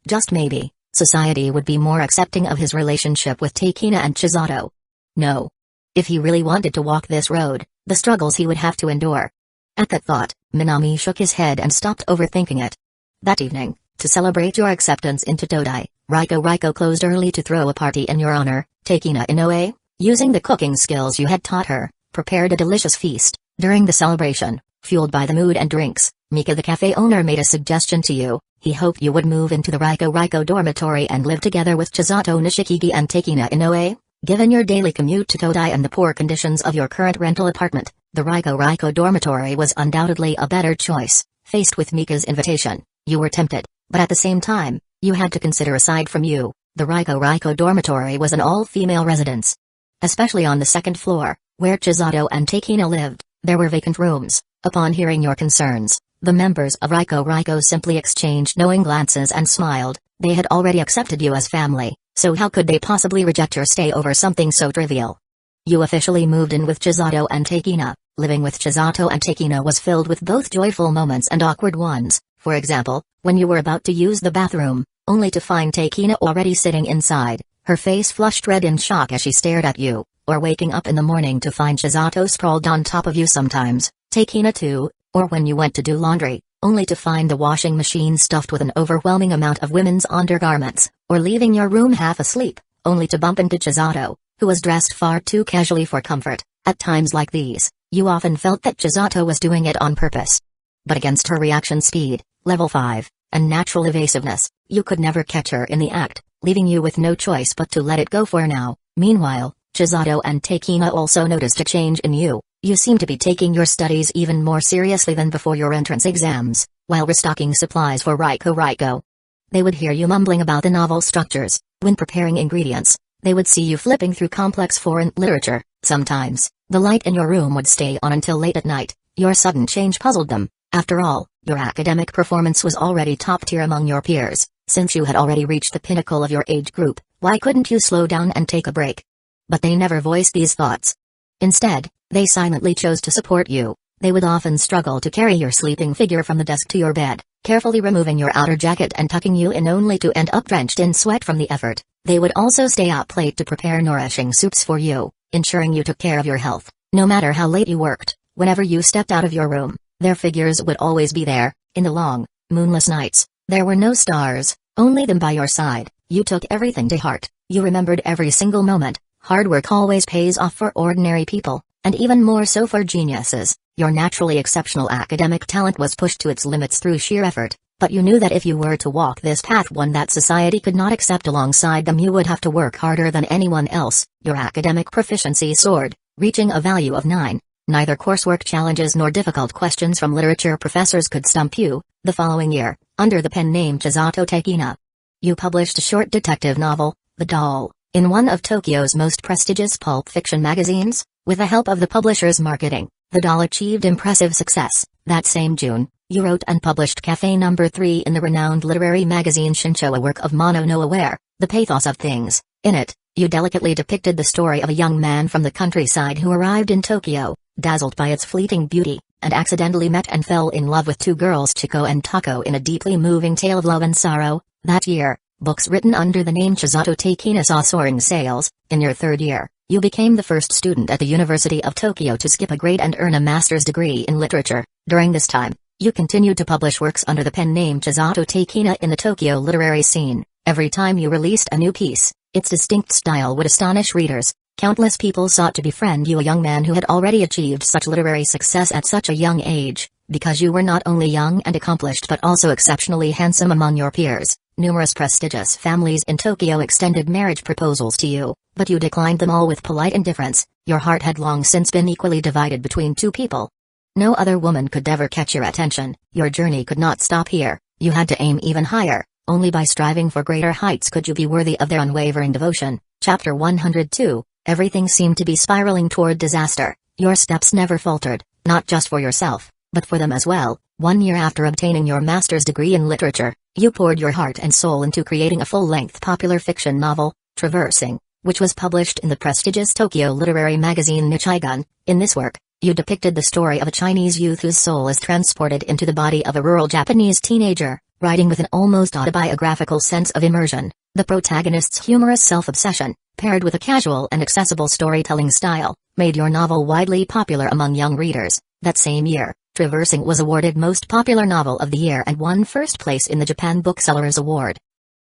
just maybe, society would be more accepting of his relationship with Takina and Chisato. No. If he really wanted to walk this road, the struggles he would have to endure. At that thought, Minami shook his head and stopped overthinking it. That evening, to celebrate your acceptance into Todai, Raiko closed early to throw a party in your honor. Takina Inoue, using the cooking skills you had taught her, prepared a delicious feast. During the celebration, fueled by the mood and drinks, Mika the cafe owner made a suggestion to you. He hoped you would move into the Raiko dormitory and live together with Chisato Nishikigi and Takina Inoue. Given your daily commute to Todai and the poor conditions of your current rental apartment, the Raiko dormitory was undoubtedly a better choice. Faced with Mika's invitation, you were tempted, but at the same time, you had to consider aside from you, the Raiko dormitory was an all-female residence. Especially on the second floor, where Chisato and Takina lived, there were vacant rooms. Upon hearing your concerns, the members of Raiko simply exchanged knowing glances and smiled. They had already accepted you as family, so how could they possibly reject your stay over something so trivial? You officially moved in with Chisato and Takina. Living with Chisato and Takina was filled with both joyful moments and awkward ones. For example, when you were about to use the bathroom, only to find Takina already sitting inside, her face flushed red in shock as she stared at you, or waking up in the morning to find Chisato sprawled on top of you sometimes, Takina too, or when you went to do laundry, only to find the washing machine stuffed with an overwhelming amount of women's undergarments, or leaving your room half asleep, only to bump into Chisato, who was dressed far too casually for comfort. At times like these, you often felt that Chisato was doing it on purpose. But against her reaction speed, level 5, and natural evasiveness, you could never catch her in the act, leaving you with no choice but to let it go for now. Meanwhile, Chisato and Takina also noticed a change in you. You seem to be taking your studies even more seriously than before your entrance exams, while restocking supplies for Raiko. They would hear you mumbling about the novel structures. When preparing ingredients, they would see you flipping through complex foreign literature. Sometimes, the light in your room would stay on until late at night. Your sudden change puzzled them. After all, your academic performance was already top tier among your peers. Since you had already reached the pinnacle of your age group, why couldn't you slow down and take a break? But they never voiced these thoughts. Instead, they silently chose to support you. They would often struggle to carry your sleeping figure from the desk to your bed, carefully removing your outer jacket and tucking you in only to end up drenched in sweat from the effort. They would also stay up late to prepare nourishing soups for you, ensuring you took care of your health. No matter how late you worked, whenever you stepped out of your room, their figures would always be there. In the long, moonless nights, there were no stars, only them by your side. You took everything to heart. You remembered every single moment. Hard work always pays off for ordinary people, and even more so for geniuses. Your naturally exceptional academic talent was pushed to its limits through sheer effort, but you knew that if you were to walk this path, one that society could not accept alongside them, you would have to work harder than anyone else. Your academic proficiency soared, reaching a value of 9. Neither coursework challenges nor difficult questions from literature professors could stump you. The following year, under the pen name Chisato Takina, you published a short detective novel, The Doll, in one of Tokyo's most prestigious pulp fiction magazines. With the help of the publisher's marketing, The Doll achieved impressive success. That same June, you wrote and published Café No. 3 in the renowned literary magazine Shinsho, a work of Mono no Aware, The Pathos of Things. In it, you delicately depicted the story of a young man from the countryside who arrived in Tokyo, dazzled by its fleeting beauty, and accidentally met and fell in love with two girls, Chiko and Tako, in a deeply moving tale of love and sorrow. That year, books written under the name Chisato Takina saw soaring sales. In your third year, you became the first student at the University of Tokyo to skip a grade and earn a master's degree in literature. During this time, you continued to publish works under the pen name Chisato Takina in the Tokyo literary scene. Every time you released a new piece, its distinct style would astonish readers. Countless people sought to befriend you, a young man who had already achieved such literary success at such a young age, because you were not only young and accomplished but also exceptionally handsome among your peers. Numerous prestigious families in Tokyo extended marriage proposals to you, but you declined them all with polite indifference. Your heart had long since been equally divided between two people. No other woman could ever catch your attention. Your journey could not stop here. You had to aim even higher. Only by striving for greater heights could you be worthy of their unwavering devotion. Chapter 102. Everything seemed to be spiraling toward disaster. Your steps never faltered, not just for yourself, but for them as well. 1 year after obtaining your master's degree in literature, you poured your heart and soul into creating a full-length popular fiction novel, Traversing, which was published in the prestigious Tokyo literary magazine Nichigun. In this work, you depicted the story of a Chinese youth whose soul is transported into the body of a rural Japanese teenager, writing with an almost autobiographical sense of immersion. The protagonist's humorous self-obsession, paired with a casual and accessible storytelling style, made your novel widely popular among young readers. That same year, Traversing was awarded Most Popular Novel of the Year and won first place in the Japan Booksellers Award.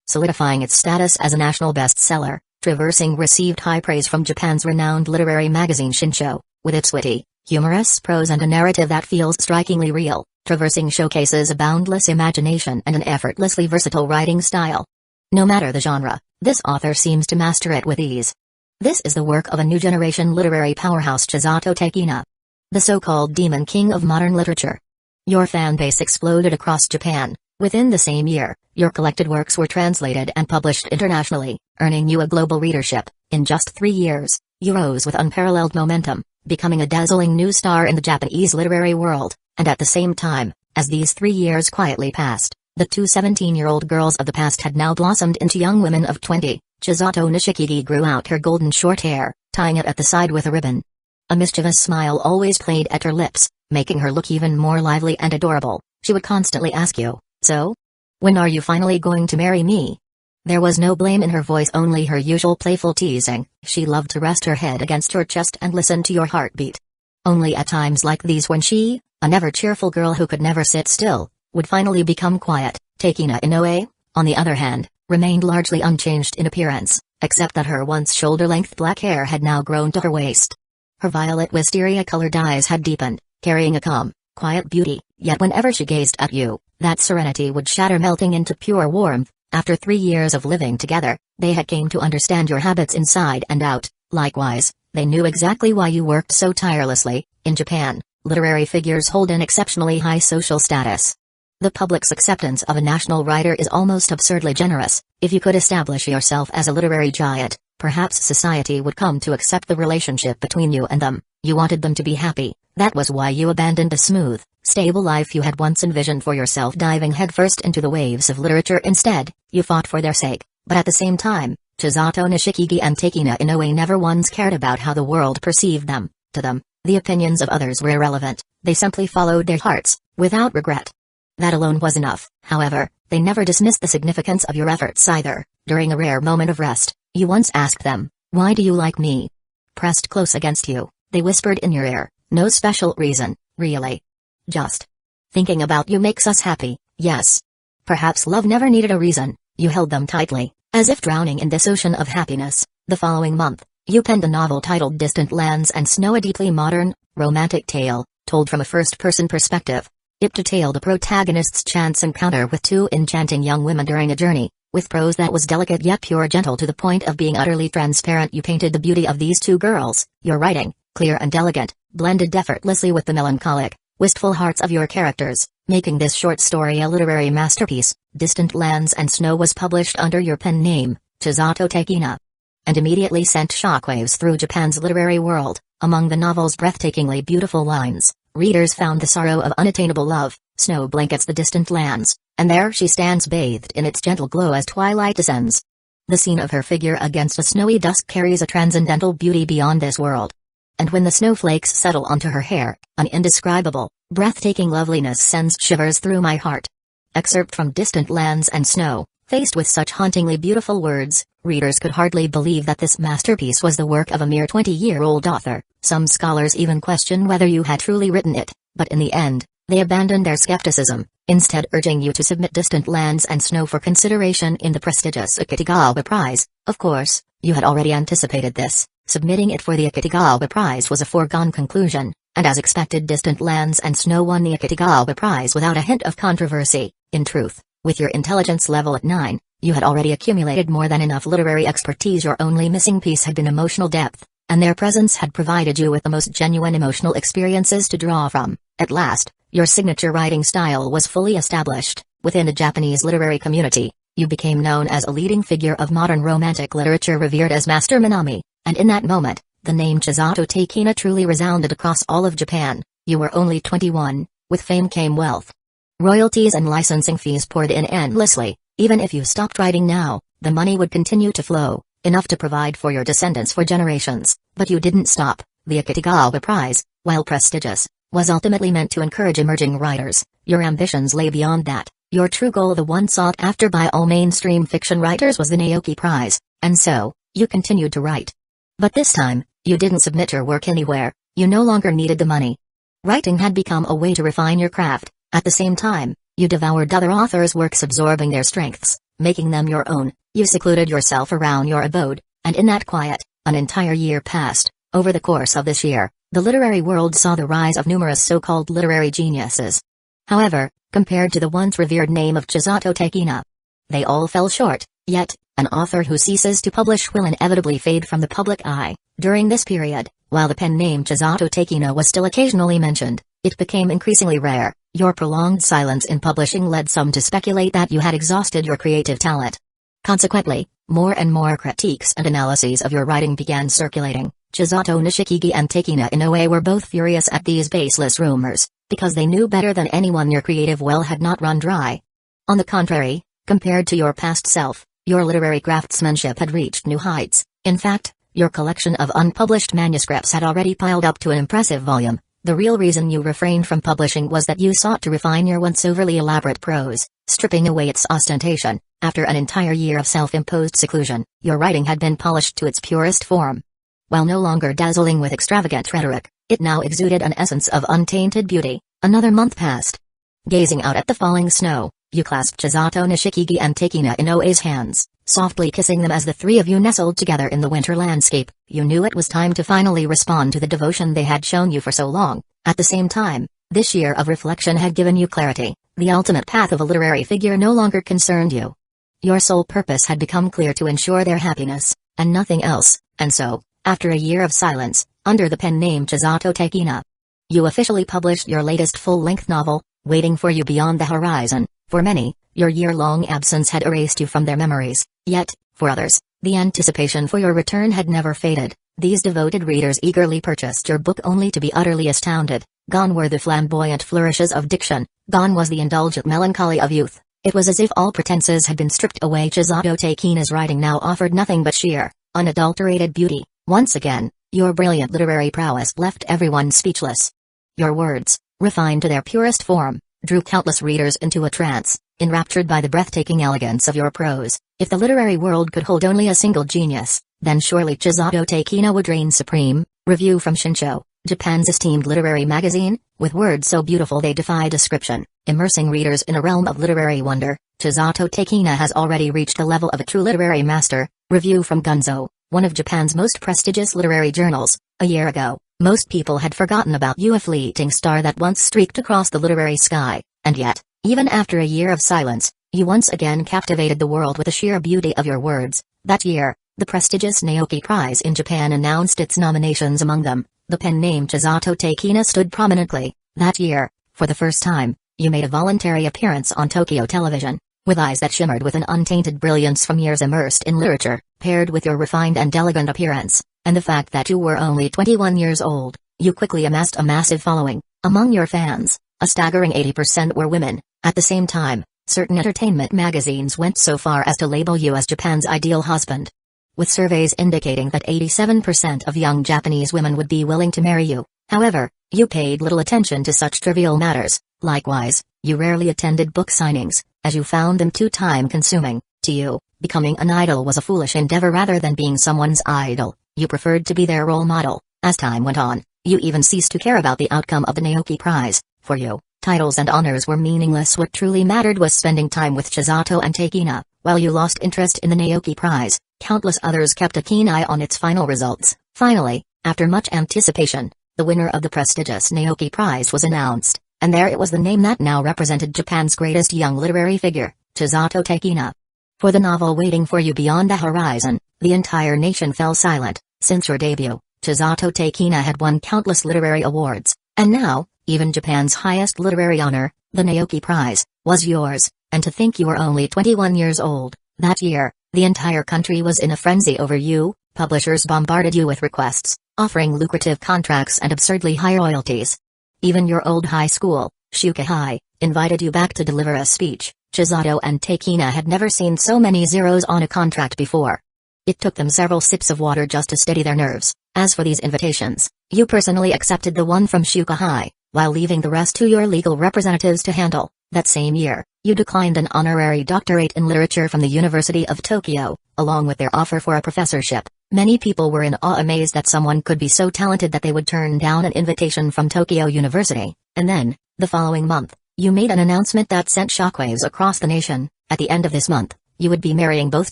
Solidifying its status as a national bestseller, Traversing received high praise from Japan's renowned literary magazine Shinsho, with its witty, humorous prose and a narrative that feels strikingly real. Traversing showcases a boundless imagination and an effortlessly versatile writing style. No matter the genre, this author seems to master it with ease. This is the work of a new generation literary powerhouse, Chisato Takina, the so-called demon king of modern literature. Your fan base exploded across Japan. Within the same year, your collected works were translated and published internationally, earning you a global readership. In just 3 years, you rose with unparalleled momentum, becoming a dazzling new star in the Japanese literary world. And at the same time, as these 3 years quietly passed, the two 17-year-old girls of the past had now blossomed into young women of 20. Chisato Nishikigi grew out her golden short hair, tying it at the side with a ribbon. A mischievous smile always played at her lips, making her look even more lively and adorable. She would constantly ask you, "So? When are you finally going to marry me?" There was no blame in her voice, only her usual playful teasing. She loved to rest her head against your chest and listen to your heartbeat. Only at times like these, when she, a never-cheerful girl who could never sit still, would finally become quiet. Takina Inoue, on the other hand, remained largely unchanged in appearance, except that her once shoulder-length black hair had now grown to her waist. Her violet wisteria-colored eyes had deepened, carrying a calm, quiet beauty, yet whenever she gazed at you, that serenity would shatter, melting into pure warmth. After 3 years of living together, they had came to understand your habits inside and out. Likewise, they knew exactly why you worked so tirelessly. In Japan, literary figures hold an exceptionally high social status. The public's acceptance of a national writer is almost absurdly generous. If you could establish yourself as a literary giant, perhaps society would come to accept the relationship between you and them. You wanted them to be happy. That was why you abandoned a smooth, stable life you had once envisioned for yourself, diving headfirst into the waves of literature. Instead, you fought for their sake. But at the same time, Chisato Nishikigi and Takina Inoue never once cared about how the world perceived them. To them, the opinions of others were irrelevant. They simply followed their hearts, without regret. That alone was enough. However, they never dismissed the significance of your efforts either. During a rare moment of rest, you once asked them, "Why do you like me?" Pressed close against you, they whispered in your ear, "No special reason, really. Just thinking about you makes us happy." Yes. Perhaps love never needed a reason. You held them tightly, as if drowning in this ocean of happiness. The following month, you penned a novel titled Distant Lands and Snow, a deeply modern, romantic tale, told from a first-person perspective. It detailed a protagonist's chance encounter with two enchanting young women during a journey. With prose that was delicate yet pure, gentle to the point of being utterly transparent, you painted the beauty of these two girls. Your writing, clear and elegant, blended effortlessly with the melancholic, wistful hearts of your characters, making this short story a literary masterpiece. Distant Lands and Snow was published under your pen name, Chisato Takina, and immediately sent shockwaves through Japan's literary world. Among the novel's breathtakingly beautiful lines, readers found the sorrow of unattainable love. Snow blankets the distant lands, and there she stands bathed in its gentle glow as twilight descends. The scene of her figure against a snowy dusk carries a transcendental beauty beyond this world. And when the snowflakes settle onto her hair, an indescribable, breathtaking loveliness sends shivers through my heart. Excerpt from Distant Lands and Snow. Faced with such hauntingly beautiful words, readers could hardly believe that this masterpiece was the work of a mere 20-year-old author. Some scholars even question whether you had truly written it, but in the end, they abandoned their skepticism, instead urging you to submit Distant Lands and Snow for consideration in the prestigious Akutagawa Prize. Of course, you had already anticipated this. Submitting it for the Akutagawa Prize was a foregone conclusion, and as expected, Distant Lands and Snow won the Akutagawa Prize without a hint of controversy. In truth, with your intelligence level at 9, you had already accumulated more than enough literary expertise. Your only missing piece had been emotional depth, and their presence had provided you with the most genuine emotional experiences to draw from. At last, your signature writing style was fully established. Within the Japanese literary community, you became known as a leading figure of modern romantic literature, revered as Master Minami, and in that moment, the name Chisato Takina truly resounded across all of Japan. You were only 21, with fame came wealth. Royalties and licensing fees poured in endlessly. Even if you stopped writing now, the money would continue to flow, enough to provide for your descendants for generations. But you didn't stop. The Akutagawa Prize, while prestigious, was ultimately meant to encourage emerging writers. Your ambitions lay beyond that. Your true goal, the one sought after by all mainstream fiction writers, was the Naoki Prize, and so, you continued to write. But this time, you didn't submit your work anywhere. You no longer needed the money. Writing had become a way to refine your craft. At the same time, you devoured other authors' works, absorbing their strengths, making them your own. You secluded yourself around your abode, And in that quiet, an entire year passed. Over the course of this year, the literary world saw the rise of numerous so-called literary geniuses. However, compared to the once revered name of Chisato Teikina, they all fell short. Yet, an author who ceases to publish will inevitably fade from the public eye. During this period, while the pen name Chisato Teikina was still occasionally mentioned, it became increasingly rare. Your prolonged silence in publishing led some to speculate that you had exhausted your creative talent. Consequently, more and more critiques and analyses of your writing began circulating. Chisato Nishikigi and Teikina Inoue were both furious at these baseless rumors, because they knew better than anyone your creative well had not run dry. On the contrary, compared to your past self, your literary craftsmanship had reached new heights. In fact, your collection of unpublished manuscripts had already piled up to an impressive volume. The real reason you refrained from publishing was that you sought to refine your once overly elaborate prose, stripping away its ostentation. After an entire year of self-imposed seclusion, your writing had been polished to its purest form. While no longer dazzling with extravagant rhetoric, it now exuded an essence of untainted beauty. Another month passed. Gazing out at the falling snow, you clasped Chisato Nishikigi and Teikina Inoue's hands, softly kissing them as the three of you nestled together in the winter landscape. You knew it was time to finally respond to the devotion they had shown you for so long. At the same time, this year of reflection had given you clarity. The ultimate path of a literary figure no longer concerned you. Your sole purpose had become clear: to ensure their happiness, and nothing else. And so, after a year of silence, under the pen name Chisato Teikina, you officially published your latest full-length novel, Waiting for You Beyond the Horizon. For many, your year-long absence had erased you from their memories. Yet, for others, the anticipation for your return had never faded. These devoted readers eagerly purchased your book only to be utterly astounded. Gone were the flamboyant flourishes of diction, gone was the indulgent melancholy of youth. It was as if all pretenses had been stripped away. Chisato Teikina's writing now offered nothing but sheer, unadulterated beauty. Once again, your brilliant literary prowess left everyone speechless. Your words, refined to their purest form, drew countless readers into a trance, enraptured by the breathtaking elegance of your prose. If the literary world could hold only a single genius, then surely Chisato Teikina would reign supreme. Review from Shinsho, Japan's esteemed literary magazine, with words so beautiful they defy description, immersing readers in a realm of literary wonder. Chisato Teikina has already reached the level of a true literary master. Review from Gunzo, one of Japan's most prestigious literary journals. A year ago, most people had forgotten about you, a fleeting star that once streaked across the literary sky, and yet, even after a year of silence, you once again captivated the world with the sheer beauty of your words. That year, the prestigious Naoki Prize in Japan announced its nominations. Among them, the pen name Chisato Teikina stood prominently. That year, for the first time, you made a voluntary appearance on Tokyo television. With eyes that shimmered with an untainted brilliance from years immersed in literature, paired with your refined and elegant appearance, and the fact that you were only 21 years old, you quickly amassed a massive following. Among your fans, a staggering 80% were women. At the same time, certain entertainment magazines went so far as to label you as Japan's ideal husband, with surveys indicating that 87% of young Japanese women would be willing to marry you. However, you paid little attention to such trivial matters. Likewise, you rarely attended book signings, as you found them too time-consuming. To you, becoming an idol was a foolish endeavor rather than being someone's idol. You preferred to be their role model. As time went on, you even ceased to care about the outcome of the Naoki Prize. For you, titles and honors were meaningless. What truly mattered was spending time with Chisato and Teikina. While you lost interest in the Naoki Prize, countless others kept a keen eye on its final results. Finally, after much anticipation, the winner of the prestigious Naoki Prize was announced, and there it was, the name that now represented Japan's greatest young literary figure, Chisato Teikina. For the novel Waiting for You Beyond the Horizon, the entire nation fell silent. Since your debut, Chisato Teikina had won countless literary awards, and now, even Japan's highest literary honor, the Naoki Prize, was yours. And to think you were only 21 years old. That year, the entire country was in a frenzy over you. Publishers bombarded you with requests, offering lucrative contracts and absurdly high royalties. Even your old high school, Shuka High, invited you back to deliver a speech. Chisato and Teikina had never seen so many zeros on a contract before. It took them several sips of water just to steady their nerves. As for these invitations, you personally accepted the one from Shuka High, while leaving the rest to your legal representatives to handle. That same year, you declined an honorary doctorate in literature from the University of Tokyo, along with their offer for a professorship. Many people were in awe, amazed that someone could be so talented that they would turn down an invitation from Tokyo University. And then, the following month, you made an announcement that sent shockwaves across the nation. At the end of this month, you would be marrying both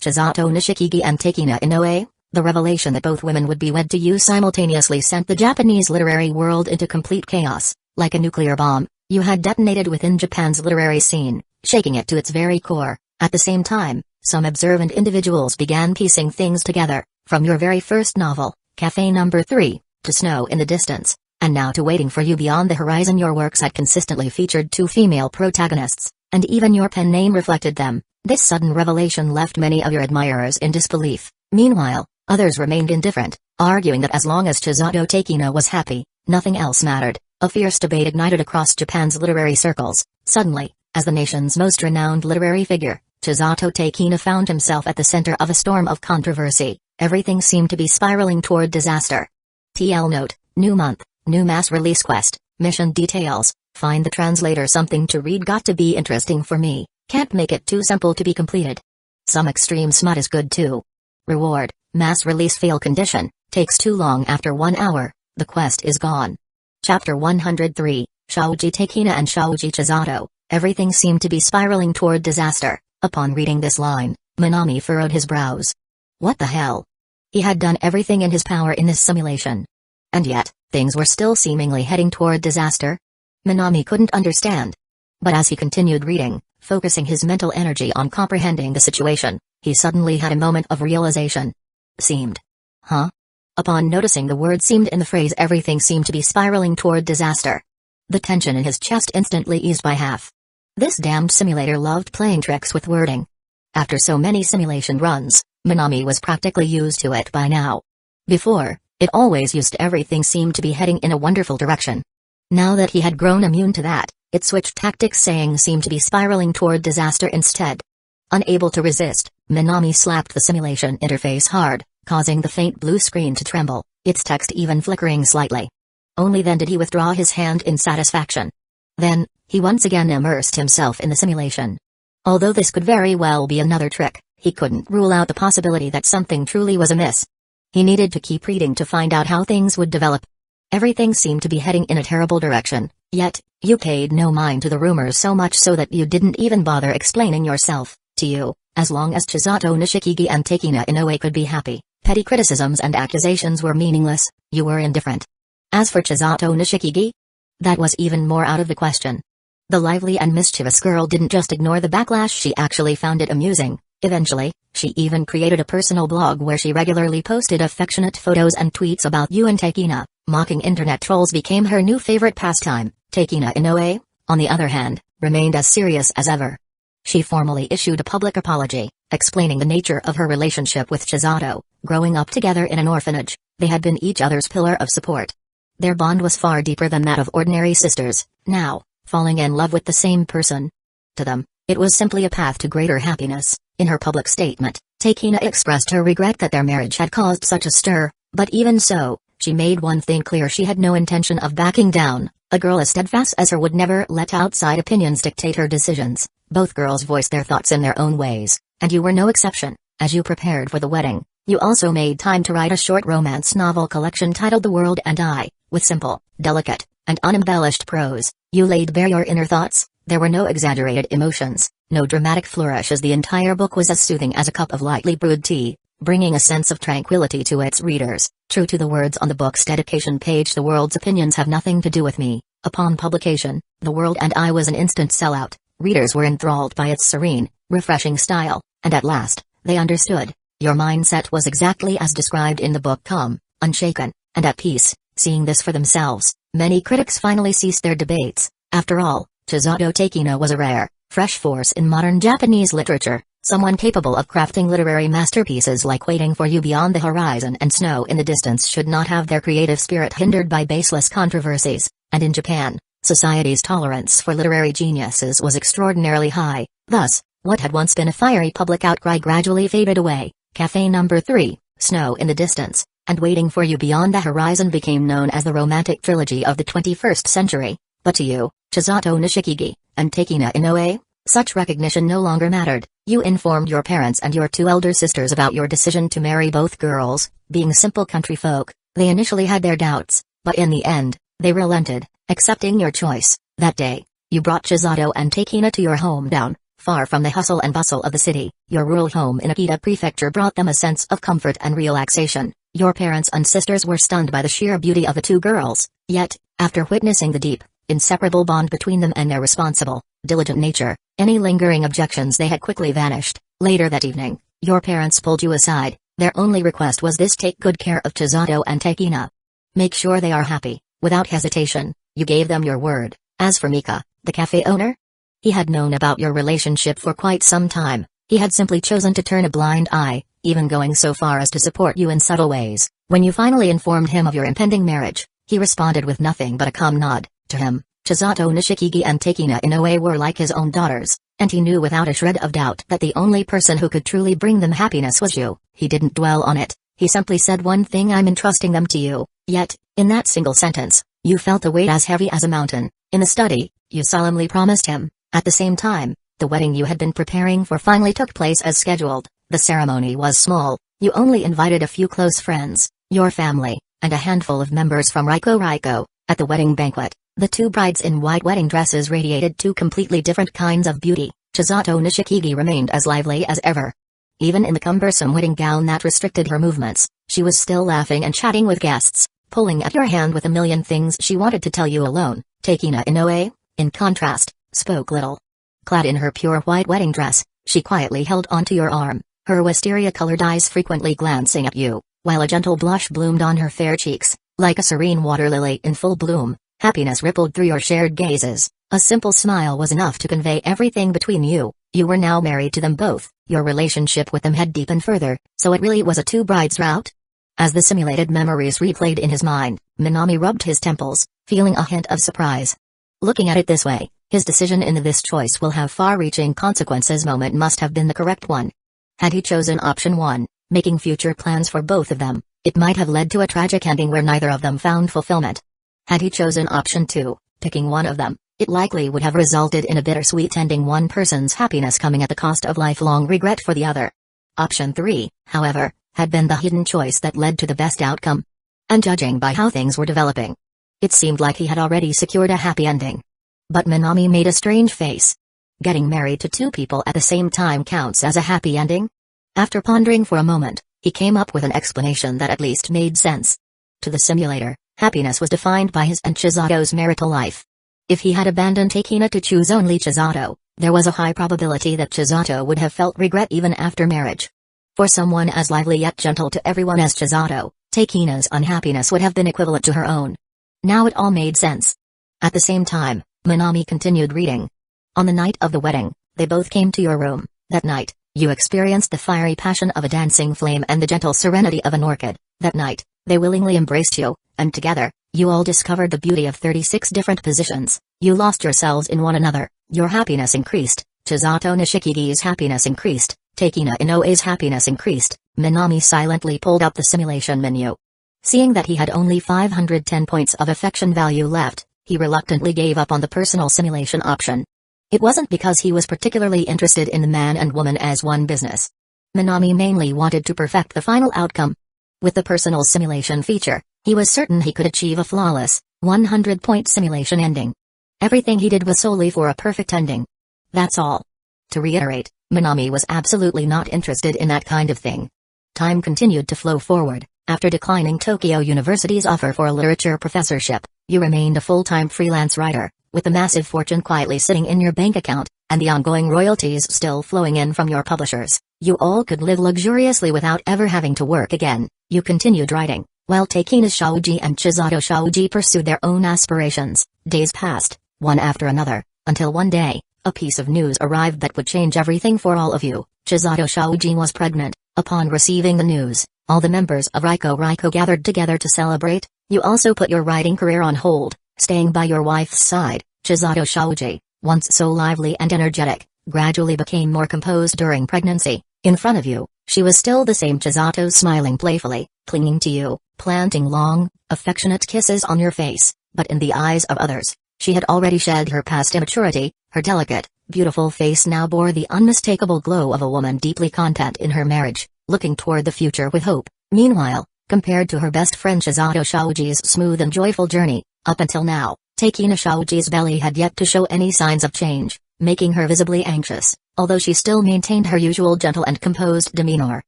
Chisato Nishikigi and Teikina Inoue. The revelation that both women would be wed to you simultaneously sent the Japanese literary world into complete chaos. Like a nuclear bomb, you had detonated within Japan's literary scene, shaking it to its very core. At the same time, some observant individuals began piecing things together, from your very first novel, Cafe Number 3, to Snow in the Distance, and now to Waiting for You Beyond the Horizon. Your works had consistently featured two female protagonists, and even your pen name reflected them. This sudden revelation left many of your admirers in disbelief. Meanwhile, others remained indifferent, arguing that as long as Chisato Takina was happy, nothing else mattered. A fierce debate ignited across Japan's literary circles. Suddenly, as the nation's most renowned literary figure, Chisato Takina found himself at the center of a storm of controversy. Everything seemed to be spiraling toward disaster. TL note, new month, new mass release quest, mission details, find the translator. Something to read. Got to be interesting for me, can't make it too simple to be completed. Some extreme smut is good too. Reward, mass release fail condition, takes too long. After 1 hour, the quest is gone. Chapter 103, Shoji Takina and Shoji Chisato. Everything seemed to be spiraling toward disaster. Upon reading this line, Minami furrowed his brows. What the hell? He had done everything in his power in this simulation. And yet, things were still seemingly heading toward disaster? Minami couldn't understand. But as he continued reading, focusing his mental energy on comprehending the situation, he suddenly had a moment of realization. Seemed. Huh? Upon noticing the word seemed in the phrase, everything seemed to be spiraling toward disaster. The tension in his chest instantly eased by half. This damned simulator loved playing tricks with wording. After so many simulation runs, Minami was practically used to it by now. Before, it always used everything seemed to be heading in a wonderful direction. Now that he had grown immune to that, it switched tactics, saying seemed to be spiraling toward disaster instead. Unable to resist, Minami slapped the simulation interface hard, causing the faint blue screen to tremble, its text even flickering slightly. Only then did he withdraw his hand in satisfaction. Then, he once again immersed himself in the simulation. Although this could very well be another trick, he couldn't rule out the possibility that something truly was amiss. He needed to keep reading to find out how things would develop. Everything seemed to be heading in a terrible direction, yet, you paid no mind to the rumors, so much so that you didn't even bother explaining yourself. To you, as long as Chisato Nishikigi and Takina Inoue could be happy, petty criticisms and accusations were meaningless. You were indifferent. As for Chisato Nishikigi, that was even more out of the question. The lively and mischievous girl didn't just ignore the backlash, she actually found it amusing. Eventually, she even created a personal blog where she regularly posted affectionate photos and tweets about you and Takina. Mocking internet trolls became her new favorite pastime. Takina Inoue, on the other hand, remained as serious as ever. She formally issued a public apology, explaining the nature of her relationship with Chisato. Growing up together in an orphanage, they had been each other's pillar of support. Their bond was far deeper than that of ordinary sisters. Now, falling in love with the same person, to them, it was simply a path to greater happiness. In her public statement, Takina expressed her regret that their marriage had caused such a stir, but even so, she made one thing clear: she had no intention of backing down. A girl as steadfast as her would never let outside opinions dictate her decisions. Both girls voiced their thoughts in their own ways, and you were no exception. As you prepared for the wedding, you also made time to write a short romance novel collection titled The World and I. With simple, delicate, and unembellished prose, you laid bare your inner thoughts. There were no exaggerated emotions, no dramatic flourishes. The entire book was as soothing as a cup of lightly brewed tea, bringing a sense of tranquility to its readers. True to the words on the book's dedication page, the world's opinions have nothing to do with me. Upon publication, The World and I was an instant sellout. Readers were enthralled by its serene, refreshing style, and at last, they understood. Your mindset was exactly as described in the book, calm, unshaken, and at peace. Seeing this for themselves, many critics finally ceased their debates. After all, Chisato Takina was a rare, fresh force in modern Japanese literature, someone capable of crafting literary masterpieces like Waiting for You Beyond the Horizon and Snow in the Distance should not have their creative spirit hindered by baseless controversies. And in Japan, society's tolerance for literary geniuses was extraordinarily high. Thus, what had once been a fiery public outcry gradually faded away. Cafe Number 3, Snow in the Distance, and Waiting for You Beyond the Horizon became known as the romantic trilogy of the 21st century. But to you, Chisato Nishikigi, and Takina Inoue, such recognition no longer mattered. You informed your parents and your two elder sisters about your decision to marry both girls. Being simple country folk, they initially had their doubts, but in the end, they relented, accepting your choice. That day, you brought Chisato and Takina to your hometown, Far from the hustle and bustle of the city, your rural home in Akita Prefecture brought them a sense of comfort and relaxation. Your parents and sisters were stunned by the sheer beauty of the two girls, yet, after witnessing the deep, inseparable bond between them and their responsible, diligent nature, any lingering objections they had quickly vanished. Later that evening, your parents pulled you aside. Their only request was this: take good care of Chisato and Takina. Make sure they are happy. Without hesitation, you gave them your word. As for Mika, the cafe owner, he had known about your relationship for quite some time. He had simply chosen to turn a blind eye, even going so far as to support you in subtle ways. When you finally informed him of your impending marriage, he responded with nothing but a calm nod. To him, Chisato Nishikigi and Takina Inoue were like his own daughters, and he knew without a shred of doubt that the only person who could truly bring them happiness was you. He didn't dwell on it. He simply said one thing: I'm entrusting them to you. Yet, in that single sentence, you felt a weight as heavy as a mountain. In the study, you solemnly promised him. At the same time, the wedding you had been preparing for finally took place as scheduled. The ceremony was small. You only invited a few close friends, your family, and a handful of members from Riko. At the wedding banquet, the two brides in white wedding dresses radiated two completely different kinds of beauty. Chisato Nishikigi remained as lively as ever. Even in the cumbersome wedding gown that restricted her movements, she was still laughing and chatting with guests, pulling at your hand with a million things she wanted to tell you alone. Takina Inoue, in contrast, spoke little. Clad in her pure white wedding dress, she quietly held onto your arm, her wisteria-colored eyes frequently glancing at you, while a gentle blush bloomed on her fair cheeks, like a serene water lily in full bloom. Happiness rippled through your shared gazes. A simple smile was enough to convey everything between you. You were now married to them both. Your relationship with them had deepened further, so it really was a two-brides route? As the simulated memories replayed in his mind, Minami rubbed his temples, feeling a hint of surprise. Looking at it this way, his decision in this choice will have far-reaching consequences. Moment must have been the correct one. Had he chosen option 1, making future plans for both of them, it might have led to a tragic ending where neither of them found fulfillment. Had he chosen option 2, picking one of them, it likely would have resulted in a bittersweet ending, one person's happiness coming at the cost of lifelong regret for the other. Option 3, however, had been the hidden choice that led to the best outcome. And judging by how things were developing, it seemed like he had already secured a happy ending. But Minami made a strange face. Getting married to two people at the same time counts as a happy ending? After pondering for a moment, he came up with an explanation that at least made sense. To the simulator, happiness was defined by his and Chisato's marital life. If he had abandoned Takina to choose only Chisato, there was a high probability that Chisato would have felt regret even after marriage. For someone as lively yet gentle to everyone as Chisato, Takina's unhappiness would have been equivalent to her own. Now it all made sense. At the same time, Minami continued reading. On the night of the wedding, they both came to your room. That night, you experienced the fiery passion of a dancing flame and the gentle serenity of an orchid. That night, they willingly embraced you, and together, you all discovered the beauty of 36 different positions. You lost yourselves in one another. Your happiness increased. Chisato Nishikigi's happiness increased. Takina Inoue's happiness increased. Minami silently pulled up the simulation menu. Seeing that he had only 510 points of affection value left, he reluctantly gave up on the personal simulation option. It wasn't because he was particularly interested in the man and woman as one business. Minami mainly wanted to perfect the final outcome. With the personal simulation feature, he was certain he could achieve a flawless, 100-point simulation ending. Everything he did was solely for a perfect ending. That's all. To reiterate, Minami was absolutely not interested in that kind of thing. Time continued to flow forward. After declining Tokyo University's offer for a literature professorship, you remained a full-time freelance writer, with the massive fortune quietly sitting in your bank account, and the ongoing royalties still flowing in from your publishers. You all could live luxuriously without ever having to work again. You continued writing, while Takina Shaoji and Chisato Shaoji pursued their own aspirations. Days passed, one after another, until one day, a piece of news arrived that would change everything for all of you. Chisato Shaoji was pregnant. Upon receiving the news, all the members of Riko gathered together to celebrate. You also put your writing career on hold, staying by your wife's side. Chisato Shaoji, once so lively and energetic, gradually became more composed during pregnancy. In front of you, she was still the same Chisato, smiling playfully, clinging to you, planting long, affectionate kisses on your face, but in the eyes of others, she had already shed her past immaturity. Her delicate, beautiful face now bore the unmistakable glow of a woman deeply content in her marriage, looking toward the future with hope. Meanwhile, compared to her best friend Chisato Shaoji's smooth and joyful journey, up until now, Takina Shaoji's belly had yet to show any signs of change, making her visibly anxious. Although she still maintained her usual gentle and composed demeanor,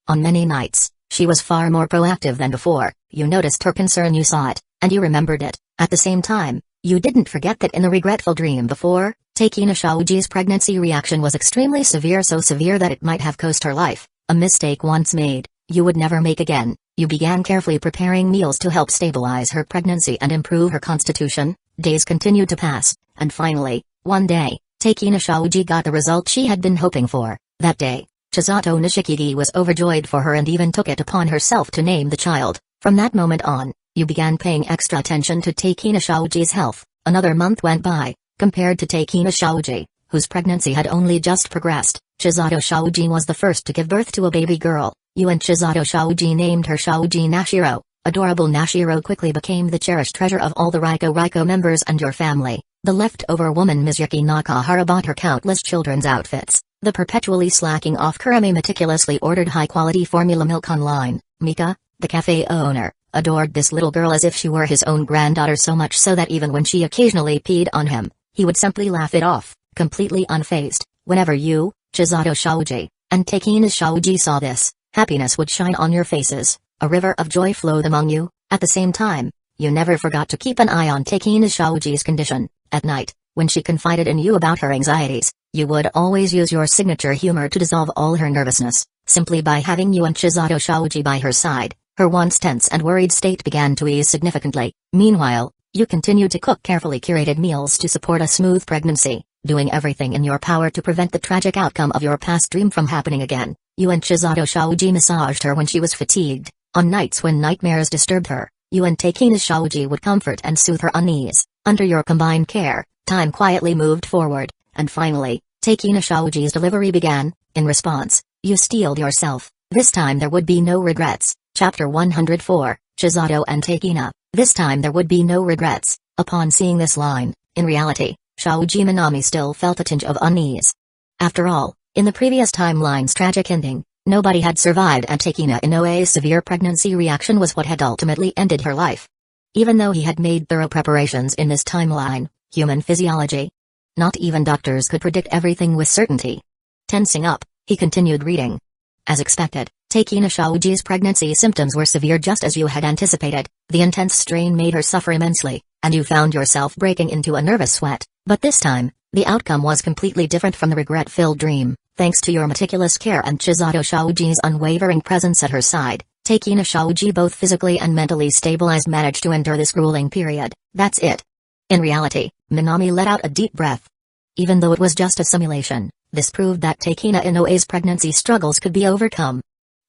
on many nights, she was far more proactive than before. You noticed her concern, you saw it, and you remembered it. At the same time, you didn't forget that in the regretful dream before, Takina Shaoji's pregnancy reaction was extremely severe, so severe that it might have cost her life. A mistake once made, you would never make again. You began carefully preparing meals to help stabilize her pregnancy and improve her constitution. Days continued to pass, and finally, one day, Takina Shaoji got the result she had been hoping for. That day, Chisato Nishikigi was overjoyed for her and even took it upon herself to name the child. From that moment on, you began paying extra attention to Takina Shaoji's health. Another month went by. Compared to Takina Shaoji, whose pregnancy had only just progressed, Chisato Shaoji was the first to give birth to a baby girl. You and Chisato Shaoji named her Shaoji Nashiro. Adorable Nashiro quickly became the cherished treasure of all the Raiko members and your family. The leftover woman Mizuyuki Nakahara bought her countless children's outfits. The perpetually slacking off Kurame meticulously ordered high-quality formula milk online. Mika, the cafe owner, adored this little girl as if she were his own granddaughter, so much so that even when she occasionally peed on him, he would simply laugh it off, completely unfazed. Whenever you, Chisato Shaoji, and Takina Shaoji saw this, happiness would shine on your faces. A river of joy flowed among you. At the same time, you never forgot to keep an eye on Takina Shaoji's condition. At night, when she confided in you about her anxieties, you would always use your signature humor to dissolve all her nervousness. Simply by having you and Chisato Shaoji by her side, her once tense and worried state began to ease significantly. Meanwhile, you continued to cook carefully curated meals to support a smooth pregnancy, doing everything in your power to prevent the tragic outcome of your past dream from happening again. You and Chisato Shaoji massaged her when she was fatigued. On nights when nightmares disturbed her, you and Takina Shaoji would comfort and soothe her unease. Under your combined care, time quietly moved forward, and finally, Takina Shaoji's delivery began. In response, you steeled yourself. This time there would be no regrets. Chapter 104, Chisato and Takina. This time there would be no regrets. Upon seeing this line, in reality, Shaoji Minami still felt a tinge of unease. After all, in the previous timeline's tragic ending, nobody had survived, and Takina Inoue's severe pregnancy reaction was what had ultimately ended her life. Even though he had made thorough preparations in this timeline, human physiology, not even doctors could predict everything with certainty. Tensing up, he continued reading. As expected, Takina Shaoji's pregnancy symptoms were severe, just as you had anticipated. The intense strain made her suffer immensely, and you found yourself breaking into a nervous sweat. But this time, the outcome was completely different from the regret-filled dream. Thanks to your meticulous care and Chisato Shaoji's unwavering presence at her side, Takina Shaoji, both physically and mentally stabilized, managed to endure this grueling period. That's it. In reality, Minami let out a deep breath. Even though it was just a simulation, this proved that Takina Inoue's pregnancy struggles could be overcome.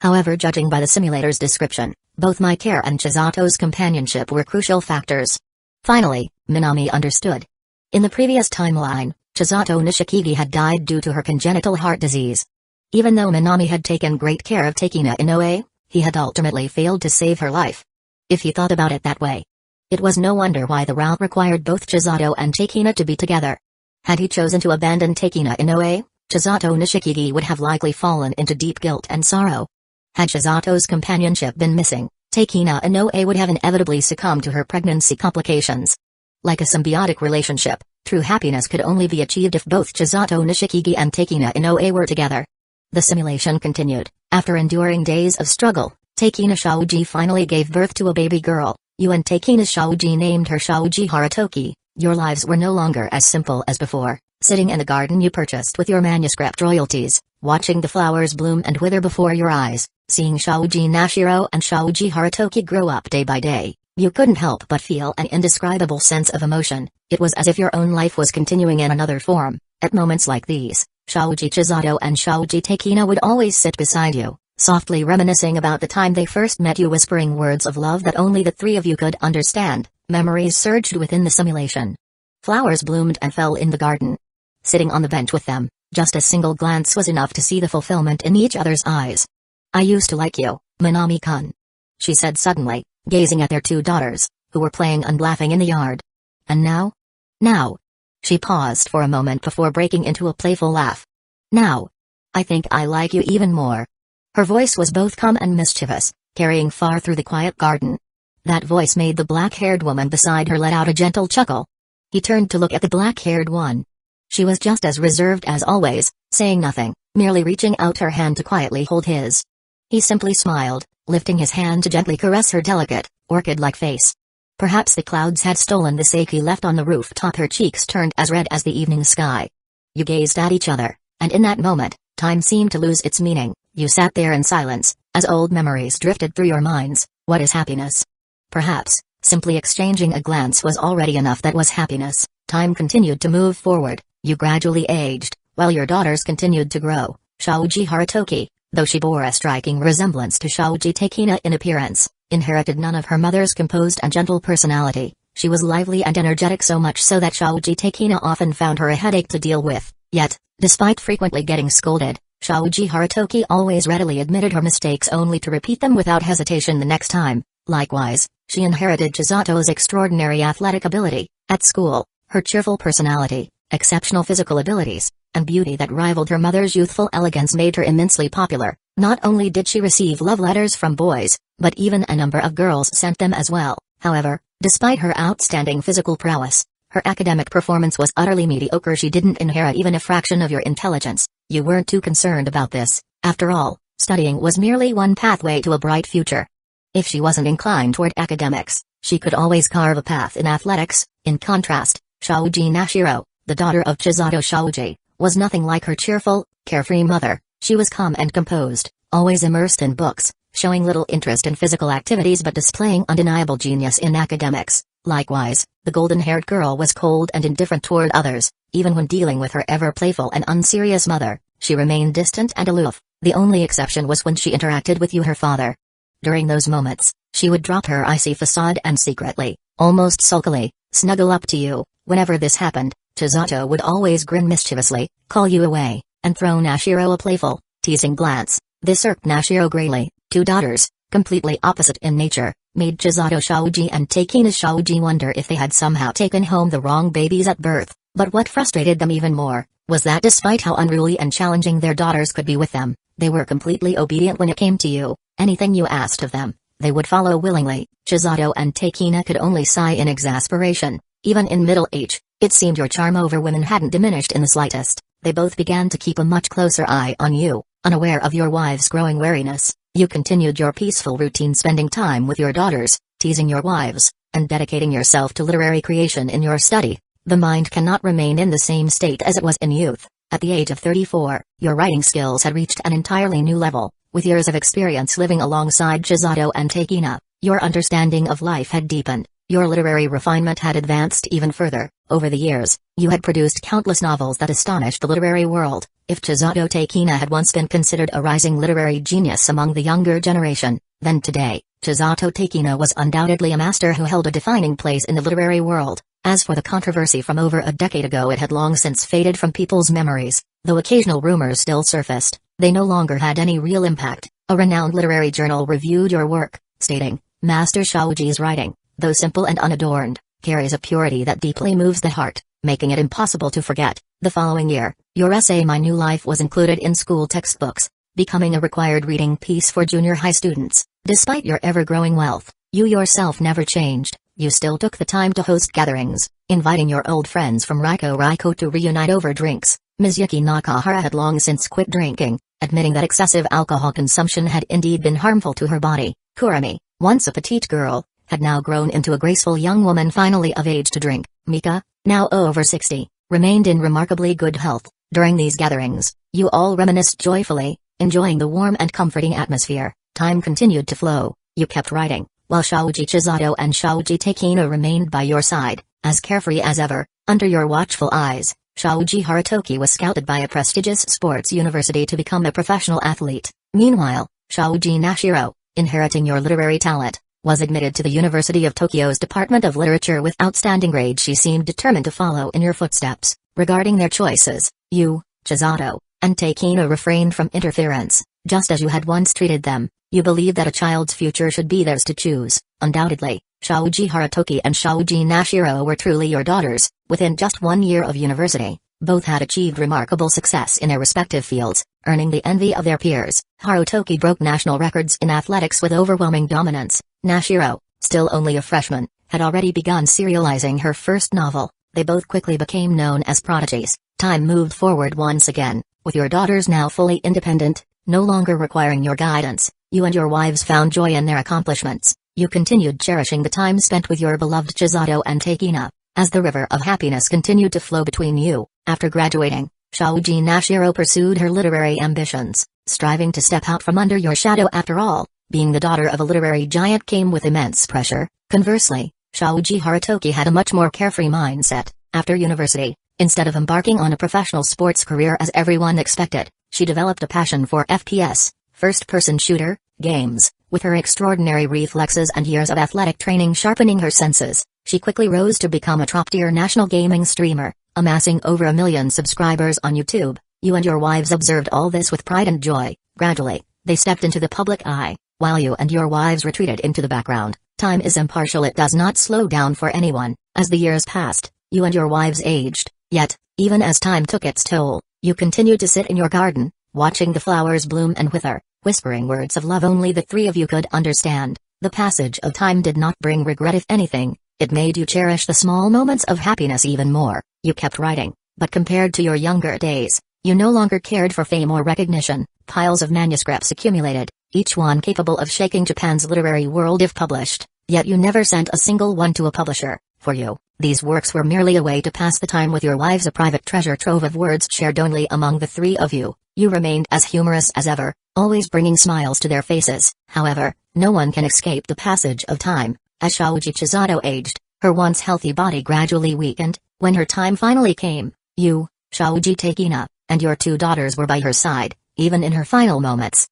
However, judging by the simulator's description, both my care and Chisato's companionship were crucial factors. Finally, Minami understood. In the previous timeline, Chisato Nishikigi had died due to her congenital heart disease. Even though Minami had taken great care of Takina Inoue, he had ultimately failed to save her life. If he thought about it that way, it was no wonder why the route required both Chisato and Takina to be together. Had he chosen to abandon Takina Inoue, Chisato Nishikigi would have likely fallen into deep guilt and sorrow. Had Chisato's companionship been missing, Takina Inoue would have inevitably succumbed to her pregnancy complications. Like a symbiotic relationship, true happiness could only be achieved if both Chisato Nishikigi and Takina Inoue were together. The simulation continued. After enduring days of struggle, Takina Shaoji finally gave birth to a baby girl. You and Takina Shaoji named her Shaoji Haratoki. Your lives were no longer as simple as before. Sitting in the garden you purchased with your manuscript royalties, watching the flowers bloom and wither before your eyes, seeing Shaoji Nashiro and Shaoji Haratoki grow up day by day, you couldn't help but feel an indescribable sense of emotion. It was as if your own life was continuing in another form. At moments like these, Shaoji Chisato and Shaoji Takina would always sit beside you, softly reminiscing about the time they first met you, whispering words of love that only the three of you could understand. Memories surged within the simulation. Flowers bloomed and fell in the garden. Sitting on the bench with them, just a single glance was enough to see the fulfillment in each other's eyes. I used to like you, Minami-kun, she said suddenly, gazing at their two daughters, who were playing and laughing in the yard. And now? Now? She paused for a moment before breaking into a playful laugh. Now? I think I like you even more. Her voice was both calm and mischievous, carrying far through the quiet garden. That voice made the black-haired woman beside her let out a gentle chuckle. He turned to look at the black-haired one. She was just as reserved as always, saying nothing, merely reaching out her hand to quietly hold his. He simply smiled, lifting his hand to gently caress her delicate, orchid-like face. Perhaps the clouds had stolen the Ecchi left on the rooftop. Her cheeks turned as red as the evening sky. You gazed at each other, and in that moment, time seemed to lose its meaning. You sat there in silence, as old memories drifted through your minds. What is happiness? Perhaps, simply exchanging a glance was already enough. That was happiness. Time continued to move forward. You gradually aged, while your daughters continued to grow. Shoji Harutoki, though she bore a striking resemblance to Shoji Takina in appearance, inherited none of her mother's composed and gentle personality. She was lively and energetic, so much so that Shoji Takina often found her a headache to deal with. Yet, despite frequently getting scolded, Shoji Harutoki always readily admitted her mistakes only to repeat them without hesitation the next time. Likewise, she inherited Chizato's extraordinary athletic ability. At school, her cheerful personality, exceptional physical abilities, and beauty that rivaled her mother's youthful elegance made her immensely popular. Not only did she receive love letters from boys, but even a number of girls sent them as well. However, despite her outstanding physical prowess, her academic performance was utterly mediocre. She didn't inherit even a fraction of your intelligence. You weren't too concerned about this. After all, studying was merely one pathway to a bright future. If she wasn't inclined toward academics, she could always carve a path in athletics. In contrast, Shoji Nashiro, the daughter of Chisato Shoji, was nothing like her cheerful, carefree mother. She was calm and composed, always immersed in books, showing little interest in physical activities but displaying undeniable genius in academics. Likewise, the golden-haired girl was cold and indifferent toward others. Even when dealing with her ever-playful and unserious mother, she remained distant and aloof. The only exception was when she interacted with you, her father. During those moments, she would drop her icy facade and secretly, almost sulkily, snuggle up to you. Whenever this happened, Chisato would always grin mischievously, call you away, and throw Nashiro a playful, teasing glance. This irked Nashiro greatly. Two daughters, completely opposite in nature, made Chisato Shoji and Takina Shoji wonder if they had somehow taken home the wrong babies at birth. But what frustrated them even more, was that despite how unruly and challenging their daughters could be with them, they were completely obedient when it came to you. Anything you asked of them, they would follow willingly. Chisato and Takina could only sigh in exasperation. Even in middle age, it seemed your charm over women hadn't diminished in the slightest. They both began to keep a much closer eye on you. Unaware of your wives' growing wariness, you continued your peaceful routine, spending time with your daughters, teasing your wives, and dedicating yourself to literary creation in your study. The mind cannot remain in the same state as it was in youth. At the age of 34, your writing skills had reached an entirely new level. With years of experience living alongside Chisato and Takina, your understanding of life had deepened. Your literary refinement had advanced even further. Over the years, you had produced countless novels that astonished the literary world. If Chisato Takina had once been considered a rising literary genius among the younger generation, then today, Chisato Takina was undoubtedly a master who held a defining place in the literary world. As for the controversy from over a decade ago, it had long since faded from people's memories. Though occasional rumors still surfaced, they no longer had any real impact. A renowned literary journal reviewed your work, stating, "Master Shoji's writing, though simple and unadorned, carries a purity that deeply moves the heart, making it impossible to forget." The following year, your essay My New Life was included in school textbooks, becoming a required reading piece for junior high students. Despite your ever-growing wealth, you yourself never changed. You still took the time to host gatherings, inviting your old friends from Raiko to reunite over drinks. Mizuyuki Nakahara had long since quit drinking, admitting that excessive alcohol consumption had indeed been harmful to her body. Kurami, once a petite girl, had now grown into a graceful young woman finally of age to drink. Mika, now over 60, remained in remarkably good health. During these gatherings, you all reminisced joyfully, enjoying the warm and comforting atmosphere. Time continued to flow. You kept writing, while Shoji Chisato and Shoji Takina remained by your side, as carefree as ever. Under your watchful eyes, Shoji Harutoki was scouted by a prestigious sports university to become a professional athlete. Meanwhile, Shoji Nashiro, inheriting your literary talent, was admitted to the University of Tokyo's Department of Literature with outstanding grades. She seemed determined to follow in your footsteps. Regarding their choices, you, Chisato, and Takina refrained from interference. Just as you had once treated them, you believed that a child's future should be theirs to choose. Undoubtedly, Shoji Harutoki and Shoji Nashiro were truly your daughters. Within just 1 year of university, both had achieved remarkable success in their respective fields, earning the envy of their peers. Harutoki broke national records in athletics with overwhelming dominance. Nashiro, still only a freshman, had already begun serializing her first novel. They both quickly became known as prodigies. Time moved forward once again. With your daughters now fully independent, no longer requiring your guidance, you and your wives found joy in their accomplishments. You continued cherishing the time spent with your beloved Chisato and Takina. As the river of happiness continued to flow between you, after graduating, Shoji Nashiro pursued her literary ambitions, striving to step out from under your shadow. After all, being the daughter of a literary giant came with immense pressure. Conversely, Shoji Haritoki had a much more carefree mindset. After university, instead of embarking on a professional sports career as everyone expected, she developed a passion for FPS, first-person shooter, games. With her extraordinary reflexes and years of athletic training sharpening her senses, she quickly rose to become a top-tier national gaming streamer, amassing over 1 million subscribers on YouTube. You and your wives observed all this with pride and joy. Gradually, they stepped into the public eye, while you and your wives retreated into the background. Time is impartial, it does not slow down for anyone. As the years passed, you and your wives aged, yet, even as time took its toll, you continued to sit in your garden, watching the flowers bloom and wither, whispering words of love only the three of you could understand. The passage of time did not bring regret. If anything, it made you cherish the small moments of happiness even more. You kept writing, but compared to your younger days, you no longer cared for fame or recognition. Piles of manuscripts accumulated, each one capable of shaking Japan's literary world if published, yet you never sent a single one to a publisher. For you, these works were merely a way to pass the time with your wives, a private treasure trove of words shared only among the three of you. You remained as humorous as ever, always bringing smiles to their faces. However, no one can escape the passage of time. As Shoji Chisato aged, her once healthy body gradually weakened. When her time finally came, you, Shoji Takina, and your two daughters were by her side, even in her final moments.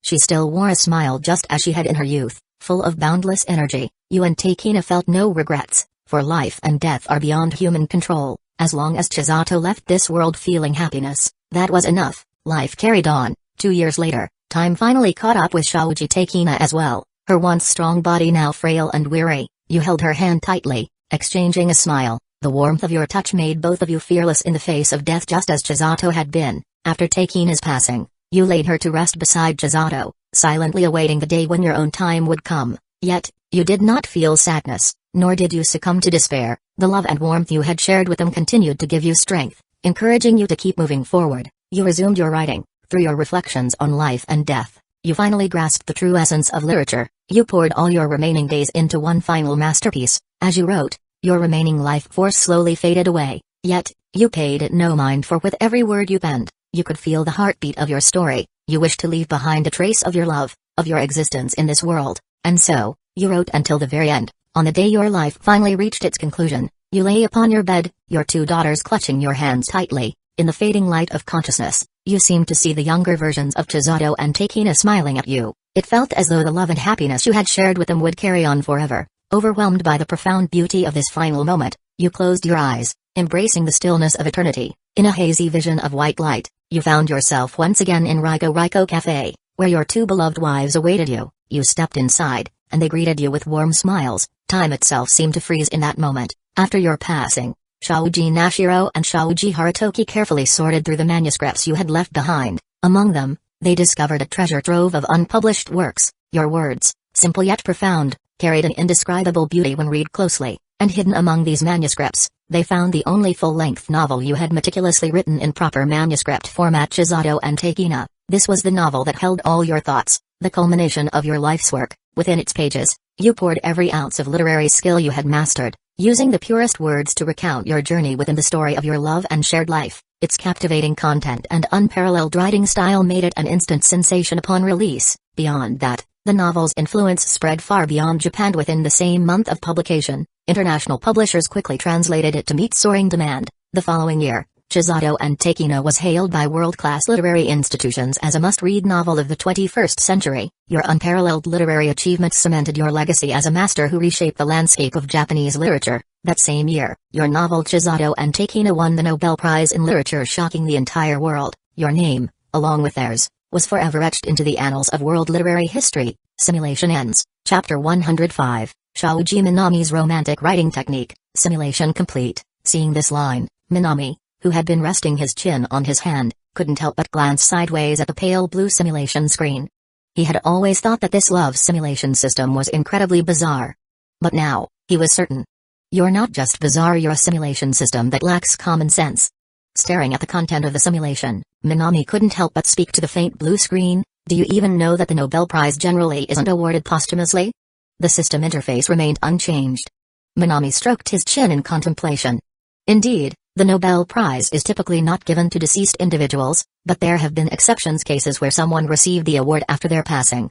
She still wore a smile just as she had in her youth, full of boundless energy. You and Takina felt no regrets, for life and death are beyond human control. As long as Chisato left this world feeling happiness, that was enough. Life carried on. 2 years later, time finally caught up with Shoji Takina as well, her once strong body now frail and weary. You held her hand tightly, exchanging a smile. The warmth of your touch made both of you fearless in the face of death, just as Chisato had been. After Takina's passing, you laid her to rest beside Chisato, silently awaiting the day when your own time would come. Yet, you did not feel sadness, nor did you succumb to despair. The love and warmth you had shared with them continued to give you strength, encouraging you to keep moving forward. You resumed your writing. Through your reflections on life and death, you finally grasped the true essence of literature. You poured all your remaining days into one final masterpiece. As you wrote, your remaining life force slowly faded away, yet, you paid it no mind, for with every word you penned, you could feel the heartbeat of your story. You wished to leave behind a trace of your love, of your existence in this world, and so, you wrote until the very end. On the day your life finally reached its conclusion, you lay upon your bed, your two daughters clutching your hands tightly. In the fading light of consciousness, you seemed to see the younger versions of Chisato and Takina smiling at you. It felt as though the love and happiness you had shared with them would carry on forever. Overwhelmed by the profound beauty of this final moment, you closed your eyes, embracing the stillness of eternity. In a hazy vision of white light, you found yourself once again in Raiko Cafe, where your two beloved wives awaited you. You stepped inside, and they greeted you with warm smiles. Time itself seemed to freeze in that moment. After your passing, Shoji Nashiro and Shoji Haritoki carefully sorted through the manuscripts you had left behind. Among them, they discovered a treasure trove of unpublished works. Your words, simple yet profound, carried an indescribable beauty when read closely, and hidden among these manuscripts, they found the only full-length novel you had meticulously written in proper manuscript format, Chisato and Takina. This was the novel that held all your thoughts, the culmination of your life's work. Within its pages, you poured every ounce of literary skill you had mastered, using the purest words to recount your journey within the story of your love and shared life. Its captivating content and unparalleled writing style made it an instant sensation upon release. Beyond that, the novel's influence spread far beyond Japan. Within the same month of publication, international publishers quickly translated it to meet soaring demand. The following year, Chisato and Takina was hailed by world-class literary institutions as a must-read novel of the 21st century. Your unparalleled literary achievements cemented your legacy as a master who reshaped the landscape of Japanese literature. That same year, your novel Chisato and Takina won the Nobel Prize in Literature, shocking the entire world. Your name, along with theirs, was forever etched into the annals of world literary history. Simulation ends. Chapter 105, Shoji Minami's Romantic Writing Technique. Simulation complete. Seeing this line, Minami, who had been resting his chin on his hand, couldn't help but glance sideways at the pale blue simulation screen. He had always thought that this love simulation system was incredibly bizarre. But now, he was certain. You're not just bizarre, you're a simulation system that lacks common sense. Staring at the content of the simulation, Minami couldn't help but speak to the faint blue screen. Do you even know that the Nobel Prize generally isn't awarded posthumously? The system interface remained unchanged. Minami stroked his chin in contemplation. Indeed, the Nobel Prize is typically not given to deceased individuals, but there have been exceptions cases where someone received the award after their passing.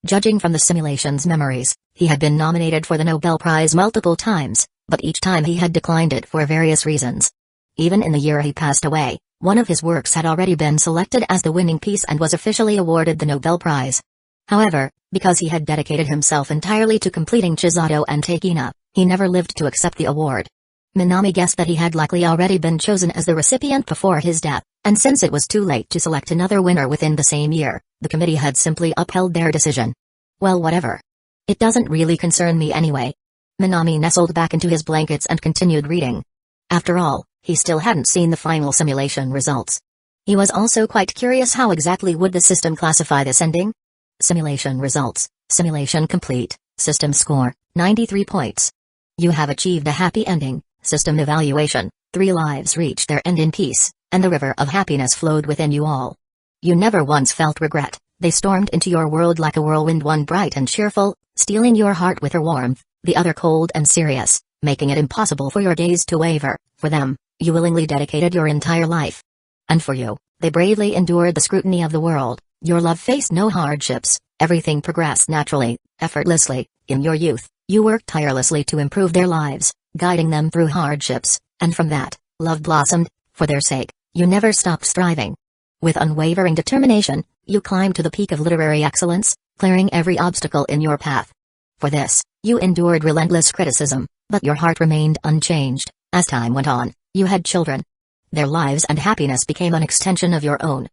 Judging from the simulation's memories, he had been nominated for the Nobel Prize multiple times, but each time he had declined it for various reasons. Even in the year he passed away, one of his works had already been selected as the winning piece and was officially awarded the Nobel Prize. However, because he had dedicated himself entirely to completing Chisato and Takina, he never lived to accept the award. Minami guessed that he had likely already been chosen as the recipient before his death, and since it was too late to select another winner within the same year, the committee had simply upheld their decision. Well, whatever. It doesn't really concern me anyway. Minami nestled back into his blankets and continued reading. After all, he still hadn't seen the final simulation results. He was also quite curious how exactly would the system classify this ending? Simulation results. Simulation complete. System score, 93 points. You have achieved a happy ending. System evaluation, 3 lives reached their end in peace, and the river of happiness flowed within you all. You never once felt regret. They stormed into your world like a whirlwind, one bright and cheerful, stealing your heart with her warmth, the other cold and serious, making it impossible for your gaze to waver. For them, you willingly dedicated your entire life. And for you, they bravely endured the scrutiny of the world. Your love faced no hardships, everything progressed naturally, effortlessly. In your youth, you worked tirelessly to improve their lives, guiding them through hardships, and from that, love blossomed. For their sake, you never stopped striving. With unwavering determination, you climbed to the peak of literary excellence, clearing every obstacle in your path. For this, you endured relentless criticism, but your heart remained unchanged. As time went on, you had children. Their lives and happiness became an extension of your own.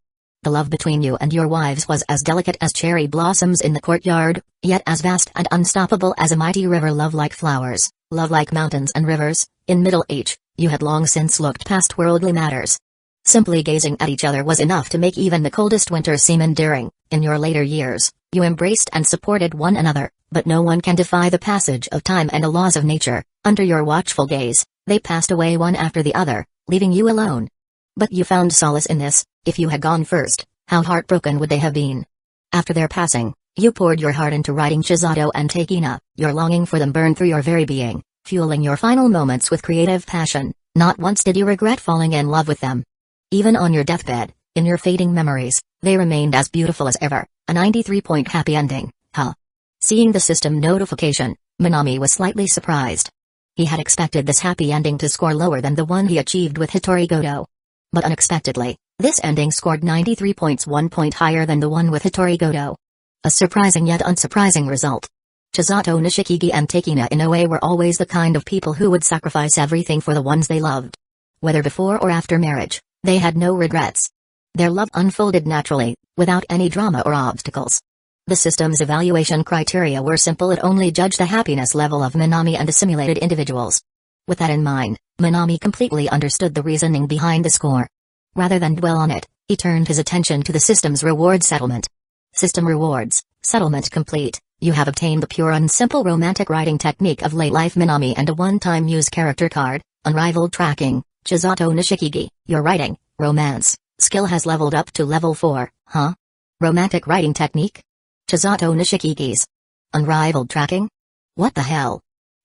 The love between you and your wives was as delicate as cherry blossoms in the courtyard, yet as vast and unstoppable as a mighty river. Love like flowers, love like mountains and rivers. In middle age, you had long since looked past worldly matters. Simply gazing at each other was enough to make even the coldest winter seem endearing. In your later years, you embraced and supported one another, but no one can defy the passage of time and the laws of nature. Under your watchful gaze, they passed away one after the other, leaving you alone. But you found solace in this. If you had gone first, how heartbroken would they have been? After their passing, you poured your heart into writing Chisato and Takina. Your longing for them burned through your very being, fueling your final moments with creative passion. Not once did you regret falling in love with them. Even on your deathbed, in your fading memories, they remained as beautiful as ever. A 93-point happy ending, huh? Seeing the system notification, Minami was slightly surprised. He had expected this happy ending to score lower than the one he achieved with Hitori Goto. But unexpectedly, this ending scored 93 points, 1 point higher than the one with Hitori Goto. A surprising yet unsurprising result. Chisato Nishikigi and Takina Inoue were always the kind of people who would sacrifice everything for the ones they loved. Whether before or after marriage, they had no regrets. Their love unfolded naturally, without any drama or obstacles. The system's evaluation criteria were simple. It only judged the happiness level of Minami and the simulated individuals. With that in mind, Minami completely understood the reasoning behind the score. Rather than dwell on it, he turned his attention to the system's reward settlement. System rewards, settlement complete. You have obtained the pure and simple romantic writing technique of late life Minami and a one-time use character card, unrivaled tracking, Chisato Nishikigi. Your writing, romance, skill has leveled up to level 4, huh? Romantic writing technique? Chisato Nishikigi's unrivaled tracking? What the hell?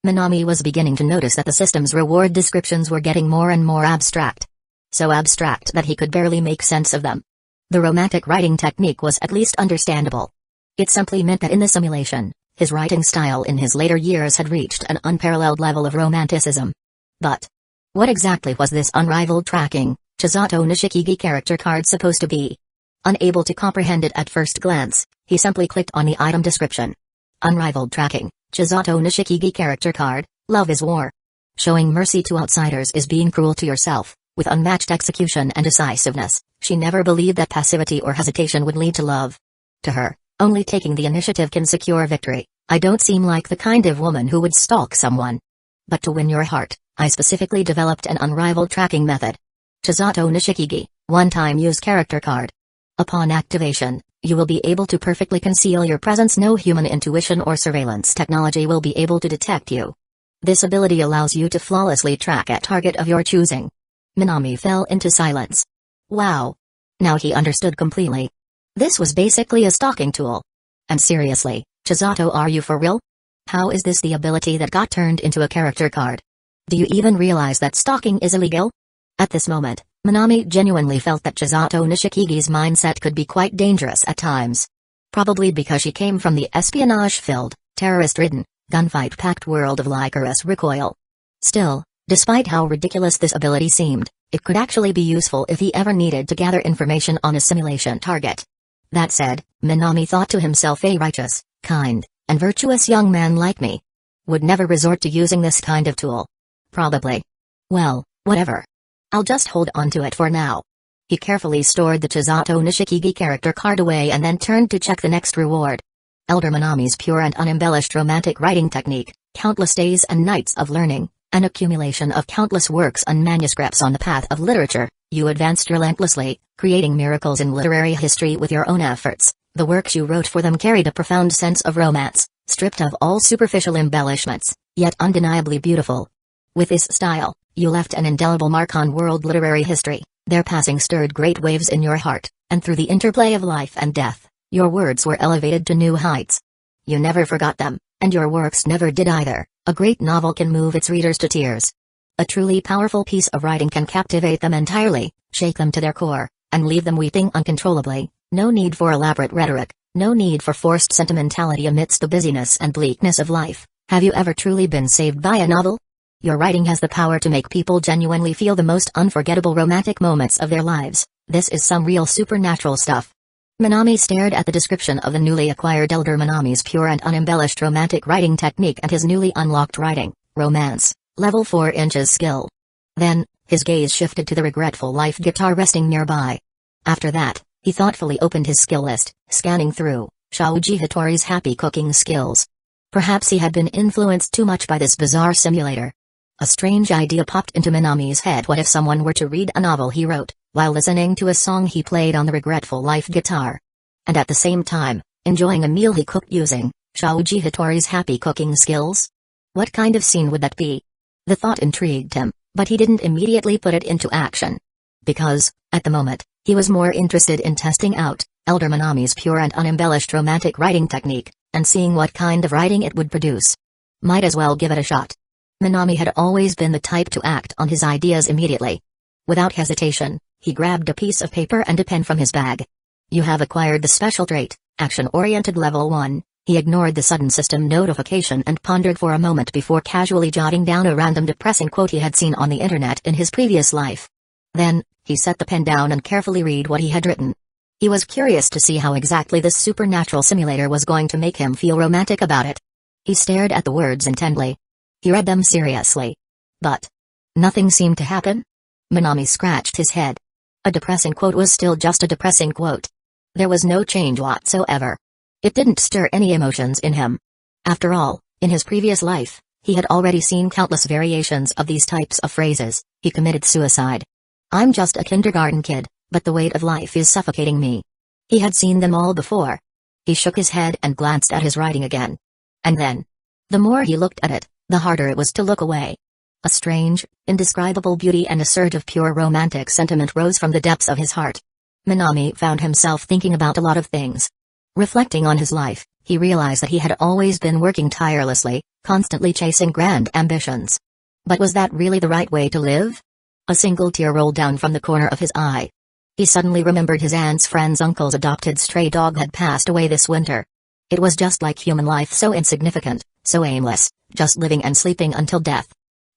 Minami was beginning to notice that the system's reward descriptions were getting more and more abstract. So abstract that he could barely make sense of them. The romantic writing technique was at least understandable. It simply meant that in the simulation, his writing style in his later years had reached an unparalleled level of romanticism. But what exactly was this unrivaled tracking, Chisato Nishikigi character card supposed to be? Unable to comprehend it at first glance, he simply clicked on the item description. Unrivaled tracking, Chisato Nishikigi character card, love is war. Showing mercy to outsiders is being cruel to yourself. With unmatched execution and decisiveness, she never believed that passivity or hesitation would lead to love. To her, only taking the initiative can secure victory. I don't seem like the kind of woman who would stalk someone. But to win your heart, I specifically developed an unrivaled tracking method. Chisato Nishikigi, one-time use character card. Upon activation, you will be able to perfectly conceal your presence. No human intuition or surveillance technology will be able to detect you. This ability allows you to flawlessly track a target of your choosing. Minami fell into silence. Wow. Now he understood completely. This was basically a stalking tool. And seriously, Chisato, are you for real? How is this the ability that got turned into a character card? Do you even realize that stalking is illegal? At this moment, Minami genuinely felt that Chisato Nishikigi's mindset could be quite dangerous at times. Probably because she came from the espionage-filled, terrorist-ridden, gunfight-packed world of Lycoris Recoil. Still, despite how ridiculous this ability seemed, it could actually be useful if he ever needed to gather information on a simulation target. That said, Minami thought to himself, a righteous, kind, and virtuous young man like me would never resort to using this kind of tool. Probably. Well, whatever. I'll just hold on to it for now. He carefully stored the Chisato Nishikigi character card away and then turned to check the next reward. Elder Minami's pure and unembellished romantic writing technique, countless days and nights of learning, an accumulation of countless works and manuscripts on the path of literature. You advanced relentlessly, creating miracles in literary history with your own efforts. The works you wrote for them carried a profound sense of romance, stripped of all superficial embellishments, yet undeniably beautiful. With this style, you left an indelible mark on world literary history. Their passing stirred great waves in your heart, and through the interplay of life and death, your words were elevated to new heights. You never forgot them, and your works never did either. A great novel can move its readers to tears. A truly powerful piece of writing can captivate them entirely, shake them to their core, and leave them weeping uncontrollably. No need for elaborate rhetoric, no need for forced sentimentality amidst the busyness and bleakness of life. Have you ever truly been saved by a novel? Your writing has the power to make people genuinely feel the most unforgettable romantic moments of their lives. This is some real supernatural stuff. Minami stared at the description of the newly acquired Elder Minami's pure and unembellished romantic writing technique and his newly unlocked writing, romance, level 4 inches skill. Then, his gaze shifted to the regretful life guitar resting nearby. After that, he thoughtfully opened his skill list, scanning through Shoji Hattori's happy cooking skills. Perhaps he had been influenced too much by this bizarre simulator. A strange idea popped into Minami's head. What if someone were to read a novel he wrote, while listening to a song he played on the regretful life guitar? And at the same time, enjoying a meal he cooked using Shoji Hattori's happy cooking skills? What kind of scene would that be? The thought intrigued him, but he didn't immediately put it into action. Because, at the moment, he was more interested in testing out Elder Minami's pure and unembellished romantic writing technique, and seeing what kind of writing it would produce. Might as well give it a shot. Minami had always been the type to act on his ideas immediately. Without hesitation, he grabbed a piece of paper and a pen from his bag. You have acquired the special trait, Action-Oriented Level 1. He ignored the sudden system notification and pondered for a moment before casually jotting down a random depressing quote he had seen on the internet in his previous life. Then, he set the pen down and carefully read what he had written. He was curious to see how exactly this supernatural simulator was going to make him feel romantic about it. He stared at the words intently. He read them seriously. But nothing seemed to happen. Minami scratched his head. A depressing quote was still just a depressing quote. There was no change whatsoever. It didn't stir any emotions in him. After all, in his previous life, he had already seen countless variations of these types of phrases. He committed suicide. I'm just a kindergarten kid, but the weight of life is suffocating me. He had seen them all before. He shook his head and glanced at his writing again. And then, the more he looked at it, the harder it was to look away. A strange, indescribable beauty and a surge of pure romantic sentiment rose from the depths of his heart. Minami found himself thinking about a lot of things. Reflecting on his life, he realized that he had always been working tirelessly, constantly chasing grand ambitions. But was that really the right way to live? A single tear rolled down from the corner of his eye. He suddenly remembered his aunt's friend's uncle's adopted stray dog had passed away this winter. It was just like human life, so insignificant, so aimless, just living and sleeping until death.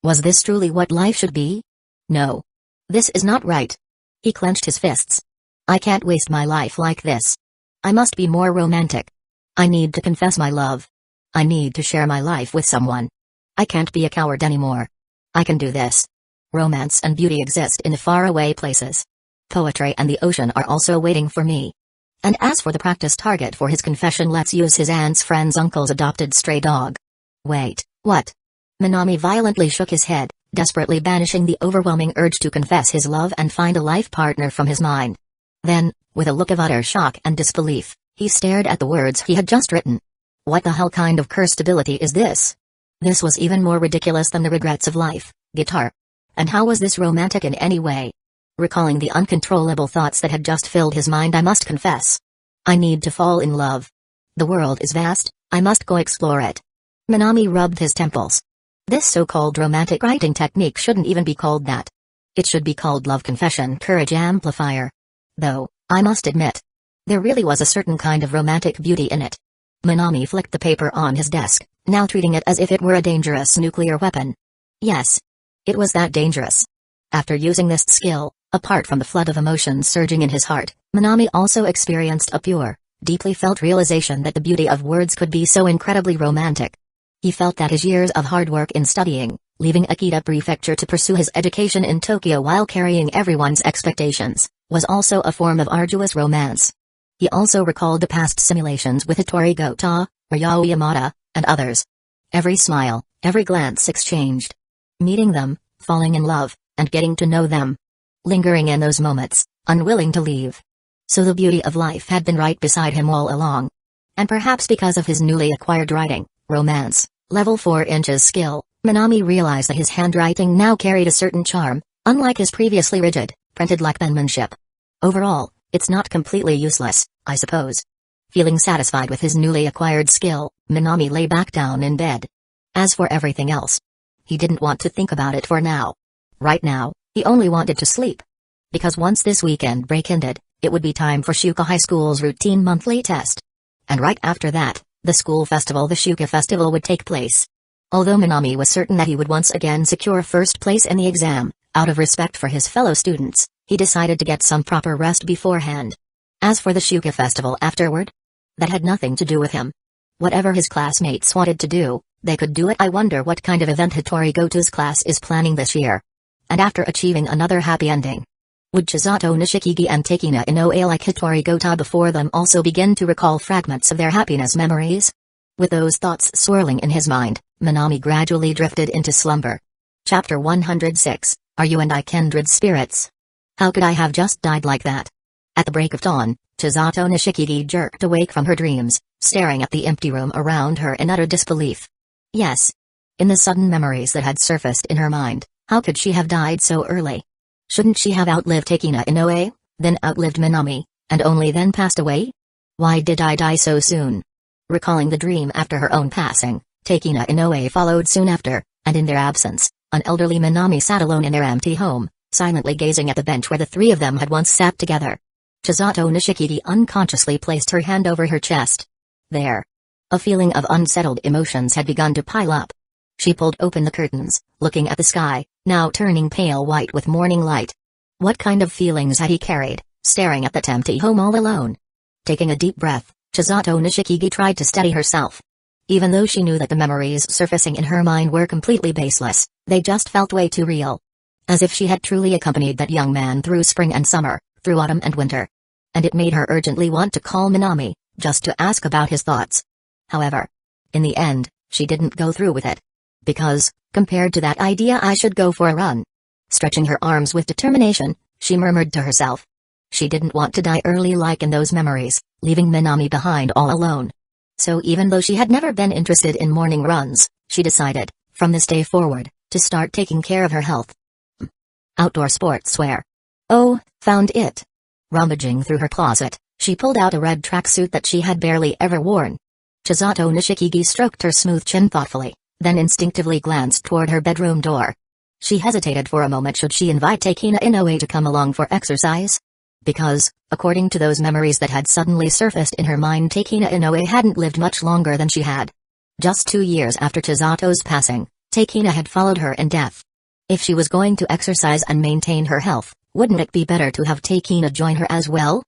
Was this truly what life should be? No. This is not right. He clenched his fists. I can't waste my life like this. I must be more romantic. I need to confess my love. I need to share my life with someone. I can't be a coward anymore. I can do this. Romance and beauty exist in faraway places. Poetry and the ocean are also waiting for me. And as for the practice target for his confession, let's use his aunt's friend's uncle's adopted stray dog. Wait, what? Minami violently shook his head, desperately banishing the overwhelming urge to confess his love and find a life partner from his mind. Then, with a look of utter shock and disbelief, he stared at the words he had just written. What the hell kind of cursed ability is this? This was even more ridiculous than the regrets of life, guitar. And how was this romantic in any way? Recalling the uncontrollable thoughts that had just filled his mind, I must confess. I need to fall in love. The world is vast, I must go explore it. Minami rubbed his temples. This so-called romantic writing technique shouldn't even be called that. It should be called love confession courage amplifier. Though, I must admit, there really was a certain kind of romantic beauty in it. Minami flicked the paper on his desk, now treating it as if it were a dangerous nuclear weapon. Yes. It was that dangerous. After using this skill, apart from the flood of emotions surging in his heart, Minami also experienced a pure, deeply felt realization that the beauty of words could be so incredibly romantic. He felt that his years of hard work in studying, leaving Akita Prefecture to pursue his education in Tokyo while carrying everyone's expectations, was also a form of arduous romance. He also recalled the past simulations with Hattori Gota, Ryao Yamada, and others. Every smile, every glance exchanged. Meeting them, falling in love, and getting to know them. Lingering in those moments, unwilling to leave. So the beauty of life had been right beside him all along. And perhaps because of his newly acquired writing, romance, level 4 inches skill, Minami realized that his handwriting now carried a certain charm, unlike his previously rigid, printed-like penmanship. Overall, it's not completely useless, I suppose. Feeling satisfied with his newly acquired skill, Minami lay back down in bed. As for everything else, he didn't want to think about it for now. Right now, he only wanted to sleep. Because once this weekend break ended, it would be time for Shuka High School's routine monthly test. And right after that, the school festival, the Shuka Festival, would take place. Although Minami was certain that he would once again secure first place in the exam, out of respect for his fellow students, he decided to get some proper rest beforehand. As for the Shuka Festival afterward, that had nothing to do with him. Whatever his classmates wanted to do, they could do it. I wonder what kind of event Hattori Goto's class is planning this year. And after achieving another happy ending, would Chisato Nishikigi and Takina Inoue, like Hattori Gota before them, also begin to recall fragments of their happiness memories? With those thoughts swirling in his mind, Minami gradually drifted into slumber. Chapter 106, Are You and I Kindred Spirits? How could I have just died like that? At the break of dawn, Chisato Nishikigi jerked awake from her dreams, staring at the empty room around her in utter disbelief. Yes. In the sudden memories that had surfaced in her mind, how could she have died so early? Shouldn't she have outlived Takina Inoue, then outlived Minami, and only then passed away? Why did I die so soon? Recalling the dream after her own passing, Takina Inoue followed soon after, and in their absence, an elderly Minami sat alone in their empty home, silently gazing at the bench where the three of them had once sat together. Chisato Nishikigi unconsciously placed her hand over her chest. There. A feeling of unsettled emotions had begun to pile up. She pulled open the curtains, looking at the sky, now turning pale white with morning light. What kind of feelings had he carried, staring at that empty home all alone? Taking a deep breath, Chisato Nishikigi tried to steady herself. Even though she knew that the memories surfacing in her mind were completely baseless, they just felt way too real. As if she had truly accompanied that young man through spring and summer, through autumn and winter. And it made her urgently want to call Minami, just to ask about his thoughts. However, in the end, she didn't go through with it. Because, compared to that idea, I should go for a run. Stretching her arms with determination, she murmured to herself. She didn't want to die early like in those memories, leaving Minami behind all alone. So even though she had never been interested in morning runs, she decided, from this day forward, to start taking care of her health. Outdoor sportswear. Oh, found it. Rummaging through her closet, she pulled out a red tracksuit that she had barely ever worn. Chisato Nishikigi stroked her smooth chin thoughtfully, then instinctively glanced toward her bedroom door. She hesitated for a moment. Should she invite Takina Inoue to come along for exercise? Because, according to those memories that had suddenly surfaced in her mind, Takina Inoue hadn't lived much longer than she had. Just 2 years after Chisato's passing, Takina had followed her in death. If she was going to exercise and maintain her health, wouldn't it be better to have Takina join her as well?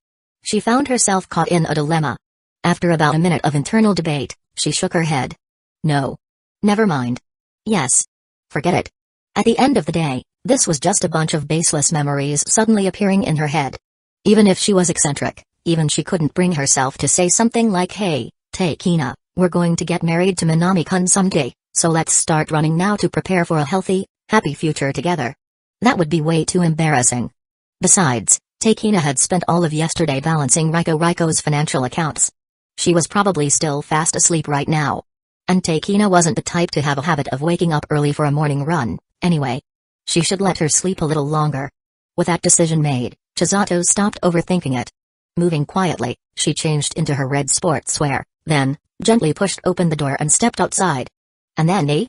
She found herself caught in a dilemma. After about a minute of internal debate, she shook her head. No. Never mind. Yes. Forget it. At the end of the day, this was just a bunch of baseless memories suddenly appearing in her head. Even if she was eccentric, even she couldn't bring herself to say something like, "Hey, Takina, we're going to get married to Minami-kun someday, so let's start running now to prepare for a healthy, happy future together." That would be way too embarrassing. Besides, Takina had spent all of yesterday balancing Riko's financial accounts. She was probably still fast asleep right now. And Takina wasn't the type to have a habit of waking up early for a morning run, anyway. She should let her sleep a little longer. With that decision made, Chisato stopped overthinking it. Moving quietly, she changed into her red sportswear, then, gently pushed open the door and stepped outside. And then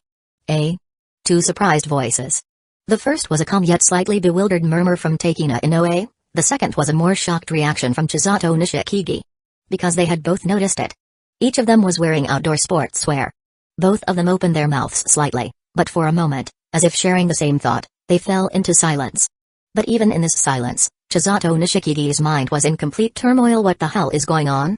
two surprised voices. The first was a calm yet slightly bewildered murmur from Takina Inoue, the second was a more shocked reaction from Chisato Nishikigi. Because they had both noticed it. Each of them was wearing outdoor sportswear. Both of them opened their mouths slightly, but for a moment, as if sharing the same thought, they fell into silence. But even in this silence, Chisato Nishikigi's mind was in complete turmoil. What the hell is going on?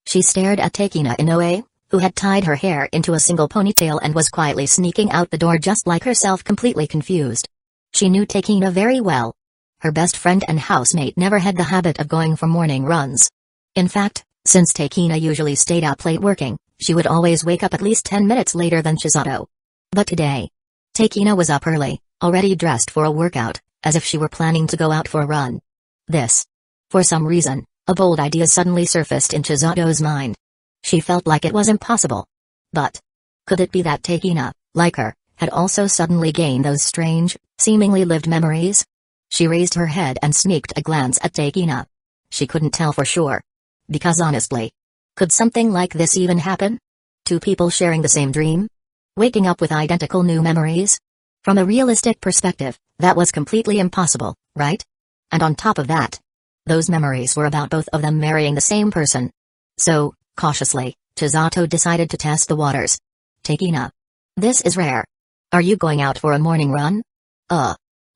She stared at Takina Inoue, who had tied her hair into a single ponytail and was quietly sneaking out the door just like herself, completely confused. She knew Takina very well. Her best friend and housemate never had the habit of going for morning runs. In fact, since Takina usually stayed up late working, she would always wake up at least 10 minutes later than Chisato. But today, Takina was up early, already dressed for a workout, as if she were planning to go out for a run. For some reason, a bold idea suddenly surfaced in Chisato's mind. She felt like it was impossible. But could it be that Takina, like her, had also suddenly gained those strange, seemingly lived memories? She raised her head and sneaked a glance at Takina. She couldn't tell for sure. Because honestly, could something like this even happen? Two people sharing the same dream? Waking up with identical new memories? From a realistic perspective, that was completely impossible, right? And on top of that, those memories were about both of them marrying the same person. So, cautiously, Chisato decided to test the waters. Takina. This is rare. Are you going out for a morning run?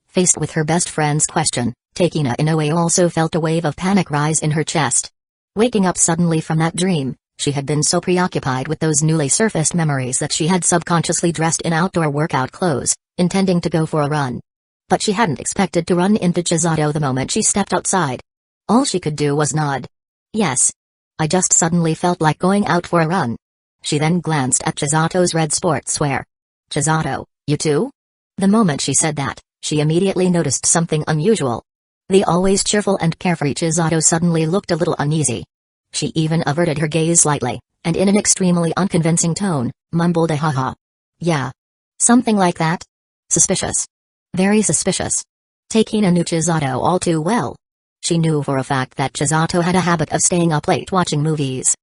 Faced with her best friend's question, Takina Inoue also felt a wave of panic rise in her chest. Waking up suddenly from that dream, she had been so preoccupied with those newly surfaced memories that she had subconsciously dressed in outdoor workout clothes, intending to go for a run. But she hadn't expected to run into Chisato the moment she stepped outside. All she could do was nod. Yes. I just suddenly felt like going out for a run. She then glanced at Chisato's red sportswear. Chisato, you too? The moment she said that, she immediately noticed something unusual. The always cheerful and carefree Chisato suddenly looked a little uneasy. She even averted her gaze slightly, and in an extremely unconvincing tone, mumbled a ha-ha. Yeah. Something like that? Suspicious. Very suspicious. Takina knew Chisato all too well. She knew for a fact that Chisato had a habit of staying up late watching movies.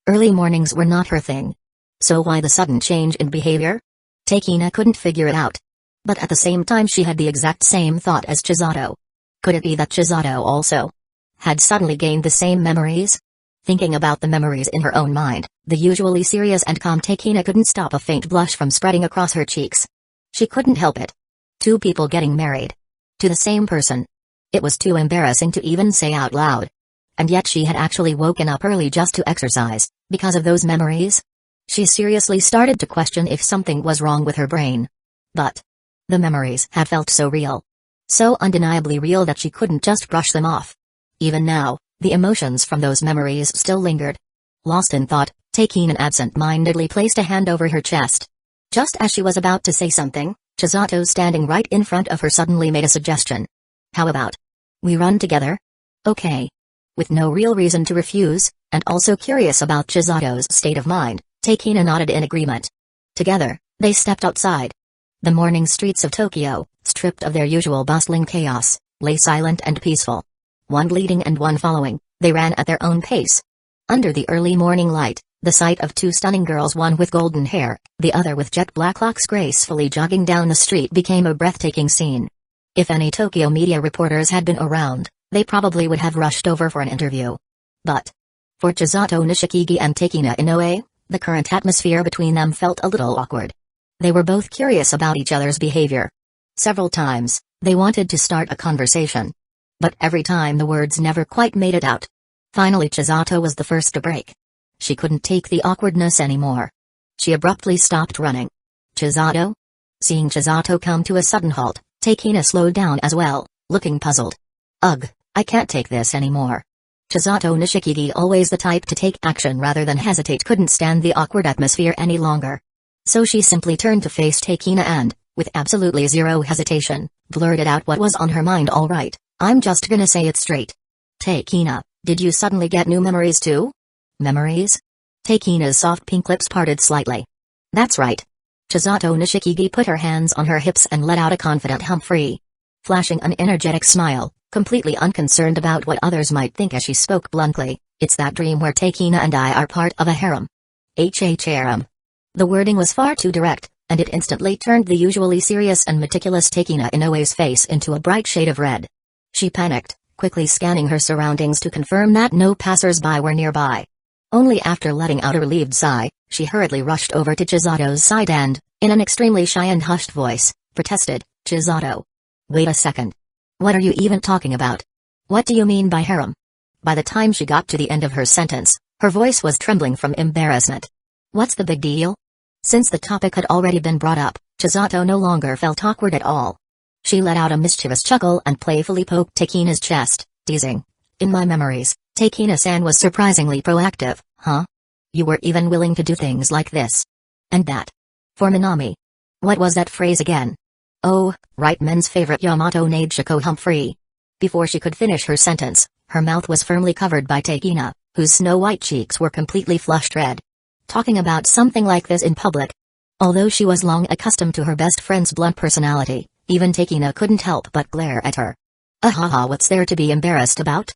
Early mornings were not her thing. So why the sudden change in behavior? Takina couldn't figure it out. But at the same time she had the exact same thought as Chisato. Could it be that Chisato also had suddenly gained the same memories? Thinking about the memories in her own mind, the usually serious and calm Takina couldn't stop a faint blush from spreading across her cheeks. She couldn't help it. Two people getting married. To the same person. It was too embarrassing to even say out loud. And yet she had actually woken up early just to exercise, because of those memories? She seriously started to question if something was wrong with her brain. But the memories had felt so real. So undeniably real that she couldn't just brush them off. Even now, the emotions from those memories still lingered. Lost in thought, Takina absent-mindedly placed a hand over her chest. Just as she was about to say something, Chisato standing right in front of her suddenly made a suggestion. How about we run together? Okay. With no real reason to refuse, and also curious about Chisato's state of mind, Takina nodded in agreement. Together, they stepped outside. The morning streets of Tokyo, stripped of their usual bustling chaos, lay silent and peaceful. One leading and one following, they ran at their own pace. Under the early morning light, the sight of two stunning girls, one with golden hair, the other with jet black locks, gracefully jogging down the street became a breathtaking scene. If any Tokyo media reporters had been around, they probably would have rushed over for an interview. But for Chisato Nishikigi and Takina Inoue, the current atmosphere between them felt a little awkward. They were both curious about each other's behavior. Several times, they wanted to start a conversation. But every time the words never quite made it out. Finally Chisato was the first to break. She couldn't take the awkwardness anymore. She abruptly stopped running. Chisato? Seeing Chisato come to a sudden halt, Takina slowed down as well, looking puzzled. Ugh, I can't take this anymore. Chisato Nishikigi, always the type to take action rather than hesitate, couldn't stand the awkward atmosphere any longer. So she simply turned to face Takina and, with absolutely zero hesitation, blurted out what was on her mind. All right, I'm just gonna say it straight. Takina, did you suddenly get new memories too? Memories? Takina's soft pink lips parted slightly. That's right. Chisato Nishikigi put her hands on her hips and let out a confident Humphrey. Flashing an energetic smile, completely unconcerned about what others might think as she spoke bluntly, "It's that dream where Takina and I are part of a harem." Harem. The wording was far too direct, and it instantly turned the usually serious and meticulous Takina Inoue's face into a bright shade of red. She panicked, quickly scanning her surroundings to confirm that no passers-by were nearby. Only after letting out a relieved sigh, she hurriedly rushed over to Chisato's side and, in an extremely shy and hushed voice, protested, "Chisato. Wait a second. What are you even talking about? What do you mean by harem?" By the time she got to the end of her sentence, her voice was trembling from embarrassment. What's the big deal? Since the topic had already been brought up, Chisato no longer felt awkward at all. She let out a mischievous chuckle and playfully poked Takina's chest, teasing, "In my memories, Takina-san was surprisingly proactive, huh? You were even willing to do things like this. And that. For Minami. What was that phrase again? Oh, right, men's favorite Yamato Nadeshiko Humphrey." Before she could finish her sentence, her mouth was firmly covered by Takina, whose snow-white cheeks were completely flushed red. Talking about something like this in public. Although she was long accustomed to her best friend's blunt personality, even Takina couldn't help but glare at her. Ahaha, what's there to be embarrassed about?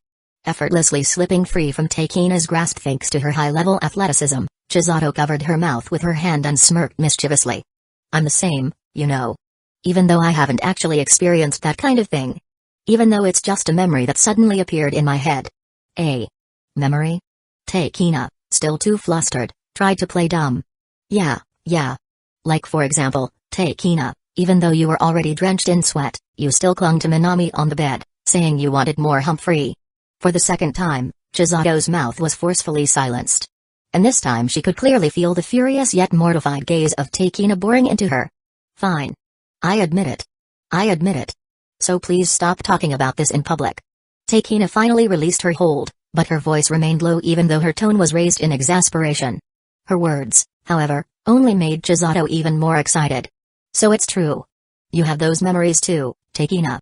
Effortlessly slipping free from Takina's grasp thanks to her high-level athleticism, Chisato covered her mouth with her hand and smirked mischievously. "I'm the same, you know. Even though I haven't actually experienced that kind of thing. Even though it's just a memory that suddenly appeared in my head." "A memory?" Takina, still too flustered, tried to play dumb. Yeah. Like for example, Takina, even though you were already drenched in sweat, you still clung to Minami on the bed, saying you wanted more Humphrey." For the second time, Chisato's mouth was forcefully silenced. And this time she could clearly feel the furious yet mortified gaze of Takina boring into her. "Fine. I admit it. So please stop talking about this in public." Takina finally released her hold, but her voice remained low even though her tone was raised in exasperation. Her words, however, only made Chisato even more excited. "So it's true. You have those memories too, Takina."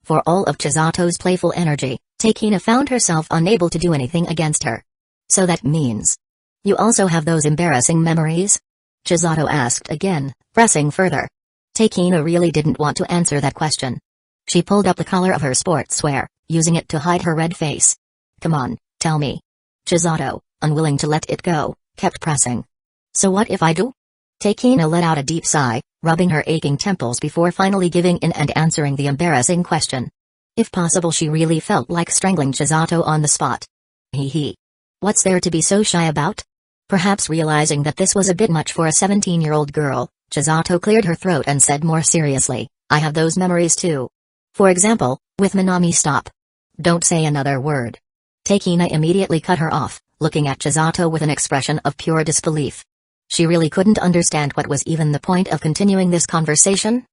For all of Chisato's playful energy, Takina found herself unable to do anything against her. "So that means you also have those embarrassing memories?" Chisato asked again, pressing further. Takina really didn't want to answer that question. She pulled up the collar of her sportswear, using it to hide her red face. "Come on, tell me." Chisato, unwilling to let it go, kept pressing. "So what if I do?" Takina let out a deep sigh, rubbing her aching temples before finally giving in and answering the embarrassing question. If possible, she really felt like strangling Chisato on the spot. Hee. What's there to be so shy about? Perhaps realizing that this was a bit much for a 17-year-old girl, Chisato cleared her throat and said more seriously, "I have those memories too. For example, with Minami." "Stop. Don't say another word." Takina immediately cut her off, looking at Chisato with an expression of pure disbelief. She really couldn't understand what was even the point of continuing this conversation.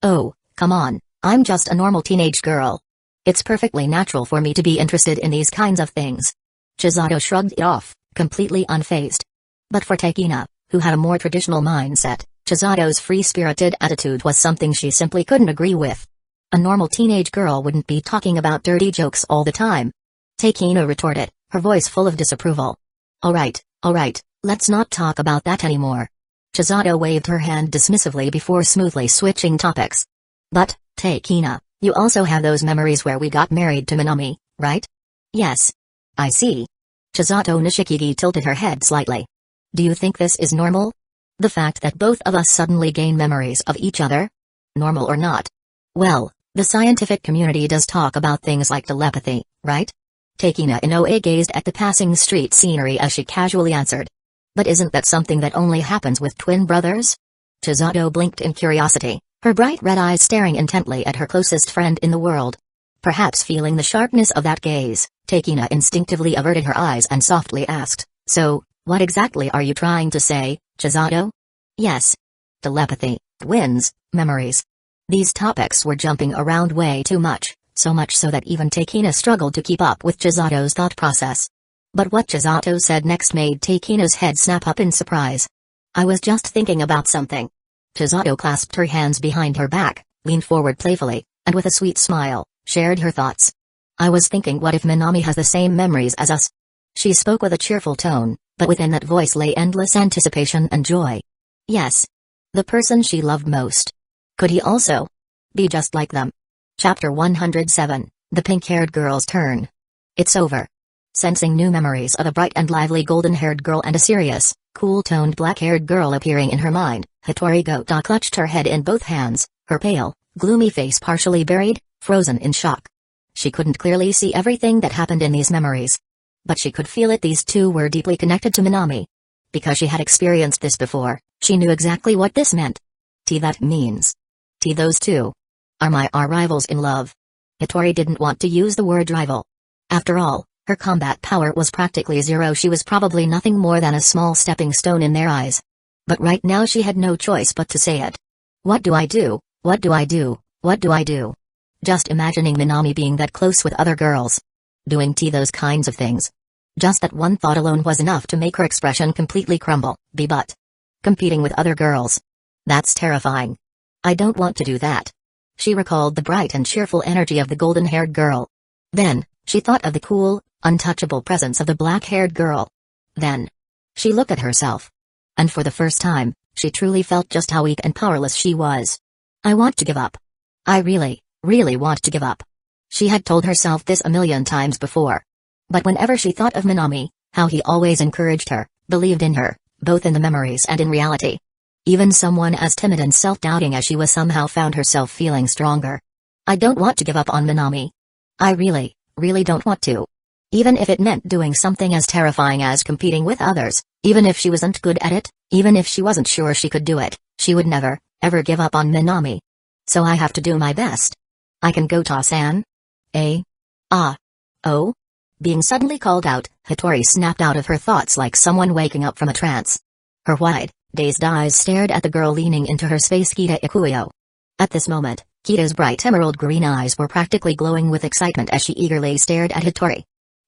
"Oh, come on, I'm just a normal teenage girl. It's perfectly natural for me to be interested in these kinds of things." Chisato shrugged it off, completely unfazed. But for Takina, who had a more traditional mindset, Chisato's free-spirited attitude was something she simply couldn't agree with. A normal teenage girl wouldn't be talking about dirty jokes all the time. Takina retorted, her voice full of disapproval. All right, let's not talk about that anymore." Chisato waved her hand dismissively before smoothly switching topics. "But, Takina, you also have those memories where we got married to Minami, right?" "Yes. I see." Chisato Nishikigi tilted her head slightly. "Do you think this is normal? The fact that both of us suddenly gain memories of each other? Normal or not? Well, the scientific community does talk about things like telepathy, right?" Takina Inoue gazed at the passing street scenery as she casually answered. "But isn't that something that only happens with twin brothers?" Chisato blinked in curiosity, her bright red eyes staring intently at her closest friend in the world. Perhaps feeling the sharpness of that gaze, Takina instinctively averted her eyes and softly asked, "So, what exactly are you trying to say, Chisato?" "Yes. Telepathy, twins, memories." These topics were jumping around way too much, so much so that even Takina struggled to keep up with Chisato's thought process. But what Chisato said next made Takina's head snap up in surprise. "I was just thinking about something." Chisato clasped her hands behind her back, leaned forward playfully, and with a sweet smile, shared her thoughts. "I was thinking, what if Minami has the same memories as us?" She spoke with a cheerful tone, but within that voice lay endless anticipation and joy. "Yes. The person she loved most. Could he also be just like them? Chapter 107, The Pink-Haired Girl's Turn. It's over. Sensing new memories of a bright and lively golden-haired girl and a serious, cool-toned black-haired girl appearing in her mind, Hattori Gota clutched her head in both hands, her pale, gloomy face partially buried, frozen in shock. She couldn't clearly see everything that happened in these memories. But she could feel it, these two were deeply connected to Minami. Because she had experienced this before, she knew exactly what this meant. That means. Those two are rivals in love. Hattori didn't want to use the word rival. After all, her combat power was practically zero. She was probably nothing more than a small stepping stone in their eyes. But right now she had no choice but to say it. What do I do? What do I do? What do I do? Just imagining Minami being that close with other girls. Doing those kinds of things. Just that one thought alone was enough to make her expression completely crumble. But competing with other girls. That's terrifying. I don't want to do that. She recalled the bright and cheerful energy of the golden-haired girl. Then, she thought of the cool, untouchable presence of the black-haired girl. Then, she looked at herself. And for the first time, she truly felt just how weak and powerless she was. I want to give up. I really want to give up. She had told herself this a million times before. But whenever she thought of Minami, how he always encouraged her, believed in her, both in the memories and in reality. Even someone as timid and self-doubting as she was somehow found herself feeling stronger. I don't want to give up on Minami. I really don't want to. Even if it meant doing something as terrifying as competing with others, even if she wasn't good at it, even if she wasn't sure she could do it, she would never, ever give up on Minami. So I have to do my best. I can go, Gota-san. Oh? Being suddenly called out, Hattori snapped out of her thoughts like someone waking up from a trance. Her wide, dazed eyes stared at the girl leaning into her space, Kita Ikuyo. At this moment, Kita's bright emerald green eyes were practically glowing with excitement as she eagerly stared at Hattori.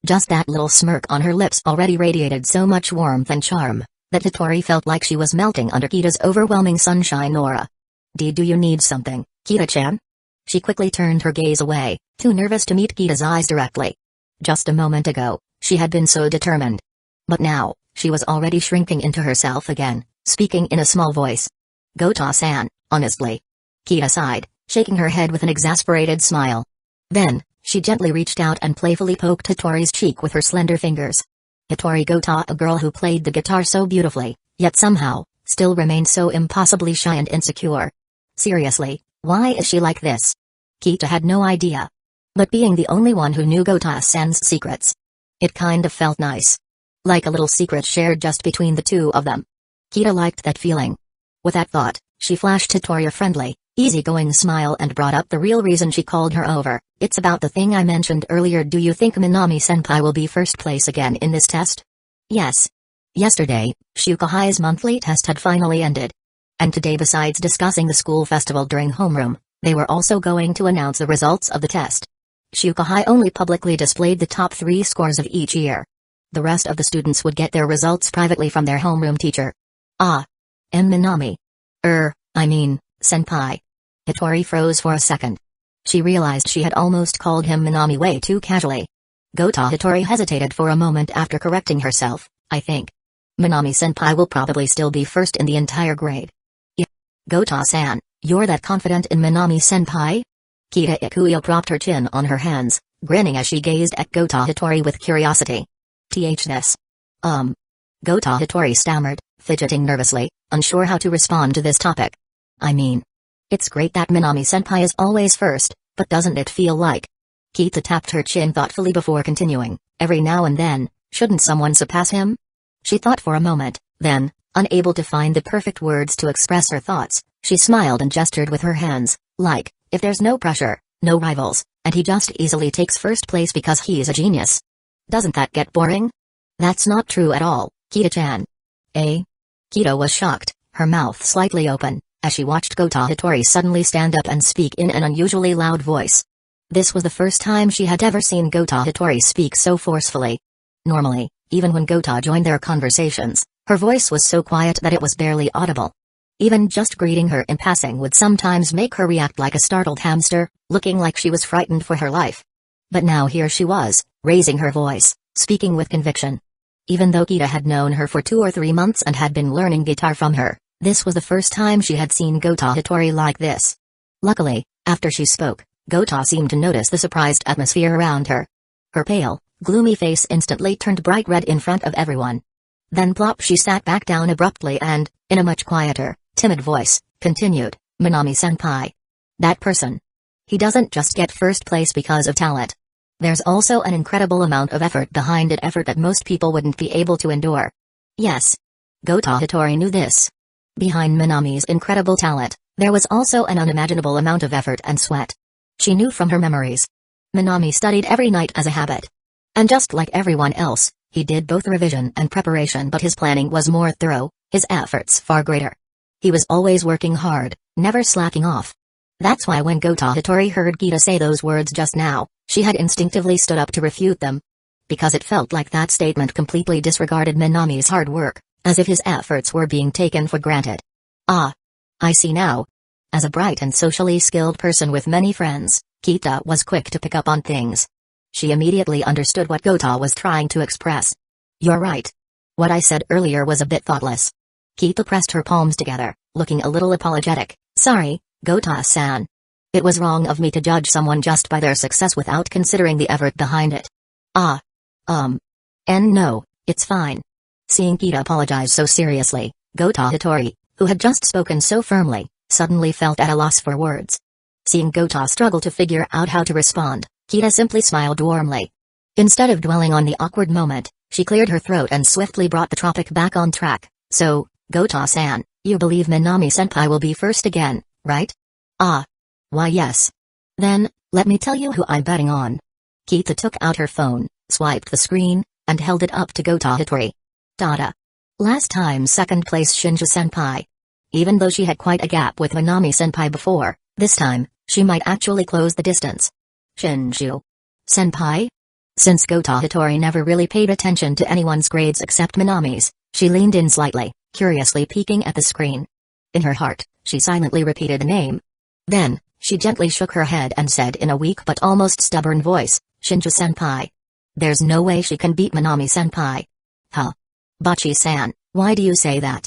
Just that little smirk on her lips already radiated so much warmth and charm, that Hattori felt like she was melting under Kita's overwhelming sunshine aura. Do you need something, Kita-chan? She quickly turned her gaze away, too nervous to meet Kita's eyes directly. Just a moment ago, she had been so determined. But now, she was already shrinking into herself again, speaking in a small voice. Gota-san, honestly. Kita sighed, shaking her head with an exasperated smile. Then, she gently reached out and playfully poked Hattori's cheek with her slender fingers. Hattori Gota, a girl who played the guitar so beautifully, yet somehow, still remained so impossibly shy and insecure. Seriously, why is she like this? Kita had no idea. But being the only one who knew Gota-san's secrets, it kind of felt nice. Like a little secret shared just between the two of them. Kita liked that feeling. With that thought, she flashed Hattori a friendly, easygoing smile and brought up the real reason she called her over. It's about the thing I mentioned earlier. Do you think Minami-senpai will be first place again in this test? Yes. Yesterday, Shukuhai's monthly test had finally ended. And today, besides discussing the school festival during homeroom, they were also going to announce the results of the test. Shukuhai only publicly displayed the top 3 scores of each year. The rest of the students would get their results privately from their homeroom teacher. Minami. Senpai. Hattori froze for a second. She realized she had almost called him Minami way too casually. Hattori hesitated for a moment after correcting herself. I think Minami-senpai will probably still be first in the entire grade. Yeah. Gota-san, you're that confident in Minami-senpai? Kita Ikuyo propped her chin on her hands, grinning as she gazed at Hattori with curiosity. This. Hattori stammered, fidgeting nervously, unsure how to respond to this topic. It's great that Minami-senpai is always first, but doesn't it feel like... Kita tapped her chin thoughtfully before continuing, every now and then, shouldn't someone surpass him? She thought for a moment, then, unable to find the perfect words to express her thoughts, she smiled and gestured with her hands, like, if there's no pressure, no rivals, and he just easily takes first place because he's a genius. Doesn't that get boring? That's not true at all, Kita-chan. Kita was shocked, her mouth slightly open, as she watched Hattori suddenly stand up and speak in an unusually loud voice. This was the first time she had ever seen Hattori speak so forcefully. Normally, even when Gota joined their conversations, her voice was so quiet that it was barely audible. Even just greeting her in passing would sometimes make her react like a startled hamster, looking like she was frightened for her life. But now here she was, raising her voice, speaking with conviction. Even though Kita had known her for 2 or 3 months and had been learning guitar from her, This was the first time she had seen Gota Hitori like this. Luckily, after she spoke, Gota seemed to notice the surprised atmosphere around her. Her pale, gloomy face instantly turned bright red in front of everyone. Then plop, she sat back down abruptly and, in a much quieter, timid voice, continued, "Minami-senpai. That person. He doesn't just get first place because of talent. There's also an incredible amount of effort behind it, effort that most people wouldn't be able to endure." Yes. Gota Hitori knew this. Behind Minami's incredible talent, there was also an unimaginable amount of effort and sweat. She knew from her memories. Minami studied every night as a habit. And just like everyone else, he did both revision and preparation, but his planning was more thorough, his efforts far greater. He was always working hard, never slacking off. That's why when Gota Hitori heard Kita say those words just now, she had instinctively stood up to refute them. Because it felt like that statement completely disregarded Minami's hard work, as if his efforts were being taken for granted. Ah. I see now. As a bright and socially skilled person with many friends, Kita was quick to pick up on things. She immediately understood what Gota was trying to express. You're right. What I said earlier was a bit thoughtless. Kita pressed her palms together, looking a little apologetic. Sorry, Gota-san. It was wrong of me to judge someone just by their success without considering the effort behind it. Ah. And no, it's fine. Seeing Kita apologize so seriously, Gota Hitori, who had just spoken so firmly, suddenly felt at a loss for words. Seeing Gota struggle to figure out how to respond, Kita simply smiled warmly. Instead of dwelling on the awkward moment, she cleared her throat and swiftly brought the topic back on track. So, Gota-san, you believe Minami-senpai will be first again, right? Ah. Why yes. Then, let me tell you who I'm betting on. Kita took out her phone, swiped the screen, and held it up to Gota Hitori. Dada. Last time second place Shinju-senpai. Even though she had quite a gap with Minami-senpai before, this time, she might actually close the distance. Shinju-senpai? Since Gota Hitori never really paid attention to anyone's grades except Minami's, she leaned in slightly, curiously peeking at the screen. In her heart, she silently repeated the name. Then, she gently shook her head and said in a weak but almost stubborn voice, Shinju-senpai. There's no way she can beat Minami-senpai. Huh? Bachi-san, why do you say that?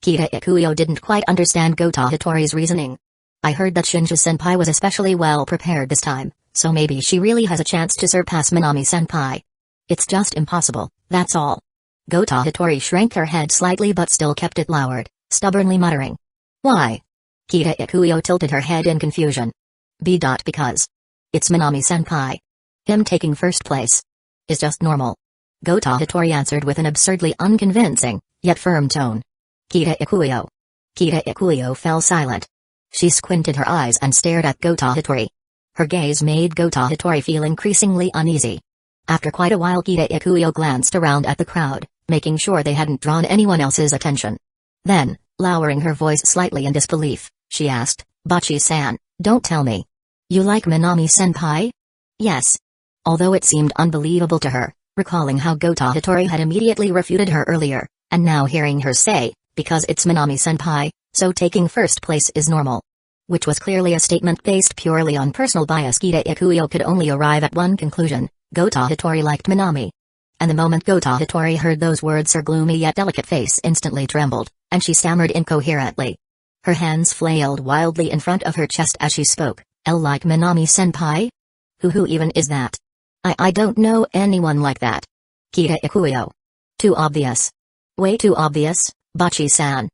Kita Ikuyo didn't quite understand Gota Hitori's reasoning. I heard that Shinju-senpai was especially well prepared this time, so maybe she really has a chance to surpass Minami-senpai. It's just impossible, that's all. Gota Hitori shrank her head slightly but still kept it lowered, stubbornly muttering. Why? Kita Ikuyo tilted her head in confusion. Because. It's Minami-senpai. Him taking first place is just normal. Gota Hitori answered with an absurdly unconvincing, yet firm tone. Kita Ikuyo. Kita Ikuyo fell silent. She squinted her eyes and stared at Gota Hitori. Her gaze made Gota Hitori feel increasingly uneasy. After quite a while Kita Ikuyo glanced around at the crowd, making sure they hadn't drawn anyone else's attention. Then, lowering her voice slightly in disbelief, she asked, Bachi-san, don't tell me. You like Minami-senpai? Yes. Although it seemed unbelievable to her, recalling how Gota Hitori had immediately refuted her earlier, and now hearing her say, because it's Minami-senpai, so taking first place is normal. Which was clearly a statement based purely on personal bias. Kita Ikuyo could only arrive at one conclusion: Gota Hitori liked Minami. And the moment Gota Hitori heard those words her gloomy yet delicate face instantly trembled, and she stammered incoherently. Her hands flailed wildly in front of her chest as she spoke. Like Minami-senpai? Who even is that? I don't know anyone like that. Kita Ikuyo. Too obvious. Way too obvious, Bachi-san.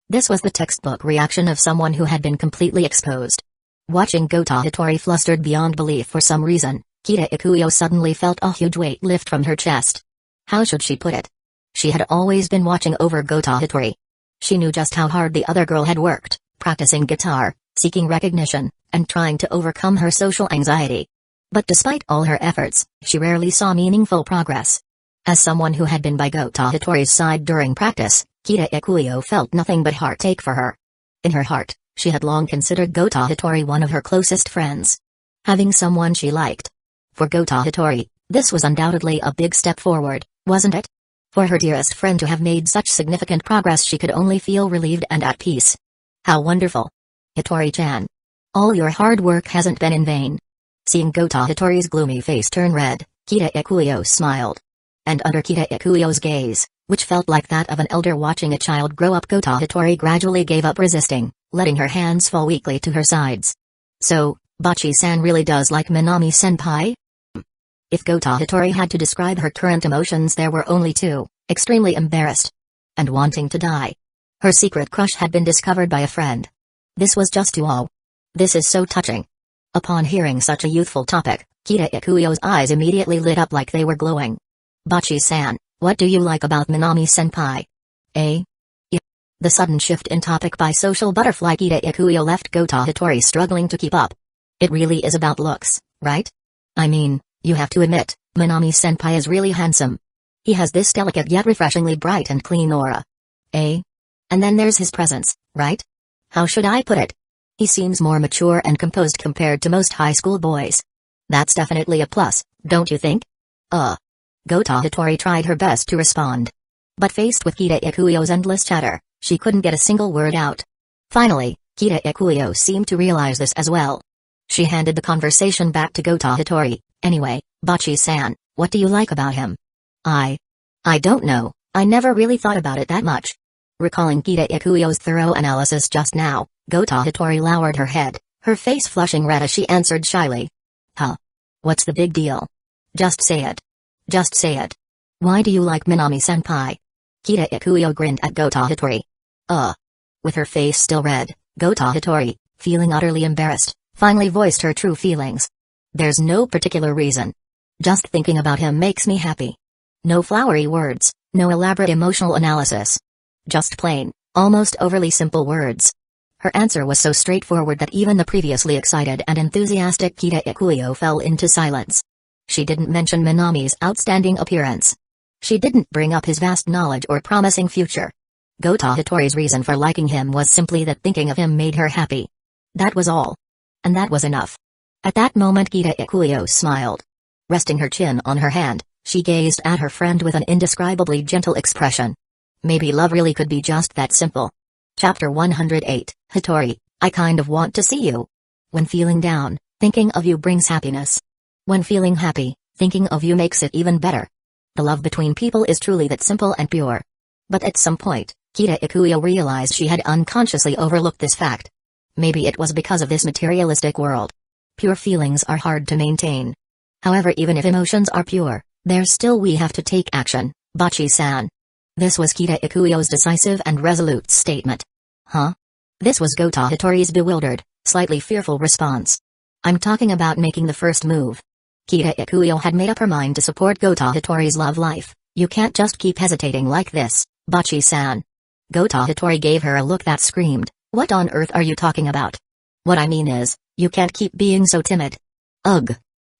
This was the textbook reaction of someone who had been completely exposed. Watching Gota Hitori flustered beyond belief for some reason, Kita Ikuyo suddenly felt a huge weight lift from her chest. How should she put it? She had always been watching over Gota Hitori. She knew just how hard the other girl had worked, practicing guitar, seeking recognition, and trying to overcome her social anxiety. But despite all her efforts, she rarely saw meaningful progress. As someone who had been by Gota Hitori's side during practice, Kita Ikuyo felt nothing but heartache for her. In her heart, she had long considered Gota Hitori one of her closest friends. Having someone she liked. For Gota Hitori, this was undoubtedly a big step forward, wasn't it? For her dearest friend to have made such significant progress, she could only feel relieved and at peace. How wonderful. Hitori-chan. All your hard work hasn't been in vain. Seeing Gota Hitori's gloomy face turn red, Kita Ikuyo smiled. And under Kita Ikuyo's gaze, which felt like that of an elder watching a child grow up. Kota Hitori gradually gave up resisting, letting her hands fall weakly to her sides. So, Bachi-san really does like Minami-senpai? If Kota Hitori had to describe her current emotions, there were only two: extremely embarrassed and wanting to die. Her secret crush had been discovered by a friend. This was just too all. This is so touching. Upon hearing such a youthful topic, Kita Ikuyo's eyes immediately lit up like they were glowing. Bachi-san, what do you like about Minami-senpai? Eh? Yeah. The sudden shift in topic by social butterfly Kita Ikuyo left Kota Hitori struggling to keep up. It really is about looks, right? I mean, you have to admit, Minami-senpai is really handsome. He has this delicate yet refreshingly bright and clean aura. Eh? And then there's his presence, right? How should I put it? He seems more mature and composed compared to most high school boys. That's definitely a plus, don't you think? Kota Hitori tried her best to respond. But faced with Kita Ikuyo's endless chatter, she couldn't get a single word out. Finally, Kita Ikuyo seemed to realize this as well. She handed the conversation back to Kota Hitori. Anyway, Bachi-san, what do you like about him? I don't know, I never really thought about it that much. Recalling Kita Ikuyo's thorough analysis just now, Kota Hitori lowered her head, her face flushing red as she answered shyly. Huh? What's the big deal? Just say it. Just say it. Why do you like Minami-senpai? Kita Ikuyo grinned at Kota Hitori. With her face still red, Kota Hitori, feeling utterly embarrassed, finally voiced her true feelings. There's no particular reason. Just thinking about him makes me happy. No flowery words, no elaborate emotional analysis. Just plain, almost overly simple words. Her answer was so straightforward that even the previously excited and enthusiastic Kita Ikuyo fell into silence. She didn't mention Minami's outstanding appearance. She didn't bring up his vast knowledge or promising future. Kota Hitori's reason for liking him was simply that thinking of him made her happy. That was all. And that was enough. At that moment Kita Ikuyo smiled. Resting her chin on her hand, she gazed at her friend with an indescribably gentle expression. Maybe love really could be just that simple. Chapter 108, Hitori, I kind of want to see you. When feeling down, thinking of you brings happiness. When feeling happy, thinking of you makes it even better. The love between people is truly that simple and pure. But at some point, Kita Ikuyo realized she had unconsciously overlooked this fact. Maybe it was because of this materialistic world. Pure feelings are hard to maintain. However, even if emotions are pure, there's still we have to take action, Bachi-san. This was Kita Ikuyo's decisive and resolute statement. Huh? This was Kota Hitori's bewildered, slightly fearful response. I'm talking about making the first move. Kita Ikuyo had made up her mind to support Kota Hitori's love life. You can't just keep hesitating like this, Bachi-san. Kota Hitori gave her a look that screamed, what on earth are you talking about? What I mean is, you can't keep being so timid. Ugh.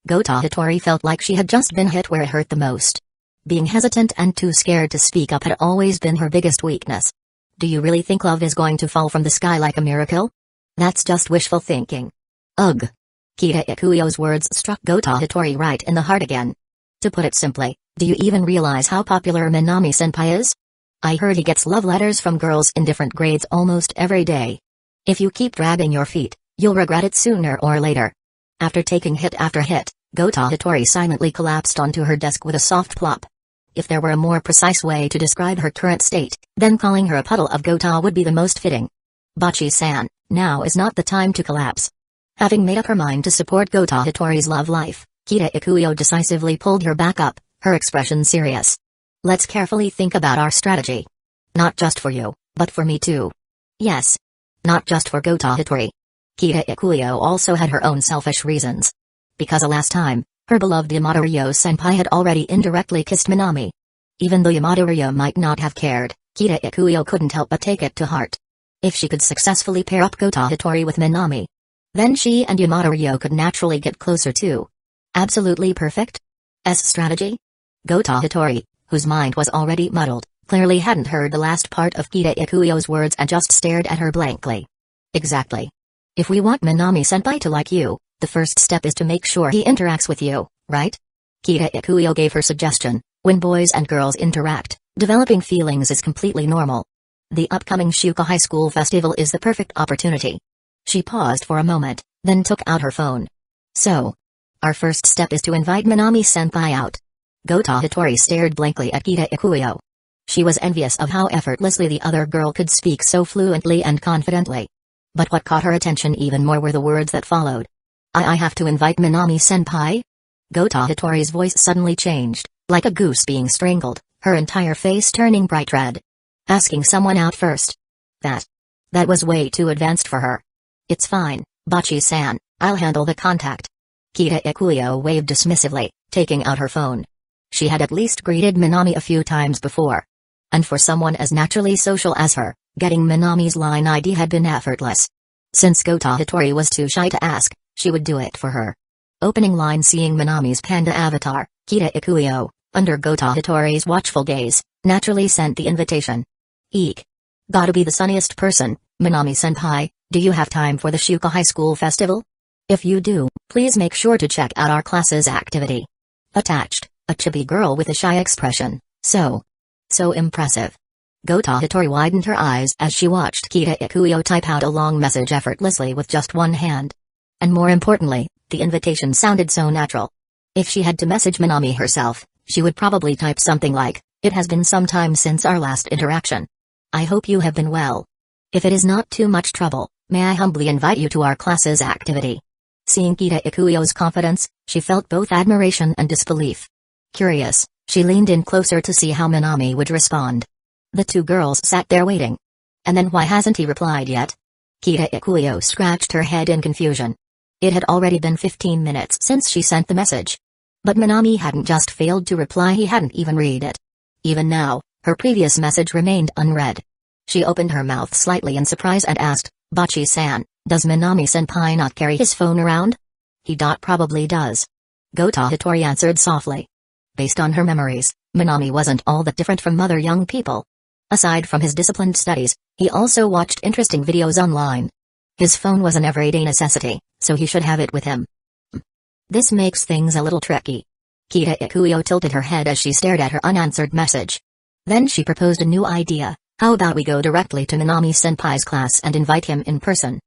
Kota Hitori felt like she had just been hit where it hurt the most. Being hesitant and too scared to speak up had always been her biggest weakness. Do you really think love is going to fall from the sky like a miracle? That's just wishful thinking. Ugh. Kita Ikuyo's words struck Kota Hitori right in the heart again. To put it simply, do you even realize how popular Minami-senpai is? I heard he gets love letters from girls in different grades almost every day. If you keep dragging your feet, you'll regret it sooner or later. After taking hit after hit, Kota Hitori silently collapsed onto her desk with a soft plop. If there were a more precise way to describe her current state, then calling her a puddle of Gota would be the most fitting. Bachi-san, now is not the time to collapse. Having made up her mind to support Kota Hitori's love life, Kita Ikuyo decisively pulled her back up, her expression serious. Let's carefully think about our strategy. Not just for you, but for me too. Yes. Not just for Kota Hitori. Kita Ikuyo also had her own selfish reasons. Because last time, her beloved Yamada-ryo-senpai had already indirectly kissed Minami. Even though Yamada-ryo might not have cared, Kita Ikuyo couldn't help but take it to heart. If she could successfully pair up Kota Hitori with Minami, then she and Yamada-ryo could naturally get closer too. Absolutely perfect? Strategy? Kota Hitori, whose mind was already muddled, clearly hadn't heard the last part of Kita Ikuyo's words and just stared at her blankly. Exactly. If we want Minami-senpai to like you, the first step is to make sure he interacts with you, right? Kita Ikuyo gave her suggestion. When boys and girls interact, developing feelings is completely normal. The upcoming Shuka High School Festival is the perfect opportunity. She paused for a moment, then took out her phone. So, our first step is to invite Minami-senpai out. Kota Hitori stared blankly at Kita Ikuyo. She was envious of how effortlessly the other girl could speak so fluently and confidently. But what caught her attention even more were the words that followed. I have to invite Minami-senpai? Gota Hitori's voice suddenly changed, like a goose being strangled, her entire face turning bright red. Asking someone out first. That was way too advanced for her. It's fine, Bachi-san, I'll handle the contact. Kita Ikuyo waved dismissively, taking out her phone. She had at least greeted Minami a few times before. And for someone as naturally social as her, getting Minami's line ID had been effortless. Since Gota Hitori was too shy to ask, she would do it for her. Opening line seeing Minami's panda avatar, Kita Ikuyo, under Gota Hitori's watchful gaze, naturally sent the invitation. Eek. Gotta be the sunniest person, Minami-senpai, do you have time for the Shuka High School Festival? If you do, please make sure to check out our class's activity. Attached, a chibi girl with a shy expression, so impressive. Gota Hitori widened her eyes as she watched Kita Ikuyo type out a long message effortlessly with just one hand. And more importantly, the invitation sounded so natural. If she had to message Minami herself, she would probably type something like, "It has been some time since our last interaction. I hope you have been well. If it is not too much trouble, may I humbly invite you to our class's activity." Seeing Kita Ikuyo's confidence, she felt both admiration and disbelief. Curious, she leaned in closer to see how Minami would respond. The two girls sat there waiting. And then why hasn't he replied yet? Kita Ikuyo scratched her head in confusion. It had already been 15 minutes since she sent the message. But Minami hadn't just failed to reply, he hadn't even read it. Even now, her previous message remained unread. She opened her mouth slightly in surprise and asked, "Bachi-san, does Minami-senpai not carry his phone around?" "He probably does." Gota Hitori answered softly. Based on her memories, Minami wasn't all that different from other young people. Aside from his disciplined studies, he also watched interesting videos online. His phone was an everyday necessity, so he should have it with him. This makes things a little tricky. Kita Ikuyo tilted her head as she stared at her unanswered message. Then she proposed a new idea. How about we go directly to Minami-senpai's class and invite him in person?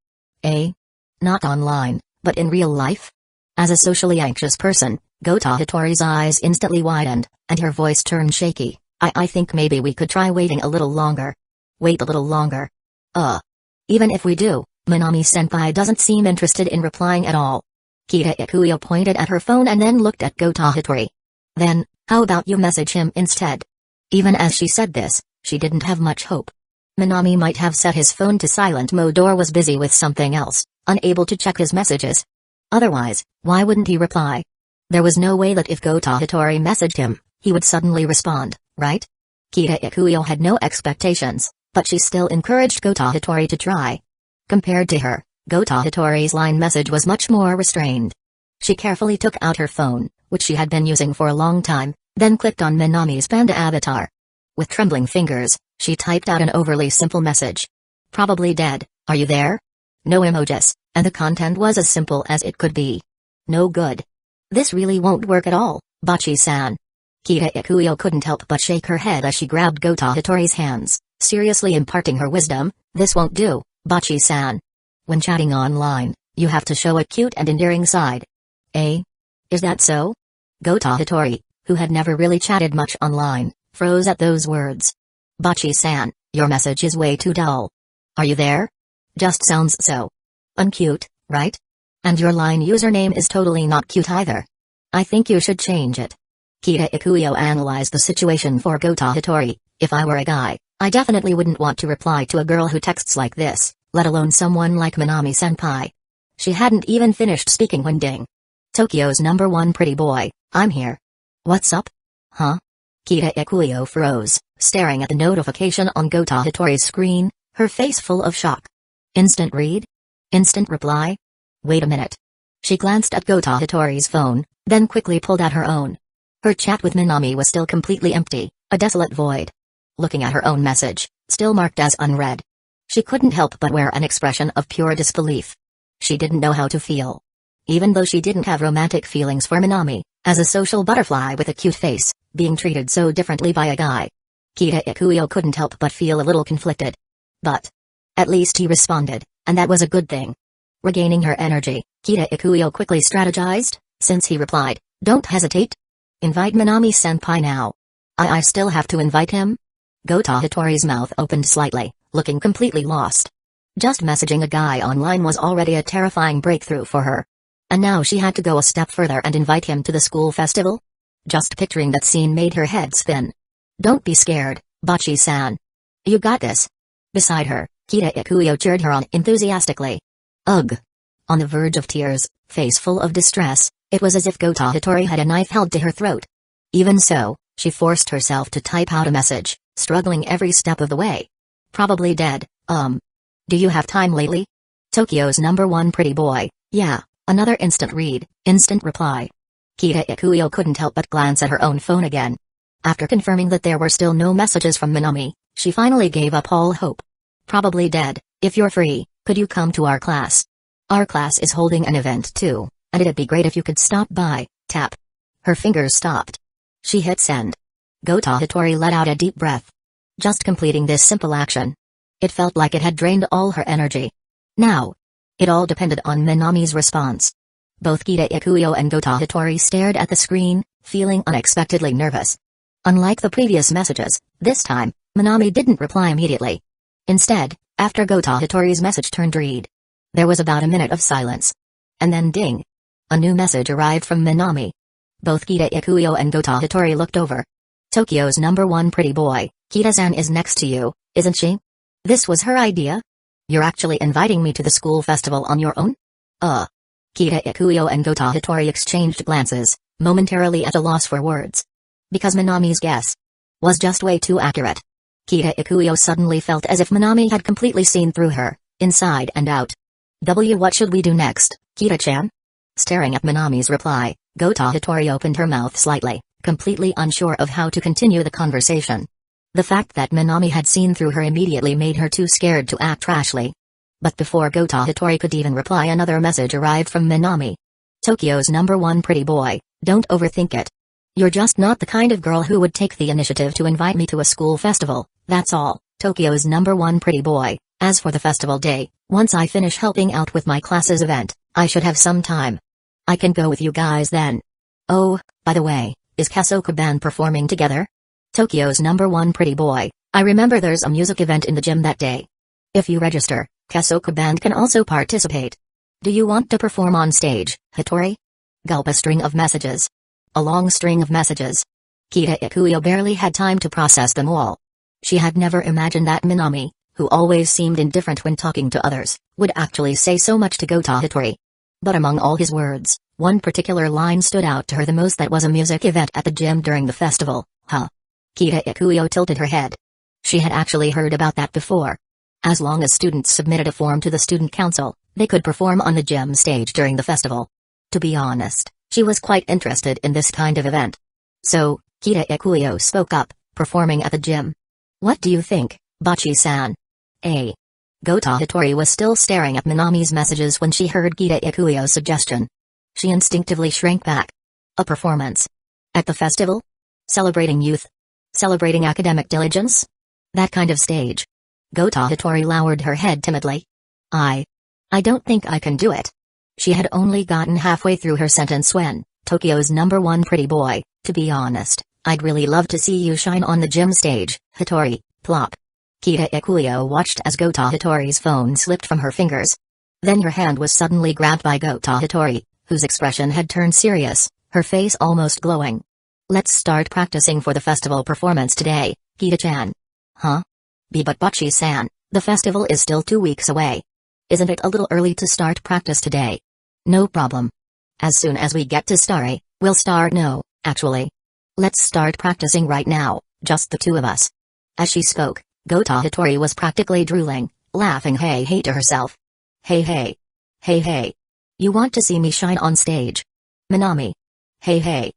Not online, but in real life? As a socially anxious person, Gota Hitori's eyes instantly widened, and her voice turned shaky. I think maybe we could try waiting a little longer." "Wait a little longer?" Even if we do, Minami-senpai doesn't seem interested in replying at all." Kita Ikuyo pointed at her phone and then looked at Gota Hitori. "Then, how about you message him instead?" Even as she said this, she didn't have much hope. Minami might have set his phone to silent mode or was busy with something else, unable to check his messages. Otherwise, why wouldn't he reply? There was no way that if Gota Hitori messaged him, he would suddenly respond, right? Kita Ikuyo had no expectations, but she still encouraged Gota Hitori to try. Compared to her, Gota Hitori's line message was much more restrained. She carefully took out her phone, which she had been using for a long time, then clicked on Minami's panda avatar. With trembling fingers, she typed out an overly simple message. "Probably dead, are you there?" No emojis, and the content was as simple as it could be. No good. This really won't work at all, Bachi-san. Kita Ikuyo couldn't help but shake her head as she grabbed Gota Hitori's hands, seriously imparting her wisdom. "This won't do, Bachi-san. When chatting online, you have to show a cute and endearing side." Is that so?" Gota Hitori, who had never really chatted much online, froze at those words. "Bachi-san, your message is way too dull. Are you there? Just sounds so uncute, right? And your line username is totally not cute either. I think you should change it." Kita Ikuyo analyzed the situation for Gota Hitori. "If I were a guy, I definitely wouldn't want to reply to a girl who texts like this, let alone someone like Minami-senpai." She hadn't even finished speaking when ding. "Tokyo's #1 pretty boy, I'm here. What's up?" "Huh?" Kita Ikuyo froze, staring at the notification on Gota Hitori's screen, her face full of shock. Instant read? Instant reply? Wait a minute. She glanced at Gota Hitori's phone, then quickly pulled out her own. Her chat with Minami was still completely empty, a desolate void. Looking at her own message, still marked as unread. She couldn't help but wear an expression of pure disbelief. She didn't know how to feel. Even though she didn't have romantic feelings for Minami, as a social butterfly with a cute face, being treated so differently by a guy. Kita Ikuyo couldn't help but feel a little conflicted. But at least he responded, and that was a good thing. Regaining her energy, Kita Ikuyo quickly strategized. Since he replied, "Don't hesitate. Invite Minami-senpai now." I still have to invite him?" Gota Hitori's mouth opened slightly, looking completely lost. Just messaging a guy online was already a terrifying breakthrough for her. And now she had to go a step further and invite him to the school festival? Just picturing that scene made her head spin. Don't be scared, Bachi-san. You got this. Beside her, Kita Ikuyo cheered her on enthusiastically. Ugh. On the verge of tears, face full of distress, it was as if Gota Hitori had a knife held to her throat. Even so, she forced herself to type out a message, struggling every step of the way. Probably dead, Do you have time lately? Tokyo's #1 pretty boy, yeah, another instant read, instant reply. Kita Ikuyo couldn't help but glance at her own phone again. After confirming that there were still no messages from Minami, she finally gave up all hope. Probably dead. If you're free, could you come to our class? Our class is holding an event too, and it'd be great if you could stop by, tap. Her fingers stopped. She hit send. Gota Hitori let out a deep breath. Just completing this simple action. It felt like it had drained all her energy. Now, it all depended on Minami's response. Both Kita Ikuyo and Gota Hitori stared at the screen, feeling unexpectedly nervous. Unlike the previous messages, this time, Minami didn't reply immediately. Instead, after Gota Hitori's message turned read, there was about a minute of silence. And then ding! A new message arrived from Minami. Both Kita Ikuyo and Gota Hitori looked over. Tokyo's #1 pretty boy, Kita-san is next to you, isn't she? This was her idea? You're actually inviting me to the school festival on your own? Kita Ikuyo and Gota Hitori exchanged glances, momentarily at a loss for words. Because Minami's guess was just way too accurate. Kita Ikuyo suddenly felt as if Minami had completely seen through her, inside and out. What should we do next, Kita-chan? Staring at Minami's reply, Gota Hitori opened her mouth slightly, completely unsure of how to continue the conversation. The fact that Minami had seen through her immediately made her too scared to act rashly. But before Gota Hitori could even reply, another message arrived from Minami. Tokyo's #1 pretty boy, don't overthink it. You're just not the kind of girl who would take the initiative to invite me to a school festival, that's all. Tokyo's #1 pretty boy, as for the festival day, once I finish helping out with my class's event, I should have some time. I can go with you guys then. Oh, by the way, is Kasoku Band performing together? Tokyo's #1 pretty boy, I remember there's a music event in the gym that day. If you register, Kasoku Band can also participate. Do you want to perform on stage, Hitori? Gulp. A string of messages. A long string of messages. Kita Ikuyo barely had time to process them all. She had never imagined that Minami, who always seemed indifferent when talking to others, would actually say so much to Gota Hitori. But among all his words, one particular line stood out to her the most: that was a music event at the gym during the festival, huh? Kita Ikuyo tilted her head. She had actually heard about that before. As long as students submitted a form to the student council, they could perform on the gym stage during the festival. To be honest, she was quite interested in this kind of event. So, Kita Ikuyo spoke up, performing at the gym. What do you think, Bachi-san? Gota Hitori was still staring at Minami's messages when she heard Kita Ikuyo's suggestion. She instinctively shrank back. A performance? At the festival? Celebrating youth? Celebrating academic diligence? That kind of stage? Gota Hitori lowered her head timidly. I don't think I can do it. She had only gotten halfway through her sentence when, Tokyo's #1 pretty boy, to be honest, I'd really love to see you shine on the gym stage, Hitori, plop. Kita Ikuyo watched as Gota Hitori's phone slipped from her fingers. Then her hand was suddenly grabbed by Gota Hitori, whose expression had turned serious, her face almost glowing. Let's start practicing for the festival performance today, Kita-chan. Huh? But Bachi-san, the festival is still 2 weeks away. Isn't it a little early to start practice today? No problem. As soon as we get to Starry, we'll start. No, actually. Let's start practicing right now, just the two of us. As she spoke, Gota Hitori was practically drooling, laughing hey to herself. Hey. You want to see me shine on stage? Minami. Hey.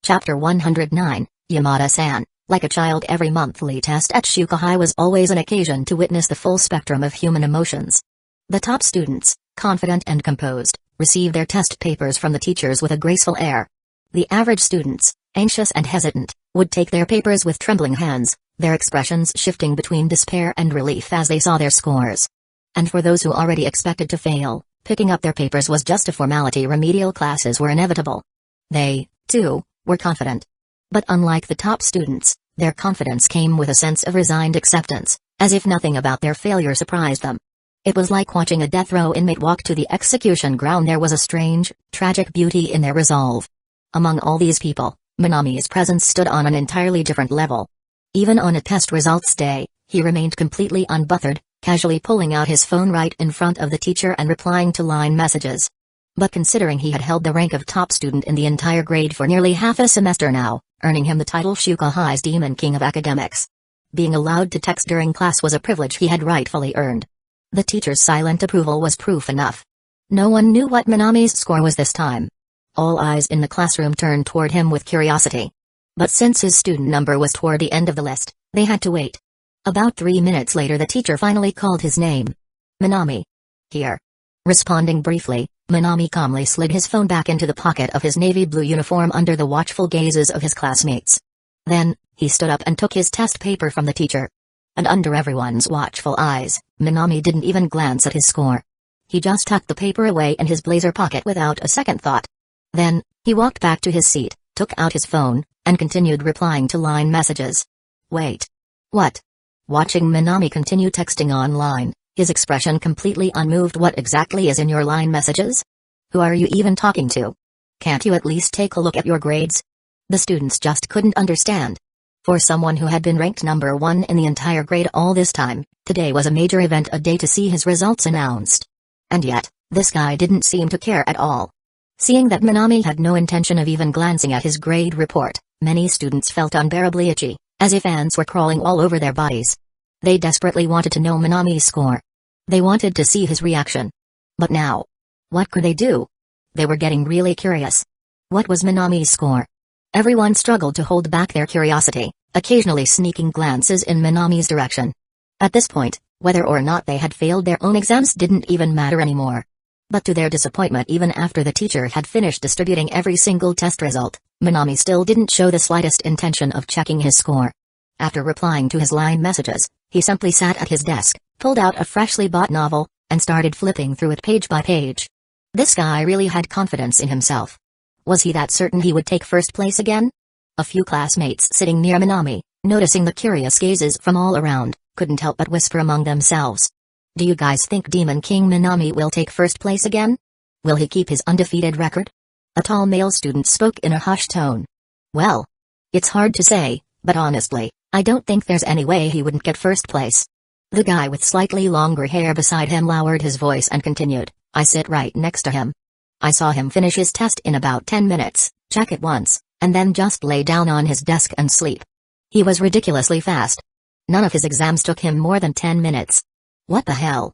Chapter 109, Yamada-san. Like a child, every monthly test at Shuka High was always an occasion to witness the full spectrum of human emotions. The top students, confident and composed, receive their test papers from the teachers with a graceful air. The average students, anxious and hesitant, would take their papers with trembling hands, their expressions shifting between despair and relief as they saw their scores. And for those who already expected to fail, picking up their papers was just a formality. Remedial classes were inevitable. They, too, were confident. But unlike the top students, Their confidence came with a sense of resigned acceptance, as if nothing about their failure surprised them. It was like watching a death row inmate walk to the execution ground. There was a strange, tragic beauty in their resolve. Among all these people, Minami's presence stood on an entirely different level. Even on a test results day, he remained completely unbothered, casually pulling out his phone right in front of the teacher and replying to line messages. But considering he had held the rank of top student in the entire grade for nearly half a semester now, earning him the title Shuka High's Demon King of Academics, being allowed to text during class was a privilege he had rightfully earned. The teacher's silent approval was proof enough. No one knew what Minami's score was this time. All eyes in the classroom turned toward him with curiosity. But since his student number was toward the end of the list, they had to wait. About 3 minutes later the teacher finally called his name. Minami. Here. Responding briefly, Minami calmly slid his phone back into the pocket of his navy blue uniform under the watchful gazes of his classmates. Then, he stood up and took his test paper from the teacher. And under everyone's watchful eyes, Minami didn't even glance at his score. He just tucked the paper away in his blazer pocket without a second thought. Then, he walked back to his seat, took out his phone, and continued replying to line messages. Wait. What? Watching Minami continue texting online, his expression completely unmoved. What exactly is in your line messages? Who are you even talking to? Can't you at least take a look at your grades? The students just couldn't understand. For someone who had been ranked number 1 in the entire grade all this time, today was a major event, a day to see his results announced. And yet, this guy didn't seem to care at all. Seeing that Minami had no intention of even glancing at his grade report, many students felt unbearably itchy, as if ants were crawling all over their bodies. They desperately wanted to know Minami's score. They wanted to see his reaction. But now, what could they do? They were getting really curious. What was Minami's score? Everyone struggled to hold back their curiosity, occasionally sneaking glances in Minami's direction. At this point, whether or not they had failed their own exams didn't even matter anymore. But to their disappointment, even after the teacher had finished distributing every single test result, Minami still didn't show the slightest intention of checking his score. After replying to his line messages, he simply sat at his desk, pulled out a freshly bought novel, and started flipping through it page by page. This guy really had confidence in himself. Was he that certain he would take first place again? A few classmates sitting near Minami, noticing the curious gazes from all around, couldn't help but whisper among themselves. Do you guys think Demon King Minami will take first place again? Will he keep his undefeated record? A tall male student spoke in a hushed tone. Well, it's hard to say, but honestly, I don't think there's any way he wouldn't get first place. The guy with slightly longer hair beside him lowered his voice and continued, I sit right next to him. I saw him finish his test in about 10 minutes, check it once, and then just lay down on his desk and sleep. He was ridiculously fast. None of his exams took him more than 10 minutes. What the hell?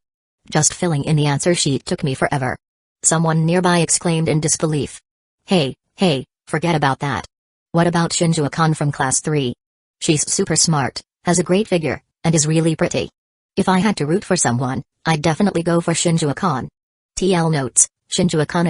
Just filling in the answer sheet took me forever. Someone nearby exclaimed in disbelief. Hey, forget about that. What about Shinjuo-kan from class 3? She's super smart, has a great figure, and is really pretty. If I had to root for someone, I'd definitely go for Shinjuo-kan. TL notes, Shinjuo-kan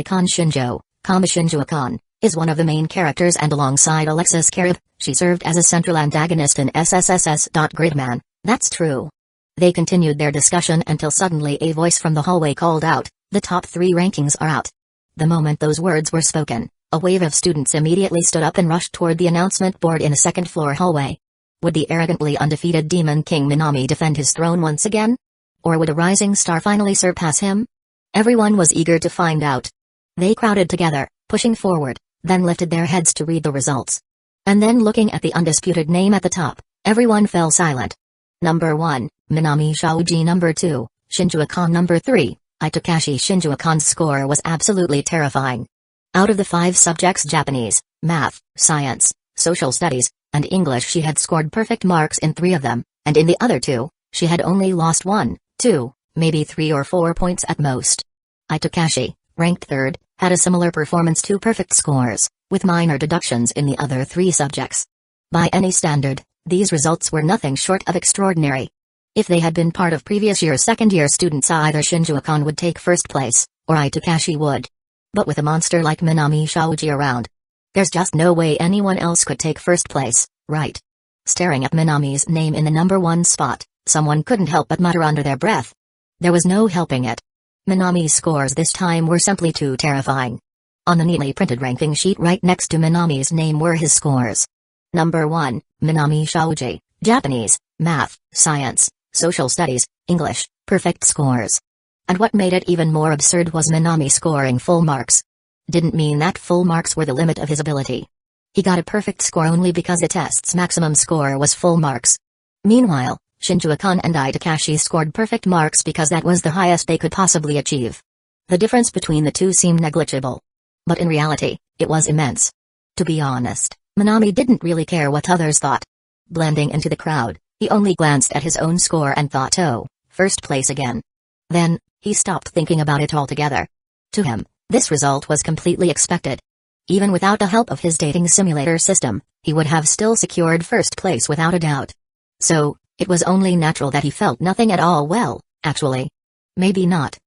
Shinjuo-kan, is one of the main characters, and alongside Alexis Carib, she served as a central antagonist in SSSS. Gridman, that's true. They continued their discussion until suddenly a voice from the hallway called out, the top 3 rankings are out. The moment those words were spoken, a wave of students immediately stood up and rushed toward the announcement board in a second-floor hallway. Would the arrogantly undefeated Demon King Minami defend his throne once again? Or would a rising star finally surpass him? Everyone was eager to find out. They crowded together, pushing forward, then lifted their heads to read the results. And then looking at the undisputed name at the top, everyone fell silent. Number 1, Minami Shaoji. Number 2, Shinjuo-kan. Number 3, Itakashi. Shinjuo-kan's score was absolutely terrifying. Out of the 5 subjects, Japanese, math, science, social studies, and English, she had scored perfect marks in 3 of them, and in the other 2, she had only lost 1, 2, maybe 3 or 4 points at most. Itakashi, ranked 3rd, had a similar performance, 2 perfect scores, with minor deductions in the other 3 subjects. By any standard, these results were nothing short of extraordinary. If they had been part of previous year's second-year students, either Shinjuo-kan would take first place, or Itakashi would. But with a monster like Minami Shaoji around, there's just no way anyone else could take first place, right? Staring at Minami's name in the number 1 spot, someone couldn't help but mutter under their breath. There was no helping it. Minami's scores this time were simply too terrifying. On the neatly printed ranking sheet right next to Minami's name were his scores. Number 1, Minami Shouji, Japanese, math, science, social studies, English, perfect scores. And what made it even more absurd was Minami scoring full marks. Didn't mean that full marks were the limit of his ability. He got a perfect score only because the test's maximum score was full marks. Meanwhile, Shinjuku-kun and Takashi scored perfect marks because that was the highest they could possibly achieve. The difference between the two seemed negligible. But in reality, it was immense. To be honest, Minami didn't really care what others thought. Blending into the crowd, he only glanced at his own score and thought, oh, first place again. Then, he stopped thinking about it altogether. To him, this result was completely expected. Even without the help of his dating simulator system, he would have still secured first place without a doubt. So, it was only natural that he felt nothing at all well, actually. Maybe not.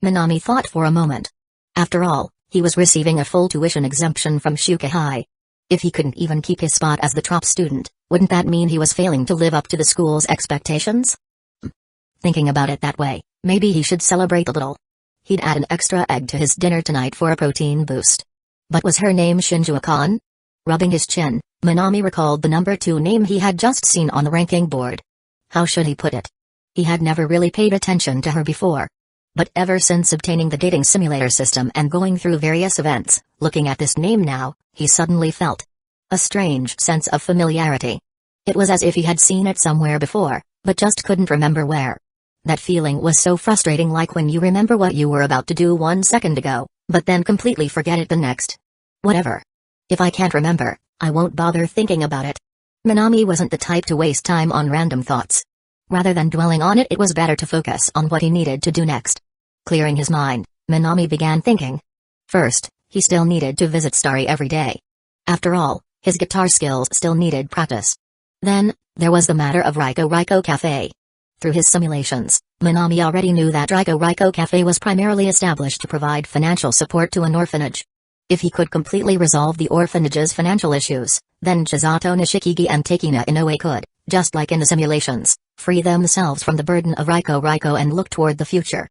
Minami thought for a moment. After all, he was receiving a full tuition exemption from Shuka High. If he couldn't even keep his spot as the top student, wouldn't that mean he was failing to live up to the school's expectations? Thinking about it that way, maybe he should celebrate a little. He'd add an extra egg to his dinner tonight for a protein boost. But was her name Shinjuku-kun? Rubbing his chin, Minami recalled the number 2 name he had just seen on the ranking board. How should he put it? He had never really paid attention to her before. But ever since obtaining the dating simulator system and going through various events, looking at this name now, he suddenly felt a strange sense of familiarity. It was as if he had seen it somewhere before, but just couldn't remember where. That feeling was so frustrating, like when you remember what you were about to do 1 second ago, but then completely forget it the next. Whatever. If I can't remember, I won't bother thinking about it. Minami wasn't the type to waste time on random thoughts. Rather than dwelling on it, it was better to focus on what he needed to do next. Clearing his mind, Minami began thinking. First, he still needed to visit Starry every day. After all, his guitar skills still needed practice. Then, there was the matter of Riko Cafe. Through his simulations, Minami already knew that Riko Cafe was primarily established to provide financial support to an orphanage. If he could completely resolve the orphanage's financial issues, then Chisato Nishikigi and Takina Inoue could, just like in the simulations, free themselves from the burden of Riko and look toward the future.